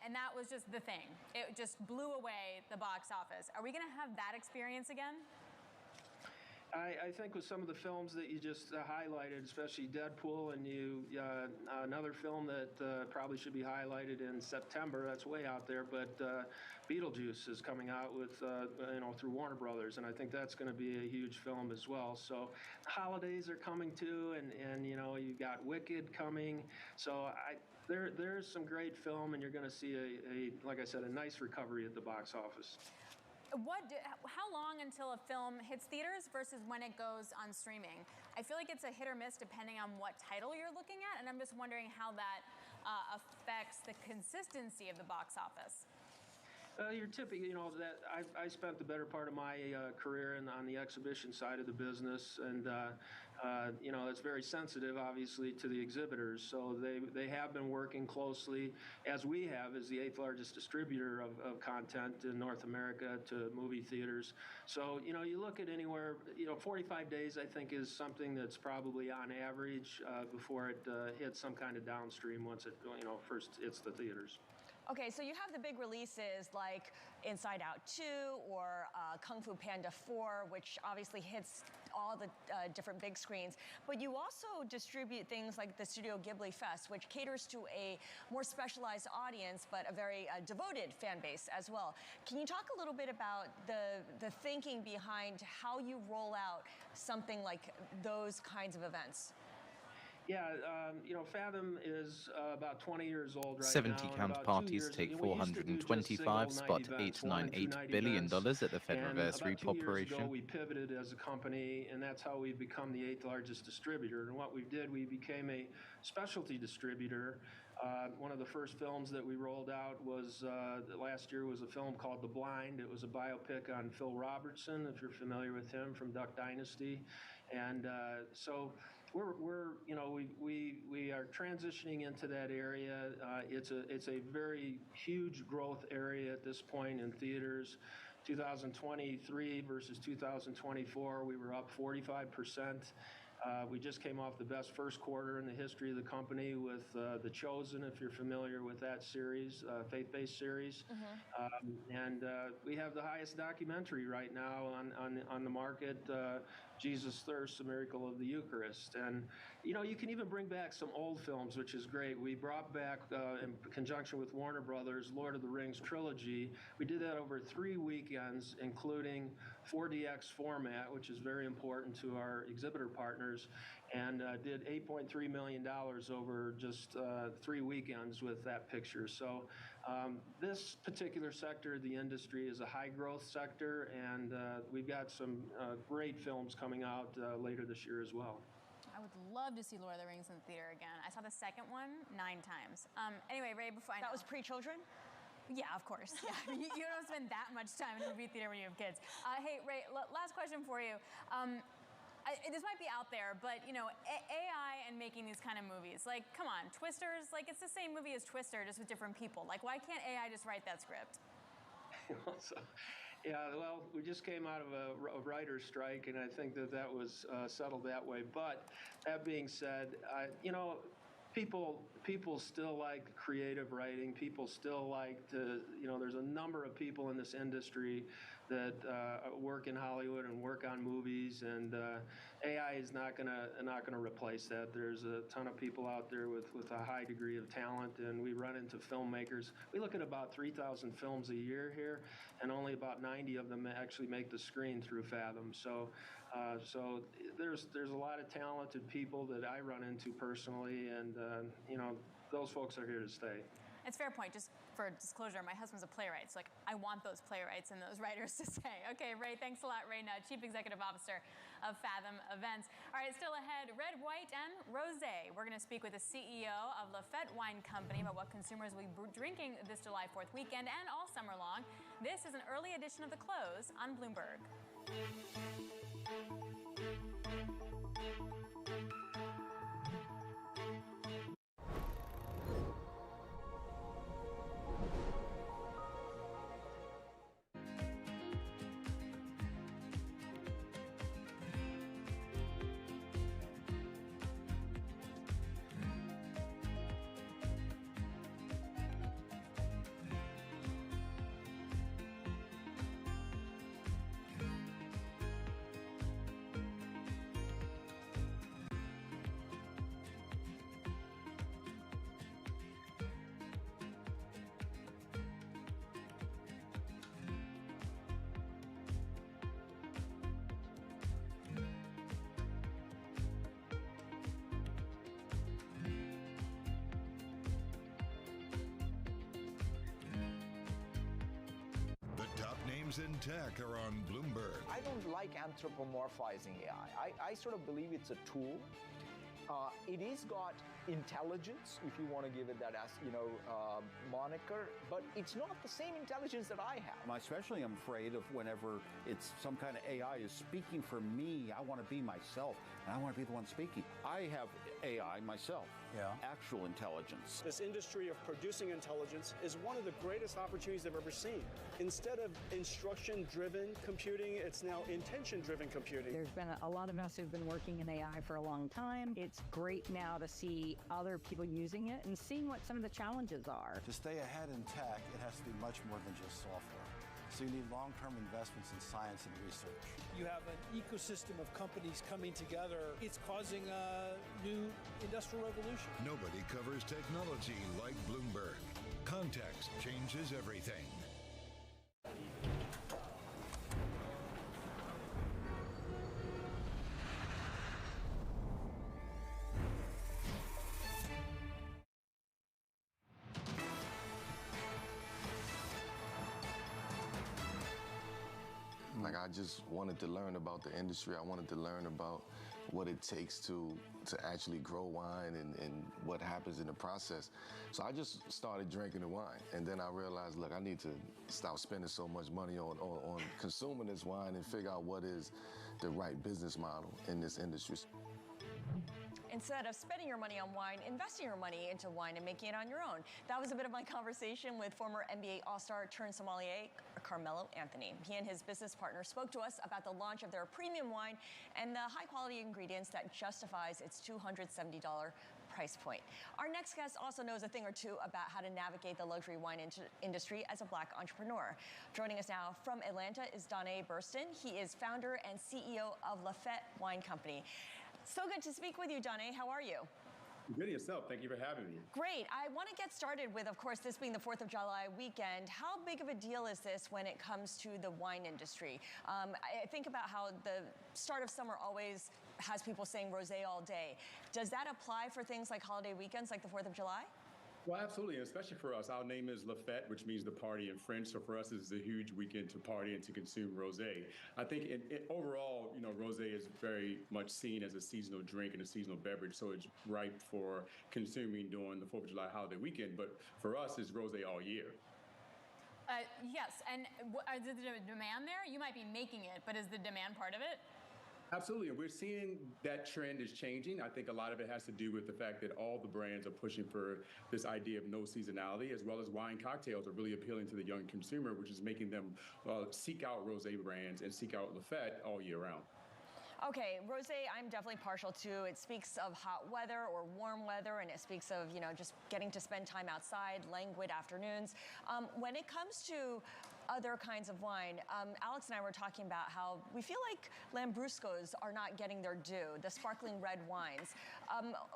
[SPEAKER 17] and that was just the thing. It just blew away the box office. Are we going to have that experience again?
[SPEAKER 1] I think with some of the films that you just highlighted, especially Deadpool, and another film that probably should be highlighted in September, that's way out there, but Beetlejuice is coming out with, through Warner Brothers, and I think that's going to be a huge film as well. So holidays are coming too, and you've got Wicked coming. So there's some great film, and you're going to see like I said, a nice recovery at the box office.
[SPEAKER 17] How long until a film hits theaters versus when it goes on streaming? I feel like it's a hit or miss depending on what title you're looking at, and I'm just wondering how that affects the consistency of the box office.
[SPEAKER 1] You're typical, that I spent the better part of my career on the exhibition side of the business, and it's very sensitive, obviously, to the exhibitors. So they have been working closely, as we have, as the 8th largest distributor of content in North America to movie theaters. So, you look at anywhere, 45 days, I think, is something that's probably on average before it hits some kind of downstream once it, first hits the theaters.
[SPEAKER 11] Okay, so you have the big releases like Inside Out 2 or Kung Fu Panda 4, which obviously hits all the different big screens. But you also distribute things like the Studio Ghibli Fest, which caters to a more specialized audience, but a very devoted fan base as well. Can you talk a little bit about the thinking behind how you roll out something like those kinds of events?
[SPEAKER 1] Yeah, Fathom is about 20 years old right
[SPEAKER 2] 70
[SPEAKER 1] now.
[SPEAKER 2] counterparties take $425, spot $898 billion at the Fediverse Corporation.
[SPEAKER 1] Ago, we pivoted as a company, and that's how we've become the 8th largest distributor. And what we did, we became a specialty distributor. One of the first films that we rolled out was last year was a film called The Blind. It was a biopic on Phil Robertson, if you're familiar with him from Duck Dynasty, and so. We are transitioning into that area. It's a very huge growth area at this point in theaters. 2023 versus 2024, we were up 45%. We just came off the best first quarter in the history of the company with The Chosen, if you're familiar with that series, faith-based series. And we have the highest documentary right now on the market, Jesus Thirst, The Miracle of the Eucharist. And, you know, you can even bring back some old films, which is great. We brought back, in conjunction with Warner Brothers, Lord of the Rings trilogy. We did that over 3 weekends, including 4DX format, which is very important to our exhibitor partners, and did $8.3 million over just 3 weekends with that picture. So this particular sector of the industry is a high growth sector, and we've got some great films coming out later this year as well.
[SPEAKER 17] I would love to see Lord of the Rings in the theater again. I saw the second one 9 times. Anyway, Ray, before I know.
[SPEAKER 11] That was pre-children?
[SPEAKER 17] Yeah, of course. Yeah. You don't spend that much time in the movie theater when you have kids. Hey, Ray, last question for you. This might be out there, but, you know, AI and making these kind of movies, like, come on, Twisters, like, it's the same movie as Twister, just with different people. Like, why can't AI just write that script?
[SPEAKER 1] Yeah, well, we just came out of a writer's strike, and I think that was settled that way. But that being said, you know, people still like creative writing. People still like to, you know, there's a number of people in this industry that work in Hollywood and work on movies, and AI is not gonna replace that. There's a ton of people out there with a high degree of talent, and we run into filmmakers. We look at about 3,000 films a year here, and only about 90 of them actually make the screen through Fathom. So there's a lot of talented people that I run into personally, and you know, those folks are here to stay.
[SPEAKER 17] It's a fair point. Just for disclosure, my husband's a playwright, so like I want those playwrights and those writers to stay. Okay, Ray, thanks a lot. Ray Nutt, Chief Executive Officer of Fathom Events. All right, still ahead, red, white, and rosé. We're going to speak with the CEO of Lafette Wine Company about what consumers will be drinking this July 4th weekend and all summer long. This is an early edition of The Close on Bloomberg.
[SPEAKER 14] In tech are on Bloomberg.
[SPEAKER 3] I don't like anthropomorphizing AI. I sort of believe it's a tool. It is got intelligence, if you want to give it that as, you know, moniker, but it's not the same intelligence that I have.
[SPEAKER 4] I especially am afraid of whenever it's some kind of AI is speaking for me. I want to be myself, and I want to be the one speaking. I have AI myself. Yeah. Actual intelligence.
[SPEAKER 9] This industry of producing intelligence is one of the greatest opportunities I've ever seen. Instead of instruction-driven computing, it's now intention-driven computing.
[SPEAKER 16] There's been a lot of us who've been working in AI for a long time. It's great now to see other people using it and seeing what some of the challenges are.
[SPEAKER 18] To stay ahead in tech, it has to be much more than just software. So you need long-term investments in science and research.
[SPEAKER 19] You have an ecosystem of companies coming together. It's causing a new industrial revolution.
[SPEAKER 14] Nobody covers technology like Bloomberg. Context changes everything.
[SPEAKER 20] Like, I just wanted to learn about the industry. I wanted to learn about what it takes to actually grow wine and what happens in the process. So I just started drinking the wine. And then I realized, look, I need to stop spending so much money on consuming this wine and figure out what is the right business model in this industry.
[SPEAKER 11] Instead of spending your money on wine, investing your money into wine and making it on your own. That was a bit of my conversation with former NBA All-Star turned sommelier Carmelo Anthony. He and his business partner spoke to us about the launch of their premium wine and the high-quality ingredients that justifies its $270 price point. Our next guest also knows a thing or two about how to navigate the luxury wine industry as a Black entrepreneur. Joining us now from Atlanta is Danae Burston. He is founder and CEO of Lafette Wine Company. So good to speak with you, Danae. How are you?
[SPEAKER 5] Good yourself. Thank you for having me.
[SPEAKER 11] Great. I want to get started with, of course, this being the 4th of July weekend. How big of a deal is this when it comes to the wine industry? I think about how the start of summer always has people saying rosé all day. Does that apply for things like holiday weekends like the 4th of July?
[SPEAKER 5] Well, absolutely, and especially for us. Our name is Lafette, which means the party in French. So for us, this is a huge weekend to party and to consume rosé. I think overall, you know, rosé is very much seen as a seasonal drink and a seasonal beverage. So it's ripe for consuming during the 4th of July holiday weekend. But for us, it's rosé all year.
[SPEAKER 17] Yes, and is the demand there? You might be making it, but is the demand part of it?
[SPEAKER 5] Absolutely, and we're seeing that trend is changing. I think a lot of it has to do with the fact that all the brands are pushing for this idea of no seasonality, as well as wine cocktails are really appealing to the young consumer, which is making them seek out rosé brands and seek out Lafette all year round.
[SPEAKER 11] Okay, rosé, I'm definitely partial to. It speaks of hot weather or warm weather, and it speaks of, you know, just getting to spend time outside, languid afternoons. When it comes to other kinds of wine, Alex and I were talking about how we feel like Lambruscos are not getting their due, the sparkling red wines.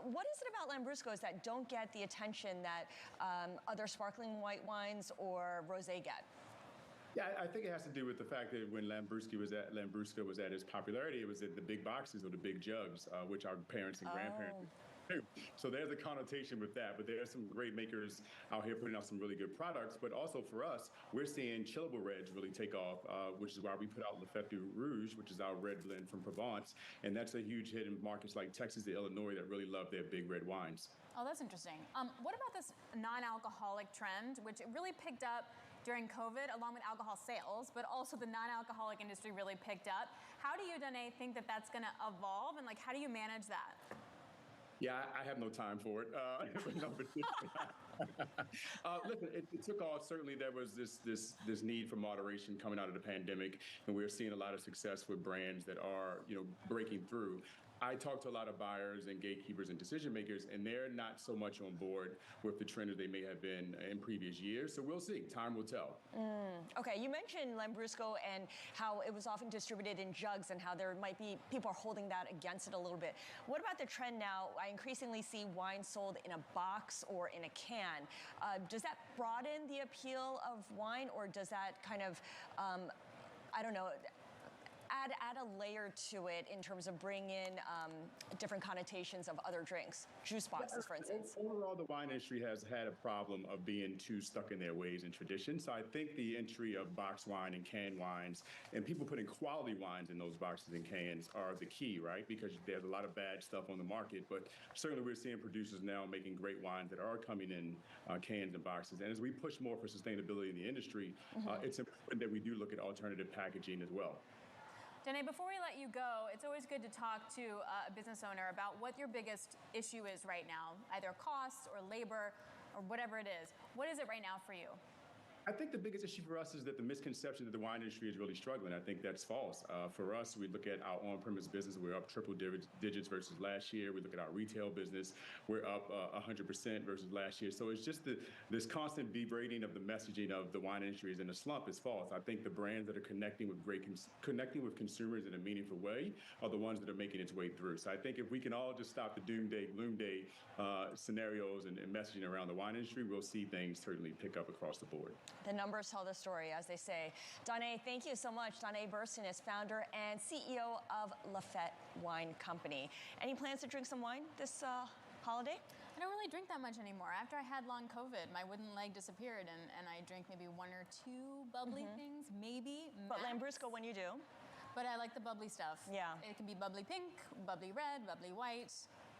[SPEAKER 11] What is it about Lambruscos that don't get the attention that other sparkling white wines or rosé get?
[SPEAKER 5] Yeah, I think it has to do with the fact that when Lambrusco was at its popularity, it was at the big boxes or the big jugs, which our parents and grandparents do. So there's a connotation with that. But there are some great makers out here putting out some really good products. But also for us, we're seeing chillable reds really take off, which is why we put out Lafette du Rouge, which is our red blend from Provence. And that's a huge hit in markets like Texas and Illinois that really love their big red wines.
[SPEAKER 17] Oh, that's interesting. What about this non-alcoholic trend, which really picked up during COVID, along with alcohol sales, but also the non-alcoholic industry really picked up? How do you, Danae, think that that's going to evolve, and like, how do you manage that?
[SPEAKER 5] Yeah, I have no time for it. Listen, it took off. Certainly, there was this need for moderation coming out of the pandemic, and we're seeing a lot of success with brands that are, you know, breaking through. I talk to a lot of buyers and gatekeepers and decision makers, and they're not so much on board with the trend that they may have been in previous years. So we'll see. Time will tell.
[SPEAKER 11] Okay, you mentioned Lambrusco and how it was often distributed in jugs and how there might be people are holding that against it a little bit. What about the trend now? I increasingly see wine sold in a box or in a can. Does that broaden the appeal of wine, or does that kind of, I don't know, add a layer to it in terms of bringing in different connotations of other drinks, juice boxes, for instance?
[SPEAKER 5] Overall, the wine industry has had a problem of being too stuck in their ways and traditions. So I think the entry of box wine and canned wines and people putting quality wines in those boxes and cans are the key, right? Because there's a lot of bad stuff on the market, but certainly we're seeing producers now making great wines that are coming in cans and boxes. And as we push more for sustainability in the industry, it's important that we do look at alternative packaging as well.
[SPEAKER 17] Danae, before we let you go, it's always good to talk to a business owner about what your biggest issue is right now, either costs or labor or whatever it is. What is it right now for you?
[SPEAKER 5] I think the biggest issue for us is that the misconception that the wine industry is really struggling. I think that's false. For us, we look at our on-premise business. We're up triple digits versus last year. We look at our retail business. We're up 100% versus last year. So it's just this constant berating of the messaging of the wine industry is in a slump is false. I think the brands that are connecting with consumers in a meaningful way are the ones that are making its way through. So I think if we can all just stop the doomsday, gloomday scenarios and messaging around the wine industry, we'll see things certainly pick up across the board.
[SPEAKER 11] The numbers tell the story, as they say. Danae, thank you so much. Danae Burston is founder and CEO of Lafette Wine Company. Any plans to drink some wine this holiday?
[SPEAKER 17] I don't really drink that much anymore. After I had long COVID, my wooden leg disappeared, and I drank maybe one or two bubbly things, maybe.
[SPEAKER 11] But Lambrusco when you do?
[SPEAKER 17] But I like the bubbly stuff.
[SPEAKER 11] Yeah.
[SPEAKER 17] It can be bubbly pink, bubbly red, bubbly white.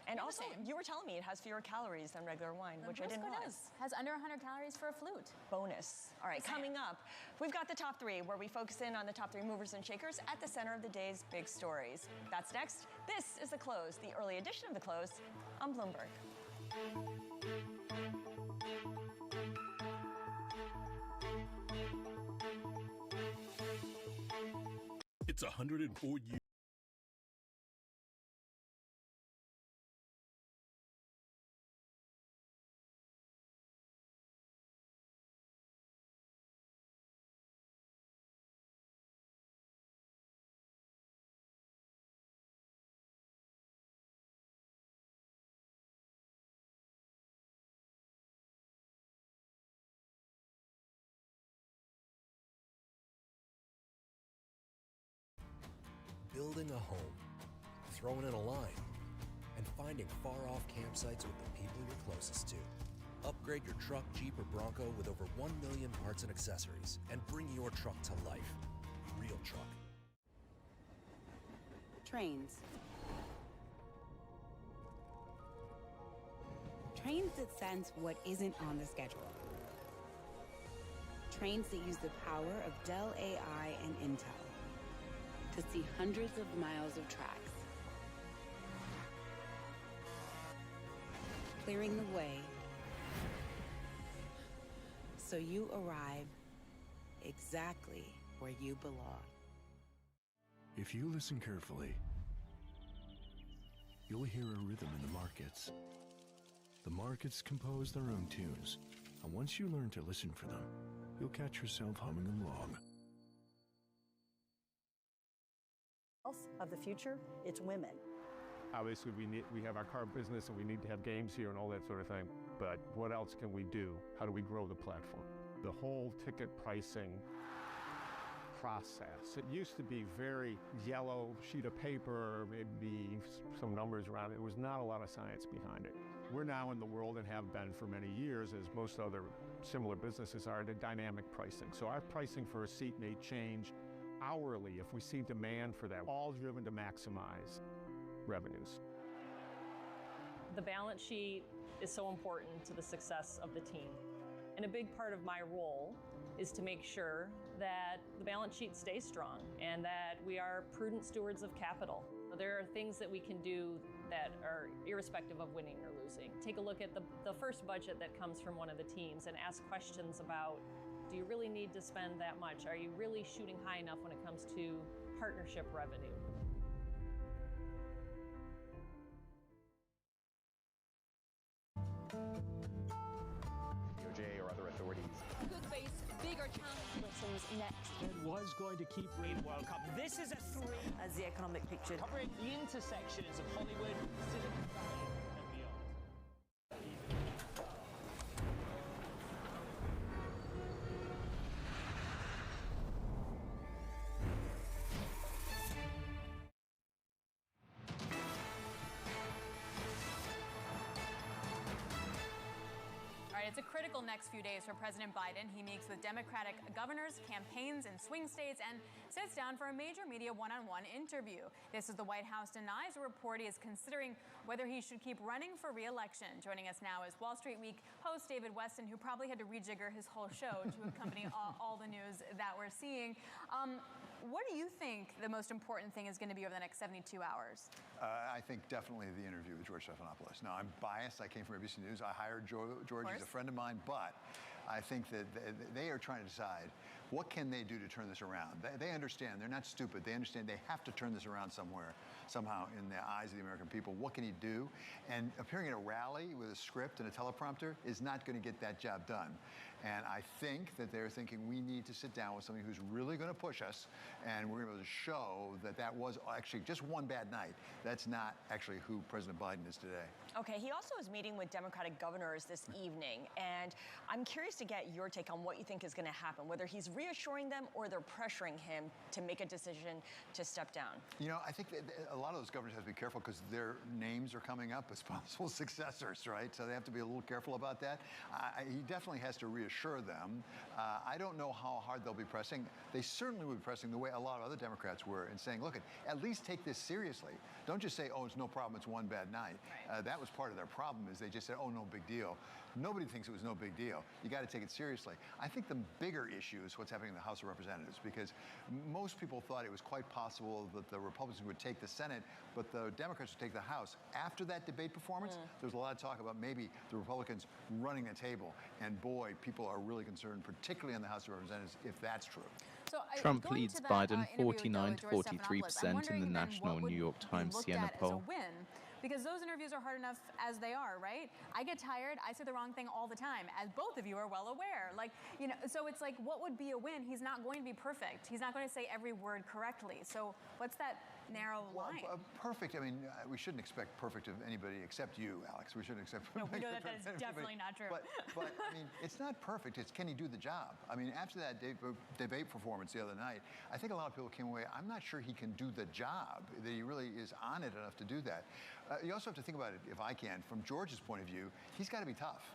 [SPEAKER 11] And also, you were telling me it has fewer calories than regular wine, which I didn't realize.
[SPEAKER 17] Has under 100 calories for a flute.
[SPEAKER 11] Bonus. All right, coming up, we've got the top three, where we focus in on the top three movers and shakers at the center of the day's big stories. That's next. This is The Close, the early edition of The Close on Bloomberg.
[SPEAKER 8] It's 104 years.
[SPEAKER 12] Building a home, throwing in a line, and finding far-off campsites with the people you're closest to. Upgrade your truck, Jeep, or Bronco with over 1 million parts and accessories, and bring your truck to life. Real truck.
[SPEAKER 21] Trains. Trains that sense what isn't on the schedule. Trains that use the power of Dell AI and Intel to see hundreds of miles of tracks, clearing the way so you arrive exactly where you belong.
[SPEAKER 22] If you listen carefully, you'll hear a rhythm in the markets. The markets compose their own tunes, and once you learn to listen for them, you'll catch yourself humming along.
[SPEAKER 24] Of the future, it's women.
[SPEAKER 25] Obviously, we have our car business and we need to have games here and all that sort of thing. But what else can we do? How do we grow the platform? The whole ticket pricing process. It used to be very yellow sheet of paper, maybe some numbers around it. There was not a lot of science behind it. We're now in the world and have been for many years, as most other similar businesses are, to dynamic pricing. So our pricing for a seat may change hourly if we see demand for that, all driven to maximize revenues.
[SPEAKER 26] The balance sheet is so important to the success of the team. And a big part of my role is to make sure that the balance sheet stays strong and that we are prudent stewards of capital. There are things that we can do that are irrespective of winning or losing. Take a look at the first budget that comes from one of the teams and ask questions about, do you really need to spend that much? Are you really shooting high enough when it comes to partnership revenue?
[SPEAKER 27] DOJ or other authorities
[SPEAKER 11] Could face bigger challenges. Britain's next.
[SPEAKER 28] It was going to keep Rain World Cup. This is a three.
[SPEAKER 11] As the economic picture.
[SPEAKER 28] Covering the intersections of Hollywood, Silicon Valley, and beyond.
[SPEAKER 17] It's a critical next few days for President Biden. He meets with Democratic governors, campaigns in swing states, and sits down for a major media one-on-one interview. This is the White House denies a report he is considering whether he should keep running for re-election. Joining us now is Wall Street Week host David Weston, who probably had to rejigger his whole show to accompany all the news that we're seeing. What do you think the most important thing is going to be over the next 72 hours?
[SPEAKER 31] I think definitely the interview with George Stephanopoulos. Now, I'm biased. I came from ABC News. I hired George. He's a friend of mine. But I think that they are trying to decide what can they do to turn this around. They understand. They're not stupid. They understand they have to turn this around somehow in the eyes of the American people. What can he do? And appearing at a rally with a script and a teleprompter is not going to get that job done. And I think that they're thinking we need to sit down with somebody who's really going to push us, and we're going to be able to show that that was actually just one bad night. That's not actually who President Biden is today.
[SPEAKER 11] Okay, he also is meeting with Democratic governors this evening, and I'm curious to get your take on what you think is going to happen, whether he's reassuring them or they're pressuring him to make a decision to step down.
[SPEAKER 31] You know, I think that a lot of those governors have to be careful because their names are coming up as possible successors, right? So they have to be a little careful about that. He definitely has to reassure them. I don't know how hard they'll be pressing. They certainly will be pressing the way a lot of other Democrats were and saying, look, at least take this seriously. Don't just say, oh, it's no problem, it's one bad night. Right. That was part of their problem, is they just said, oh, no big deal. Nobody thinks it was no big deal. You got to take it seriously. I think the bigger issue is what's happening in the House of Representatives, because most people thought it was quite possible that the Republicans would take the Senate, but the Democrats would take the House. After that debate performance, there was a lot of talk about maybe the Republicans running a table. And boy, people are really concerned, particularly in the House of Representatives, if that's true.
[SPEAKER 17] So,
[SPEAKER 2] Trump
[SPEAKER 17] going
[SPEAKER 2] leads
[SPEAKER 17] to that,
[SPEAKER 2] Biden
[SPEAKER 17] interview with
[SPEAKER 2] 49 to
[SPEAKER 17] Joey
[SPEAKER 2] 43%
[SPEAKER 17] I'm
[SPEAKER 2] in
[SPEAKER 17] wondering
[SPEAKER 2] the
[SPEAKER 17] then
[SPEAKER 2] national
[SPEAKER 17] what would
[SPEAKER 2] New York
[SPEAKER 17] be
[SPEAKER 2] Times
[SPEAKER 17] looked
[SPEAKER 2] Siena
[SPEAKER 17] at as
[SPEAKER 2] poll.
[SPEAKER 17] a win, because those interviews are hard enough as they are, right? I get tired. I say the wrong thing all the time, as both of you are well aware. Like, you know, so it's like, what would be a win? He's not going to be perfect. He's not going to say every word correctly. So what's that narrow line?
[SPEAKER 6] Perfect. I mean, we shouldn't expect perfect of anybody except you, Alex. We shouldn't expect.
[SPEAKER 17] No, we know that is definitely not true.
[SPEAKER 6] But I mean, it's not perfect. It's can he do the job? I mean, after that debate performance the other night, I think a lot of people came away. I'm not sure he can do the job. That he really is on it enough to do that. You also have to think about it, if I can, from George's point of view. He's got to be tough.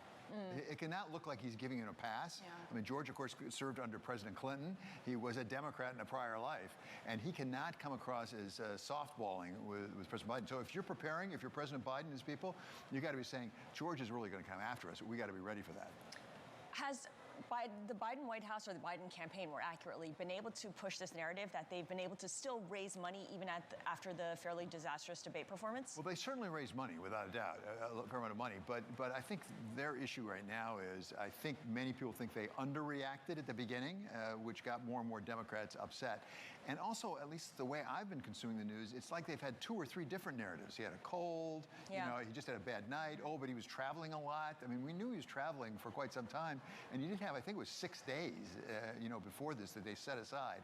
[SPEAKER 6] It cannot look like he's giving him a pass. Yeah. I mean, George, of course, served under President Clinton. He was a Democrat in a prior life. And he cannot come across as softballing with President Biden. So if you're preparing, if you're President Biden and his people, you got to be saying, George is really going to come after us. We got to be ready for that.
[SPEAKER 11] Has the Biden White House or the Biden campaign, more accurately, been able to push this narrative that they've been able to still raise money even after the fairly disastrous debate performance?
[SPEAKER 6] Well, they certainly raised money, without a doubt, a fair amount of money. But I think their issue right now is, I think many people think they underreacted at the beginning, which got more and more Democrats upset. And also, at least the way I've been consuming the news, it's like they've had 2 or 3 different narratives. He had a cold, you know, he just had a bad night. Oh, but he was traveling a lot. I mean, we knew he was traveling for quite some time. And you did have, I think it was 6 days, you know, before this that they set aside.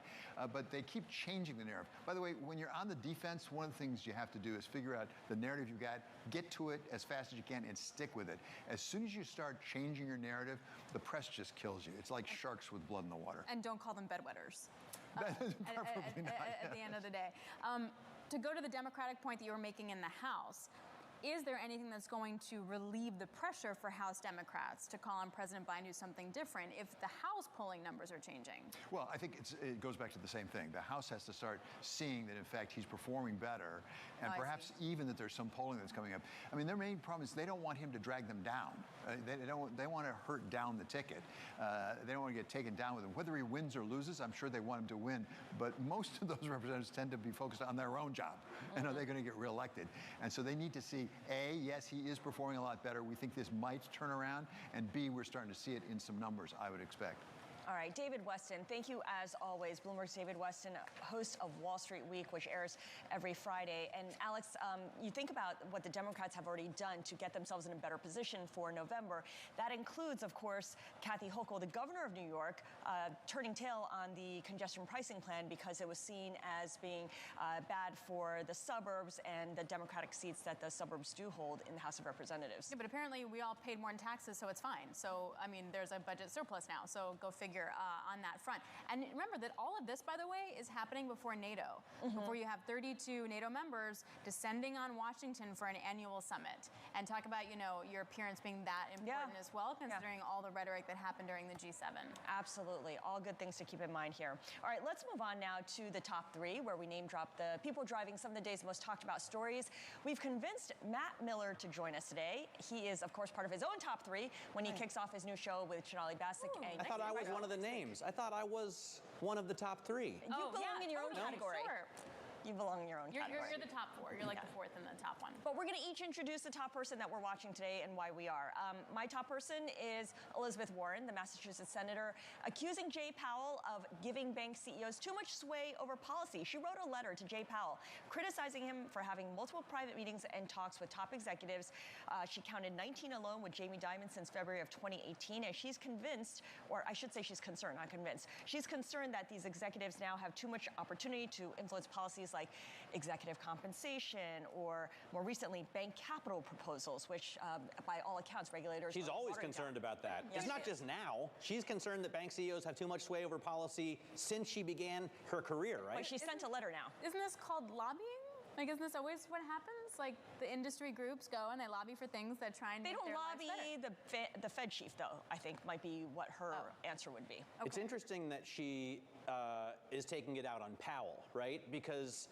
[SPEAKER 6] But they keep changing the narrative. By the way, when you're on the defense, one of the things you have to do is figure out the narrative you got, get to it as fast as you can, and stick with it. As soon as you start changing your narrative, the press just kills you. It's like sharks with blood in the water.
[SPEAKER 17] And don't call them bedwetters.
[SPEAKER 6] Probably not.
[SPEAKER 17] At the end of the day. To go to the Democratic point that you were making in the House, is there anything that's going to relieve the pressure for House Democrats to call on President Biden to do something different if the House polling numbers are changing?
[SPEAKER 6] Well, I think it goes back to the same thing. The House has to start seeing that, in fact, he's performing better, and perhaps even that there's some polling that's coming up. I mean, their main problem is they don't want him to drag them down. They want to hurt down the ticket. They don't want to get taken down with him. Whether he wins or loses, I'm sure they want him to win. But most of those representatives tend to be focused on their own job. And are they going to get reelected? And so they need to see, A, yes, he is performing a lot better. We think this might turn around. And B, we're starting to see it in some numbers, I would expect.
[SPEAKER 11] All right, David Weston, thank you as always. Bloomberg's David Weston, host of Wall Street Week, which airs every Friday. And Alex, you think about what the Democrats have already done to get themselves in a better position for November. That includes, of course, Kathy Hochul, the governor of New York, turning tail on the congestion pricing plan because it was seen as being bad for the suburbs and the Democratic seats that the suburbs do hold in the House of Representatives.
[SPEAKER 17] Yeah, but apparently we all paid more in taxes, so it's fine. So, I mean, there's a budget surplus now, so go figure. On that front. And remember that all of this, by the way, is happening before NATO, before you have 32 NATO members descending on Washington for an annual summit. And talk about, you know, your appearance being that important as well, considering all the rhetoric that happened during the G7.
[SPEAKER 11] Absolutely. All good things to keep in mind here. All right, let's move on now to the top 3, where we name drop the people driving some of the day's most talked about stories. We've convinced Matt Miller to join us today. He is, of course, part of his own top 3 when he kicks off his new show with Chonali Bassick.
[SPEAKER 7] I thought I was one of the names. I thought I was one of the top 3.
[SPEAKER 11] You belong in your own category.
[SPEAKER 17] Sure.
[SPEAKER 11] You belong in your own category.
[SPEAKER 17] You're the top 4. You're like the 4th and the top 1.
[SPEAKER 11] But we're going to each introduce the top person that we're watching today and why we are. My top person is Elizabeth Warren, the Massachusetts senator, accusing Jay Powell of giving bank CEOs too much sway over policy. She wrote a letter to Jay Powell criticizing him for having multiple private meetings and talks with top executives. She counted 19 alone with Jamie Dimon since February of 2018, and she's convinced, or I should say she's concerned, not convinced. She's concerned that these executives now have too much opportunity to influence policies like executive compensation or, more recently, bank capital proposals, which, by all accounts, regulators...
[SPEAKER 7] She's always concerned about that.
[SPEAKER 11] Yes,
[SPEAKER 7] it's not just now. She's concerned that bank CEOs have too much sway over policy since she began her career, right?
[SPEAKER 11] But she sent a letter now.
[SPEAKER 17] Isn't this called lobbying? Like, isn't this always what happens? Like, the industry groups go and they lobby for things that try and
[SPEAKER 11] They
[SPEAKER 17] make
[SPEAKER 11] don't
[SPEAKER 17] their
[SPEAKER 11] lobby
[SPEAKER 17] lives better.
[SPEAKER 11] the Fed chief, though, I think might be what her answer would be.
[SPEAKER 7] It's interesting that she is taking it out on Powell, right? Because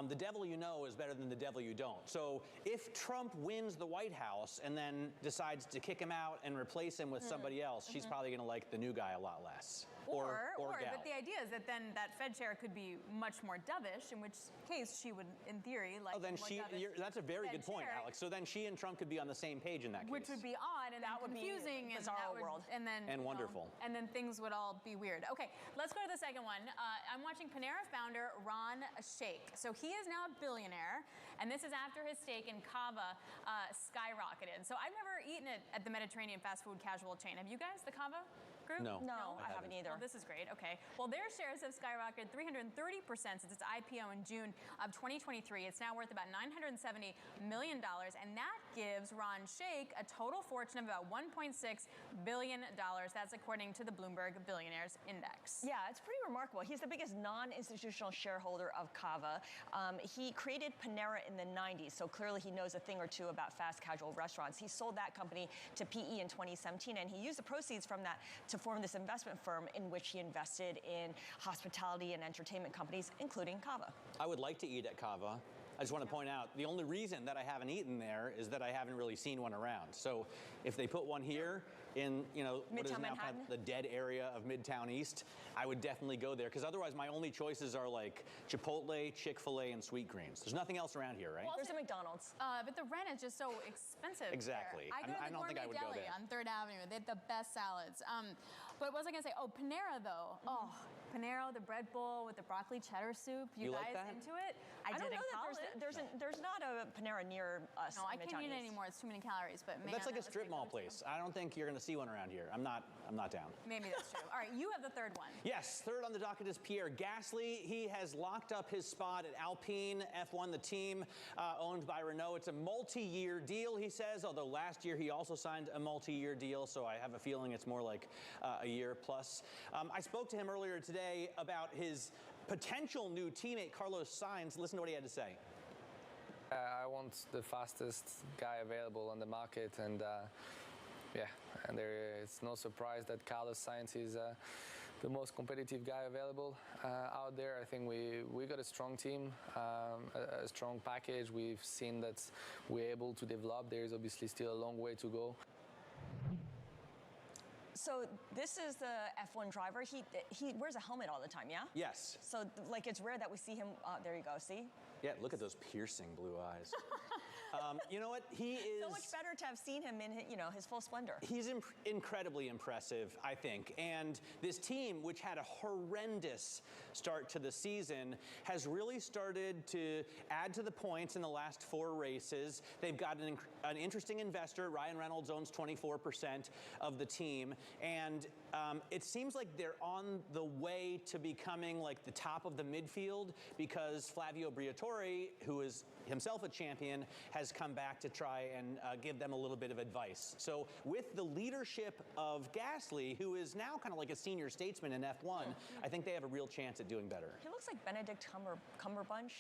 [SPEAKER 7] the devil you know is better than the devil you don't. So if Trump wins the White House and then decides to kick him out and replace him with somebody else, she's probably going to like the new guy a lot less. Or gal.
[SPEAKER 17] But the idea is that then that Fed chair could be much more dovish, in which case she would, in theory, like.
[SPEAKER 7] Oh, then that's a very good point, Alex. So then she and Trump could be on the same page in that case.
[SPEAKER 17] Which would be odd and that would confusing
[SPEAKER 11] be a bizarre world.
[SPEAKER 17] And
[SPEAKER 7] wonderful.
[SPEAKER 17] And then things would all be weird. Okay, let's go to the second one. I'm watching Panera founder Ron Shaich. So he is now a billionaire, and this is after his stake in Cava skyrocketed. So I've never eaten it at the Mediterranean fast food casual chain. Have you guys, the Cava group?
[SPEAKER 7] No,
[SPEAKER 11] I haven't either.
[SPEAKER 17] Well, this is great. Okay. Well, their shares have skyrocketed 330% since its IPO in June of 2023. It's now worth about $970 million, and that gives Ron Shaich a total fortune of about $1.6 billion. That's according to the Bloomberg Billionaires Index.
[SPEAKER 11] Yeah, it's pretty remarkable. He's the biggest non-institutional shareholder of Cava. He created Panera in the 90s, so clearly he knows a thing or two about fast casual restaurants. He sold that company to PE in 2017, and he used the proceeds from that to form this investment firm in which he invested in hospitality and entertainment companies, including Cava.
[SPEAKER 7] I would like to eat at Cava. I just want to point out, the only reason that I haven't eaten there is that I haven't really seen one around. So if they put one here in, what is now kind of the dead area of Midtown East, I would definitely go there, because otherwise my only choices are like Chipotle, Chick-fil-A, and Sweetgreens. There's nothing else around here, right?
[SPEAKER 11] Well, there's a McDonald's.
[SPEAKER 17] But the rent is just so expensive.
[SPEAKER 7] Exactly.
[SPEAKER 17] There. I go to the Gourmet Deli on 3rd Avenue. They have the best salads. But what was I going to say? Oh, Panera, though. Oh, Panera, the bread bowl with the broccoli cheddar soup. You guys
[SPEAKER 7] like that?
[SPEAKER 17] into it?
[SPEAKER 11] I did in college. There's not a Panera near us.
[SPEAKER 17] No, I can't eat it anymore. It's too many calories. But man,
[SPEAKER 7] that's like a strip mall place. I don't think you're going to see one around here. I'm not down.
[SPEAKER 17] Maybe that's true. All right, you have the third one.
[SPEAKER 7] Yes, third on the docket is Pierre Gasly. He has locked up his spot at Alpine F1, the team owned by Renault. It's a multi-year deal, he says, although last year he also signed a multi-year deal, so I have a feeling it's more like a year plus. I spoke to him earlier today about his potential new teammate, Carlos Sainz. Listen to what he had to say.
[SPEAKER 1] I want the fastest guy available on the market, and and there is no surprise that Carlos Sainz is the most competitive guy available out there. I think we got a strong team, a strong package. We've seen that we're able to develop. There is obviously still a long way to go.
[SPEAKER 11] So this is the F1 driver. He wears a helmet all the time, yeah?
[SPEAKER 7] Yes.
[SPEAKER 11] So like it's rare that we see him. There you go. See?
[SPEAKER 7] Yeah. Look at those piercing blue eyes. You know what? He is
[SPEAKER 11] so much better to have seen him in his full splendor.
[SPEAKER 7] He's incredibly impressive, I think. And this team, which had a horrendous start to the season, has really started to add to the points in the last 4 races. They've got an interesting investor. Ryan Reynolds owns 24% of the team. And it seems like they're on the way to becoming like the top of the midfield, because Flavio Briatore, who is himself a champion, has come back to try and give them a little bit of advice. So with the leadership of Gasly, who is now kind of like a senior statesman in F1, I think they have a real chance at doing better.
[SPEAKER 11] He looks like Benedict Cumberbatch.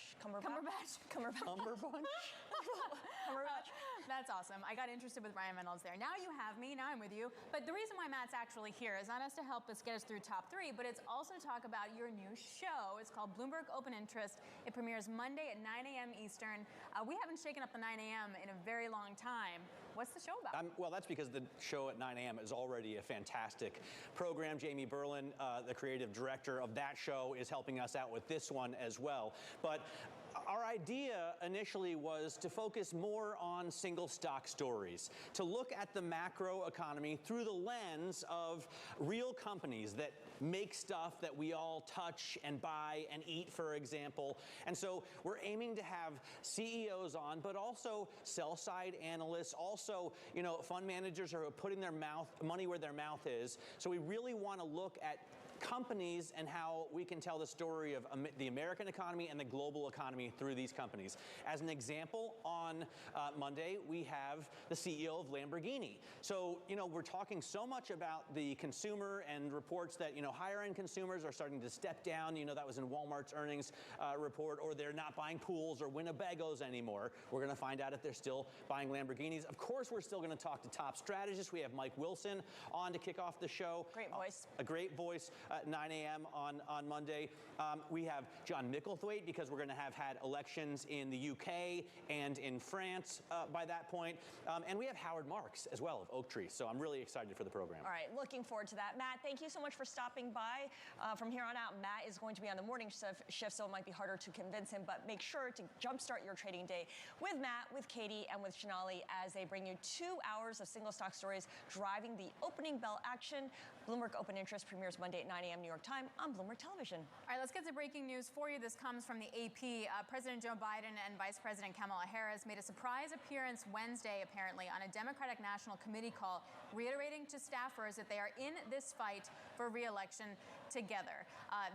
[SPEAKER 17] That's awesome. I got interested with Ryan Reynolds there. Now you have me. Now I'm with you. But the reason why Matt's actually here is not just to help us get us through top 3, but it's also to talk about your new show. It's called Bloomberg Open Interest. It premieres Monday at 9 a.m. Eastern. We haven't shaken up the 9 a.m. in a very long time. What's the show about?
[SPEAKER 7] Well, that's because the show at 9 a.m. is already a fantastic program. Jamie Berlin, the creative director of that show, is helping us out with this one as well. But our idea initially was to focus more on single stock stories, to look at the macro economy through the lens of real companies that make stuff that we all touch and buy and eat, for example. And so we're aiming to have CEOs on, but also sell-side analysts, also, fund managers who are putting their money where their mouth is. So we really want to look at companies and how we can tell the story of the American economy and the global economy through these companies. As an example, on Monday, we have the CEO of Lamborghini. So, we're talking so much about the consumer and reports that, higher-end consumers are starting to step down. That was in Walmart's earnings report, or they're not buying pools or Winnebagos anymore. We're going to find out if they're still buying Lamborghinis. Of course, we're still going to talk to top strategists. We have Mike Wilson on to kick off the show.
[SPEAKER 11] Great voice.
[SPEAKER 7] A great voice. at 9 a.m. on Monday. We have John Micklethwaite, because we're going to have had elections in the UK and in France by that point. And we have Howard Marks as well of Oak Tree. So I'm really excited for the program.
[SPEAKER 11] All right, looking forward to that. Matt, thank you so much for stopping by. From here on out, Matt is going to be on the morning shift, so it might be harder to convince him, but make sure to jumpstart your trading day with Matt, with Katie, and with Shanali as they bring you 2 hours of single stock stories driving the opening bell action. Bloomberg Open Interest premieres Monday at 9 a.m. New York time on Bloomberg Television.
[SPEAKER 17] All right, let's get to breaking news for you. This comes from the AP. President Joe Biden and Vice President Kamala Harris made a surprise appearance Wednesday, apparently, on a Democratic National Committee call, reiterating to staffers that they are in this fight for re-election together.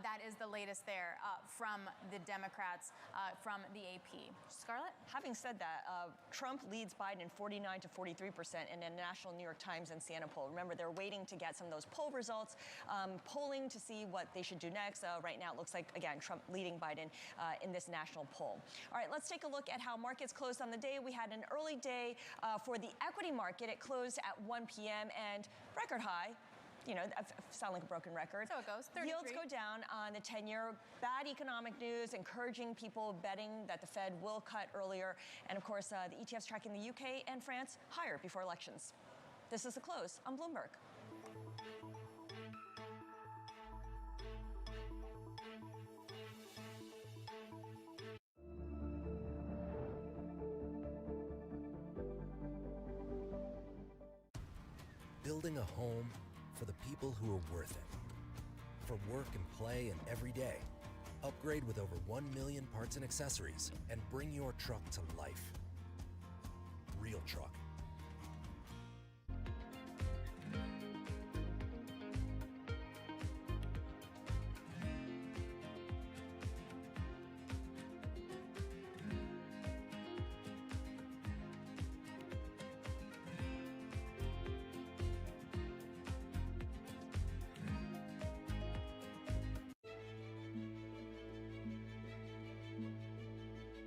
[SPEAKER 17] That is the latest there from the Democrats, from the AP. Scarlett?
[SPEAKER 11] Having said that, Trump leads Biden in 49 to 43% in a national New York Times and CNN poll. Remember, they're waiting to get some of those poll results, polling to see what they should do next. Right now, it looks like, again, Trump leading Biden in this national poll. All right, let's take a look at how markets closed on the day. We had an early day for the equity market. It closed at 1 p.m. and record high. You know, I sound like a broken record.
[SPEAKER 17] So it goes. 33.
[SPEAKER 11] Yields go down on the 10-year. Bad economic news, encouraging people betting that the Fed will cut earlier. And, of course, the ETFs tracking the UK and France higher before elections. This is the close on Bloomberg.
[SPEAKER 12] Building a home for the people who are worth it. For work and play and every day. Upgrade with over 1 million parts and accessories and bring your truck to life. Real truck.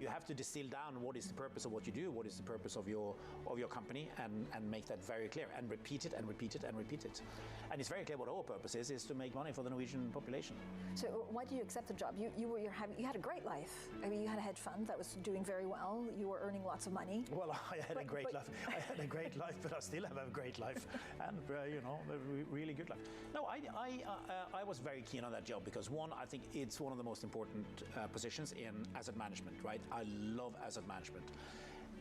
[SPEAKER 2] You have to distill down what is the purpose of what you do, what is the purpose of your company, and make that very clear, and repeat it and repeat it and repeat it. And it's very clear what our purpose is to make money for the Norwegian population.
[SPEAKER 24] So why did you accept the job? You had a great life. I mean, you had a hedge fund that was doing very well. You were earning lots of money.
[SPEAKER 2] Well, I had a great life. I had a great life, but I still have a great life, and you know, a really good life. No, I was very keen on that job because one, I think it's one of the most important positions in asset management, right? I love asset management.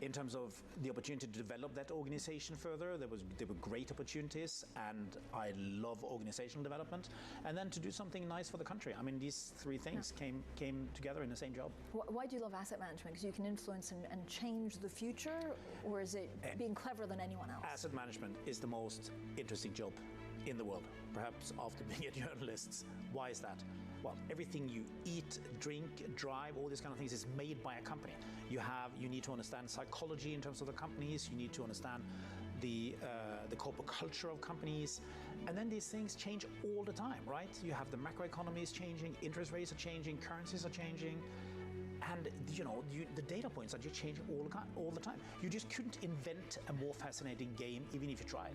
[SPEAKER 2] In terms of the opportunity to develop that organization further, there were great opportunities, and I love organizational development. And then to do something nice for the country. I mean, these three things came together in the same job.
[SPEAKER 24] Why do you love asset management? Because you can influence and change the future, or is it being cleverer than anyone else?
[SPEAKER 2] Asset management is the most interesting job in the world, perhaps after being a journalist. Why is that? Well, everything you eat, drink, drive, all these kind of things is made by a company. You need to understand psychology in terms of the companies. You need to understand the corporate culture of companies. And then these things change all the time, right? You have the macroeconomies changing, interest rates are changing, currencies are changing. And you know, the data points are just changing all the time. You just couldn't invent a more fascinating game even if you tried.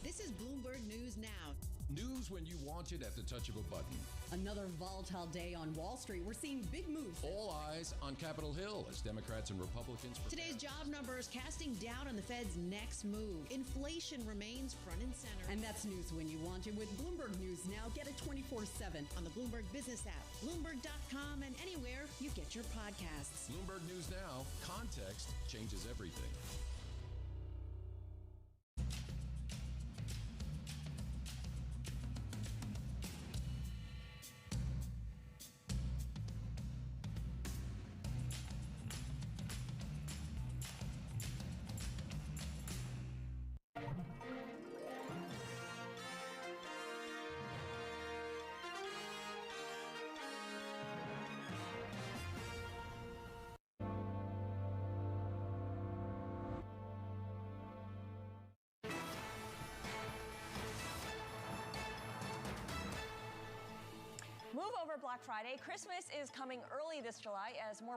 [SPEAKER 3] This is Bloomberg News Now.
[SPEAKER 4] News when you want it at the touch of a button.
[SPEAKER 3] Another volatile day on Wall Street. We're seeing big moves.
[SPEAKER 4] All eyes on Capitol Hill as Democrats and Republicans.
[SPEAKER 3] Today's job numbers casting doubt on the Fed's next move. Inflation remains front and center. And that's news when you want it with Bloomberg News Now. Get it 24/7 on the Bloomberg Business app, Bloomberg.com, and anywhere you get your podcasts.
[SPEAKER 4] Bloomberg News Now. Context changes everything.
[SPEAKER 11] Move over Black Friday. Christmas is coming early this July as more